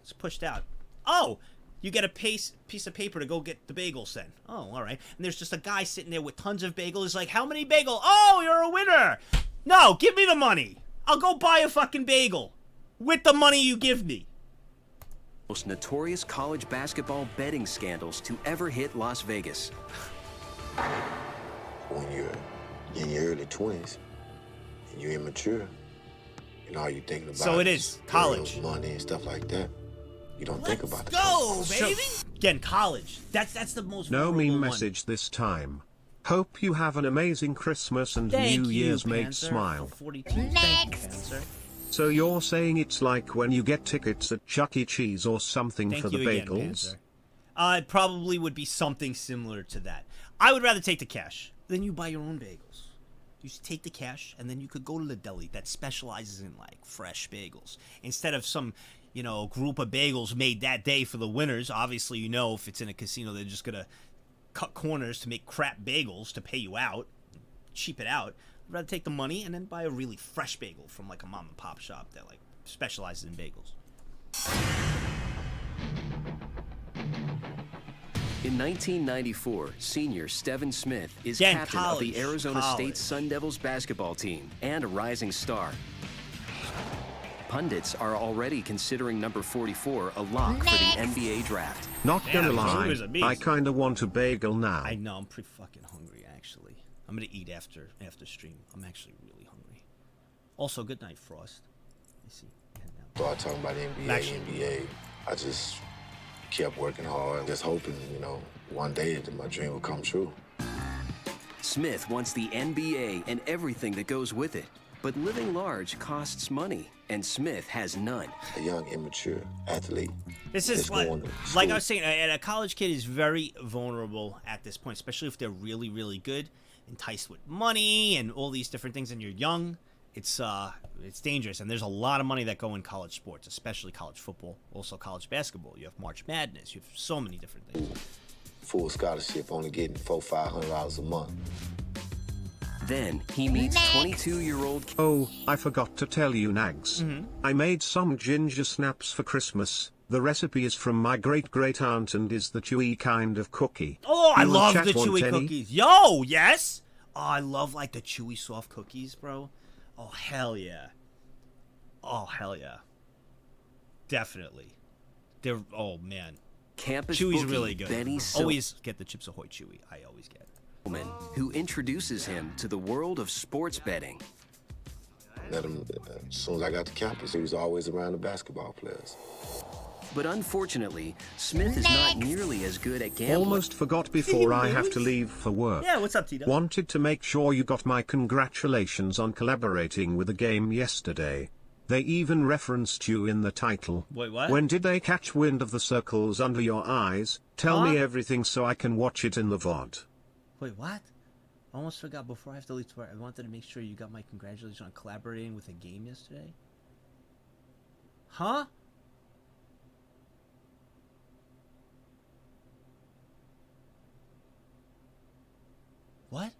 It's pushed out. Oh, you get a piece of paper to go get the bagels then. Oh, all right. And there's just a guy sitting there with tons of bagels. He's like, how many bagels? Oh, you're a winner. No, give me the money. I'll go buy a fucking bagel with the money you give me. most notorious college basketball betting scandals to ever hit Las Vegas. When you're in your early 20s and you're immature, and all you're thinking about So it is college. girls, money and stuff like that. You don't think about the Go, baby! Again, college. That's the most No vulnerable mean one. message this time. Hope you have an amazing Christmas and Thank New you, Year's made Panzer, smile. for 42. Thank you, Panzer. So you're saying it's like when you get tickets at Chuck E. Cheese or something Thank for the you again, bagels? Panzer. It probably would be something similar to that. I would rather take the cash. Then you buy your own bagels. You just take the cash, and then you could go to the deli that specializes in, like, fresh bagels. Instead of some, group of bagels made that day for the winners. Obviously, if it's in a casino, they're just going to cut corners to make crap bagels to pay you out, cheap it out. I'd rather take the money and then buy a really fresh bagel from, like, a mom-and-pop shop that, like, specializes in bagels. In 1994, senior Stephen Smith is Again, captain of the Arizona State Sun Devils basketball team and a rising star. Pundits are already considering number 44 a lock for the NBA draft. Not gonna lie, Missouri's a beast. I kinda want a bagel now. I know, I'm pretty fucking hungry, actually. I'm gonna eat after stream. I'm actually really hungry. Also, good night, Frost. I see. So I talking about NBA. I just kept working hard, just hoping, one day that my dream would come true. Smith wants the NBA and everything that goes with it. But living large costs money, and Smith has none. A young, immature athlete. This is like I was saying, a college kid is very vulnerable at this point, especially if they're really, really good, enticed with money and all these different things, and you're young. It's dangerous, and there's a lot of money that go in college sports, especially college football, also college basketball. You have March Madness. You have so many different things. Full scholarship, only getting $400-500 a month. Then he meets 22-year-old... Oh, I forgot to tell you, Nagzz. I made some ginger snaps for Christmas. The recipe is from my great-great-aunt and is the chewy kind of cookie. Oh, I You love chat the want chewy any? cookies. Yo, yes! Oh, I love, like, the chewy soft cookies, bro. Oh, hell yeah. Oh, hell yeah. Definitely. Oh, man. Campus Chewy's bookie really good. Benny Always get the Chips Ahoy Chewy. I always get it. Who introduces him to the world of sports betting. Met him as soon as I got to campus. He was always around the basketball players. But unfortunately, Smith is not nearly as good at gambling. Almost forgot before I have to leave for work. Yeah, what's up, Tito? Wanted to make sure you got my congratulations on collaborating with the game yesterday. They even referenced you in the title. Wait, what? When did they catch wind of the circles under your eyes? Tell me everything so I can watch it in the VOD. Wait, what? Almost forgot before I have to leave tomorrow. I wanted to make sure you got my congratulations on collaborating with a game yesterday. Huh? What?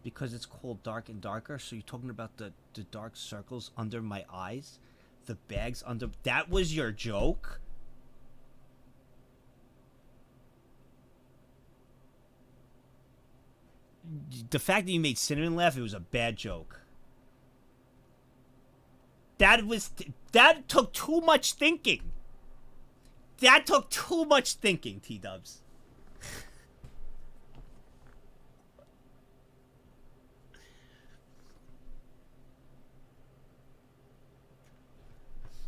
Because it's called Dark and Darker, so you're talking about the dark circles under my eyes? The bags under... That was your joke? The fact that you made Cinnamon laugh, it was a bad joke. That took too much thinking. That took too much thinking, T-dubs.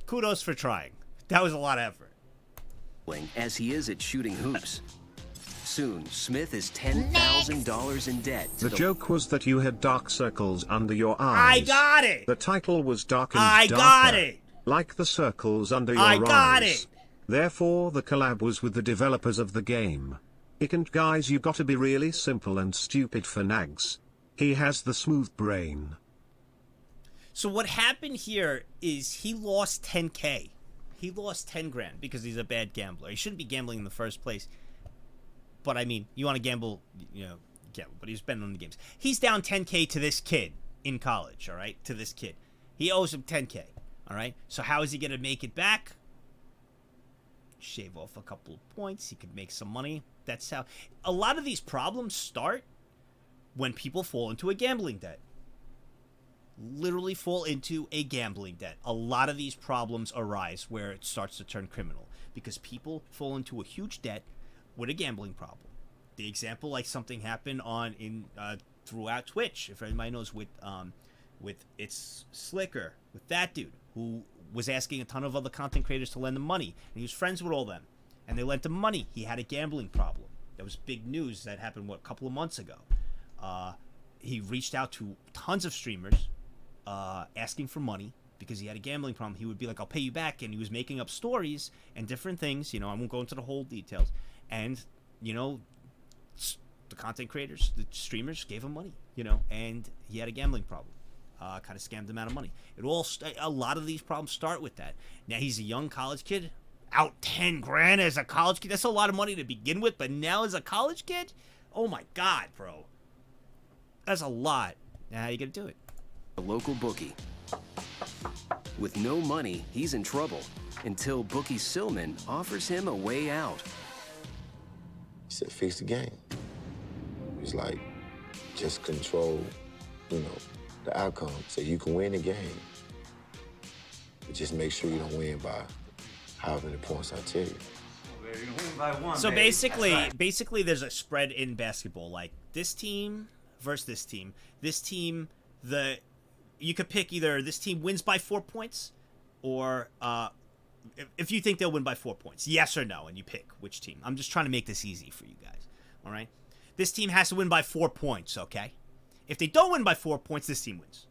Kudos for trying. That was a lot of effort. As he is at shooting hoops. Soon, Smith is $10,000 in debt. The joke was that you had dark circles under your eyes. I got it! The title was Dark and I Darker. got it! Like the circles under your I eyes. got it! Therefore, the collab was with the developers of the game. And guys, you gotta be really simple and stupid for Nagzz. He has the smooth brain. So what happened here is he lost 10K. He lost 10 grand because he's a bad gambler. He shouldn't be gambling in the first place. But I mean, you want to gamble, gamble. But he's betting on the games. He's down 10K to this kid in college, all right? To this kid. He owes him 10K, all right? So how is he going to make it back? Shave off a couple of points. He could make some money. That's how... A lot of these problems start when people fall into a gambling debt. Literally fall into a gambling debt. A lot of these problems arise where it starts to turn criminal because people fall into a huge debt with a gambling problem. The example, like something happened throughout Twitch, if anybody knows, with It's Slicker, with that dude who was asking a ton of other content creators to lend him money, and he was friends with all them, and they lent him money. He had a gambling problem. That was big news. That happened a couple of months ago. He reached out to tons of streamers asking for money because he had a gambling problem. He would be like, I'll pay you back, and he was making up stories and different things. I won't go into the whole details. And the content creators, the streamers gave him money, and he had a gambling problem. Kind of scammed him out of money. A lot of these problems start with that. Now he's a young college kid, out 10 grand as a college kid. That's a lot of money to begin with, but now as a college kid, oh my God, bro, that's a lot. Now how you gonna do it? A local bookie. With no money, he's in trouble until bookie Silman offers him a way out. He said, fix the game. He was like, just control, the outcome so you can win the game. But just make sure you don't win by however many points I tell you. So basically there's a spread in basketball, like this team versus this team. This team, you could pick either this team wins by 4 points or if you think they'll win by 4 points, yes or no, and you pick which team. I'm just trying to make this easy for you guys, all right? This team has to win by 4 points, okay? If they don't win by 4 points, this team wins.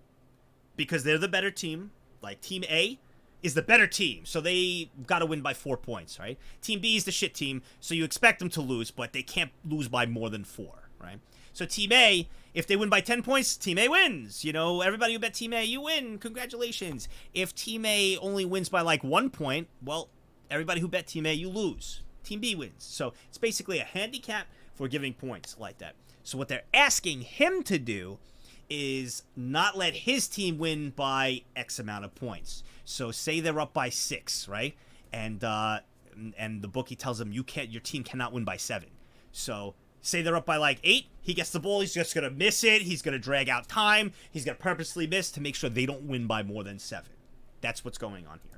Because they're the better team. Like, Team A is the better team, so they got to win by 4 points, right? Team B is the shit team, so you expect them to lose, but they can't lose by more than 4, right? So Team A, if they win by 10 points, Team A wins. Everybody who bet Team A, you win. Congratulations. If Team A only wins by, 1 point, well, everybody who bet Team A, you lose. Team B wins. So it's basically a handicap for giving points like that. So what they're asking him to do is not let his team win by X amount of points. So say they're up by 6, right? And the bookie tells them your team cannot win by 7. So say they're up by 8, he gets the ball, he's just gonna miss it, he's gonna drag out time, he's gonna purposely miss to make sure they don't win by more than 7. That's what's going on here.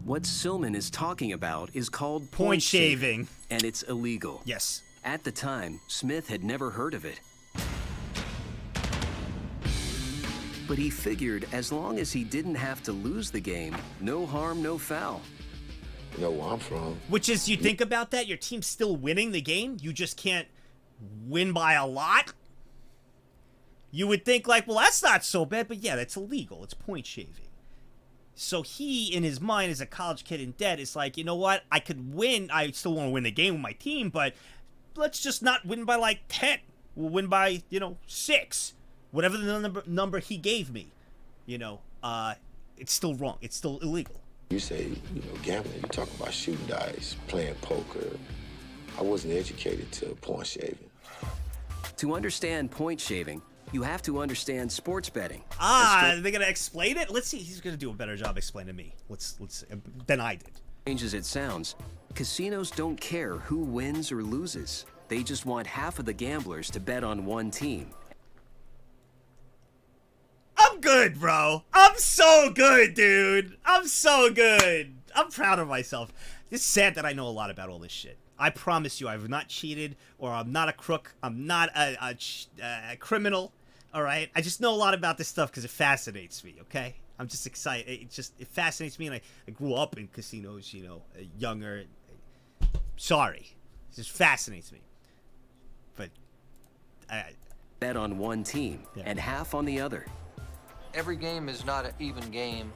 What Silman is talking about is called point shaving. And it's illegal. Yes. At the time, Smith had never heard of it. But he figured as long as he didn't have to lose the game, no harm, no foul. You know where I'm from. Which is, you think about that, your team's still winning the game, you just can't win by a lot? You would think well, that's not so bad, but yeah, that's illegal. It's point shaving. So he, in his mind, as a college kid in debt, is like, you know what? I could win. I still want to win the game with my team, but let's just not win by like 10. We'll win by, 6. Whatever the number he gave me, it's still wrong. It's still illegal. You say, gambling, you talk about shooting dice, playing poker. I wasn't educated to point shaving. To understand point shaving, you have to understand sports betting. They're going to explain it? Let's see. He's going to do a better job explaining to me. Let's than I did. Strange as it sounds, casinos don't care who wins or loses. They just want half of the gamblers to bet on one team. I'm good, bro. I'm so good, dude. I'm so good. I'm proud of myself. It's sad that I know a lot about all this shit. I promise you, I've not cheated, or I'm not a crook. I'm not a criminal, all right? I just know a lot about this stuff because it fascinates me, okay? I'm just excited. It fascinates me, and I grew up in casinos, younger. Sorry. It just fascinates me. But bet on one team and half on the other. Every game is not an even game.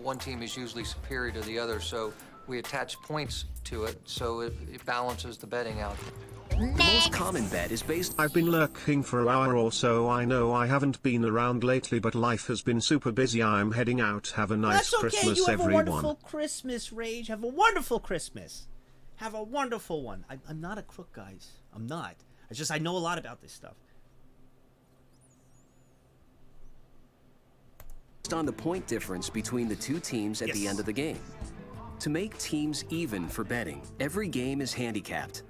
One team is usually superior to the other, so we attach points to it, so it balances the betting out. The most common bet is based... I've been lurking for an hour or so. I know I haven't been around lately, but life has been super busy. I'm heading out. Have a nice That's okay. Christmas, You have everyone. a wonderful Christmas, Rage. Have a wonderful Christmas. Have a wonderful one. I'm not a crook, guys. I'm not. I know a lot about this stuff. Based on the point difference between the two teams at the end of the game. To make teams even for betting, every game is handicapped.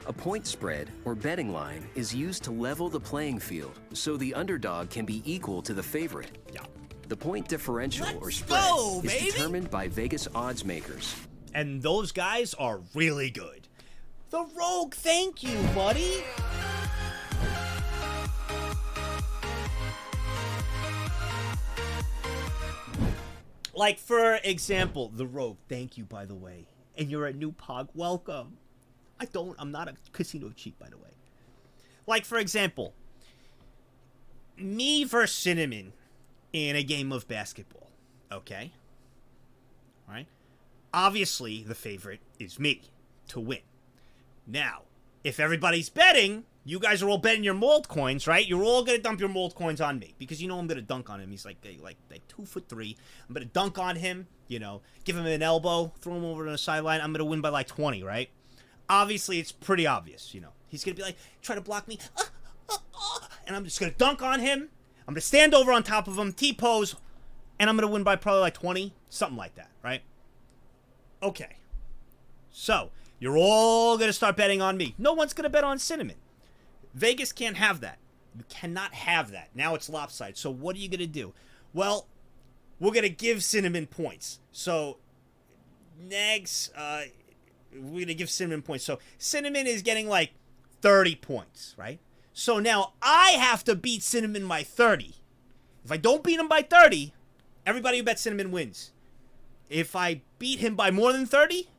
A point spread, or betting line, is used to level the playing field, so the underdog can be equal to the favorite. Yeah. The point differential, or spread, is determined by Vegas odds makers. And those guys are really good. The Rogue, thank you, buddy. Like, for example, the Rogue, thank you, by the way. And you're a new pog, welcome. I'm not a casino cheat, by the way. Like, for example, me versus Cinnamon in a game of basketball, okay? All right? Obviously, the favorite is me to win. Now, if everybody's betting, you guys are all betting your mold coins, right? You're all gonna dump your mold coins on me because I'm gonna dunk on him. He's like 2'3". I'm gonna dunk on him, give him an elbow, throw him over to the sideline. I'm gonna win by like 20, right? Obviously, it's pretty obvious, He's gonna be like, try to block me, and I'm just gonna dunk on him. I'm gonna stand over on top of him, T-pose, and I'm gonna win by probably like 20, something like that, right? Okay. So, you're all going to start betting on me. No one's going to bet on Cinnamon. Vegas can't have that. You cannot have that. Now it's lopsided. So what are you going to do? Well, we're going to give Cinnamon points. So, Nagzz, we're going to give Cinnamon points. So, Cinnamon is getting like 30 points, right? So now I have to beat Cinnamon by 30. If I don't beat him by 30, everybody who bets Cinnamon wins. If I beat him by more than 30,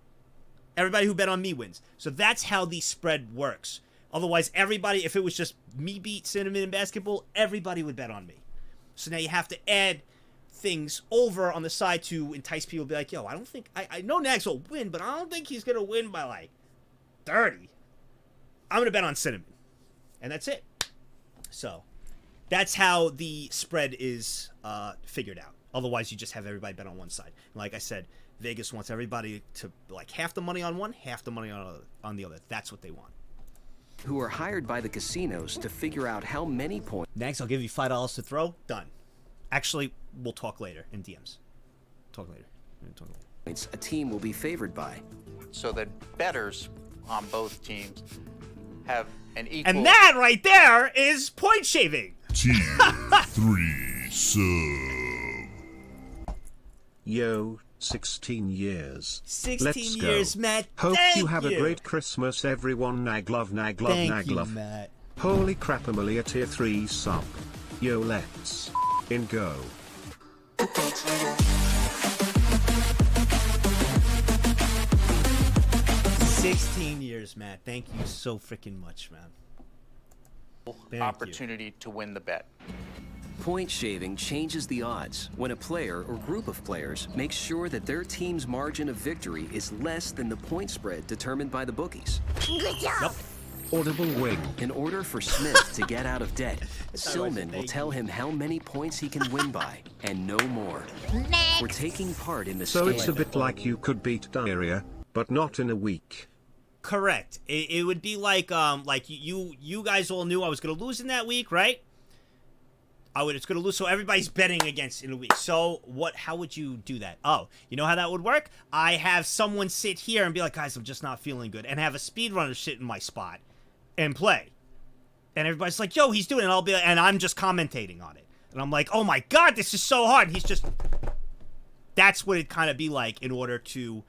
everybody who bet on me wins. So that's how the spread works. Otherwise, everybody, if it was just me beat Cinnamon in basketball, everybody would bet on me. So now you have to add things over on the side to entice people to be like, yo, I don't think, I know Nagzz will win, but I don't think he's going to win by like 30. I'm going to bet on Cinnamon. And that's it. So that's how the spread is figured out. Otherwise, you just have everybody bet on one side. And like I said, Vegas wants everybody to like half the money on one, half the money on the other. That's what they want. Who are hired by the casinos to figure out how many points. Nagzz, I'll give you $5 to throw. Done. Actually, we'll talk later in DMs. Talk later. A team will be favored by. So that bettors on both teams have an equal. And that right there is point shaving. Tier 3 sub. Yo, 16 years. 16 Let's go. years, Matt. Hope Thank you have you. a great Christmas, everyone. Naglove, naglove, Thank naglove. you, Matt. Holy crap, Amelia tier 3 sub. Yo, let's in go. 16 years, Matt. Thank you so freaking much, man. Thank opportunity to win the bet. Point shaving changes the odds when a player or group of players makes sure that their team's margin of victory is less than the point spread determined by the bookies. Good job. Audible wing. In order for Smith to get out of debt, Silman will tell him how many points he can win by, and no more. Next. For taking part in the So scam. it's a bit like you could beat diarrhea, but not in a week. Correct. It would be like you guys all knew I was gonna lose in that week, right? It's gonna lose, so everybody's betting against in a week. So how would you do that? Oh, you know how that would work? I have someone sit here and be like, guys, I'm just not feeling good, and have a speedrunner sit in my spot and play. And everybody's like, yo, he's doing it, and I'm just commentating on it. And I'm like, oh my god, this is so hard. And he's just, that's what it'd kind of be like in order to,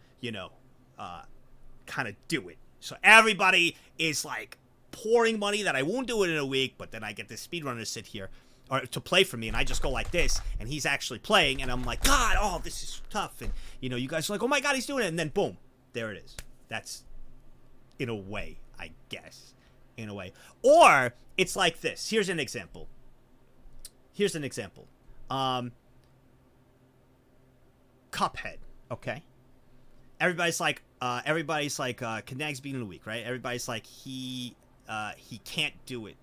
kind of do it. So everybody is like pouring money that I won't do it in a week, but then I get this speedrunner to sit here or to play for me, and I just go like this, and he's actually playing, and I'm like, God, oh, this is tough, and you guys are like, oh my God, he's doing it, and then boom, there it is. That's, in a way, I guess, in a way. Or it's like this. Here's an example. Cuphead, okay? Everybody's like, can Nagzz beat in a week, right? Everybody's like, he can't do it.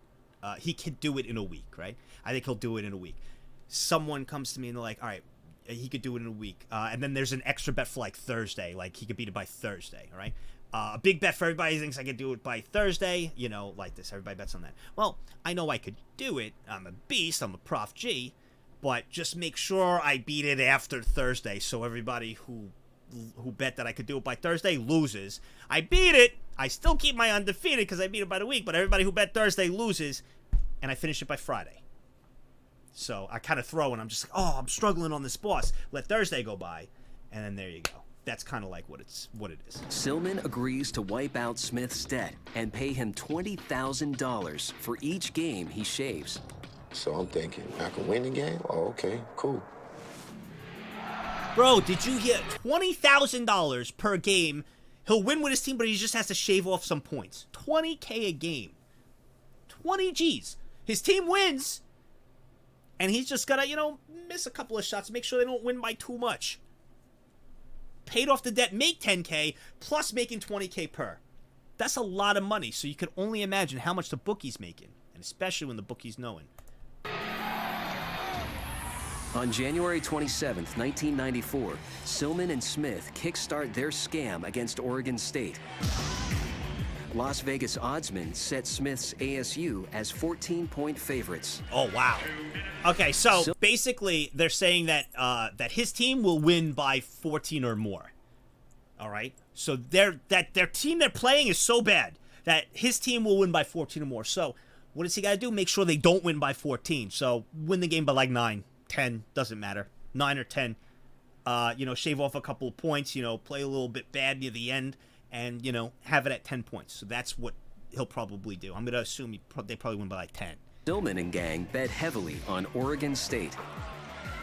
He could do it in a week, right? I think he'll do it in a week. Someone comes to me and they're like, all right, he could do it in a week. And then there's an extra bet for like Thursday. Like he could beat it by Thursday, all right? A big bet for everybody thinks I could do it by Thursday, like this. Everybody bets on that. Well, I know I could do it. I'm a beast. I'm a Prof G. But just make sure I beat it after Thursday so everybody who bet that I could do it by Thursday loses. I beat it. I still keep my undefeated because I beat it by the week, but everybody who bet Thursday loses, and I finish it by Friday. So I kind of throw, and I'm just like, oh, I'm struggling on this boss. Let Thursday go by, and then there you go. That's kind of like what it is. Silman agrees to wipe out Smith's debt and pay him $20,000 for each game he shaves. So I'm thinking, I can win the game? Oh, okay, cool. Bro, did you hear $20,000 per game? He'll win with his team, but he just has to shave off some points. $20K a game. 20 G's. His team wins, and he's just gotta, miss a couple of shots, make sure they don't win by too much. Paid off the debt, make 10K, plus making 20K per. That's a lot of money, so you can only imagine how much the bookie's making, and especially when the bookie's knowing. On January 27th, 1994, Silman and Smith kickstart their scam against Oregon State. Las Vegas oddsmen set Smith's ASU as 14-point favorites. Oh, wow. Okay, so basically they're saying that that his team will win by 14 or more. All right? So their team they're playing is so bad that his team will win by 14 or more. So what does he got to do? Make sure they don't win by 14. So win the game by like 9, 10, doesn't matter. 9 or 10. Shave off a couple of points, play a little bit bad near the end, and, have it at 10 points. So that's what he'll probably do. I'm going to assume they probably win by like 10. Silman and gang bet heavily on Oregon State.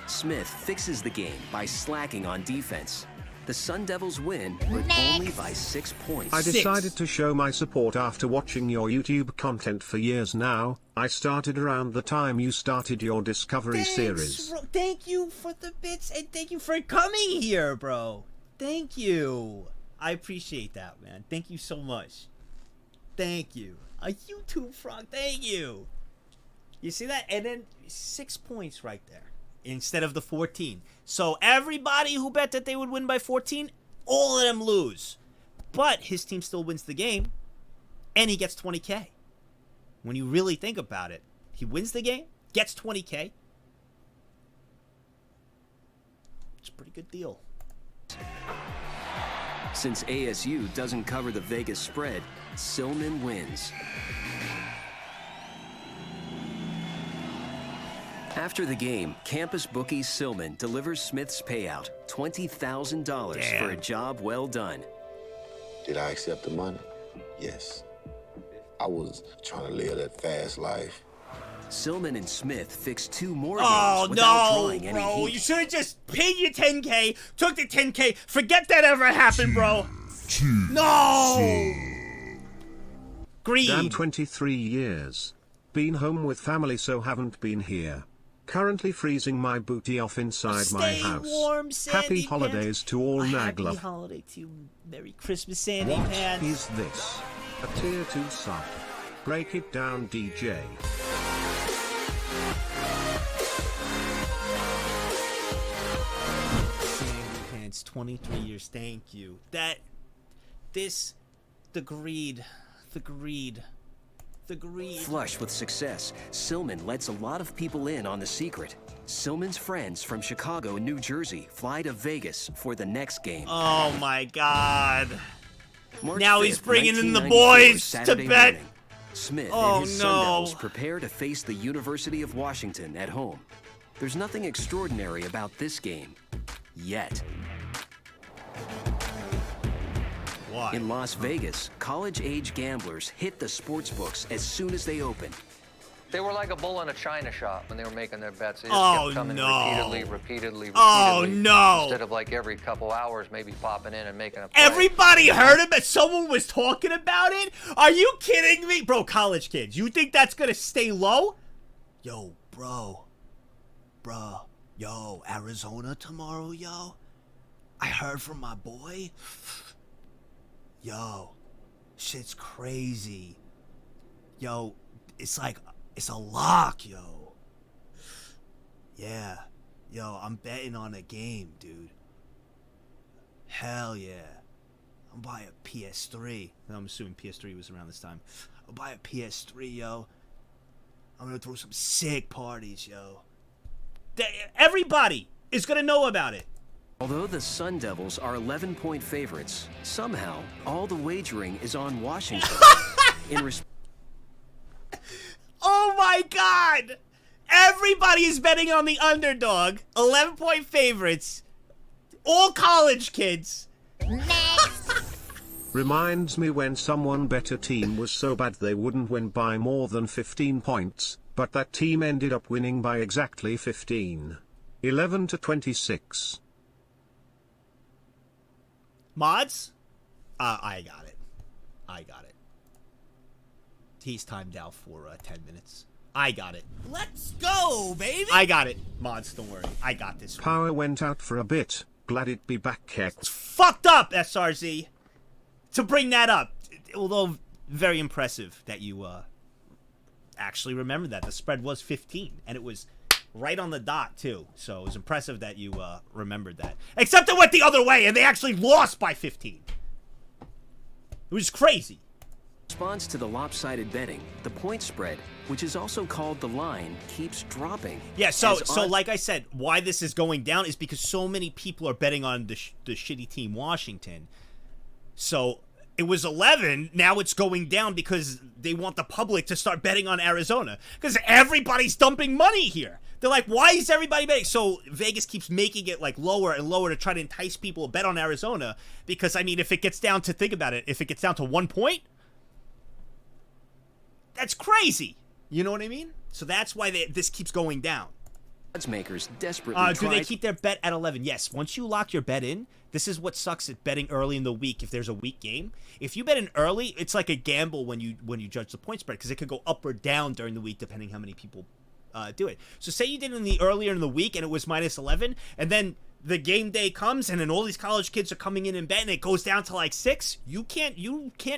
Smith fixes the game by slacking on defense. The Sun Devils win, but only by 6 points. I decided to show my support after watching your YouTube content for years now. I started around the time you started your Discovery series. Thank you for the bits, and thank you for coming here, bro. Thank you. I appreciate that, man. Thank you so much. Thank you. A YouTube frog, thank you. You see that? And then 6 points right there instead of the 14. So everybody who bet that they would win by 14, all of them lose. But his team still wins the game, and he gets 20K. When you really think about it, he wins the game, gets 20K. It's a pretty good deal. Since ASU doesn't cover the Vegas spread, Silman wins. After the game, campus bookie Silman delivers Smith's payout, $20,000 for a job well done. Did I accept the money? Yes. I was trying to live that fast life. Silman and Smith fixed 2 more games without drawing any heat. You should have just paid your 10K, took the 10K, forget that ever happened, bro. No! Greed. Damn, 23 years. Been home with family, so haven't been here. Currently freezing my booty off inside my house. Warm, Happy holidays to all Happy Nagla. holiday to you. Merry Christmas, Sandy What Pants. is this? A tier 2 sub. Break it down, DJ. Sandy Pants, 23 years. Thank you. The greed. Flush with success, Silman lets a lot of people in on the secret. Silman's friends from Chicago and New Jersey fly to Vegas for the next game. Oh my God. March Now he's 5th, bringing in the 1994, boys Saturday to bet. morning. Smith Oh, and his no. Sun Devils prepare to face the University of Washington at home. There's nothing extraordinary about this game. Yet. Why? In Las Vegas, college-age gamblers hit the sports books as soon as they open. They were like a bull in a china shop when they were making their bets. They just Oh, kept coming no. repeatedly. Oh, no. Instead of like every couple hours maybe popping in and making a play. Everybody heard him, but someone was talking about it? Are you kidding me? Bro, college kids, you think that's gonna stay low? Yo, bro. Yo, Arizona tomorrow, yo. I heard from my boy. Yo, shit's crazy. Yo, it's a lock, yo. Yeah. Yo, I'm betting on a game, dude. Hell yeah. I'm buying a PS3. I'm assuming PS3 was around this time. I'll buy a PS3, yo. I'm gonna throw some sick parties, yo. Everybody is gonna know about it. Although the Sun Devils are 11-point favorites, somehow all the wagering is on Washington. Oh my God! Everybody is betting on the underdog. 11-point favorites. All college kids. Reminds me when someone bet a team was so bad they wouldn't win by more than 15 points, but that team ended up winning by exactly 15. 11-26. Mods? I got it. He's timed out for 10 minutes. I got it. Let's go, baby. I got it. Mods, don't worry. I got this. Power went out for a bit. Glad it be back, Keck. Fucked up, SRZ. To bring that up. Although, very impressive that you actually remembered that. The spread was 15, and it was right on the dot, too. So it was impressive that you remembered that. Except it went the other way, and they actually lost by 15. It was crazy. In response to the lopsided betting, the point spread, which is also called the line, keeps dropping. Yeah, so like I said, why this is going down is because so many people are betting on the shitty team Washington. So it was 11, now it's going down because they want the public to start betting on Arizona. Because everybody's dumping money here. They're like, why is everybody betting? So Vegas keeps making it like lower and lower to try to entice people to bet on Arizona. Because, I mean, if it gets down to, think about it, if it gets down to 1 point, that's crazy. You know what I mean? So that's why this keeps going down. Odds makers desperately do they keep their bet at 11? Yes. Once you lock your bet in, this is what sucks at betting early in the week if there's a weak game. If you bet in early, it's like a gamble when you judge the point spread because it could go up or down during the week depending how many people do it. So say you did it earlier in the week and it was minus 11, and then the game day comes and then all these college kids are coming in and betting, it goes down to like 6. You can't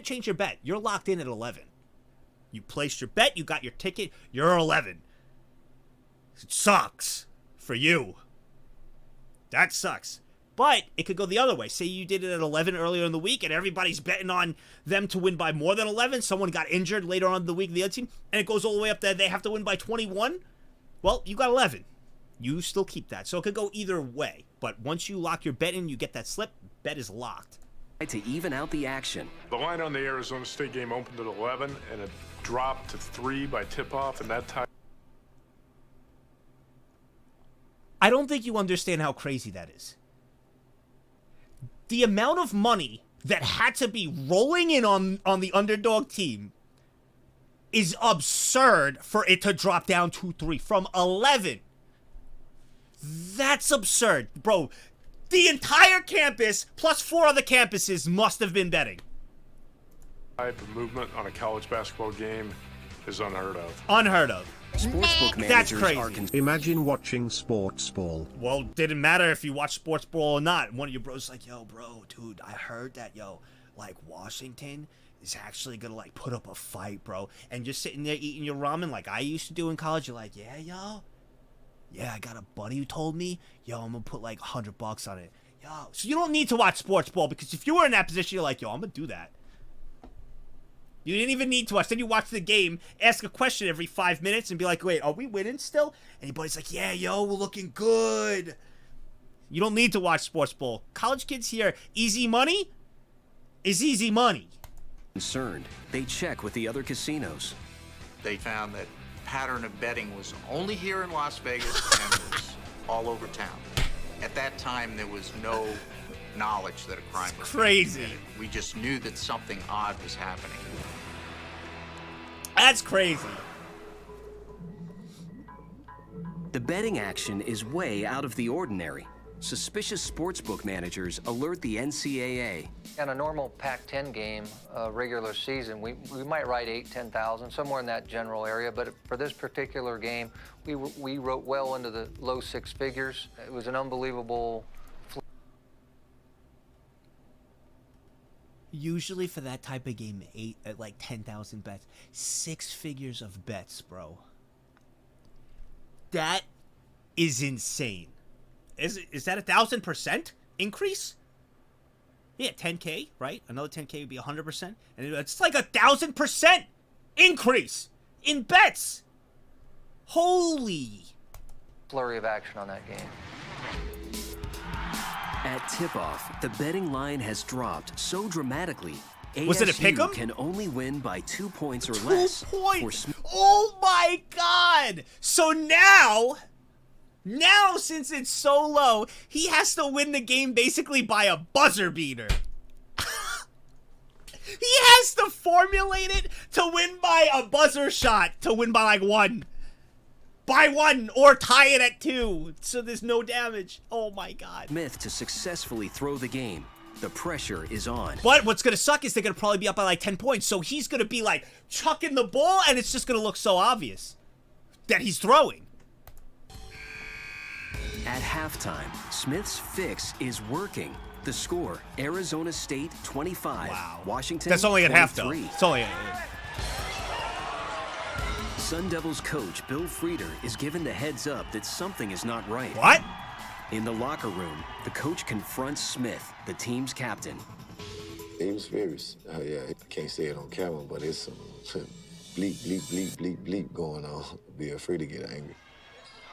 change your bet. You're locked in at 11. You placed your bet, you got your ticket, you're 11. It sucks for you. That sucks. But it could go the other way. Say you did it at 11 earlier in the week and everybody's betting on them to win by more than 11. Someone got injured later on in the week, the other team, and it goes all the way up there. They have to win by 21. Well, you got 11. You still keep that. So it could go either way. But once you lock your bet in, you get that slip, bet is locked. To even out the action. The line on the Arizona State game opened at 11 and it dropped to 3 by tip-off, and that time. I don't think you understand how crazy that is. The amount of money that had to be rolling in on the underdog team is absurd for it to drop down 2-3 from 11. That's absurd. Bro, the entire campus plus 4 other campuses must have been betting. Type of movement on a college basketball game is unheard of. Unheard of. Sportsbook That's managers crazy. are Imagine watching sports ball. Well, didn't matter if you watch sports ball or not. One of your bros like, yo, bro, dude, I heard that, like Washington is actually gonna like put up a fight, bro. And just sitting there eating your ramen like I used to do in college. You're like, yeah, yo. Yeah, I got a buddy who told me, yo, I'm gonna put like $100 on it. Yo, so you don't need to watch sports ball because if you were in that position, you're like, yo, I'm gonna do that. You didn't even need to watch. Then you watch the game, ask a question every 5 minutes, and be like, wait, are we winning still? And your buddy's like, yeah, yo, we're looking good. You don't need to watch sports ball. College kids here, easy money is easy money. concerned. They check with the other casinos. They found that pattern of betting was only here in Las Vegas and it was all over town. At that time, there was no knowledge that a crime was crazy. committed. We just knew that something odd was happening. That's crazy. The betting action is way out of the ordinary. Suspicious sportsbook managers alert the NCAA. In a normal Pac-10 game, regular season, we might write 10,000, somewhere in that general area. But for this particular game, we wrote well into the low six figures. It was an unbelievable. Usually for that type of game, like 10,000 bets, 6 figures of bets, bro. That is insane. Is that 1,000% increase? Yeah, 10K, right? Another 10K would be 100%, and it's like 1,000% increase in bets. Holy Flurry of action on that game. At tip-off, the betting line has dropped so dramatically. Was it a ASU pick'em? can only win by 2 points or 2 less. points. Oh my God! So now, since it's so low, he has to win the game basically by a buzzer beater. He has to formulate it to win by a buzzer shot, to win by like 1. By 1 or tie it at 2, so there's no damage. Oh my God. Smith to successfully throw the game. The pressure is on. But what's going to suck is they're going to probably be up by like 10 points, so he's going to be like chucking the ball, and it's just going to look so obvious that he's throwing. At halftime, Smith's fix is working. The score, Arizona State 25, Washington That's only at half, though. 23. It's only Sun Devils coach Bill Frieder is given the heads up that something is not right. What? In the locker room, the coach confronts Smith, the team's captain. He was furious. Yeah, I can't say it on camera, but it's some bleep, bleep, bleep, bleep, bleep going on. Be afraid to get angry.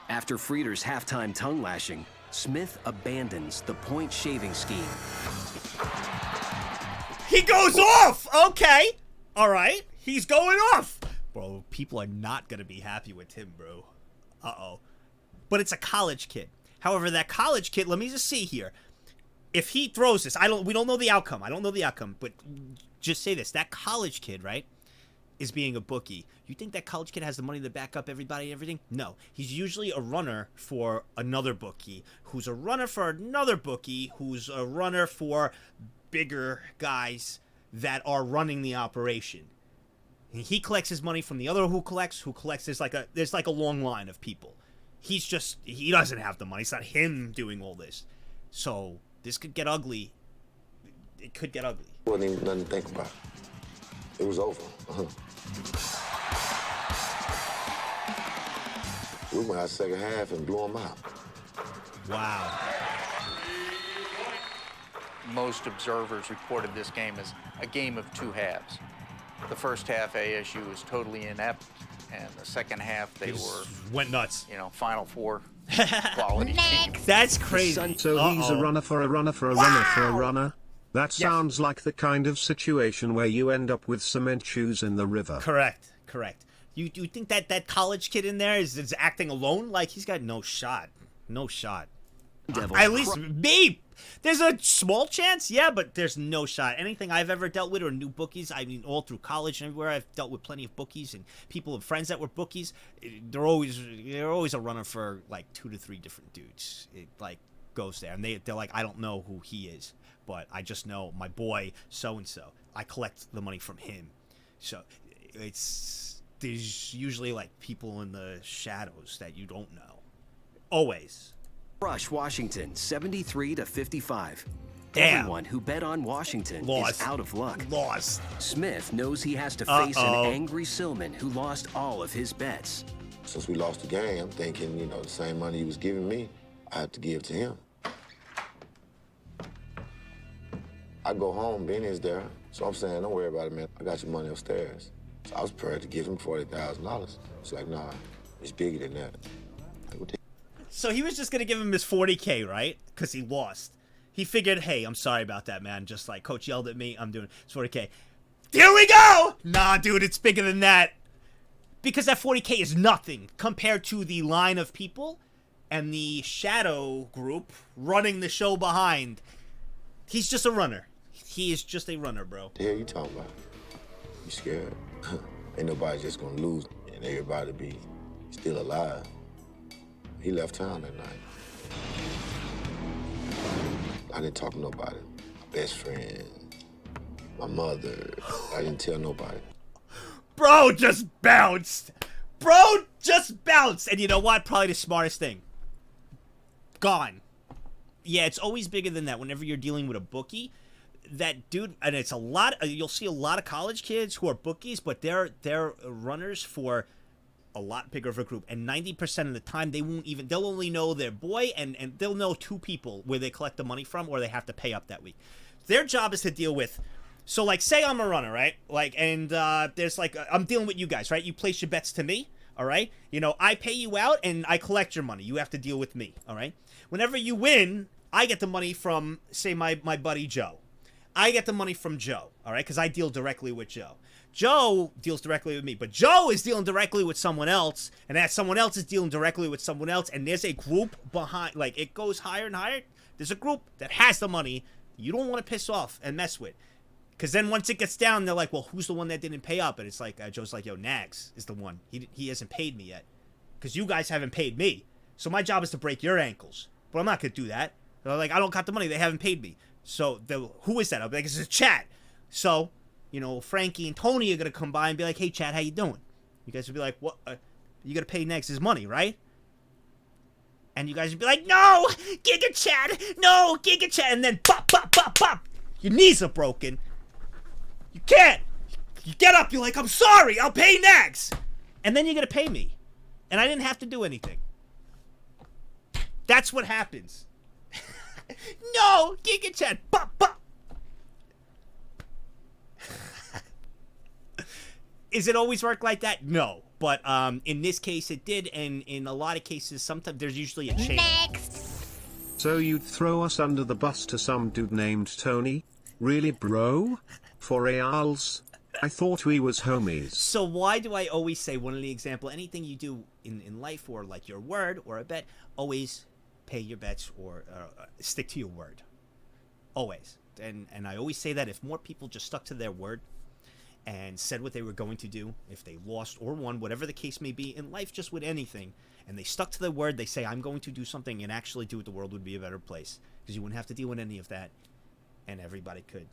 After Frieder's halftime tongue lashing, Smith abandons the point shaving scheme. He goes off! Okay. All right. He's going off. Bro, people are not going to be happy with him, bro. Uh-oh. But it's a college kid. However, that college kid, let me just see here. If he throws this, we don't know the outcome. I don't know the outcome, but just say this. That college kid, right, is being a bookie. You think that college kid has the money to back up everybody and everything? No. He's usually a runner for another bookie, who's a runner for another bookie, who's a runner for bigger guys that are running the operation. And he collects his money from the other who collects. There's like a long line of people. He doesn't have the money. It's not him doing all this. So this could get ugly. It could get ugly. Wasn't even nothing to think about. It was over. We went out second half and blew them out. Wow. Most observers reported this game as a game of 2 halves. The first half, ASU was totally inept, and the second half, they went nuts. Final Four quality team. That's crazy. So he's a runner for a runner for a runner for a runner? That sounds like the kind of situation where you end up with cement shoes in the river. Correct. You think that college kid in there is acting alone? Like, he's got no shot. No shot. At least, maybe. There's a small chance, yeah, but there's no shot. Anything I've ever dealt with or new bookies, I mean, all through college and everywhere, I've dealt with plenty of bookies and people and friends that were bookies. They're always a runner for like 2 to 3 different dudes. It like goes there, and they're like, I don't know who he is, but I just know my boy so and so. I collect the money from him, so it's there's usually like people in the shadows that you don't know. Always. Rush Washington 73-55. Damn. Everyone who bet on Washington Lost. is out of luck. Lost. Smith knows he has to face an angry Silman who lost all of his bets. Since we lost the game, I'm thinking, you know, the same money he was giving me, I have to give to him. I go home, Benny's there, so I'm saying, don't worry about it, man. I got your money upstairs. So I was prepared to give him $40,000. It's like, nah, it's bigger than that. So he was just going to give him his $40K, right? Because he lost. He figured, hey, I'm sorry about that, man. Just like Coach yelled at me, I'm doing it's $40K. Here we go! Nah, dude, it's bigger than that. Because that $40K is nothing compared to the line of people and the shadow group running the show behind. He's just a runner. He is just a runner, bro. The hell you talking about? You scared? Ain't nobody just gonna lose and everybody be still alive. He left town that night. I didn't talk to nobody. My best friend, my mother. I didn't tell nobody. Bro just bounced. Bro just bounced. And you know what? Probably the smartest thing. Gone. Yeah, it's always bigger than that whenever you're dealing with a bookie. That dude, and it's a lot, you'll see a lot of college kids who are bookies, but they're runners for a lot bigger of a group. And 90% of the time, they'll only know their boy, and they'll know two people where they collect the money from or they have to pay up that week. Their job is to deal with, so like, say I'm a runner, right? Like, and there's like, I'm dealing with you guys, right? You place your bets to me, all right? You know, I pay you out and I collect your money. You have to deal with me, all right? Whenever you win, I get the money from, say, my buddy Joe. I get the money from Joe, all right? Because I deal directly with Joe. Joe deals directly with me, but Joe is dealing directly with someone else, and that someone else is dealing directly with someone else, and there's a group behind, like, it goes higher and higher. There's a group that has the money you don't want to piss off and mess with. Because then once it gets down, they're like, well, who's the one that didn't pay up? And it's like, Joe's like, yo, Nagzz is the one. He hasn't paid me yet. Because you guys haven't paid me. So my job is to break your ankles. But I'm not going to do that. They're like, I don't got the money. They haven't paid me. So who is that? I'll be like, it's a chat. So, you know, Frankie and Tony are going to come by and be like, hey, Chad, how you doing? You guys would be like, what? You got to pay Nagzz his money, right? And you guys would be like, no, Giga Chad, no, Giga Chad. And then pop, pop, pop, pop. Your knees are broken. You can't. You get up. You're like, I'm sorry. I'll pay Nagzz. And then you're going to pay me. And I didn't have to do anything. That's what happens. No, Giga Chad. Pop, pop. Is it always work like that? No. But in this case, it did. And in a lot of cases, sometimes there's usually a chain. Next. So you'd throw us under the bus to some dude named Tony? Really, bro? For reals? I thought we was homies. So why do I always say, one of the example, anything you do in life or like your word or a bet, always pay your bets or stick to your word. Always. And I always say that if more people just stuck to their word and said what they were going to do, if they lost or won, whatever the case may be, in life, just with anything, and they stuck to their word, they say, I'm going to do something and actually do it, the world would be a better place. Because you wouldn't have to deal with any of that, and everybody could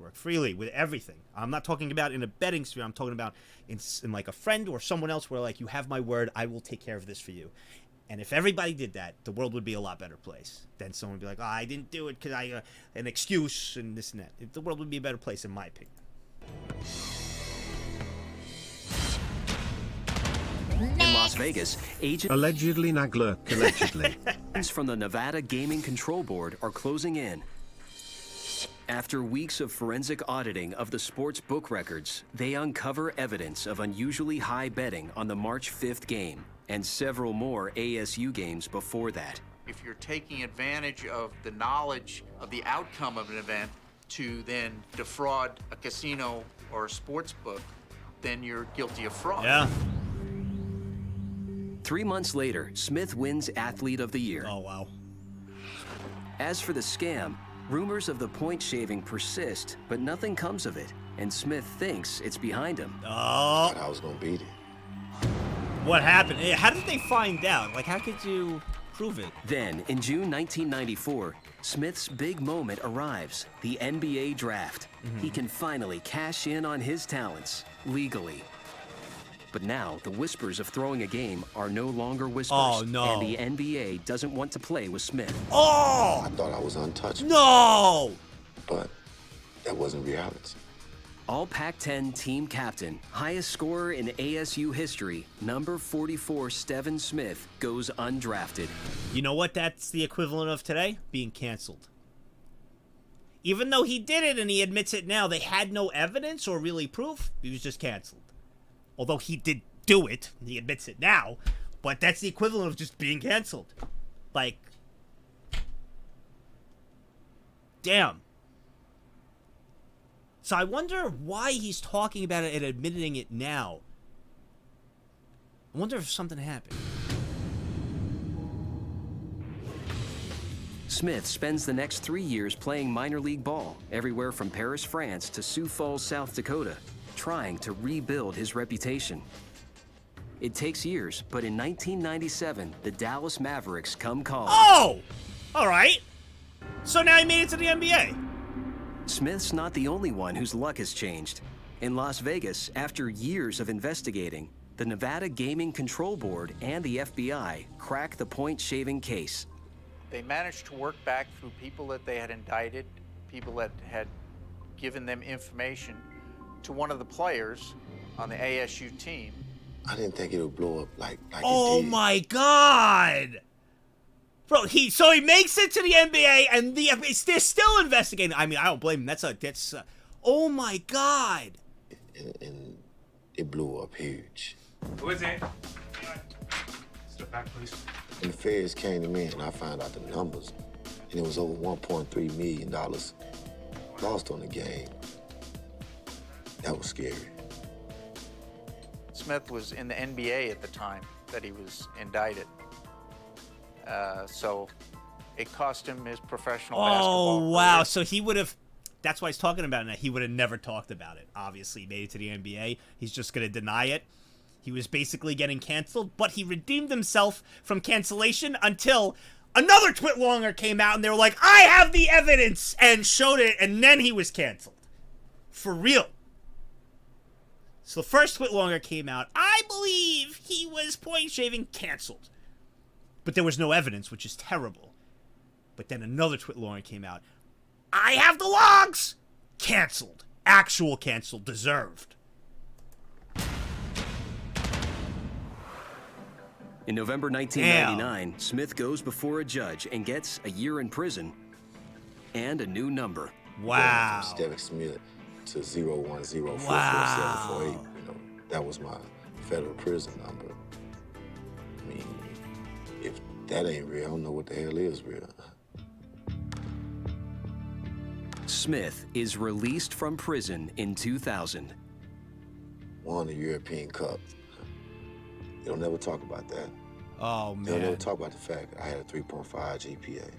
work freely with everything. I'm not talking about in a betting sphere. I'm talking about in like a friend or someone else where, like, you have my word, I will take care of this for you. And if everybody did that, the world would be a lot better place. Then someone would be like, oh, I didn't do it because I, an excuse and this and that. The world would be a better place, in my opinion. In Las Vegas, agents allegedly Naglurk, allegedly. from the Nevada Gaming Control Board are closing in. After weeks of forensic auditing of the sports book records, they uncover evidence of unusually high betting on the March 5th game and several more ASU games before that. If you're taking advantage of the knowledge of the outcome of an event to then defraud a casino or a sports book, then you're guilty of fraud. Yeah. 3 months later, Smith wins Athlete of the Year. Oh, wow. As for the scam, rumors of the point shaving persist, but nothing comes of it, and Smith thinks it's behind him. Oh. I was gonna beat it. What happened? How did they find out? Like, how could you prove it? Then, in June 1994, Smith's big moment arrives, the NBA draft. He can finally cash in on his talents, legally. But now, the whispers of throwing a game are no longer whispers. Oh, no. And the NBA doesn't want to play with Smith. Oh! I thought I was untouchable. No! But that wasn't reality. All Pac-10 team captain, highest scorer in ASU history, number 44 Steven Smith, goes undrafted. You know what that's the equivalent of today? Being canceled. Even though he did it and he admits it now, they had no evidence or really proof. He was just canceled. Although he did do it, and he admits it now, but that's the equivalent of just being canceled. Like, damn. So I wonder why he's talking about it and admitting it now. I wonder if something happened. Smith spends the next 3 years playing minor league ball, everywhere from Paris, France to Sioux Falls, South Dakota, trying to rebuild his reputation. It takes years, but in 1997, the Dallas Mavericks come calling. Oh! All right. So now he made it to the NBA. Smith's not the only one whose luck has changed. In Las Vegas, after years of investigating, the Nevada Gaming Control Board and the FBI cracked the point-shaving case. They managed to work back through people that they had indicted, people that had given them information, to one of the players on the ASU team. I didn't think it would blow up like Oh it did. my God! Bro, he makes it to the NBA and they're still investigating. I mean, I don't blame him. Oh my God! And it blew up huge. Who is it? Step back, please. And the feds came to me and I found out the numbers. And it was over $1.3 million lost on the game. That was scary. Smith was in the NBA at the time that he was indicted. So it cost him his professional basketball Oh, wow. career. So he would have... That's why he's talking about it now. He would have never talked about it. Obviously, he made it to the NBA. He's just going to deny it. He was basically getting canceled, but he redeemed himself from cancellation until another Twitlonger came out and they were like, I have the evidence, and showed it, and then he was canceled. For real. So the first Twitlonger came out. I believe he was point shaving canceled. But there was no evidence, which is terrible. But then another Twitlonger came out. I have the logs! Canceled. Actual canceled. Deserved. In November 1999, Smith goes before a judge and gets a year in prison and a new number. Wow. From Steven Smith to 010444748. Wow. You know, that was my federal prison number. I mean, if that ain't real, I don't know what the hell is real. Smith is released from prison in 2000. Won the European Cup. They don't never talk about that. Oh, They don't man. never talk about the fact that I had a 3.5 GPA.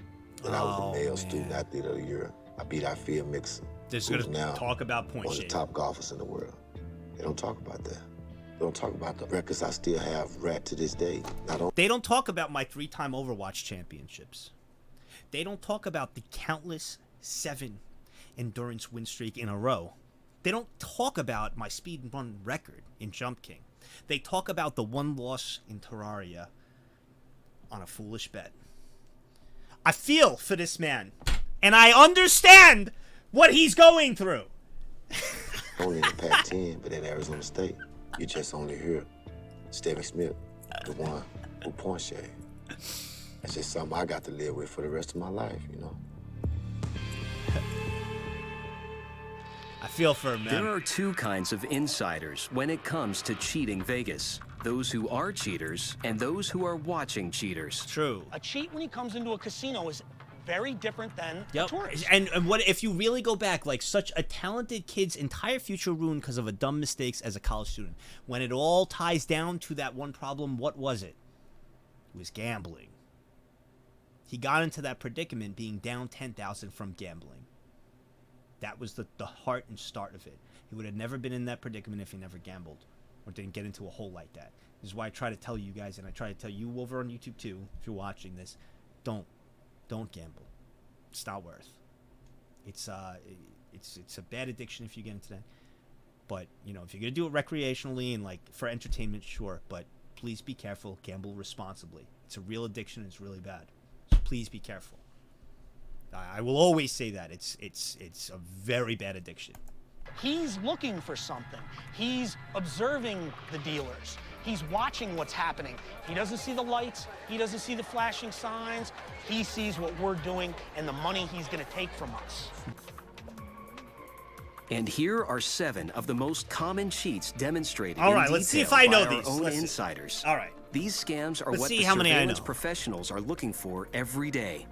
That I was Oh, the male man. student athlete of the year. I beat Ifea Mixon. Just who's gonna now talk about point one of the shaving. top golfers in the world. They don't talk about that. They don't talk about the records I still have right to this day. They don't talk about my 3-time Overwatch championships. They don't talk about the countless 7 endurance win streak in a row. They don't talk about my speed run record in Jump King. They talk about the 1 loss in Terraria on a foolish bet. I feel for this man, and I understand what he's going through. Only in the Pac-10, but at Arizona State, you just only hear Steven Smith, the one who point shaved. That's just something I got to live with for the rest of my life, you know? I feel for him, man. There are two kinds of insiders when it comes to cheating Vegas. Those who are cheaters and those who are watching cheaters. True. A cheat when he comes into a casino is very different than a Yep. tourist. And what if you really go back, like such a talented kid's entire future ruined because of a dumb mistakes as a college student. When it all ties down to that one problem, what was it? It was gambling. He got into that predicament being down 10,000 from gambling. That was the heart and start of it. He would have never been in that predicament if he never gambled or didn't get into a hole like that. This is why I try to tell you guys, and I try to tell you over on YouTube too, if you're watching this, don't gamble. It's not worth. It's a bad addiction if you get into that. But, you know, if you're going to do it recreationally and, like, for entertainment, sure. But please be careful. Gamble responsibly. It's a real addiction. It's really bad. So please be careful. I will always say that. It's a very bad addiction. He's looking for something. He's observing the dealers. He's watching what's happening. He doesn't see the lights. He doesn't see the flashing signs. He sees what we're doing and the money he's going to take from us. And here are 7 of the most common cheats demonstrated All right, in let's see detail if I know by our these. own Let's see. insiders. All right. These scams are Let's what see the how many I surveillance know. professionals are looking for every day.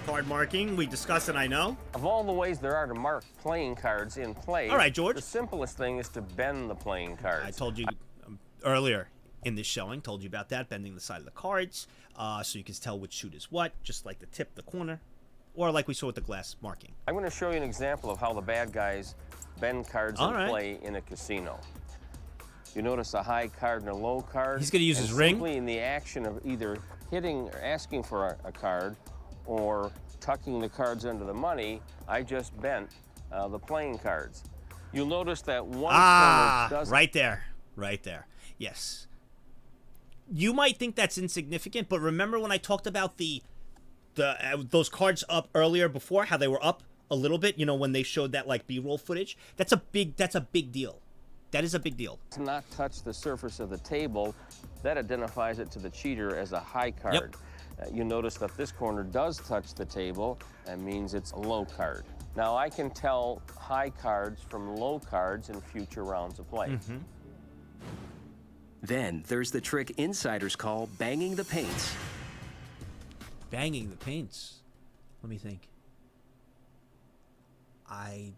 Card marking, we discussed it, I know. Of all the ways there are to mark playing cards in play, All right, George. the simplest thing is to bend the playing cards. I told you earlier in this showing, told you about that, bending the side of the cards, so you can tell which shoot is what, just like the tip, the corner, or like we saw with the glass marking. I'm going to show you an example of how the bad guys bend cards All in right. play in a casino. You notice a high card and a low card. He's gonna use and his ring. Simply in the action of either hitting or asking for a card or tucking the cards into the money, I just bent the playing cards. You'll notice that one corner doesn't. Right there. Right there. Yes. You might think that's insignificant, but remember when I talked about those cards up earlier before, how they were up a little bit, you know, when they showed that like B-roll footage? That's a big deal. That is a big deal. To not touch the surface of the table, that identifies it to the cheater as a high card. Yep. You notice that this corner does touch the table. That means it's a low card. Now I can tell high cards from low cards in future rounds of play. Mm-hmm. Then there's the trick insiders call banging the paints. Banging the paints. Let me think. I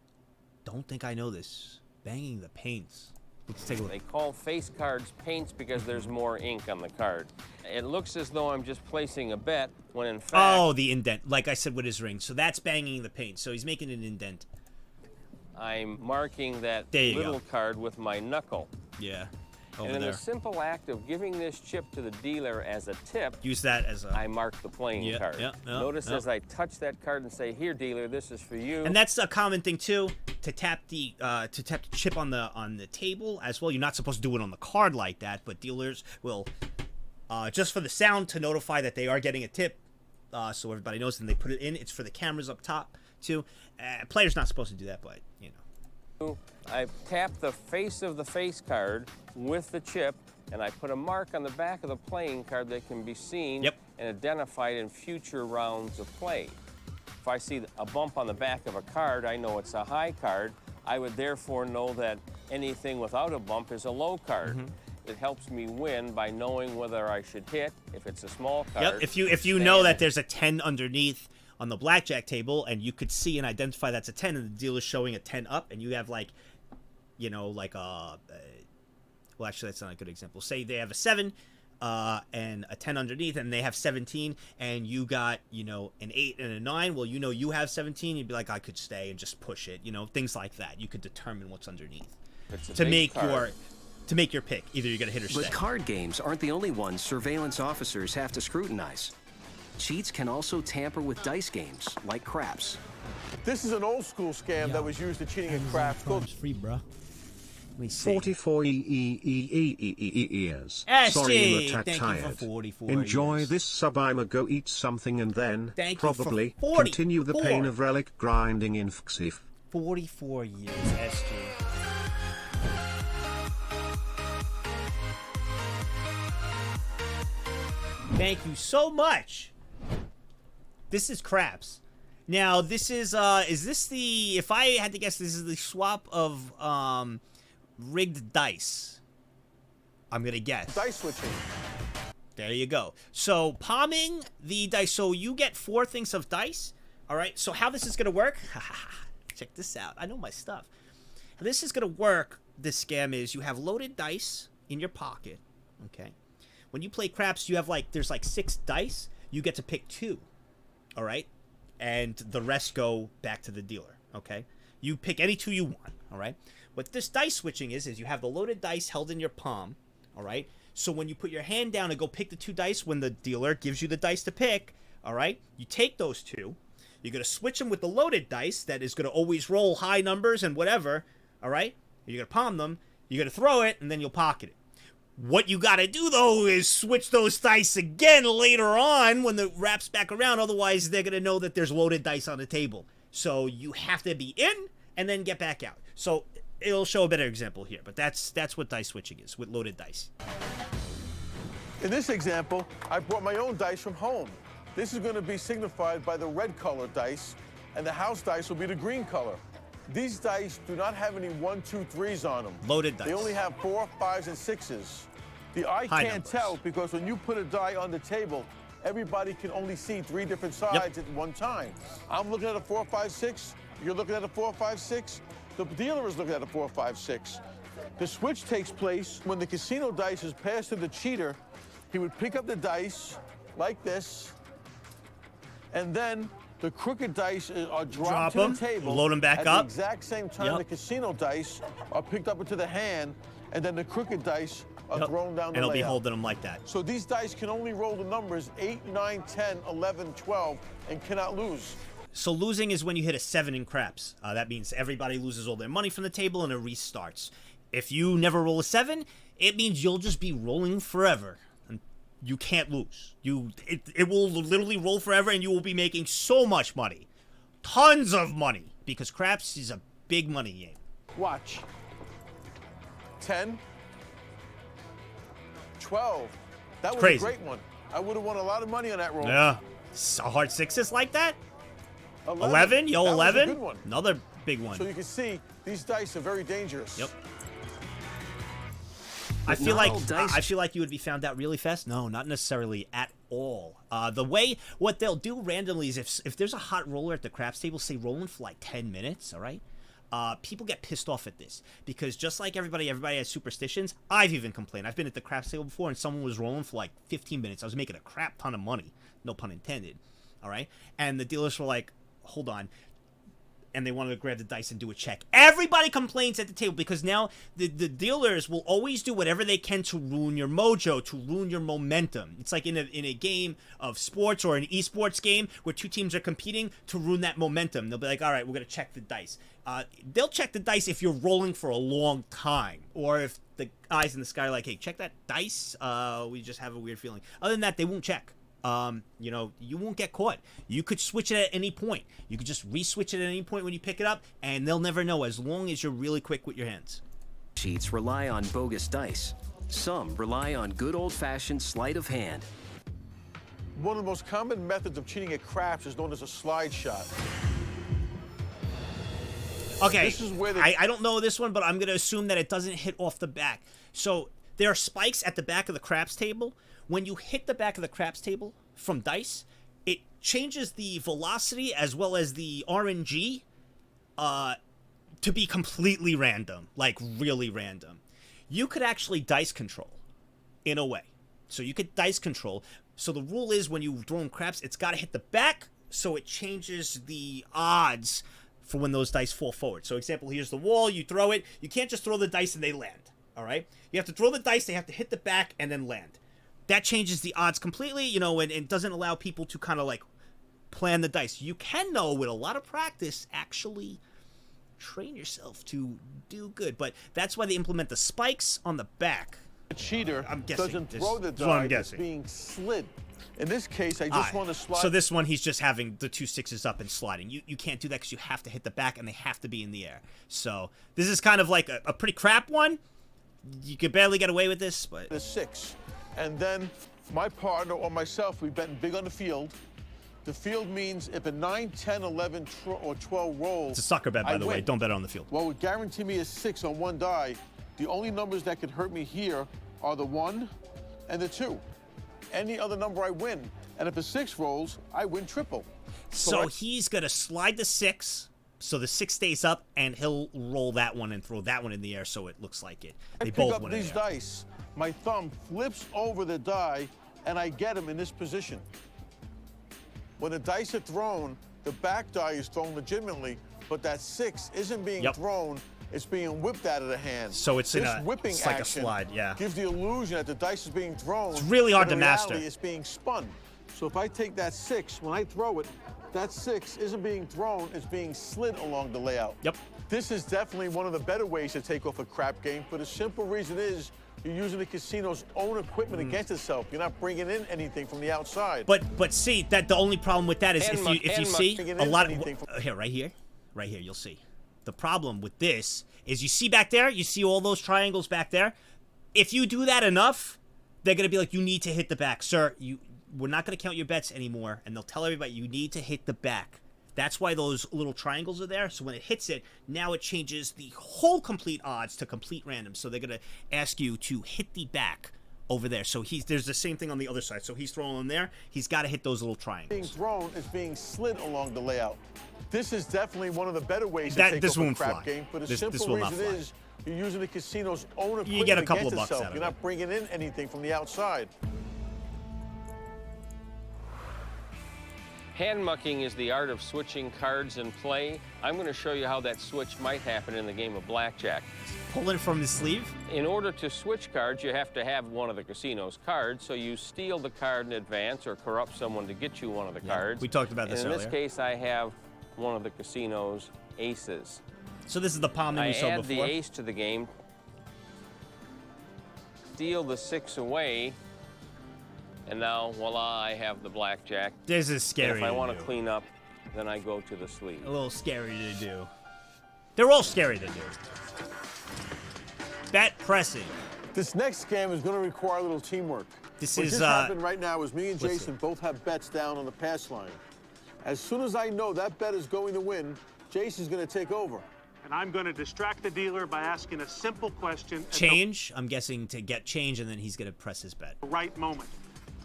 don't think I know this. Banging the paints. Let's take a look. They call face cards paints because there's more ink on the card. It looks as though I'm just placing a bet when in fact... Oh, the indent, like I said with his ring. So that's banging the paint. So he's making an indent. I'm marking that There you little go. card with my knuckle. Yeah, And over in there. the simple act of giving this chip to the dealer as a tip, Use that as a... I mark the playing Yeah, card. yeah, yeah, Notice yeah. as I touch that card and say, "Here, dealer, this is for you." And that's a common thing too, to tap the chip on the table as well. You're not supposed to do it on the card like that, but dealers will just for the sound to notify that they are getting a tip, so everybody knows. And they put it in. It's for the cameras up top too. Players not supposed to do that, but you know. I tap the face of the face card with the chip, and I put a mark on the back of the playing card that can be seen and identified in future rounds of play. If I see a bump on the back of a card, I know it's a high card. I would therefore know that anything without a bump is a low card. It helps me win by knowing whether I should hit, if it's a small card. Yep. If you know that there's a 10 underneath on the blackjack table, and you could see and identify that's a 10, and the dealer's showing a 10 up, and you have like, you know, like a well, actually, that's not a good example. Say they have a 7 and a 10 underneath, and they have 17, and you got, you know, an 8 and a 9. Well, you know you have 17. You'd be like, I could stay and just push it. You know, things like that. You could determine what's underneath to make your pick. Either you're gonna hit or stay. But card games aren't the only ones surveillance officers have to scrutinize. Cheats can also tamper with dice games, like craps. This is an old school scam that was used in cheating at craps. Free, bro. Let me see. 44 years. SG, Sorry, I'm a tad thank you for tired. 44 Enjoy years. this sub. I'ma go eat something and then Thank you for probably 44. continue the pain of relic grinding in FXIF. 44 years, SG. Thank you so much. This is craps. Now, this is this the, if I had to guess, this is the swap of rigged dice. I'm gonna guess. Dice switching. There you go. So, palming the dice. So, you get 4 things of dice. All right. So, how this is gonna work? Check this out. I know my stuff. How this is gonna work, this scam is you have loaded dice in your pocket. Okay. When you play craps, you have like, there's like 6 dice. You get to pick 2. All right. And the rest go back to the dealer. Okay. You pick any 2 you want. All right. What this dice switching is you have the loaded dice held in your palm. All right. So when you put your hand down and go pick the 2 dice, when the dealer gives you the dice to pick, all right, you take those 2, You're going to switch them with the loaded dice that is going to always roll high numbers and whatever, all right? You're going to palm them, you're going to throw it, and then you'll pocket it. What you got to do, though, is switch those dice again later on when the wrap's back around. Otherwise, they're going to know that there's loaded dice on the table. So you have to be in and then get back out. So it'll show a better example here, but that's what dice switching is with loaded dice. In this example, I brought my own dice from home. This is going to be signified by the red color dice, and the house dice will be the green color. These dice do not have any 1, 2, 3s on them. Loaded dice. They only have 4, 5s, and 6s. The eye High can't numbers. tell because when you put a die on the table, everybody can only see 3 different sides at one time. I'm looking at a 4, 5, 6. You're looking at a 4, 5, 6. The dealer is looking at a 4, 5, 6. The switch takes place when the casino dice is passed to the cheater. He would pick up the dice like this, and then the crooked dice are dropped to the table. Load them back at up. the exact same time the casino dice are picked up into the hand, and then the crooked dice are thrown down the And he'll be layout. holding them like that. So these dice can only roll the numbers 8, 9, 10, 11, 12, and cannot lose. So losing is when you hit a 7 in craps. That means everybody loses all their money from the table and it restarts. If you never roll a 7, it means you'll just be rolling forever. And you can't lose. It will literally roll forever and you will be making so much money. Tons of money. Because craps is a big money game. Watch. 10, 12. That was crazy. a great one. I would have won a lot of money on that roll. Yeah. So hard 6s like that? 11? Yo, That was a 11? good one. Another big one. So you can see, these dice are very dangerous. Yep. I feel like you would be found out really fast. No, not necessarily at all. What they'll do randomly is if there's a hot roller at the craps table, say rolling for like 10 minutes, all right? People get pissed off at this because just like everybody has superstitions. I've even complained. I've been at the craps table before and someone was rolling for like 15 minutes. I was making a crap ton of money. No pun intended. All right? And the dealers were like, hold on. And they wanted to grab the dice and do a check. Everybody complains at the table because now the dealers will always do whatever they can to ruin your mojo, to ruin your momentum. It's like in a game of sports or an esports game where two teams are competing to ruin that momentum. They'll be like, all right, we're going to check the dice. They'll check the dice if you're rolling for a long time or if the eyes in the sky are like, hey, check that dice. We just have a weird feeling. Other than that, they won't check. You won't get caught. You could switch it at any point. You could just re-switch it at any point when you pick it up, and they'll never know as long as you're really quick with your hands. Sheets rely on bogus dice. Some rely on good old-fashioned sleight of hand. One of the most common methods of cheating at craps is known as a slide shot. Okay, This is where I don't know this one, but I'm going to assume that it doesn't hit off the back. So there are spikes at the back of the craps table. When you hit the back of the craps table from dice, it changes the velocity as well as the RNG to be completely random, like really random. You could actually dice control in a way. So you could dice control. So the rule is when you throw in craps, it's got to hit the back so it changes the odds for when those dice fall forward. So example, here's the wall, you throw it. You can't just throw the dice and they land, all right? You have to throw the dice, they have to hit the back and then land. That changes the odds completely, and doesn't allow people to kind of like plan the dice. You can, though, with a lot of practice, actually train yourself to do good. But that's why they implement the spikes on the back. The cheater doesn't throw the That's what I'm die, it's guessing. being slid. In this case, I just want to slide. So this one, he's just having the 2 6s up and sliding. You can't do that because you have to hit the back and they have to be in the air. So this is kind of like a pretty crap one. You could barely get away with this, but... The 6. And then my partner or myself, we bet big on the field. The field means if a 9, 10, 11, or 12 rolls... It's a sucker bet, by the way. win. Don't bet on the field. What would guarantee me a 6 on one die, the only numbers that could hurt me here are the 1 and the 2. Any other number I win. And if a 6 rolls, I win triple. So he's going to slide the 6, so the 6 stays up, and he'll roll that one and throw that one in the air so it looks like it. They I both pick up went in these there. dice, my thumb flips over the die, and I get them in this position. When the dice are thrown, the back die is thrown legitimately, but that 6 isn't being thrown, it's being whipped out of the hand. So it's this whipping it's like a action slide, yeah. gives the illusion that the dice is being thrown. It's really hard but to in master. reality, it's being spun. So if I take that 6, when I throw it, that 6 isn't being thrown, it's being slid along the layout. Yep. This is definitely one of the better ways to take off a crap game, for the simple reason is you're using the casino's own equipment against itself. You're not bringing in anything from the outside. But see, that the only problem with that is if you see bringing a in lot anything of right here, you'll see. The problem with this is you see back there, you see all those triangles back there. If you do that enough, they're gonna be like, you need to hit the back, sir. We're not gonna count your bets anymore, and they'll tell everybody you need to hit the back. That's why those little triangles are there. So when it hits it, now it changes the whole complete odds to complete random. So they're gonna ask you to hit the back over there. So there's the same thing on the other side. So he's throwing them there. He's got to hit those little triangles. Being thrown is being slid along the layout. This is definitely one of the better ways to take off a crap game. For the simple reason is you're using the casino's own equipment you get a couple against of bucks itself. out of You're not bringing in anything from the outside. Hand mucking is the art of switching cards in play. I'm going to show you how that switch might happen in the game of blackjack. Pull it from his sleeve? In order to switch cards, you have to have one of the casino's cards, so you steal the card in advance or corrupt someone to get you one of the cards. We talked about this and in earlier. this case, I have one of the casino's aces. So this is the palm that we saw before? I add the ace to the game, steal the 6 away, and now, voila, I have the blackjack. This is scary. And if I want do. to clean up, then I go to the sleeve. A little scary to do. They're all scary to do. Bet pressing. This next game is going to require a little teamwork. What just happened right now is me and Jason both have bets down on the pass line. As soon as I know that bet is going to win, Jason's going to take over. And I'm going to distract the dealer by asking a simple question. Change? I'm guessing to get change, and then he's going to press his bet. At the right moment.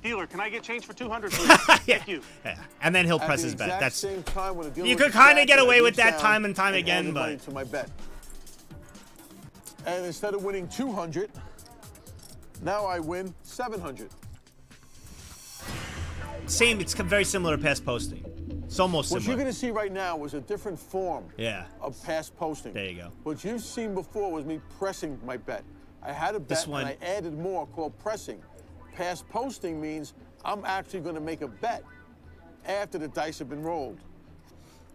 Dealer, can I get change for 200, please? Thank you. Yeah. And then he'll At press the his bet. exact That's same time when the dealer you was could kind of get distracted, away I with reached that down time and time and again, added money but to my bet. And instead of winning 200, now I win 700. Same. It's very similar to pass posting. It's almost What similar. you're going to see right now is a different form of pass posting. There you go. What you've seen before was me pressing my bet. I had a bet This one- and I added more called pressing. Pass posting means I'm actually going to make a bet after the dice have been rolled.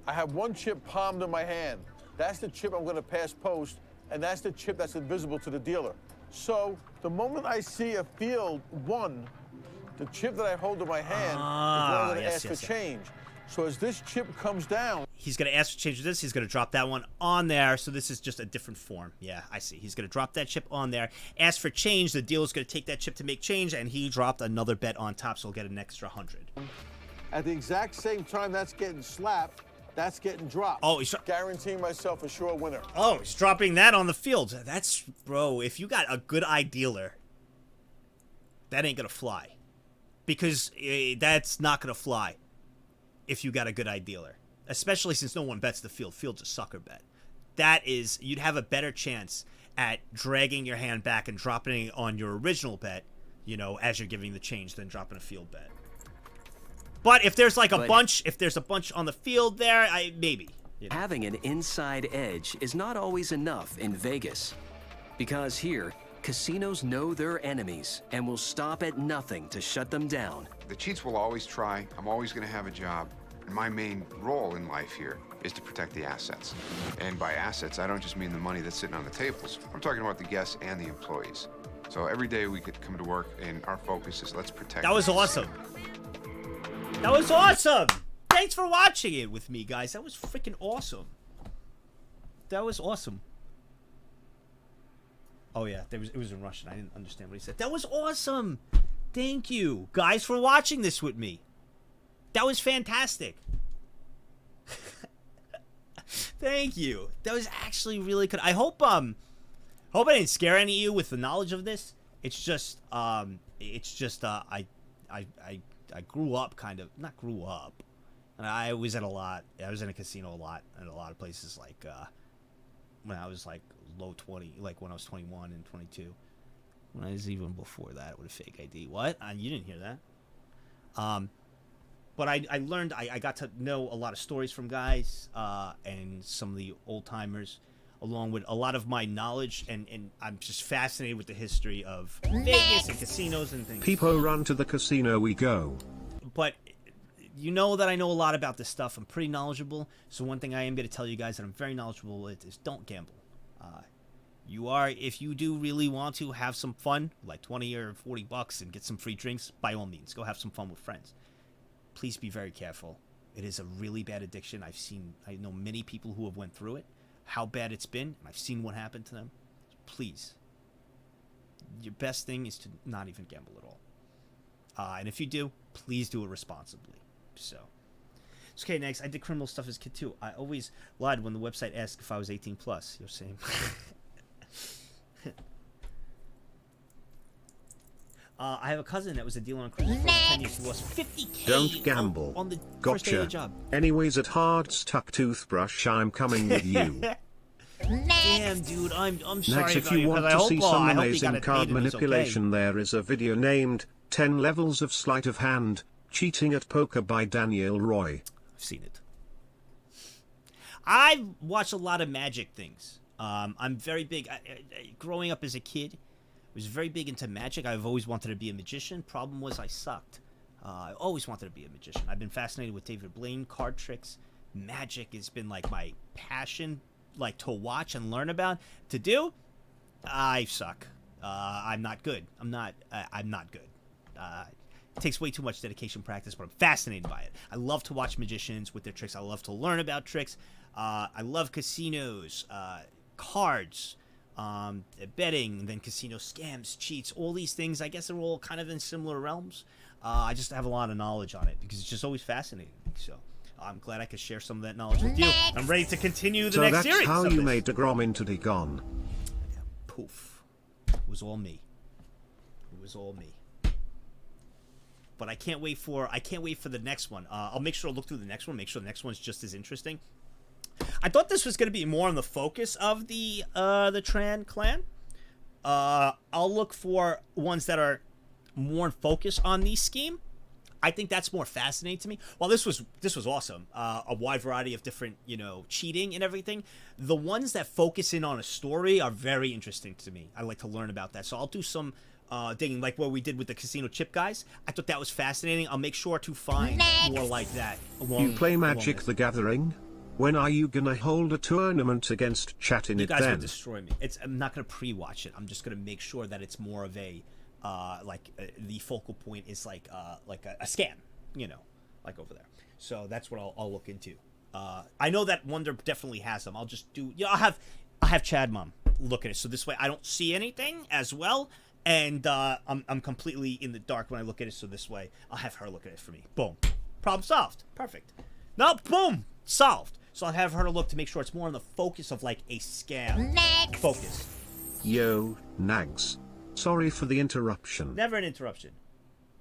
I have one chip palmed in my hand. That's the chip I'm going to pass post, and that's the chip that's invisible to the dealer. So the moment I see a field 1, the chip that I hold in my hand is what I'm going to ask for change. So as this chip comes down, he's going to ask for change of this. He's going to drop that one on there. So this is just a different form. Yeah, I see. He's going to drop that chip on there. Ask for change. The dealer's going to take that chip to make change, and he dropped another bet on top, so he'll get an extra 100. At the exact same time that's getting slapped, that's getting dropped. Oh, he's guaranteeing myself a sure winner. Oh, he's dropping that on the field. That's, bro, if you got a good eye dealer, that ain't going to fly. Because that's not going to fly if you got a good eye dealer. Especially since no one bets the field. Field's a sucker bet. That is, you'd have a better chance at dragging your hand back and dropping it on your original bet, you know, as you're giving the change than dropping a field bet. But if there's like a bunch, if there's a bunch on the field there, maybe. You know. Having an inside edge is not always enough in Vegas. Because here, casinos know their enemies and will stop at nothing to shut them down. The cheats will always try. I'm always going to have a job. And my main role in life here is to protect the assets. And by assets, I don't just mean the money that's sitting on the tables. I'm talking about the guests and the employees. So every day we get to come to work and our focus is let's protect. That was awesome. That was awesome. Thanks for watching it with me, guys. That was freaking awesome. That was awesome. Oh yeah, it was in Russian. I didn't understand what he said. That was awesome. Thank you, guys, for watching this with me. That was fantastic. Thank you. That was actually really good. I hope I didn't scare any of you with the knowledge of this. It's just I grew up kind of, not grew up. I was in a casino a lot in a lot of places, like when I was like low 20, like when I was 21 and 22. When I was even before that with a fake ID. What? You didn't hear that. But I learned, I got to know a lot of stories from guys and some of the old timers, along with a lot of my knowledge, and I'm just fascinated with the history of Vegas and casinos and things. People run to the casino we go. But you know that I know a lot about this stuff. I'm pretty knowledgeable. So one thing I am going to tell you guys that I'm very knowledgeable with is don't gamble. If you do really want to have some fun, like 20 or 40 bucks and get some free drinks, by all means, go have some fun with friends. Please be very careful. It is a really bad addiction. I know many people who have went through it, how bad it's been, and I've seen what happened to them. Please, your best thing is to not even gamble at all. And if you do, please do it responsibly. So, it's okay, next. I did criminal stuff as a kid too. I always lied when the website asked if I was 18 plus. You're saying. I have a cousin that was a dealer on cruises for 10 years. He lost $50K. Don't gamble. On the first day of the Gotcha. job. Anyways, at Hard Stuck Toothbrush, I'm coming with you. Damn, dude, I'm sorry Next, if about you because want I to hope, see I some hope he got amazing it card made and it's manipulation, there is a video named 10 Levels of Sleight of Hand, Cheating at Poker by Daniel Roy. I've seen it. I've watched a lot of magic things. I'm very big. Growing up as a kid, I was very big into magic. I've always wanted to be a magician. Problem was I sucked. I always wanted to be a magician. I've been fascinated with David Blaine, card tricks. Magic has been like my passion, like to watch and learn about. To do, I suck. I'm not good. I'm not good. It takes way too much dedication, practice, but I'm fascinated by it. I love to watch magicians with their tricks. I love to learn about tricks. I love casinos, cards, betting, then casino scams, cheats, all these things. I guess they're all kind of in similar realms. I just have a lot of knowledge on it because it's just always fascinating me. So I'm glad I could share some of that knowledge with you. I'm ready to continue the next series. So that's how you made DeGrom into Degon. Yeah, poof. It was all me. It was all me. But I can't wait for the next one. I'll make sure to look through the next one, make sure the next one's just as interesting. I thought this was going to be more on the focus of the Tran clan. I'll look for ones that are more focused on the scheme. I think that's more fascinating to me. Well, this was awesome. A wide variety of different, cheating and everything. The ones that focus in on a story are very interesting to me. I like to learn about that. So I'll do some digging, like what we did with the casino chip guys. I thought that was fascinating. I'll make sure to find more like that. You play Magic the Gathering? When are you gonna hold a tournament against Chat in you it guys then? will destroy me. I'm not gonna pre-watch it. I'm just gonna make sure that it's more of a the focal point is like a scam, like over there. So that's what I'll look into. I know that Wonder definitely has them. I'll just do. I'll have Chad Mom look at it, so this way I don't see anything as well, and I'm completely in the dark when I look at it. So this way I'll have her look at it for me. Boom, problem solved. Perfect. No, boom, solved. So I'll have her look to make sure it's more on the focus of like a scam. Next. Focus. Yo, Nagzz. Sorry for the interruption. Never an interruption.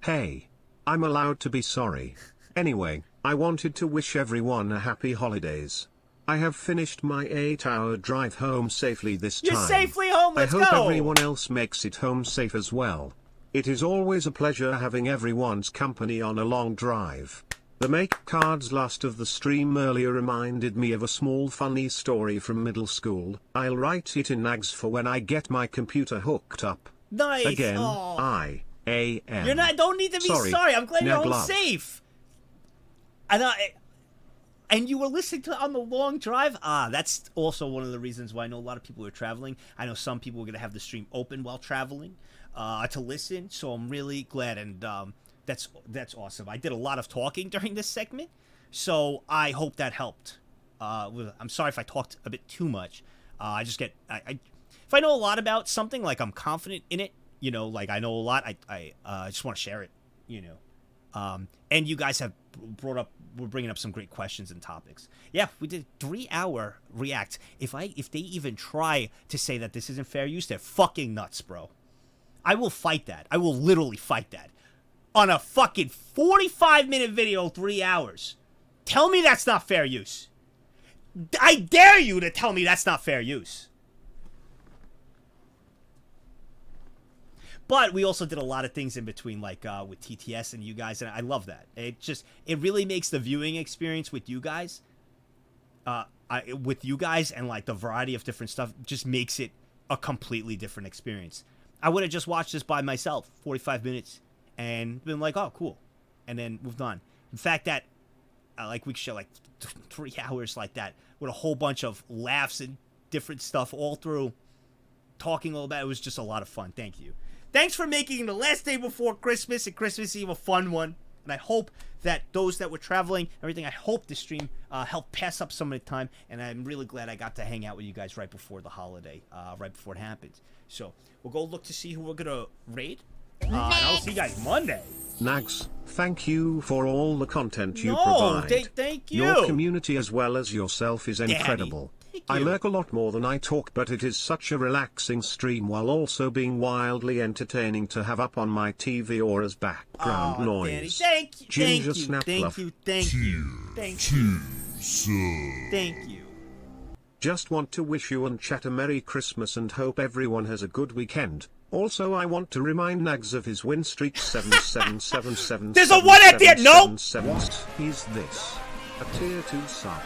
Hey, I'm allowed to be sorry. Anyway, I wanted to wish everyone a happy holidays. I have finished my 8-hour drive home safely this time. You're safely home, let's I hope go! everyone else makes it home safe as well. It is always a pleasure having everyone's company on a long drive. The make cards last of the stream earlier reminded me of a small funny story from middle school. I'll write it in Nagzz for when I get my computer hooked up. Nice. Again, Aw. I-A-M. You're not. Don't need to be sorry. I'm glad you're home Nag-love. safe. And you were listening to it on the long drive. That's also one of the reasons why I know a lot of people are traveling. I know some people are gonna have the stream open while traveling to listen. So I'm really glad, and that's awesome. I did a lot of talking during this segment, so I hope that helped. I'm sorry if I talked a bit too much. I just get if I know a lot about something, like I'm confident in it, like I know a lot, I just want to share it, and you guys have we're bringing up some great questions and topics. Yeah, we did 3-hour react. If they even try to say that this isn't fair use, they're fucking nuts, bro. I will fight that. I will literally fight that. On a fucking 45-minute video, 3 hours. Tell me that's not fair use. I dare you to tell me that's not fair use. But we also did a lot of things in between, like with TTS and you guys, and I love that. It really makes the viewing experience with you guys, and like the variety of different stuff, just makes it a completely different experience. I would have just watched this by myself, 45 minutes, and been like, oh, cool. and then moved on. In fact, that like we should like 3 hours like that with a whole bunch of laughs and different stuff all through, talking all about it. It was just a lot of fun. Thank you. Thanks for making the last day before Christmas and Christmas Eve a fun one. And I hope that those that were traveling, everything, I hope this stream helped pass up some of the time. And I'm really glad I got to hang out with you guys right before the holiday, right before it happens. So we'll go look to see who we're going to raid. And I'll see you guys Monday. Nagzz, thank you for all the content you No, provide. thank you. Your community as well as yourself is incredible. I lurk a lot more than I talk, but it is such a relaxing stream while also being wildly entertaining to have up on my TV or as background noise. Danny, thank you, Ginger thank you, snap thank love. you, thank you, thank you, thank you. Just want to wish you and chat a Merry Christmas and hope everyone has a good weekend. Also, I want to remind Nagzz of his win streak 7777. There's a 1 at the end. No. He's this. A tier 2 sub.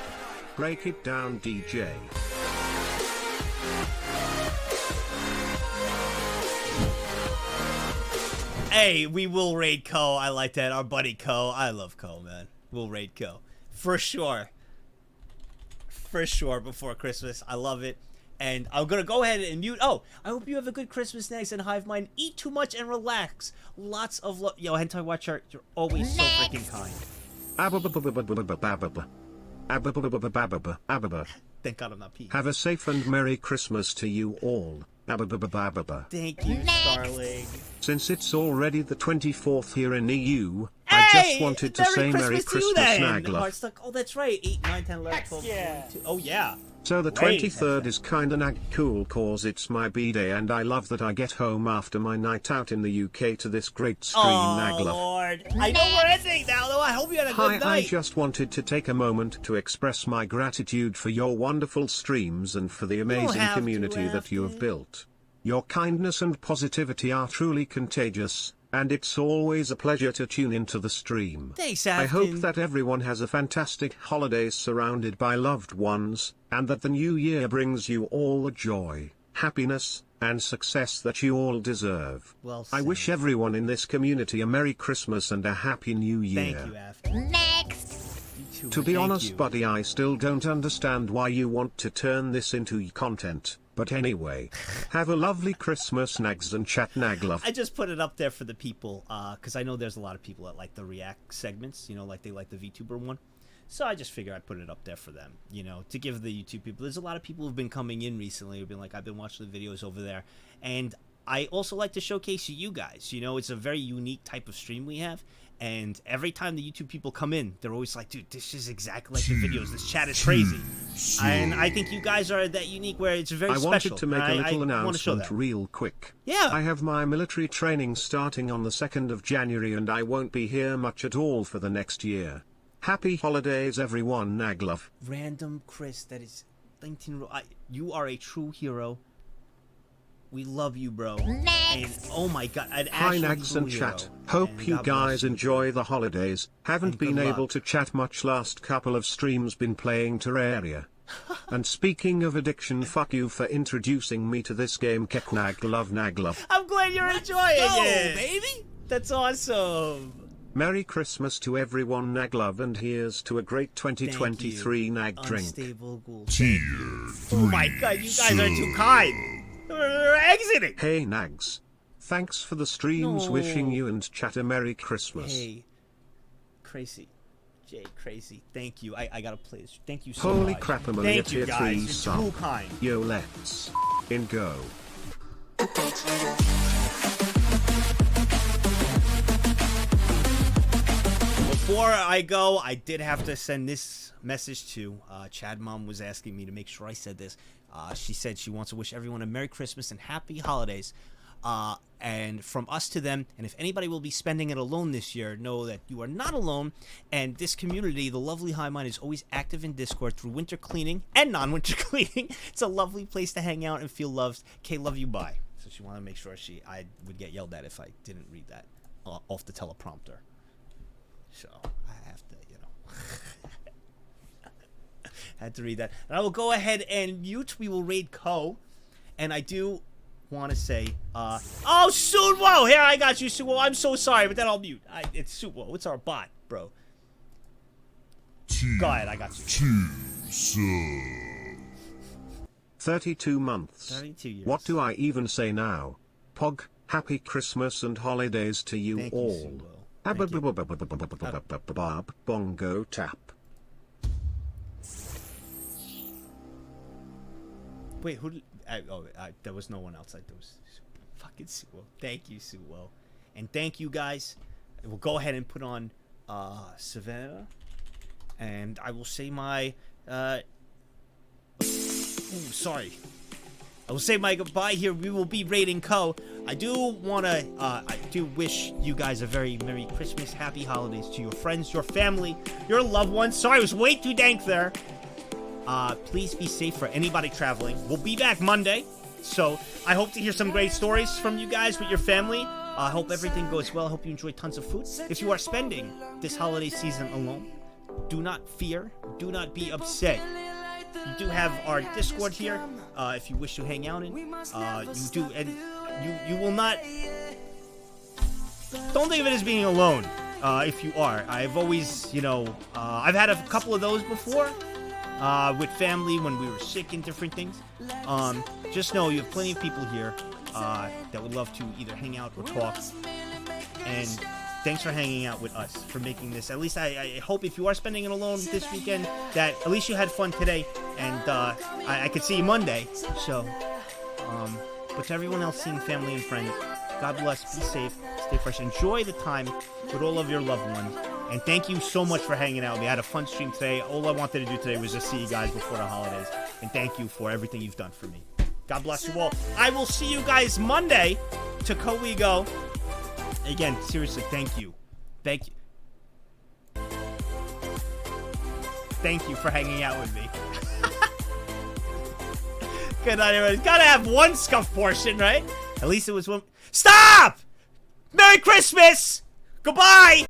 Break it down, DJ. Hey, we will raid Co. I like that. Our buddy Co. I love Co, man. We'll raid Co. For sure. For sure before Christmas. I love it. And I'm going to go ahead and mute. Oh, I hope you have a good Christmas, Nagzz and Hivemind. Eat too much and relax. Lots of love. Yo, Hentai Watcher, you're always so freaking kind. Thank God I'm not peeing. Have a safe and Merry Christmas to you all. Thank you, Starling. Since it's already the 24th here in EU, I just wanted to say Merry Christmas, Nagla. Oh, that's right. 8, 9, 10, 11, 12, 13. Oh, yeah. So the 23rd is kinda nag cool cause it's my B-day and I love that I get home after my night out in the UK to this great stream, Nagla. Lord. I know we're ending now, though. I hope you had a good night. I just wanted to take a moment to express my gratitude for your wonderful streams and for the amazing community that you have built. Your kindness and positivity are truly contagious, and it's always a pleasure to tune into the stream. Thanks, I hope Afton. that everyone has a fantastic holidays surrounded by loved ones, and that the new year brings you all the joy, happiness, and success that you all deserve. Well I wish everyone in this community a Merry Christmas and a Happy New Year. Thank you, Afton. Next. To be honest, buddy, I still don't understand why you want to turn this into content. But anyway, have a lovely Christmas, Nagzz and Chat Naglove. I just put it up there for the people, because I know there's a lot of people that like the React segments, you know, like they like the VTuber one. So I just figured I'd put it up there for them, you know, to give the YouTube people. There's a lot of people who've been coming in recently who've been like, I've been watching the videos over there. And I also like to showcase you guys. You know, it's a very unique type of stream we have. And every time the YouTube people come in, they're always like, dude, this is exactly like the videos. This chat is crazy. And I think you guys are that unique where it's very special. I wanted to make a little want to show announcement that. real quick. Yeah. I have my military training starting on the 2nd of January and I won't be here much at all for the next year. Happy holidays, everyone, Naglove. Random Chris, that is 19. You are a true hero. We love you, bro. Next. And oh my God, an Hi, actual Nagzz true and hero. chat. Hope And you God bless guys you. enjoy the holidays. Haven't And been good able luck. to chat much last couple of streams, been playing Terraria. And speaking of addiction, fuck you for introducing me to this game, Naglove. I'm glad you're enjoying it, baby. That's awesome. Merry Christmas to everyone, Naglove, and here's to a great 2023 Nag drink. Unstable ghoul. Tier 3. Oh my God, you guys are too kind. We're exiting. Hey, Nagzz. Thanks for the streams. No. Wishing you and chat a Merry Christmas. Hey, crazy. Jay, crazy. Thank you. I gotta play this. Thank you so Holy much. crap, I'm only a Thank you, tier guys. 3 You're sub. too kind. Yo, let's in go. Before I go, I did have to send this message to Chad. Mom was asking me to make sure I said this. She said she wants to wish everyone a Merry Christmas and Happy Holidays. And from us to them, and if anybody will be spending it alone this year, know that you are not alone. And this community, the lovely Hivemind, is always active in Discord through winter cleaning and non-winter cleaning. It's a lovely place to hang out and feel loved. Kay, love you, bye. So she wanted to make sure I would get yelled at if I didn't read that off the teleprompter. So I have to, you know, had to read that. And I will go ahead and mute. We will raid Co. And I do want to say, oh, Suwo! Here, I got you, Suwo. I'm so sorry, but then I'll mute. It's Suwo. It's our bot, bro. Go ahead, I got you. 32 months. 32 years. What do I even say now? Pog, happy Christmas and holidays to you Thank all. Bongo tap. Wait, who did... there was no one else. There was fucking Suwo. Thank you, Suwo. And thank you, guys. We'll go ahead and put on Savannah. And I will say my... sorry. I will say my goodbye here. We will be raiding Co. I do want to... I do wish you guys a very Merry Christmas, Happy Holidays to your friends, your family, your loved ones. Sorry, I was way too dank there. Please be safe for anybody traveling. We'll be back Monday, so I hope to hear some great stories from you guys with your family. I hope everything goes well. I hope you enjoy tons of food. If you are spending this holiday season alone, do not fear. Do not be upset. You do have our Discord here. If you wish to hang out in, you do, and you will not. Don't think of it as being alone. If you are, I've always, I've had a couple of those before. With family when we were sick and different things. Just know you have plenty of people here that would love to either hang out or talk. And thanks for hanging out with us, for making this. At least I hope if you are spending it alone this weekend, that at least you had fun today. And I could see you Monday. So, but to everyone else seeing family and friends, God bless, be safe, stay fresh, enjoy the time with all of your loved ones. And thank you so much for hanging out with me. I had a fun stream today. All I wanted to do today was just see you guys before the holidays. And thank you for everything you've done for me. God bless you all. I will see you guys Monday to Co-We-Go. Again, seriously, thank you. Thank you. Thank you for hanging out with me. Good night, everyone. Gotta have one scuff portion, right? At least it was one. Stop! Merry Christmas! Goodbye!